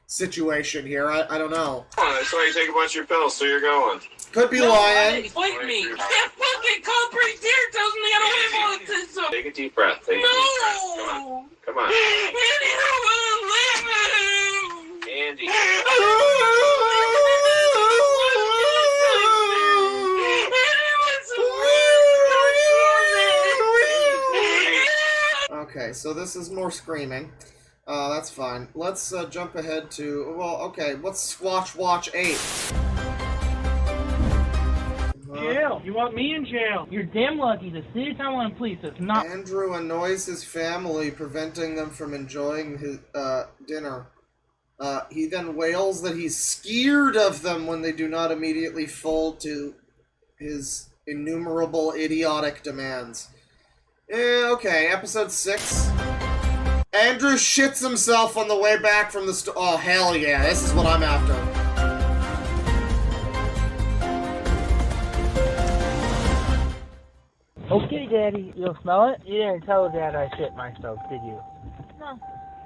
situation here. I don't know. That's why you take a bunch of your pills, so you're going. Could be lying. Fight me. That fucking cop right there tells me I don't have autism. Take a deep breath. Take a deep breath. Come on. Andy, I don't want to live. Andy. Okay, so this is more screaming. That's fine. Let's jump ahead to, well, okay, what's Squatch Watch 8? You jail. You want me in jail. You're damn lucky the city of Taiwan police is not. Andrew annoys his family, preventing them from enjoying his dinner. He then wails that he's scared of them when they do not immediately fold to his innumerable idiotic demands. Okay, episode 6. Andrew shits himself on the way back from the store. Oh, hell yeah, this is what I'm after. Okay, Daddy, you'll smell it? You didn't tell Dad I shit myself, did you? No.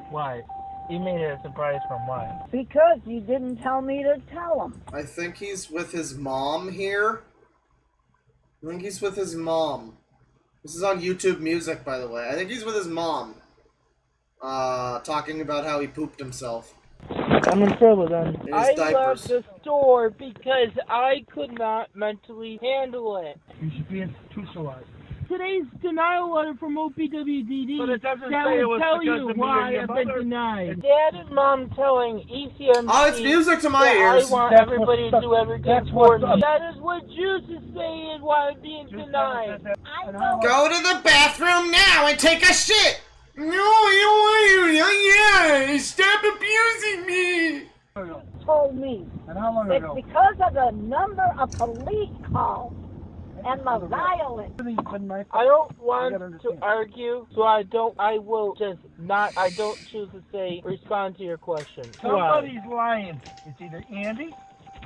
Why? You made it a surprise from why? Because you didn't tell me to tell him. I think he's with his mom here. I think he's with his mom. This is on YouTube Music, by the way. I think he's with his mom. Talking about how he pooped himself. I'm in trouble then. In his I diapers. left the store because I could not mentally handle it. You should be institutionalized. Today's denial letter from OPWDD But it doesn't that say it will was tell because you of me why and your I've been mother. denied. Dad and Mom telling ECMC Oh, it's music to my that ears. I want That's everybody what's to do everything that's for what's me. up. That is what Juice is saying why I'm being denied. Go to the bathroom now and take a shit! No, I don't want you. Yeah, stop abusing me! Told me. And how long It's ago? because of the number of police calls and the violence. I don't want to argue, so I will just not, I don't choose to say, respond to your question. Somebody's lying. It's either Andy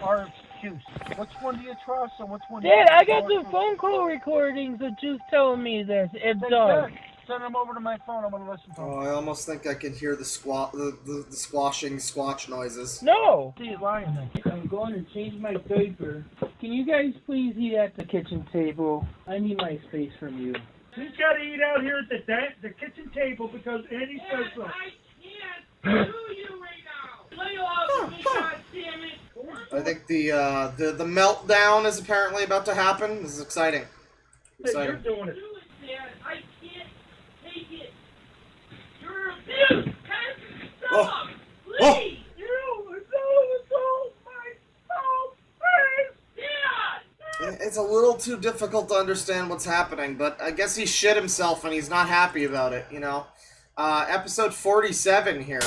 or Juice. Which one do you trust and which one do Dad, you I got the phone call recordings of Juice telling me this. It's done. Send them over to my phone. I'm going to listen to them. Oh, I almost think I can hear the squashing squatch noises. No! He's lying then. I'm going to change my diaper. Can you guys please eat at the kitchen table? I need my space from you. He's got to eat out here at the kitchen table because Andy says so. I think the meltdown is apparently about to happen. This is exciting. You're doing it. I can't take it. You're abused. Stop. Oh. Please. It's a little too difficult to understand what's happening, but I guess he shit himself and he's not happy about it, you know? Episode 47 here.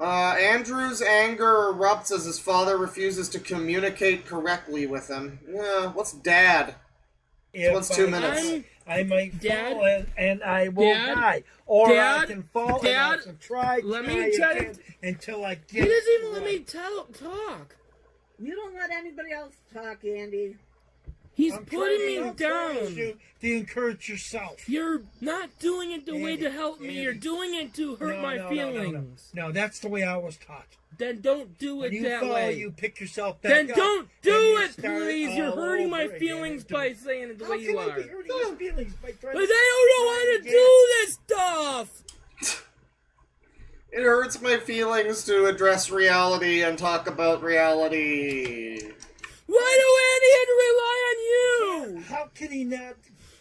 Andrew's anger erupts as his father refuses to communicate correctly with him. Yeah, what's dad? If What's 2 minutes? I might Dad? fall and I will Dad? die. Or I Dad? can fall and I Dad? can try Let me try to- again until I He get doesn't even let right. me talk. You don't let anybody else talk, Andy. He's I'm putting me trying to encourage down. you to encourage yourself. You're not doing it the way Andy, to help me. Andy. You're doing it to hurt my feelings. No, that's the way I was taught. Then don't do When it you that fall, way. you pick yourself back Then up. don't and do you it, start please. You're all hurting my over again feelings until- by saying it the How way can you I are. be hurting your feelings by trying But to... I don't know how to do this stuff. It hurts my feelings to address reality and talk about reality. Why do Andy have to rely on you? How can he not...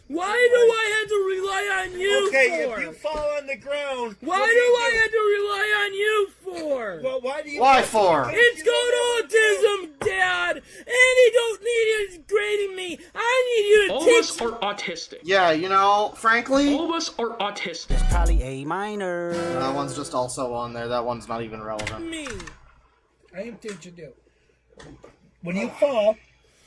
Why do I have to rely on you Okay, for? if you fall on the ground... Why what do you I have to rely on you for? Well, why do you... Why for? It's called autism, Dad. Andy don't need you grading me. I need you to All of teach. us are autistic. Yeah, you know, frankly... All of us are autistic. Probably A minor. That one's just also on there. That one's not even relevant. Me. I am teaching you. When you fall...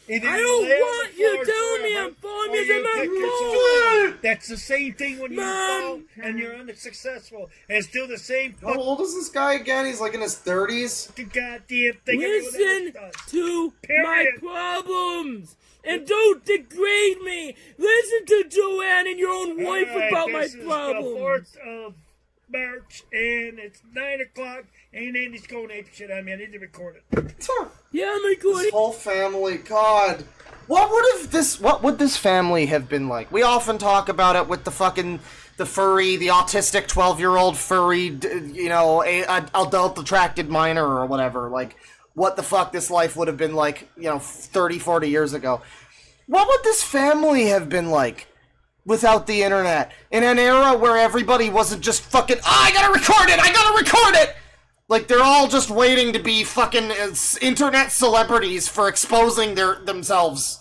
either I you don't lay on want the you floor telling me forever, I'm falling or because you I'm not pick yourself falling. up. That's the same thing when you Mom. fall and you're unsuccessful. It's still the same How old is this guy again? He's like in his 30s? the goddamn thing. Listen to my Period. problems and don't degrade me. Listen to Joanne and your own wife Alright, about my this is the problems. 4th of March, and it's 9 o'clock, and Andy's going ape shit on me. I need to record it. Yeah, I'm This recording. whole family, God. What would this family have been like? We often talk about it with the furry, the autistic 12-year-old furry, you know, adult attracted minor or whatever. Like, what the fuck this life would have been like, you know, 30, 40 years ago. What would this family have been like without the internet? In an era where everybody wasn't just fucking, I gotta record it! Like, they're all just waiting to be fucking internet celebrities for exposing themselves.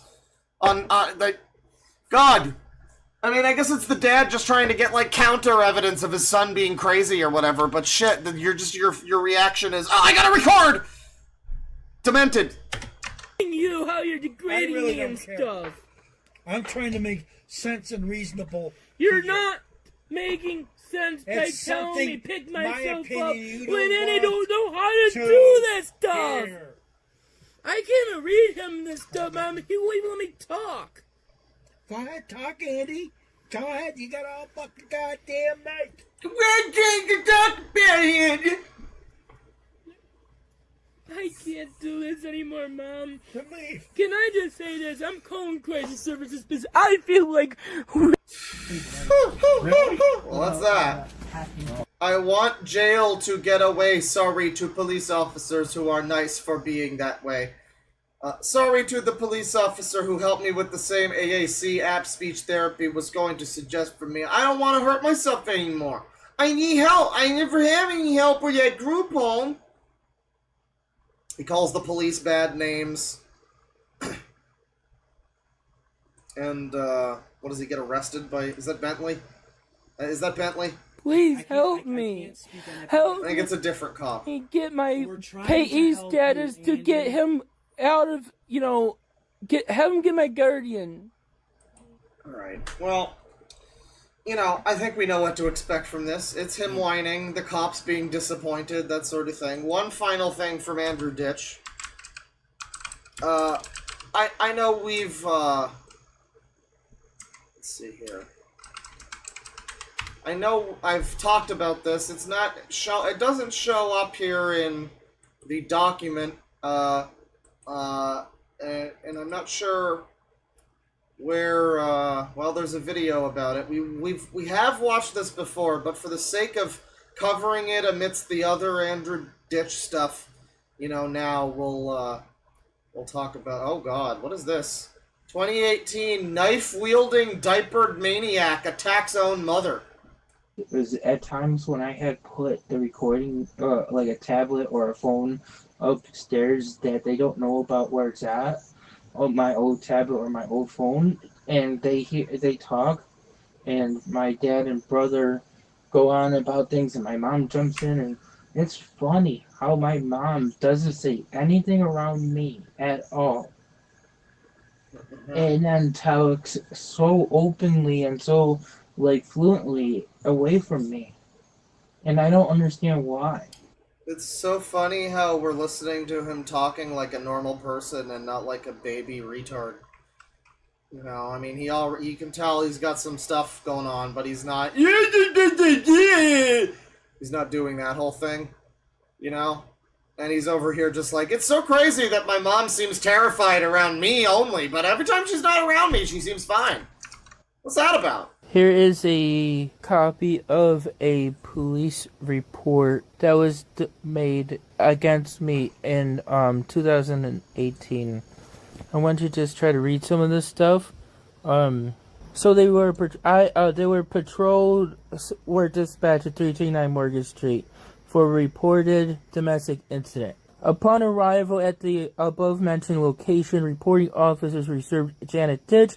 God. I mean, I guess it's the dad just trying to get, like, counter evidence of his son being crazy or whatever, but shit, your reaction is, oh, I gotta record! Demented. You, how you're degrading really me and don't care. stuff. I'm trying to make sense and reasonable. You're not making sense by It's telling me something- pick my myself opinion, up you when don't I don't want know how to to do that stuff. hear. I can't even read him this stuff, Mom. He won't even let me talk. Go ahead, talk, Andy. Go ahead, you got all fucking goddamn night. I can't do this anymore, Mom. Leave. Can I just say this? I'm calling crisis services because I feel like... Well, what's that? I want jail to get away. Sorry to police officers who are nice for being that way. Sorry to the police officer who helped me with the same AAC app speech therapy was going to suggest for me. I don't want to hurt myself anymore. I need help. I never have any help with that group home. He calls the police bad names. And, what does he get arrested by? Is that Bentley? Is that Bentley? Please help me. Help I think it's a different cop. me get my payee status to get him out of, have him get my guardian. Alright, well, I think we know what to expect from this. It's him whining, the cops being disappointed, that sort of thing. One final thing from Andrew Ditch. I know we've, let's see here. I know I've talked about this. It doesn't show up here in the document, and I'm not sure where, well, there's a video about it. We have watched this before, but for the sake of covering it amidst the other Andrew Ditch stuff, now we'll talk about, oh god, what is this? 2018 knife-wielding diapered maniac attacks own mother. It was at times when I had put the recording, like a tablet or a phone upstairs that they don't know about where it's at, on my old tablet or my old phone, and they talk, and my dad and brother go on about things, and my mom jumps in, and it's funny how my mom doesn't say anything around me at all. And then talks so openly and so, fluently away from me. And I don't understand why. It's so funny how we're listening to him talking like a normal person and not like a baby retard. I mean, you can tell he's got some stuff going on, but he's not... He's not doing that whole thing, And he's over here just like, it's so crazy that my mom seems terrified around me only, but every time she's not around me, she seems fine. What's that about? Here is a copy of a police report that was made against me in 2018. I want to just try to read some of this stuff. So they were dispatched at 339 Morgan Street for a reported domestic incident. Upon arrival at the above-mentioned location, reporting officers observed Janet Ditch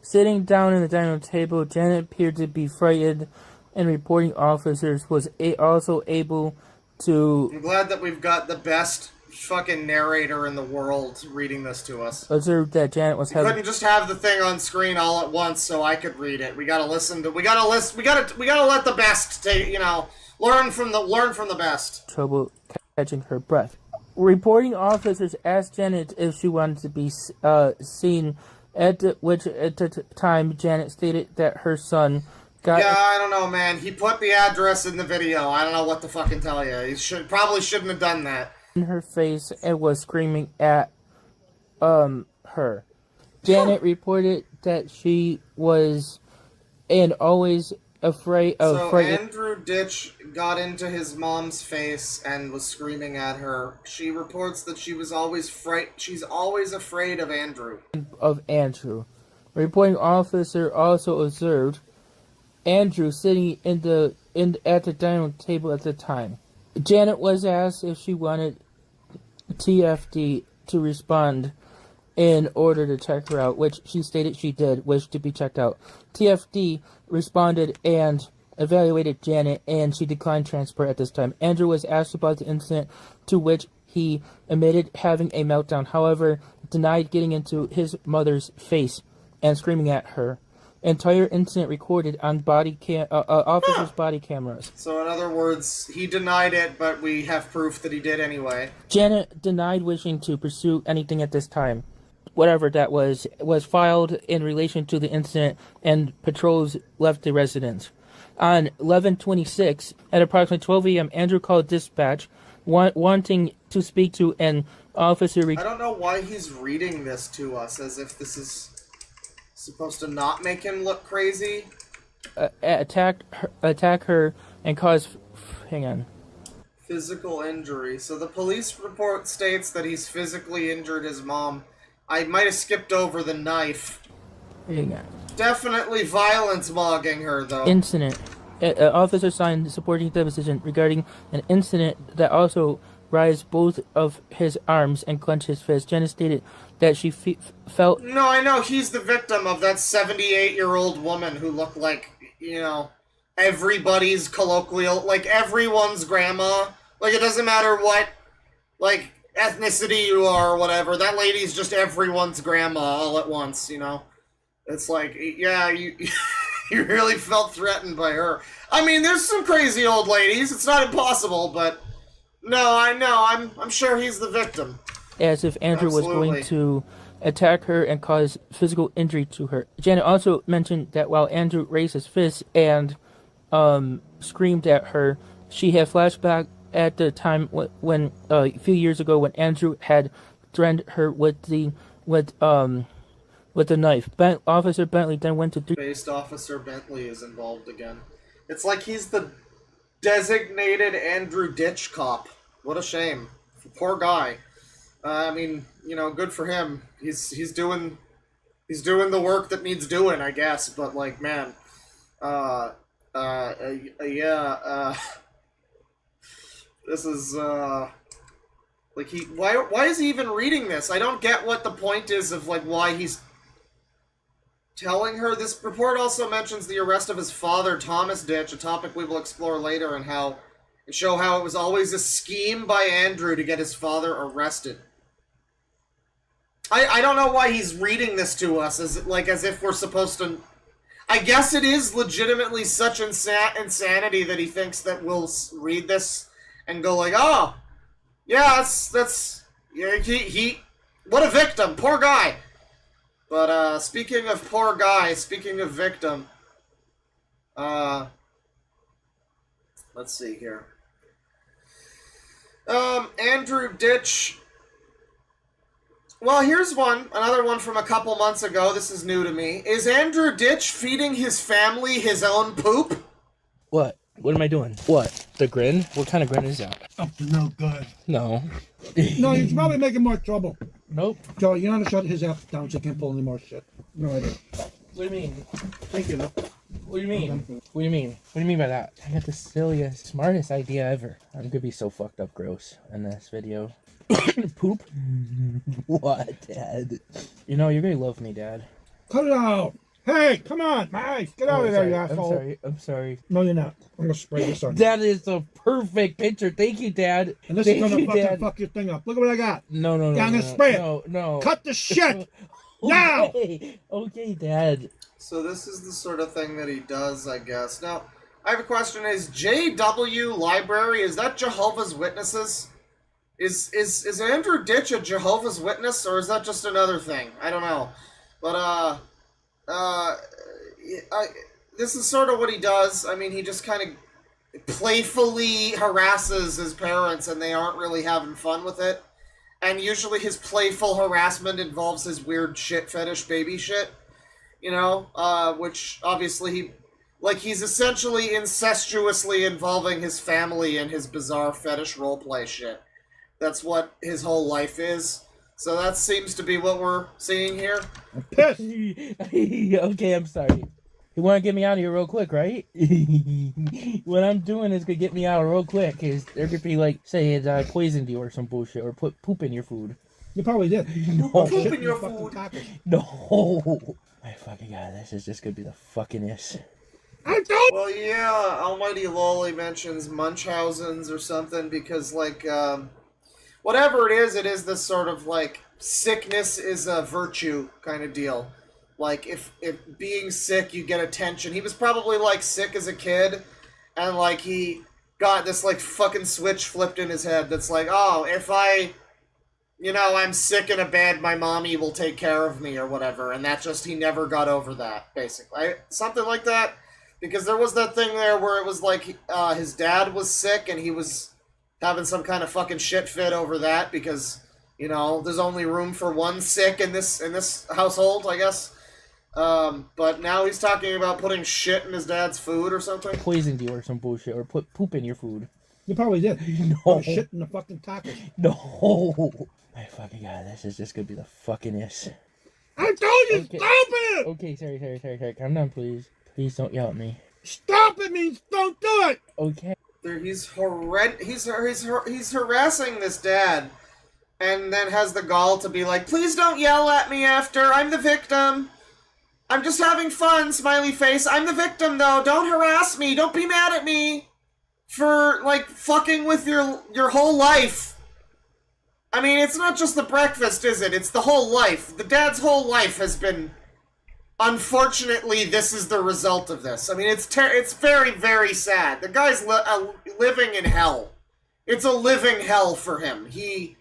sitting down in the dining room table. Janet appeared to be frightened, and reporting officers was also able to... I'm glad that we've got the best fucking narrator in the world reading this to us. Observed that Janet was having... couldn't just have the thing on screen all at once so I could read it. We gotta let the best take, learn from the best. Trouble catching her breath. Reporting officers asked Janet if she wanted to be seen, at the time Janet stated that her son got... Yeah, I don't know, man. He put the address in the video. I don't know what to fucking tell you. He probably shouldn't have done that. In her face and was screaming at her. Janet reported that she was always afraid of... So Andrew Ditch got into his mom's face and was screaming at her. She reports that she's always afraid of Andrew. Reporting officer also observed Andrew sitting at the dining room table at the time. Janet was asked if she wanted TFD to respond in order to check her out, which she stated she did wish to be checked out. TFD responded and evaluated Janet, and she declined transport at this time. Andrew was asked about the incident, to which he admitted having a meltdown, however, denied getting into his mother's face and screaming at her. Entire incident recorded on officers' body cameras. So in other words, he denied it, but we have proof that he did anyway. Janet denied wishing to pursue anything at this time. Whatever that was filed in relation to the incident, and patrols left the residence. On 11/26, at approximately 12 a.m., Andrew called dispatch, wanting to speak to an officer. I don't know why he's reading this to us, as if this is supposed to not make him look crazy. Attack her and cause. Hang on. Physical injury. So the police report states that he's physically injured his mom. I might have skipped over the knife. Hang on. Definitely violence mogging her, though. Incident. Officer signed supporting the decision regarding an incident that also raised both of his arms and clenched his fist. Jenna stated that she felt... No, I know. He's the victim of that 78-year-old woman who looked like, everybody's colloquial, like everyone's grandma. Like, it doesn't matter what, ethnicity you are or whatever. That lady's just everyone's grandma all at once, It's like, yeah, you you really felt threatened by her. I mean, there's some crazy old ladies. It's not impossible, but no, I know. I'm sure he's the victim. As if Andrew was going to attack her and cause physical injury to her. Janet also mentioned that while Andrew raised his fist and screamed at her, she had flashback at the time when a few years ago when Andrew had threatened her with the knife. Officer Bentley then went to... Based Officer Bentley is involved again. It's like he's the designated Andrew Ditch cop. What a shame. Poor guy. I mean, good for him. He's doing the work that needs doing, I guess. But man, this is why is he even reading this? I don't get what the point is of why he's telling her. This report also mentions the arrest of his father, Thomas Ditch, a topic we will explore later, and show how it was always a scheme by Andrew to get his father arrested. I don't know why he's reading this to us as if we're supposed to... I guess it is legitimately such insanity that he thinks that we'll read this and go oh, yeah, that's he what a victim, poor guy. But speaking of poor guy, speaking of victim, let's see here. Andrew Ditch. Well, here's another one from a couple months ago. This is new to me. Is Andrew Ditch feeding his family his own poop? What? What am I doing? What? The grin? What kind of grin is that? Up to no good. No. No, he's probably making more trouble. Nope. Joe, you know how to shut his ass down so he can't pull any more shit. No idea. What do you mean? Thank you. What do you mean? What do you mean? What do you mean by that? I got the silliest, smartest idea ever. I'm gonna be so fucked up gross in this video. Poop? What, Dad? You're gonna love me, Dad. Cut it out! Hey, come on, Mike! Get out of there, you asshole! I'm sorry. No, you're not. I'm gonna spray this on you. That is a perfect picture. Thank you, Dad. And this is gonna fucking fuck your thing up. Look at what I got. No. Yeah, I'm gonna spray it. No. Cut the shit! Now! Okay, Dad. So this is the sort of thing that he does, I guess. Now, I have a question. Is JW Library, is that Jehovah's Witnesses? Is Andrew Ditch a Jehovah's Witness, or is that just another thing? I don't know. But, this is sort of what he does. I mean, he just kind of playfully harasses his parents, and they aren't really having fun with it. And usually his playful harassment involves his weird shit fetish baby shit. Which obviously he's essentially incestuously involving his family in his bizarre fetish roleplay shit. That's what his whole life is. So that seems to be what we're seeing here. I'm pissed. Okay, I'm sorry. You want to get me out of here real quick, right? What I'm doing is going to get me out real quick. Is there could be say I poisoned you or some bullshit, or put poop in your food. You probably did. No. Poop in your food. No. My fucking god, this is just gonna be the fuckingest. Well, yeah, Almighty Loli mentions Munchausen's or something because, like, whatever it is this sort of, like, sickness is a virtue kind of deal. Like, if being sick, you get attention. He was probably, like, sick as a kid, and, like, he got this, like, fucking switch flipped in his head that's like, oh, if I'm sick in a bed, my mommy will take care of me or whatever, and that just, he never got over that, basically. Something like that. Because there was that thing there where it was like his dad was sick and he was having some kind of fucking shit fit over that because, there's only room for one sick in this household, I guess. But now he's talking about putting shit in his dad's food or something. Poisoned you or some bullshit, or put poop in your food. You probably did. No. Shit in the fucking tacos. No. My fucking god, this is just gonna be the fuckingest. I told you, Okay. stop it! Okay, sorry. Calm down, please. Please don't yell at me. Stop it means don't do it! Okay. He's harassing this dad, and then has the gall to be like, please don't yell at me after, I'm the victim. I'm just having fun, smiley face. I'm the victim, though. Don't harass me. Don't be mad at me for, like, fucking with your whole life. I mean, it's not just the breakfast, is it? It's the whole life. The dad's whole life has been... Unfortunately, this is the result of this. I mean, it's very, very sad. The guy's living in hell. It's a living hell for him. He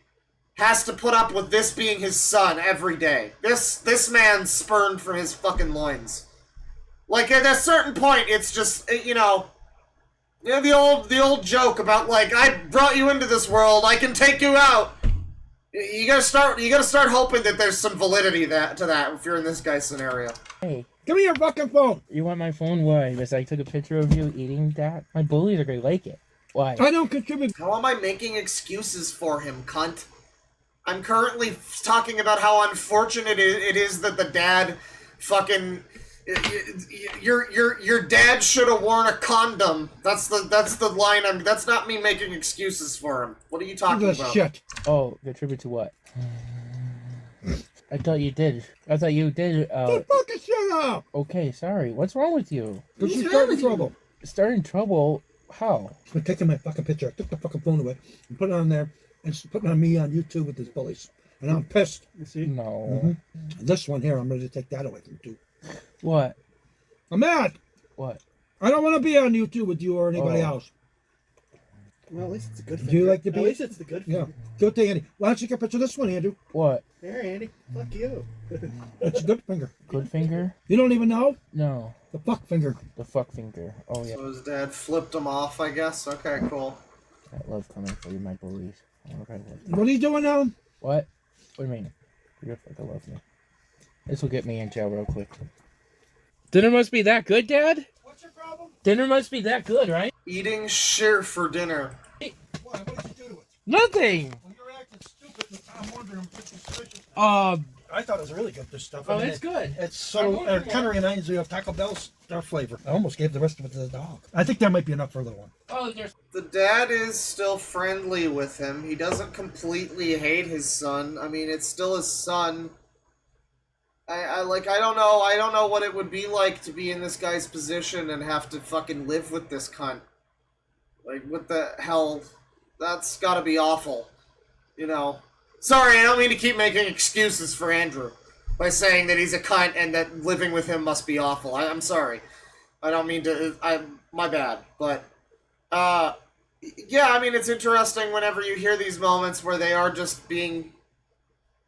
has to put up with this being his son every day. This man's spurned from his fucking loins. Like, at a certain point, it's just, the old joke about, like, I brought you into this world, I can take you out. You gotta start hoping that there's some validity to that if you're in this guy's scenario. Hey. Give me your fucking phone! You want my phone? Why? Because I took a picture of you eating that? My bullies are gonna like it. Why? I don't contribute. How am I making excuses for him, cunt? I'm currently talking about how unfortunate it is that the dad fucking... Your dad should have worn a condom. That's the line that's not me making excuses for him. What are you talking about? Shit. Oh, contribute to what? I thought you did. Don't fucking shut up! Okay, sorry. What's wrong with you? Because you're starting trouble. Starting trouble? How? He's been taking my fucking picture. I took the fucking phone away and put it on there and putting on me on YouTube with his bullies. And I'm pissed. You see? No. This one here, I'm ready to take that away from too. What? I'm mad. What? I don't want to be on YouTube with you or anybody else. Well, at least it's a good thing. Do you like to be? At least it's the good thing. Yeah. Good thing, Andy. Why don't you get a picture of this one, Andrew? What? Here, Andy. Fuck you. It's a good finger. Good finger? You don't even know? No. The fuck finger. The fuck finger. Oh, yeah. So his dad flipped him off, I guess? Okay, cool. I love coming for you, my bullies. What are you doing now? What? What do you mean? You're fucking love me. This will get me in jail real quick. Dinner must be that good, Dad? What's your problem? Dinner must be that good, right? Eating shit for dinner. Why? What did you do to it? Nothing! Well, you're acting stupid. I'm wondering if it's suspicious. I thought it was really good, this stuff. Oh, it's good. It's so, it kind of reminds me of Taco Bell's flavor. I almost gave the rest of it to the dog. I think that might be enough for a little one. Oh, there's... The dad is still friendly with him. He doesn't completely hate his son. I mean, it's still his son. I don't know what it would be like to be in this guy's position and have to fucking live with this cunt. Like, what the hell? That's gotta be awful. Sorry, I don't mean to keep making excuses for Andrew by saying that he's a cunt and that living with him must be awful. I'm sorry. I don't mean to... my bad. But, yeah, I mean, it's interesting whenever you hear these moments where they are just being...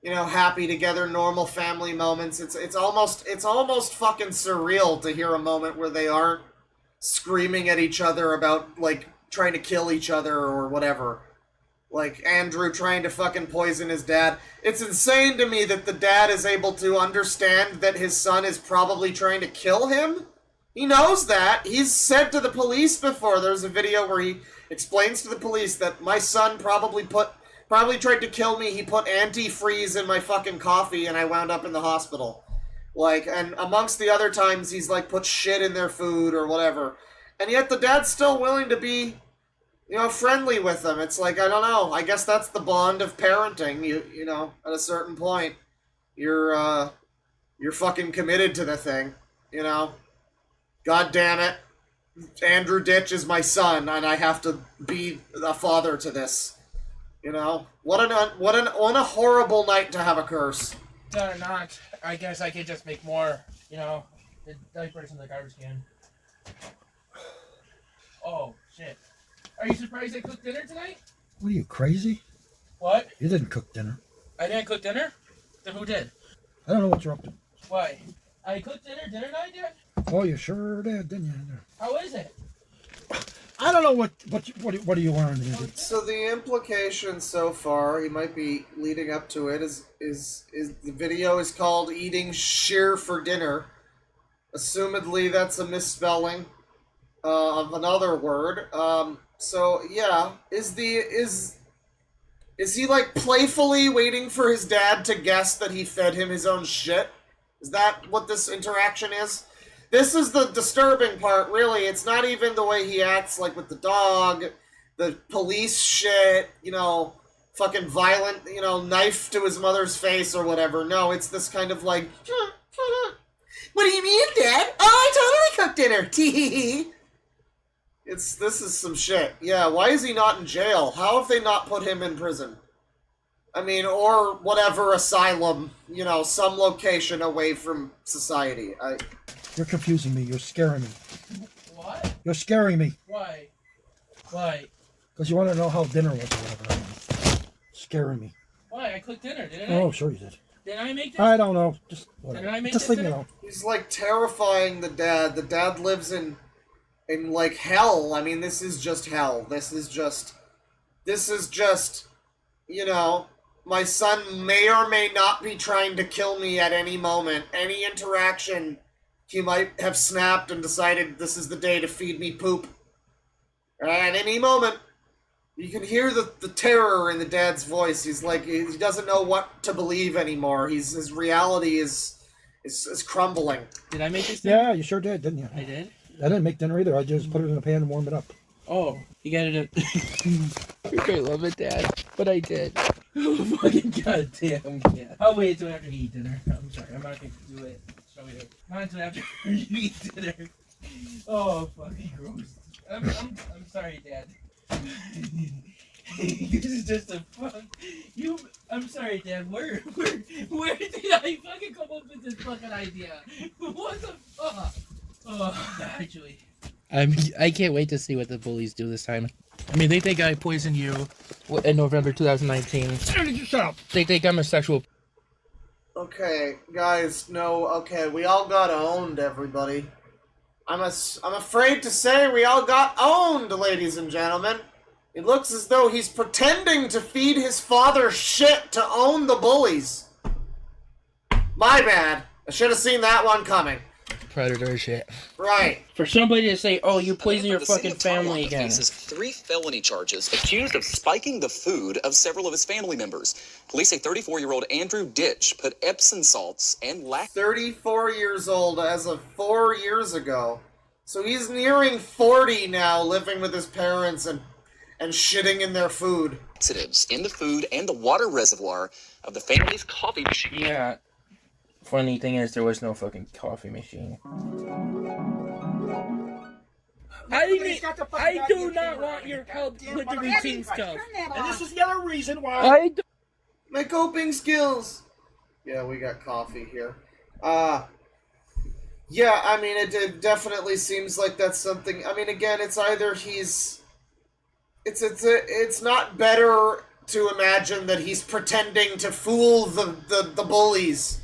happy together, normal family moments. It's almost fucking surreal to hear a moment where they aren't screaming at each other about, like, trying to kill each other or whatever. Like, Andrew trying to fucking poison his dad. It's insane to me that the dad is able to understand that his son is probably trying to kill him. He knows that. He's said to the police before. There's a video where he explains to the police that my son probably tried to kill me. He put antifreeze in my fucking coffee and I wound up in the hospital. Like, and amongst the other times he's like put shit in their food or whatever. And yet the dad's still willing to be, friendly with them. It's like, I don't know. I guess that's the bond of parenting. You know, at a certain point, you're fucking committed to the thing. You know, God damn it, Andrew Ditch is my son, and I have to be a father to this. You know, what a horrible night to have a curse. No, not. I guess I could just make more. The diapers in the garbage can. Oh shit. Are you surprised I cooked dinner tonight? What are you, crazy? What? You didn't cook dinner. I didn't cook dinner? Then who did? I don't know what you're up to. Why? I cooked dinner, didn't I, Dad? Oh, you sure did, didn't you? How is it? I don't know what are you wearing here? So the implication so far, he might be leading up to it, is the video is called "Eating Sheer for Dinner." Assumedly, that's a misspelling of another word. So yeah, is he like playfully waiting for his dad to guess that he fed him his own shit? Is that what this interaction is? This is the disturbing part, really. It's not even the way he acts, like with the dog, the police shit, fucking violent, knife to his mother's face or whatever. No, it's this kind of like, what do you mean, Dad? Oh, I totally cooked dinner. Tee. This is some shit. Yeah, why is he not in jail? How have they not put him in prison? I mean, or whatever asylum, some location away from society. You're confusing me. You're scaring me. What? You're scaring me. Why? Why? Because you want to know how dinner was or whatever. Scaring me. Why? I cooked dinner, didn't I? Oh, sure you did. Did I make this? I don't know. Just whatever. Did I make Just this leave me dinner? alone. He's like terrifying the dad. The dad lives in like hell. I mean, this is just hell. This is just, my son may or may not be trying to kill me at any moment. Any interaction, he might have snapped and decided this is the day to feed me poop. At any moment, you can hear the terror in the dad's voice. He's like, he doesn't know what to believe anymore. His reality is crumbling. Did I make this dinner? Yeah, you sure did, didn't you? I did? I didn't make dinner either. I just put it in a pan and warmed it up. Oh, you got it in. I love it, Dad. But I did. Oh, fucking goddamn, yeah. I'll wait until after you eat dinner. I'm sorry, I'm not going to do it. Show you. Not until after you eat dinner. Oh, fucking gross. I'm sorry, Dad. This is just a fun. I'm sorry, Dad. Where did I fucking come up with this fucking idea? What the fuck? Oh, actually. I can't wait to see what the bullies do this time. I mean, they think I poisoned you in November 2019. Shut up. They think I'm a sexual. Okay, guys, we all got owned, everybody. I'm afraid to say we all got owned, ladies and gentlemen. It looks as though he's pretending to feed his father shit to own the bullies. My bad. I should have seen that one coming. Predator shit. Right. For somebody to say, oh, you poison your fucking family again. Faces 3 felony charges, accused of spiking the food of several of his family members. Police say 34-year-old Andrew Ditch put Epsom salts and 34 years old as of 4 years ago. So he's nearing 40 now, living with his parents and shitting in their food. Laxatives in the food and the water reservoir of the family's coffee machine. Yeah. Funny thing is, there was no fucking coffee machine. I do not want your help with the routine stuff. And this is the other reason why. My coping skills. Yeah, we got coffee here. Yeah, I mean, it definitely seems like that's something. I mean, again, it's either it's not better to imagine that he's pretending to fool the bullies.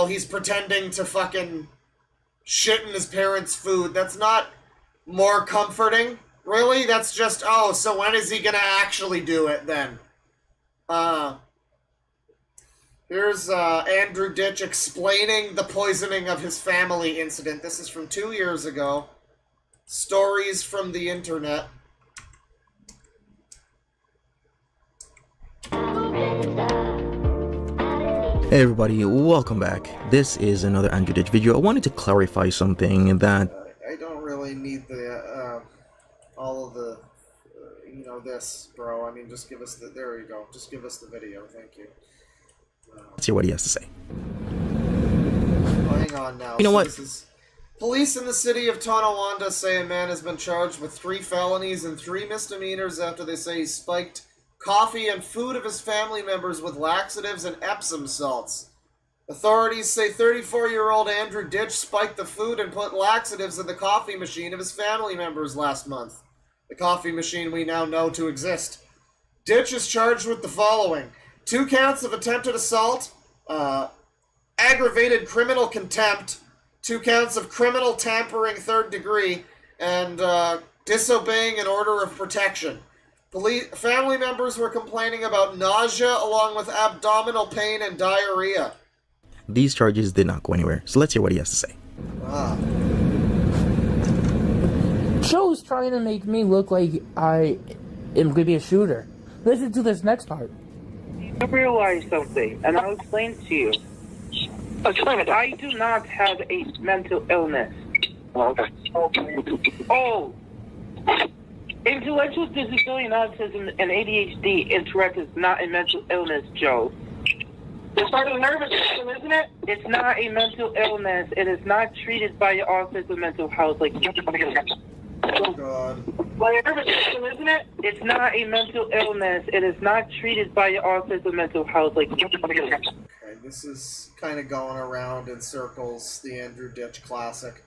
He's pretending to fucking shit in his parents' food. That's not more comforting, really. That's just, so when is he gonna actually do it then? Here's Andrew Ditch explaining the poisoning of his family incident. This is from 2 years ago. Stories from the internet. Hey everybody, welcome back. This is another Andrew Ditch video. I wanted to clarify something that... I don't really need the, all of the this, bro. I mean, just give us the... There you go. Just give us the video. Thank you. Let's hear what he has to say. Oh, hang on now. You know So what? this is... Police in the city of Tonawanda say a man has been charged with 3 felonies and 3 misdemeanors after they say he spiked coffee and food of his family members with laxatives and Epsom salts. Authorities say 34-year-old Andrew Ditch spiked the food and put laxatives in the coffee machine of his family members last month. The coffee machine we now know to exist. Ditch is charged with the following: 2 counts of attempted assault, aggravated criminal contempt, 2 counts of criminal tampering 3rd degree, and disobeying an order of protection. Family members were complaining about nausea along with abdominal pain and diarrhea. These charges did not go anywhere, so let's hear what he has to say. Joe's trying to make me look like I am going to be a shooter. Listen to this next part. You realize something, and I'll explain to you. Explain it. I do not have a mental illness. Okay. Oh. Intellectual disability and autism and ADHD and Tourette is not a mental illness, Joe. It's part of the nervous system, isn't it? It's not a mental illness. It is not treated by your office of mental health. Like, oh, God. By your nervous system, isn't it? It's not a mental illness. It is not treated by your office of mental health. Like, Okay, this is kind of going around in circles, the Andrew Ditch classic.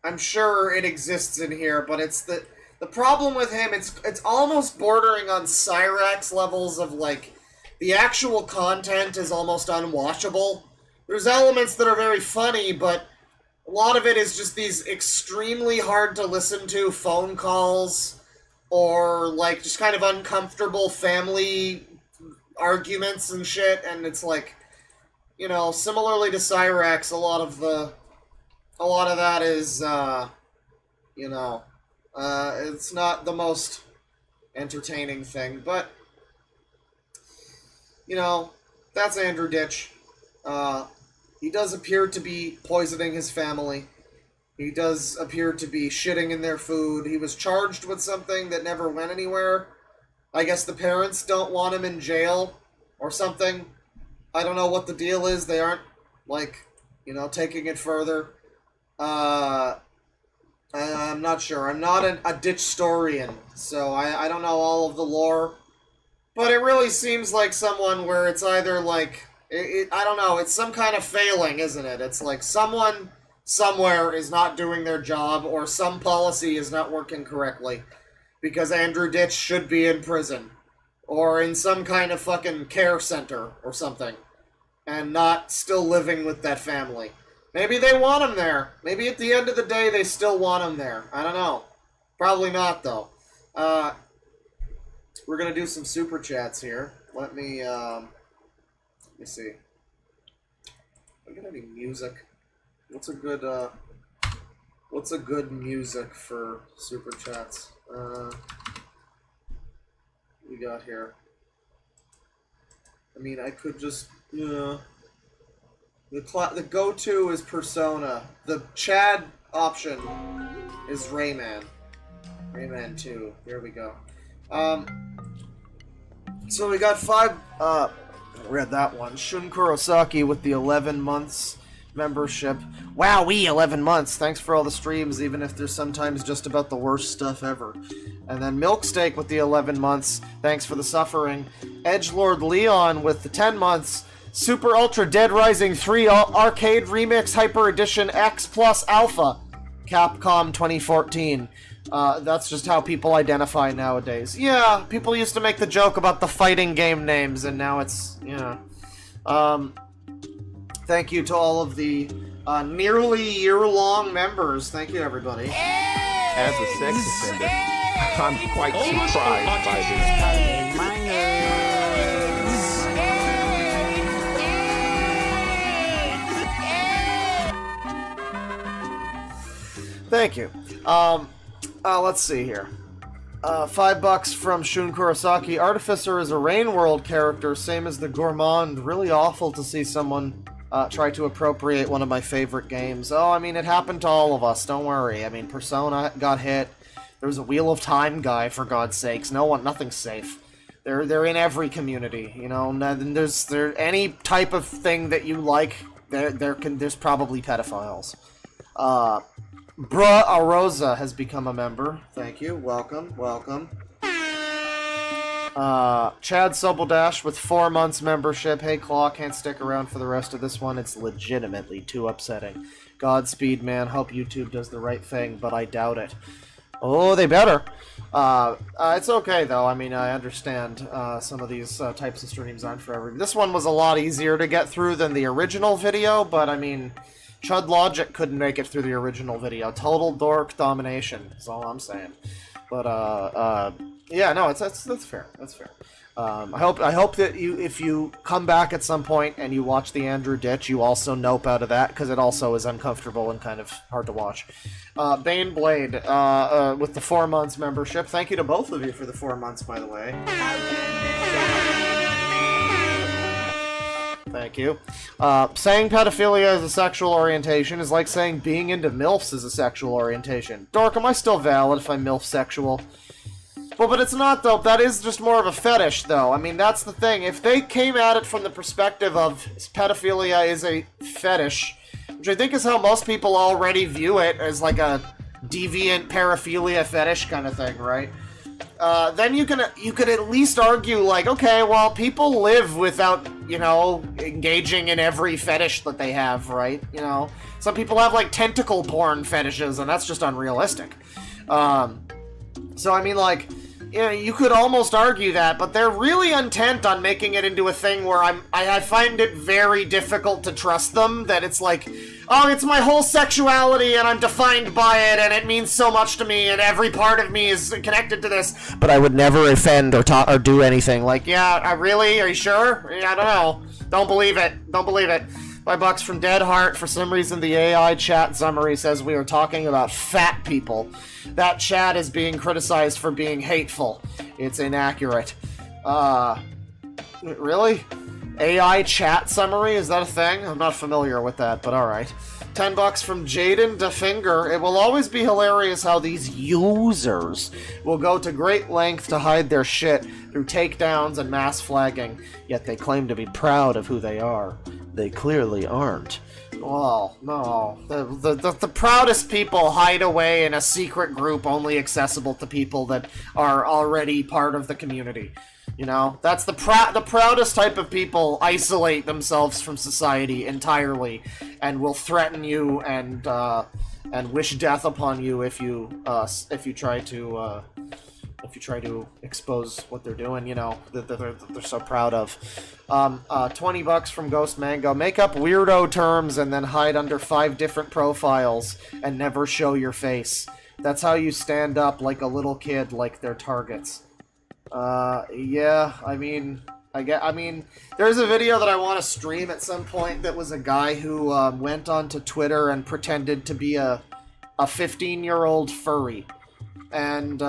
I'm sure it exists in here, but it's the problem with him, it's almost bordering on Cyrax levels of, like, the actual content is almost unwatchable. There's elements that are very funny, but a lot of it is just these extremely hard to listen to phone calls or, like, just kind of uncomfortable family arguments and shit, and it's like, you know, similarly to Cyrax, a lot of that is, you know, it's not the most entertaining thing, but, you know, that's Andrew Ditch. He does appear to be poisoning his family. He does appear to be shitting in their food. He was charged with something that never went anywhere. I guess the parents don't want him in jail or something. I don't know what the deal is. They aren't, like, you know, taking it further. I'm not sure. I'm not a Ditchstorian, so I don't know all of the lore. But it really seems like someone where it's either like, I don't know, it's some kind of failing, isn't it? It's like someone somewhere is not doing their job, or some policy is not working correctly. Because Andrew Ditch should be in prison. Or in some kind of fucking care center or something. And not still living with that family. Maybe they want him there. Maybe at the end of the day they still want him there. I don't know. Probably not, though. We're gonna do some super chats here. Let me see. Do I get any music? What's a good music for super chats? We got here. I mean, I could just, yeah. The go-to is Persona. The Chad option is Rayman. Rayman 2. Here we go. So we got 5, I read that one. Shun Kurosaki with the 11 months membership. Wowee, 11 months. Thanks for all the streams, even if there's sometimes just about the worst stuff ever. And then Milksteak with the 11 months. Thanks for the suffering. Edgelord Leon with the 10 months. Super Ultra Dead Rising 3 Arcade Remix Hyper Edition X Plus Alpha. Capcom 2014. That's just how people identify nowadays. Yeah, people used to make the joke about the fighting game names, and now it's, yeah. Thank you to all of the nearly year-long members. Thank you, everybody. As a sex offender, I'm quite surprised by this. Thank you. Let's see here. $5 from Shun Kurosaki. Artificer is a Rain World character, same as the Gourmand. Really awful to see someone try to appropriate one of my favorite games. Oh, I mean, it happened to all of us. Don't worry. I mean, Persona got hit. There's a Wheel of Time guy, for God's sakes. Nothing's safe. They're in every community, you know. And there's any type of thing that you like, there's probably pedophiles. Bruh Arosa has become a member. Thank you. Welcome. Chad Subbledash with 4 months membership. Hey, Claw, can't stick around for the rest of this one. It's legitimately too upsetting. Godspeed, man. Hope YouTube does the right thing, but I doubt it. Oh, they better. It's okay, though. I mean, I understand some of these types of streams aren't for everyone. This one was a lot easier to get through than the original video, but I mean, Chud Logic couldn't make it through the original video. Total dork domination is all I'm saying. But, yeah, no, that's fair. That's fair. I hope that if you come back at some point and you watch the Andrew Ditch, you also nope out of that, because it also is uncomfortable and kind of hard to watch. Bane Blade, with the 4 months membership. Thank you to both of you for the 4 months, by the way. Thank you. Saying pedophilia is a sexual orientation is like saying being into MILFs is a sexual orientation. Dork, am I still valid if I'm MILF sexual? Well, but it's not, though. That is just more of a fetish, though. I mean, that's the thing. If they came at it from the perspective of pedophilia is a fetish, which I think is how most people already view it, as like a deviant paraphilia fetish kind of thing, right? Then you could at least argue, like, okay, well, people live without, you know, engaging in every fetish that they have, right? You know, some people have, like, tentacle porn fetishes, and that's just unrealistic. So, I mean, like, you know, you could almost argue that, but they're really intent on making it into a thing where I find it very difficult to trust them, that it's like, oh, it's my whole sexuality, and I'm defined by it, and it means so much to me, and every part of me is connected to this, but I would never offend or do anything. Like, yeah, really? Are you sure? Yeah, I don't know. Don't believe it. $5 from Dead Heart. For some reason, the AI chat summary says we are talking about fat people. That chat is being criticized for being hateful. It's inaccurate. Really? AI chat summary? Is that a thing? I'm not familiar with that, but alright. $10 from Jaden DeFinger. It will always be hilarious how these users will go to great length to hide their shit through takedowns and mass flagging, yet they claim to be proud of who they are. They clearly aren't. Well, no. The proudest people hide away in a secret group only accessible to people that are already part of the community. You know, that's the proudest type of people isolate themselves from society entirely and will threaten you and wish death upon you if you try to expose what they're doing, you know, that they're so proud of. $20 from Ghost Mango. Make up weirdo terms and then hide under 5 different profiles and never show your face. That's how you stand up like a little kid, like their targets. Yeah, I mean, there's a video that I want to stream at some point that was a guy who went onto Twitter and pretended to be a 15-year-old furry. And,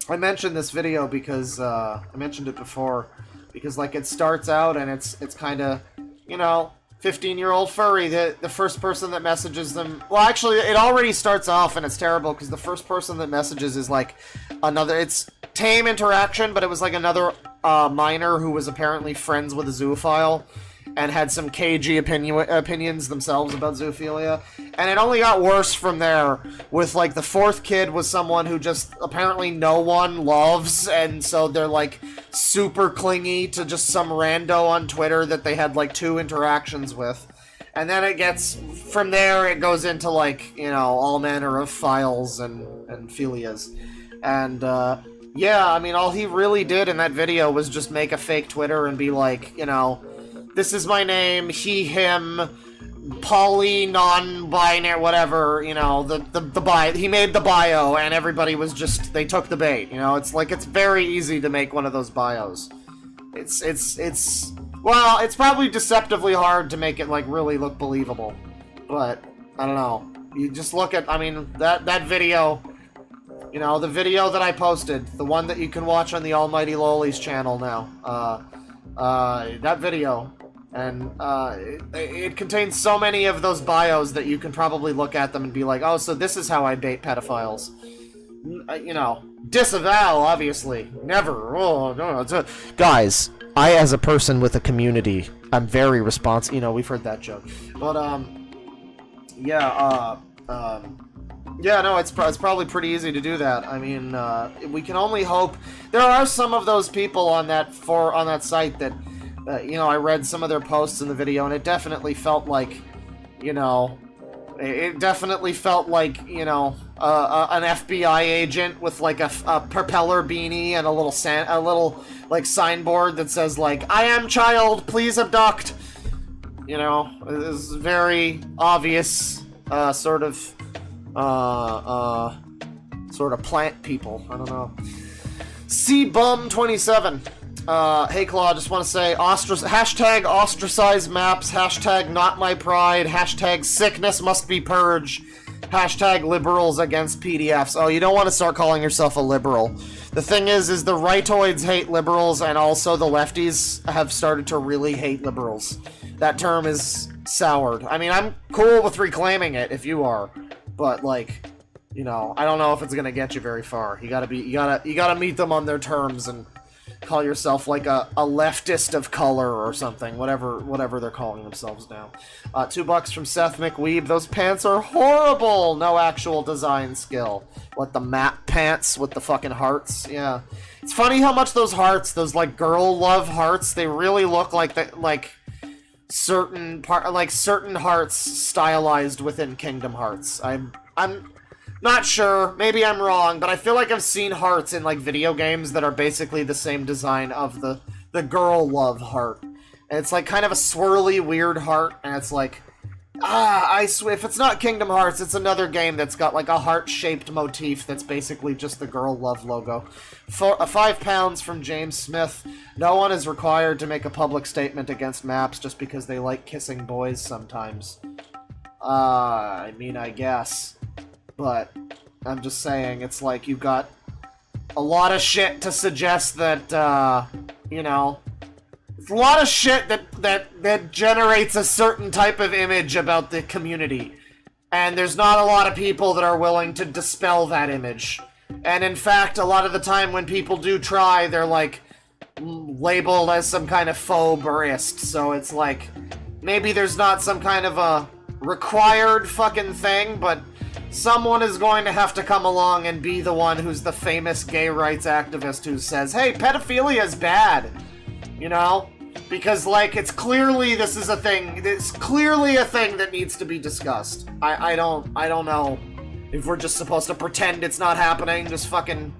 I mentioned this video because, I mentioned it before, because, like, it starts out and it's kind of, you know, 15-year-old furry, the first person that messages them, well, actually, it already starts off and it's terrible, because the first person that messages is, like, it's tame interaction, but it was, like, another, minor who was apparently friends with a zoophile, and had some cagey opinions themselves about zoophilia. And it only got worse from there, with, like, the 4th kid was someone who just apparently no one loves, and so they're, like, super clingy to just some rando on Twitter that they had, like, 2 interactions with. And then from there it goes into, like, you know, all manner of files and philias. And, yeah, I mean, all he really did in that video was just make a fake Twitter and be like, you know, this is my name, he, him, poly, non-binary, whatever, you know, the bio. He made the bio, and everybody was just, they took the bait, you know? It's like, it's very easy to make one of those bios. Well, it's probably deceptively hard to make it, like, really look believable. But, I don't know. You just look at, I mean, that video, you know, the video that I posted, the one that you can watch on the Almighty Loli's channel now, that video, and it contains so many of those bios that you can probably look at them and be like, oh, so this is how I bait pedophiles. you know, disavow, obviously. Never. Oh, no, it's a... Guys, I, as a person with a community, I'm very responsive. You know, we've heard that joke. But, yeah, yeah, no, it's probably pretty easy to do that. I mean, we can only hope. There are some of those people on that site that, you know, I read some of their posts in the video, and it definitely felt like, you know, it definitely felt like, you know, an FBI agent with like a propeller beanie and a little like signboard that says like, "I am child, please abduct." You know, it is very obvious, sort of plant people. I don't know. CBum27. Hey Claw, just want to say, hashtag ostracize maps, hashtag not my pride, hashtag sickness must be purged, hashtag liberals against PDFs. Oh, you don't want to start calling yourself a liberal. The thing is the rightoids hate liberals, and also the lefties have started to really hate liberals. That term is soured. I mean, I'm cool with reclaiming it if you are, but like, you know, I don't know if it's gonna get you very far. You gotta meet them on their terms and call yourself like a leftist of color or something, whatever they're calling themselves now. $2 from Seth McWeeb. Those pants are horrible. No actual design skill. What, the map pants with the fucking hearts? Yeah, it's funny how much those hearts, those like girl love hearts, they really look like certain hearts stylized within Kingdom Hearts. I'm not sure, maybe I'm wrong, but I feel like I've seen hearts in like video games that are basically the same design of the girl love heart. And it's like kind of a swirly, weird heart, and it's like, I swear, if it's not Kingdom Hearts, it's another game that's got like a heart-shaped motif that's basically just the girl love logo. £5 from James Smith. No one is required to make a public statement against maps just because they like kissing boys sometimes. I mean, I guess. But I'm just saying, it's like you've got a lot of shit to suggest that, you know, it's a lot of shit that generates a certain type of image about the community. And there's not a lot of people that are willing to dispel that image. And in fact, a lot of the time when people do try, they're like labeled as some kind of phoberist. So it's like, maybe there's not some kind of a required fucking thing, but someone is going to have to come along and be the one who's the famous gay rights activist who says, hey, pedophilia is bad, you know? Because, like, it's clearly, this is a thing, it's clearly a thing that needs to be discussed. I don't know if we're just supposed to pretend it's not happening, just fucking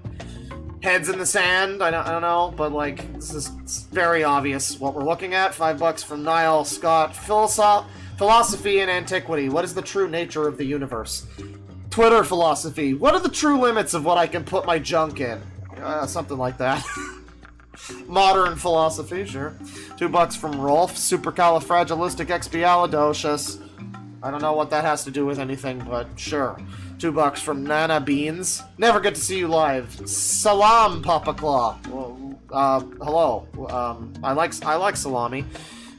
heads in the sand, I don't know, but, like, this is very obvious what we're looking at. $5 from Niall Scott. Philosophy and antiquity. What is the true nature of the universe? Twitter philosophy. What are the true limits of what I can put my junk in? Something like that. Modern philosophy, sure. $2 from Rolf. Supercalifragilisticexpialidocious. I don't know what that has to do with anything, but sure. $2 from Nana Beans. Never get to see you live. Salam, Papa Claw. Hello. I like salami.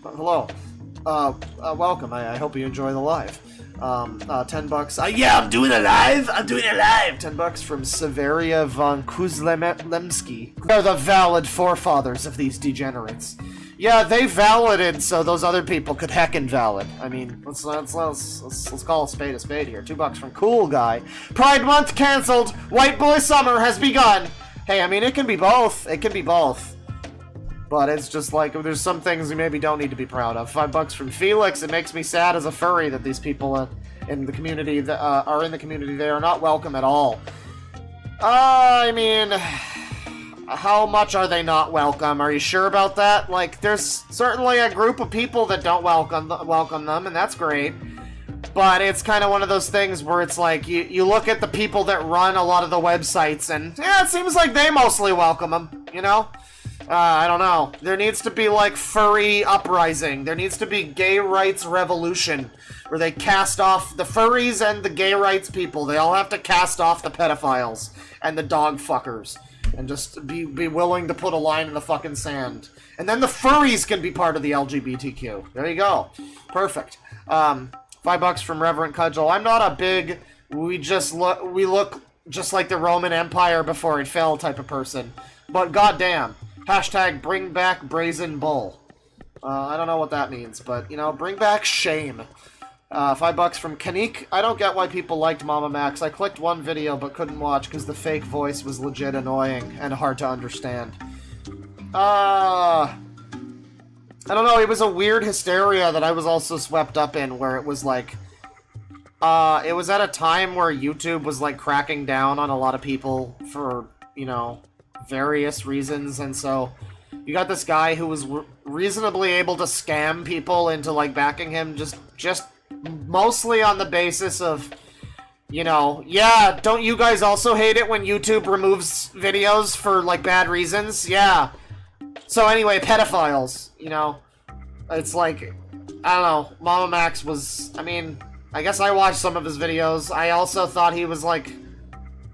Hello. Welcome. I hope you enjoy the live. $10. Yeah, I'm doing it live. $10 from Severia von Kuzlemski. They're the valid forefathers of these degenerates. Yeah, they valided so those other people could heckin' valid. I mean, let's call a spade here. $2 from Cool Guy. Pride Month canceled. White Boy Summer has begun. Hey, I mean, it can be both. But it's just like, there's some things we maybe don't need to be proud of. $5 from Felix. It makes me sad as a furry that these people in the community that are in the community, they are not welcome at all. I mean, how much are they not welcome? Are you sure about that? Like, there's certainly a group of people that don't welcome them, and that's great. But it's kind of one of those things where it's like, you look at the people that run a lot of the websites, and yeah, it seems like they mostly welcome them, you know? I don't know. There needs to be, like, furry uprising. There needs to be gay rights revolution, where they cast off the furries and the gay rights people. They all have to cast off the pedophiles and the dog fuckers, and just be willing to put a line in the fucking sand. And then the furries can be part of the LGBTQ. There you go. Perfect. $5 from Reverend Cudgel. I'm not a big, we look just like the Roman Empire before it fell type of person. But goddamn, hashtag bring back Brazen Bull. I don't know what that means, but, you know, bring back shame. $5 from Kanik. I don't get why people liked Mama Max. I clicked one video but couldn't watch because the fake voice was legit annoying and hard to understand. I don't know, it was a weird hysteria that I was also swept up in, where it was like, it was at a time where YouTube was like cracking down on a lot of people for, you know, various reasons, and so you got this guy who was reasonably able to scam people into like backing him just mostly on the basis of, you know, yeah, don't you guys also hate it when YouTube removes videos for like bad reasons? Yeah. So anyway, pedophiles, you know, it's like, I don't know, Mama Max was, I mean, I guess I watched some of his videos. I also thought he was like,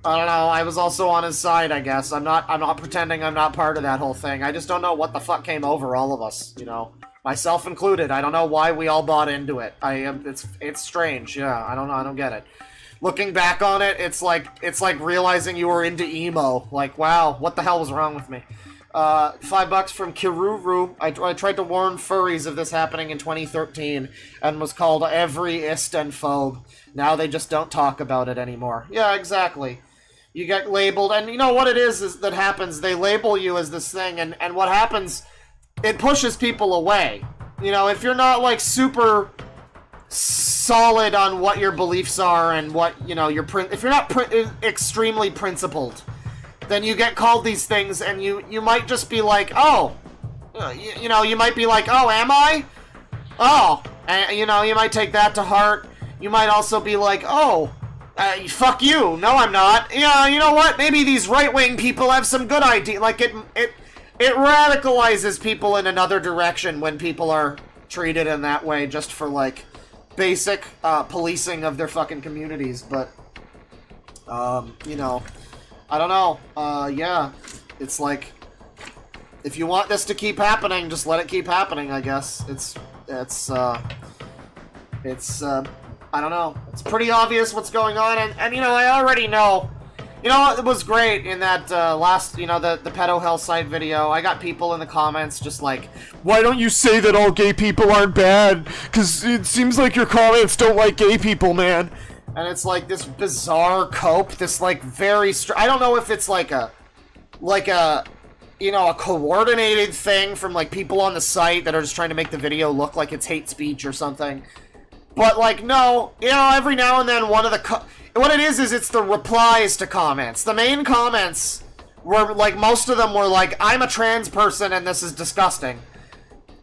I don't know, I was also on his side, I guess. I'm not pretending I'm not part of that whole thing. I just don't know what the fuck came over all of us, you know, myself included. I don't know why we all bought into it. It's strange, yeah, I don't know, I don't get it. Looking back on it, it's like realizing you were into emo. Like, wow, what the hell was wrong with me? $5 from Kiruru. I tried to warn furries of this happening in 2013 and was called everyist and phobe. Now they just don't talk about it anymore. Yeah, exactly. You get labeled, and you know what it is that happens? They label you as this thing, and what happens, it pushes people away. You know, if you're not like super solid on what your beliefs are and what, you know, if you're not extremely principled, then you get called these things, and you might just be like, oh, you know, you might be like, oh, am I? Oh, and, you know, you might take that to heart. You might also be like, oh, fuck you. No, I'm not. Yeah, you know what? Maybe these right-wing people have some good idea. Like, it radicalizes people in another direction when people are treated in that way just for, like, basic policing of their fucking communities. But, you know, I don't know. Yeah, it's like, if you want this to keep happening, just let it keep happening, I guess. It's I don't know. It's pretty obvious what's going on, and you know, I already know. You know, it was great in that last, you know, the pedo hell site video. I got people in the comments just like, why don't you say that all gay people aren't bad? Because it seems like your comments don't like gay people, man. And it's like this bizarre cope, this like very I don't know if it's like a you know, a coordinated thing from like people on the site that are just trying to make the video look like it's hate speech or something. But like, no, you know, every now and then one of the what it is it's the replies to comments. The main comments were like, most of them were like, I'm a trans person and this is disgusting.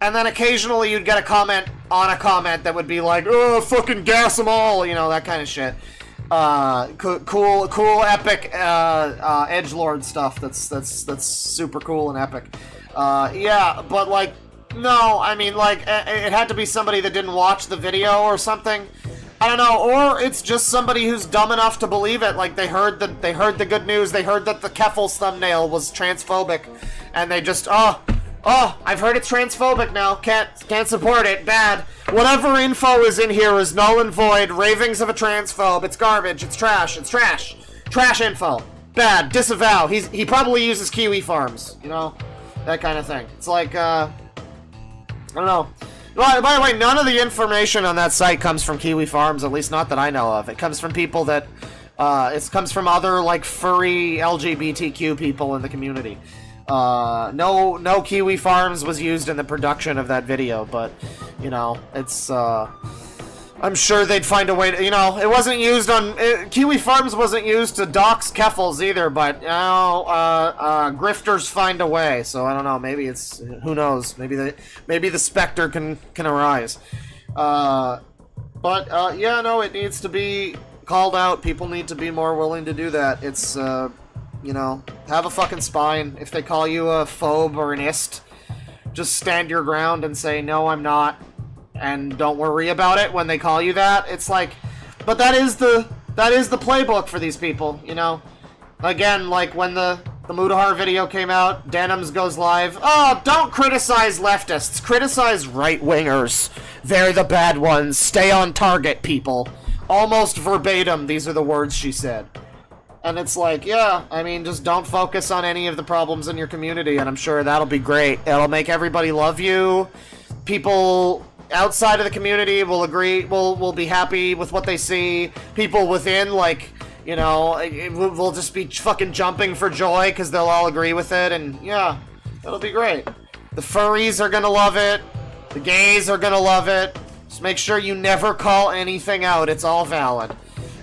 And then occasionally you'd get a comment on a comment that would be like, oh, fucking gas them all, you know, that kind of shit. Cool, epic, edgelord stuff that's super cool and epic. Yeah, but like, no, I mean, like, it had to be somebody that didn't watch the video or something. I don't know, or it's just somebody who's dumb enough to believe it. Like, they heard the good news, they heard that the Keffels thumbnail was transphobic, and they just, oh, I've heard it's transphobic now. Can't support it. Bad. Whatever info is in here is null and void. Ravings of a transphobe. It's garbage. It's trash. It's trash. Trash info. Bad. Disavow. He probably uses Kiwi Farms. You know, that kind of thing. It's like, I don't know. By the way, none of the information on that site comes from Kiwi Farms, at least not that I know of. It comes from people that, it comes from other, like, furry LGBTQ people in the community. No Kiwi Farms was used in the production of that video, but, you know, it's, I'm sure they'd find a way to, you know, it wasn't used on, Kiwi Farms wasn't used to dox Keffels either, but, you know, grifters find a way, so I don't know, maybe it's, who knows, maybe the specter can arise. But, yeah, no, it needs to be called out. People need to be more willing to do that. It's, you know, have a fucking spine. If they call you a phobe or an ist, just stand your ground and say, no, I'm not. And don't worry about it when they call you that. It's like, but that is the playbook for these people, you know? Again, like when the Mudahar video came out, Denims goes live. Oh, don't criticize leftists. Criticize right-wingers. They're the bad ones. Stay on target, people. Almost verbatim, these are the words she said. And it's like, yeah, I mean, just don't focus on any of the problems in your community, and I'm sure that'll be great. It'll make everybody love you. People outside of the community will agree, will be happy with what they see. People within, like, you know, will just be fucking jumping for joy because they'll all agree with it, and yeah, it'll be great. The furries are gonna love it. The gays are gonna love it. Just make sure you never call anything out. It's all valid.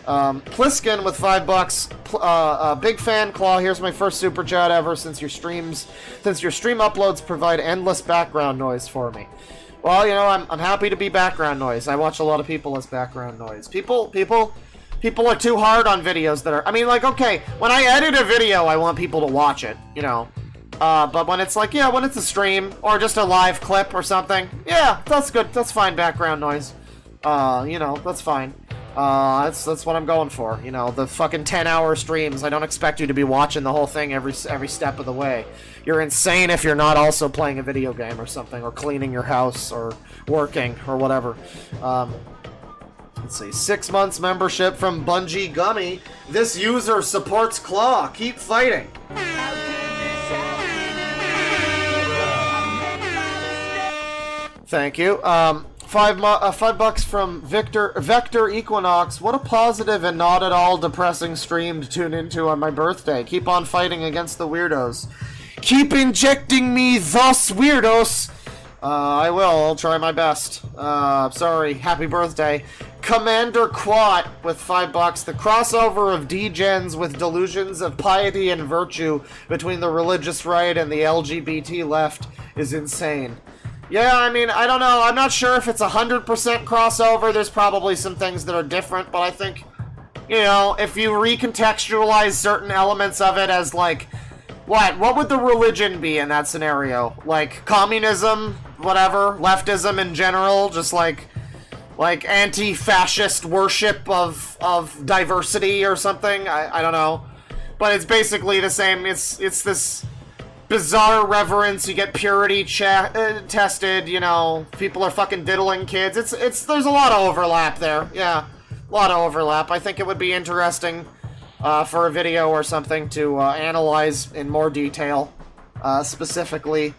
Pliskin with $5. Big fan, Claw. Here's my first super chat ever since your stream uploads provide endless background noise for me. Well, you know, I'm happy to be background noise. I watch a lot of people as background noise. People are too hard on videos that are. I mean, like, okay, when I edit a video, I want people to watch it, you know. But when it's like, yeah, when it's a stream or just a live clip or something, yeah, that's good. That's fine background noise. You know, that's fine. That's what I'm going for. You know, the fucking 10-hour streams. I don't expect you to be watching the whole thing every step of the way. You're insane if you're not also playing a video game or something, or cleaning your house, or working, or whatever. Let's see, 6 months membership from Bungie Gummy. This user supports Claw. Keep fighting. Thank you. $5 from Vector Equinox. What a positive and not at all depressing stream to tune into on my birthday. Keep on fighting against the weirdos. Keep injecting me, thus weirdos. I will. I'll try my best. Sorry. Happy birthday. Commander Quat with $5. The crossover of degens with delusions of piety and virtue between the religious right and the LGBT left is insane. Yeah, I mean, I don't know. I'm not sure if it's 100% crossover. There's probably some things that are different, but I think, you know, if you recontextualize certain elements of it as, like, what would the religion be in that scenario? Like, communism, whatever, leftism in general, just like anti-fascist worship of diversity or something? I don't know. But it's basically the same. It's this bizarre reverence. You get purity tested, you know, people are fucking diddling kids. There's a lot of overlap there. Yeah, a lot of overlap. I think it would be interesting for a video or something to analyze in more detail, specifically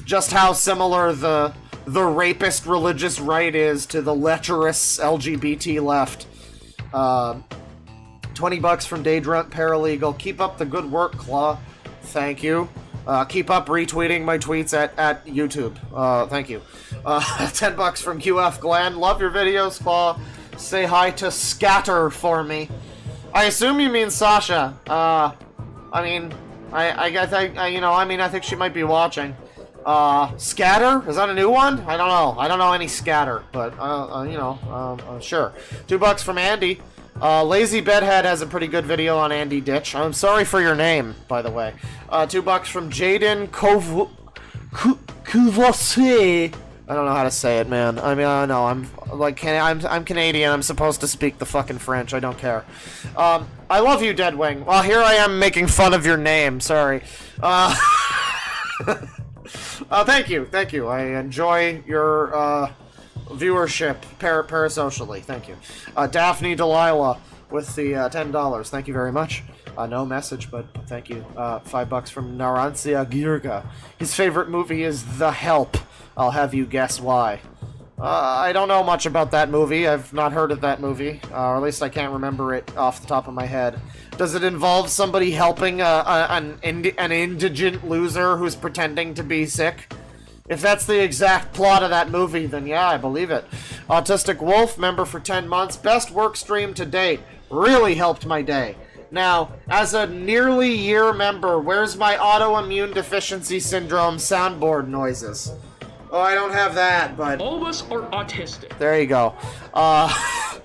just how similar the rapist religious right is to the lecherous LGBT left. $20 from Daydrunt Paralegal. Keep up the good work, Claw. Thank you. Keep up retweeting my tweets at YouTube. Thank you. $10 from QF Glenn. Love your videos, Claw. Say hi to Scatter for me. I assume you mean Sasha. I mean, I think she might be watching. Scatter? Is that a new one? I don't know. I don't know any Scatter, but, sure. $2 from Andy. Lazy Bedhead has a pretty good video on Andy Ditch. I'm sorry for your name, by the way. $2 from Jaden Couvossi. I don't know how to say it, man. I mean, I know I'm Canadian. I'm supposed to speak the fucking French. I don't care. I love you, Deadwing. Well, here I am making fun of your name. Sorry. Thank you. I enjoy your viewership parasocially. Thank you. Daphne Delilah with the $10. Thank you very much. No message, but thank you. $5 from Narancia Girga. His favorite movie is The Help. I'll have you guess why. I don't know much about that movie. I've not heard of that movie, or at least I can't remember it off the top of my head. Does it involve somebody helping an indigent loser who's pretending to be sick? If that's the exact plot of that movie, then yeah, I believe it. Autistic Wolf, member for 10 months. Best work stream to date. Really helped my day. Now, as a nearly year member, where's my autoimmune deficiency syndrome soundboard noises? Oh, I don't have that, but... All of us are autistic. There you go. I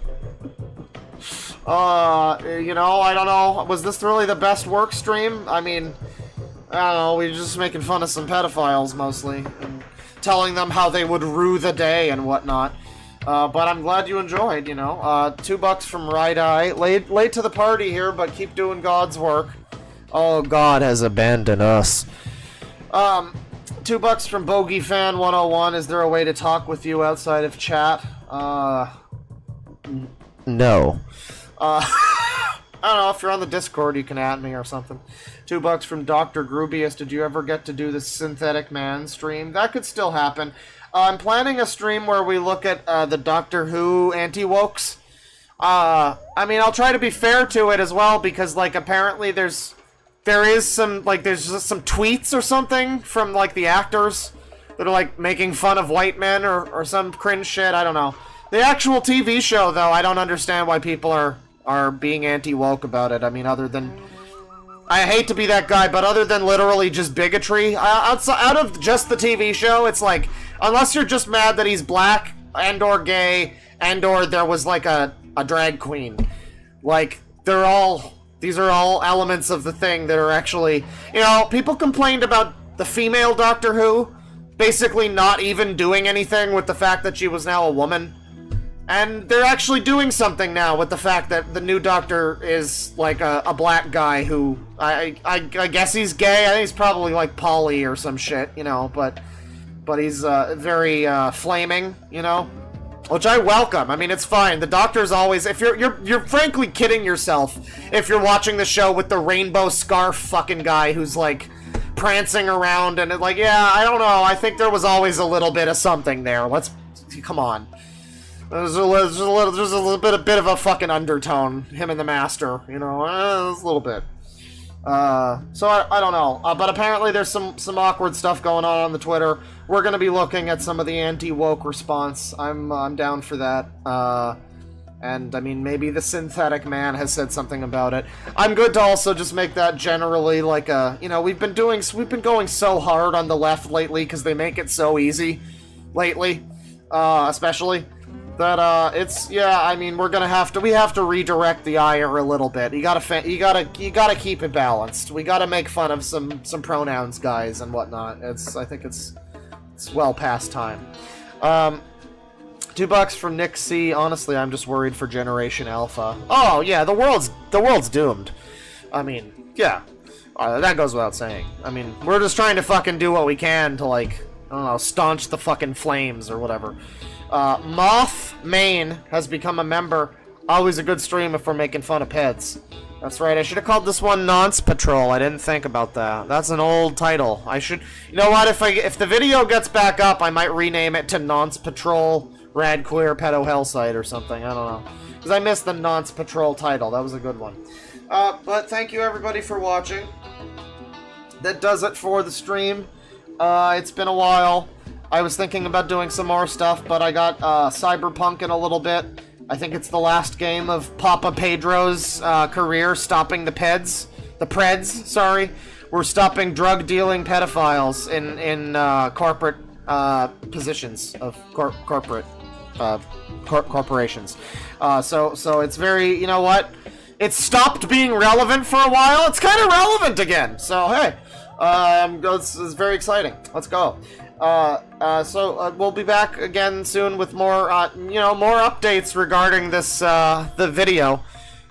don't know. Was this really the best work stream? I mean, I don't know. We were just making fun of some pedophiles, mostly. And telling them how they would rue the day and whatnot. But I'm glad you enjoyed, you know. $2 from Right Eye. Late to the party here, but keep doing God's work. Oh, God has abandoned us. $2 from Bogey Fan 101. Is there a way to talk with you outside of chat? No. I don't know, if you're on the Discord, you can add me or something. $2 from Dr. Grubius. Did you ever get to do the Synthetic Man stream? That could still happen. I'm planning a stream where we look at the Doctor Who anti-wokes. I mean, I'll try to be fair to it as well, because, like, apparently there is some, like, there's just some tweets or something from, like, the actors that are, like, making fun of white men or some cringe shit. I don't know. The actual TV show, though, I don't understand why people are being anti-woke about it. I mean, other than... I hate to be that guy, but other than literally just bigotry, out of just the TV show, it's like, unless you're just mad that he's black, and/or gay, and/or there was, like, a drag queen. Like, these are all elements of the thing that are actually... You know, people complained about the female Doctor Who basically not even doing anything with the fact that she was now a woman. And they're actually doing something now with the fact that the new Doctor is, like, a black guy who... I guess he's gay. I think he's probably, like, poly or some shit, you know, but he's very flaming, you know? Which I welcome. I mean, it's fine. The Doctor's always... If you're frankly kidding yourself if you're watching the show with the rainbow scarf fucking guy who's, like, prancing around and, like, yeah, I don't know. I think there was always a little bit of something there. Come on. There's a little bit of a fucking undertone, him and the Master, you know, there's a little bit. So I don't know, but apparently there's some awkward stuff going on the Twitter. We're gonna be looking at some of the anti-woke response. I'm down for that. And I mean, maybe the Synthetic Man has said something about it. I'm good to also just make that generally like a, you know, we've been going so hard on the left lately because they make it so easy lately, especially. That, it's, yeah, I mean, we have to redirect the ire a little bit. You gotta keep it balanced. We gotta make fun of some pronouns guys and whatnot. I think it's well past time. $2 from Nick C. Honestly, I'm just worried for Generation Alpha. Oh, yeah, the world's doomed. I mean, yeah. That goes without saying. I mean, we're just trying to fucking do what we can to, like, I don't know, staunch the fucking flames or whatever. Moth Main has become a member. Always a good stream if we're making fun of pets. That's right, I should have called this one Nonce Patrol. I didn't think about that. That's an old title. I should... You know what, if the video gets back up, I might rename it to Nonce Patrol Rad Queer Pedo Hell Site or something. I don't know. Because I missed the Nonce Patrol title. That was a good one. But thank you everybody for watching. That does it for the stream. It's been a while. I was thinking about doing some more stuff, but I got Cyberpunk in a little bit. I think it's the last game of Papa Pedro's career, stopping the Preds, sorry. We're stopping drug-dealing pedophiles in corporate positions of corporations. So it's very, you know what? It's stopped being relevant for a while. It's kind of relevant again. So, hey, it's very exciting. Let's go. So we'll be back again soon with more, more updates regarding this, the video.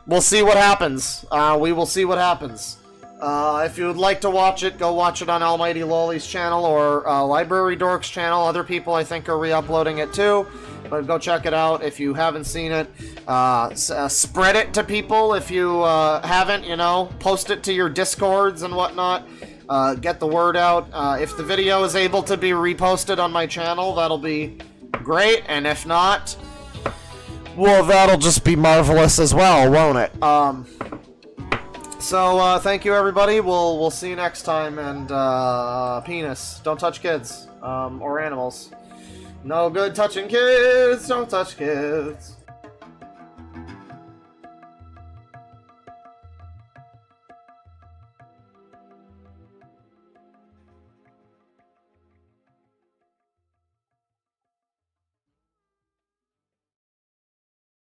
We'll see what happens. We will see what happens. If you would like to watch it, go watch it on Almighty Lolly's channel or Library Dork's channel. Other people, I think, are re-uploading it too. But go check it out if you haven't seen it. Spread it to people if you haven't, Post it to your Discords and whatnot. Get the word out. If the video is able to be reposted on my channel, that'll be great. And if not, well, that'll just be marvelous as well, won't it? So, thank you, everybody. We'll see you next time. And, penis. Don't touch kids. Or animals. No good touching kids. Don't touch kids.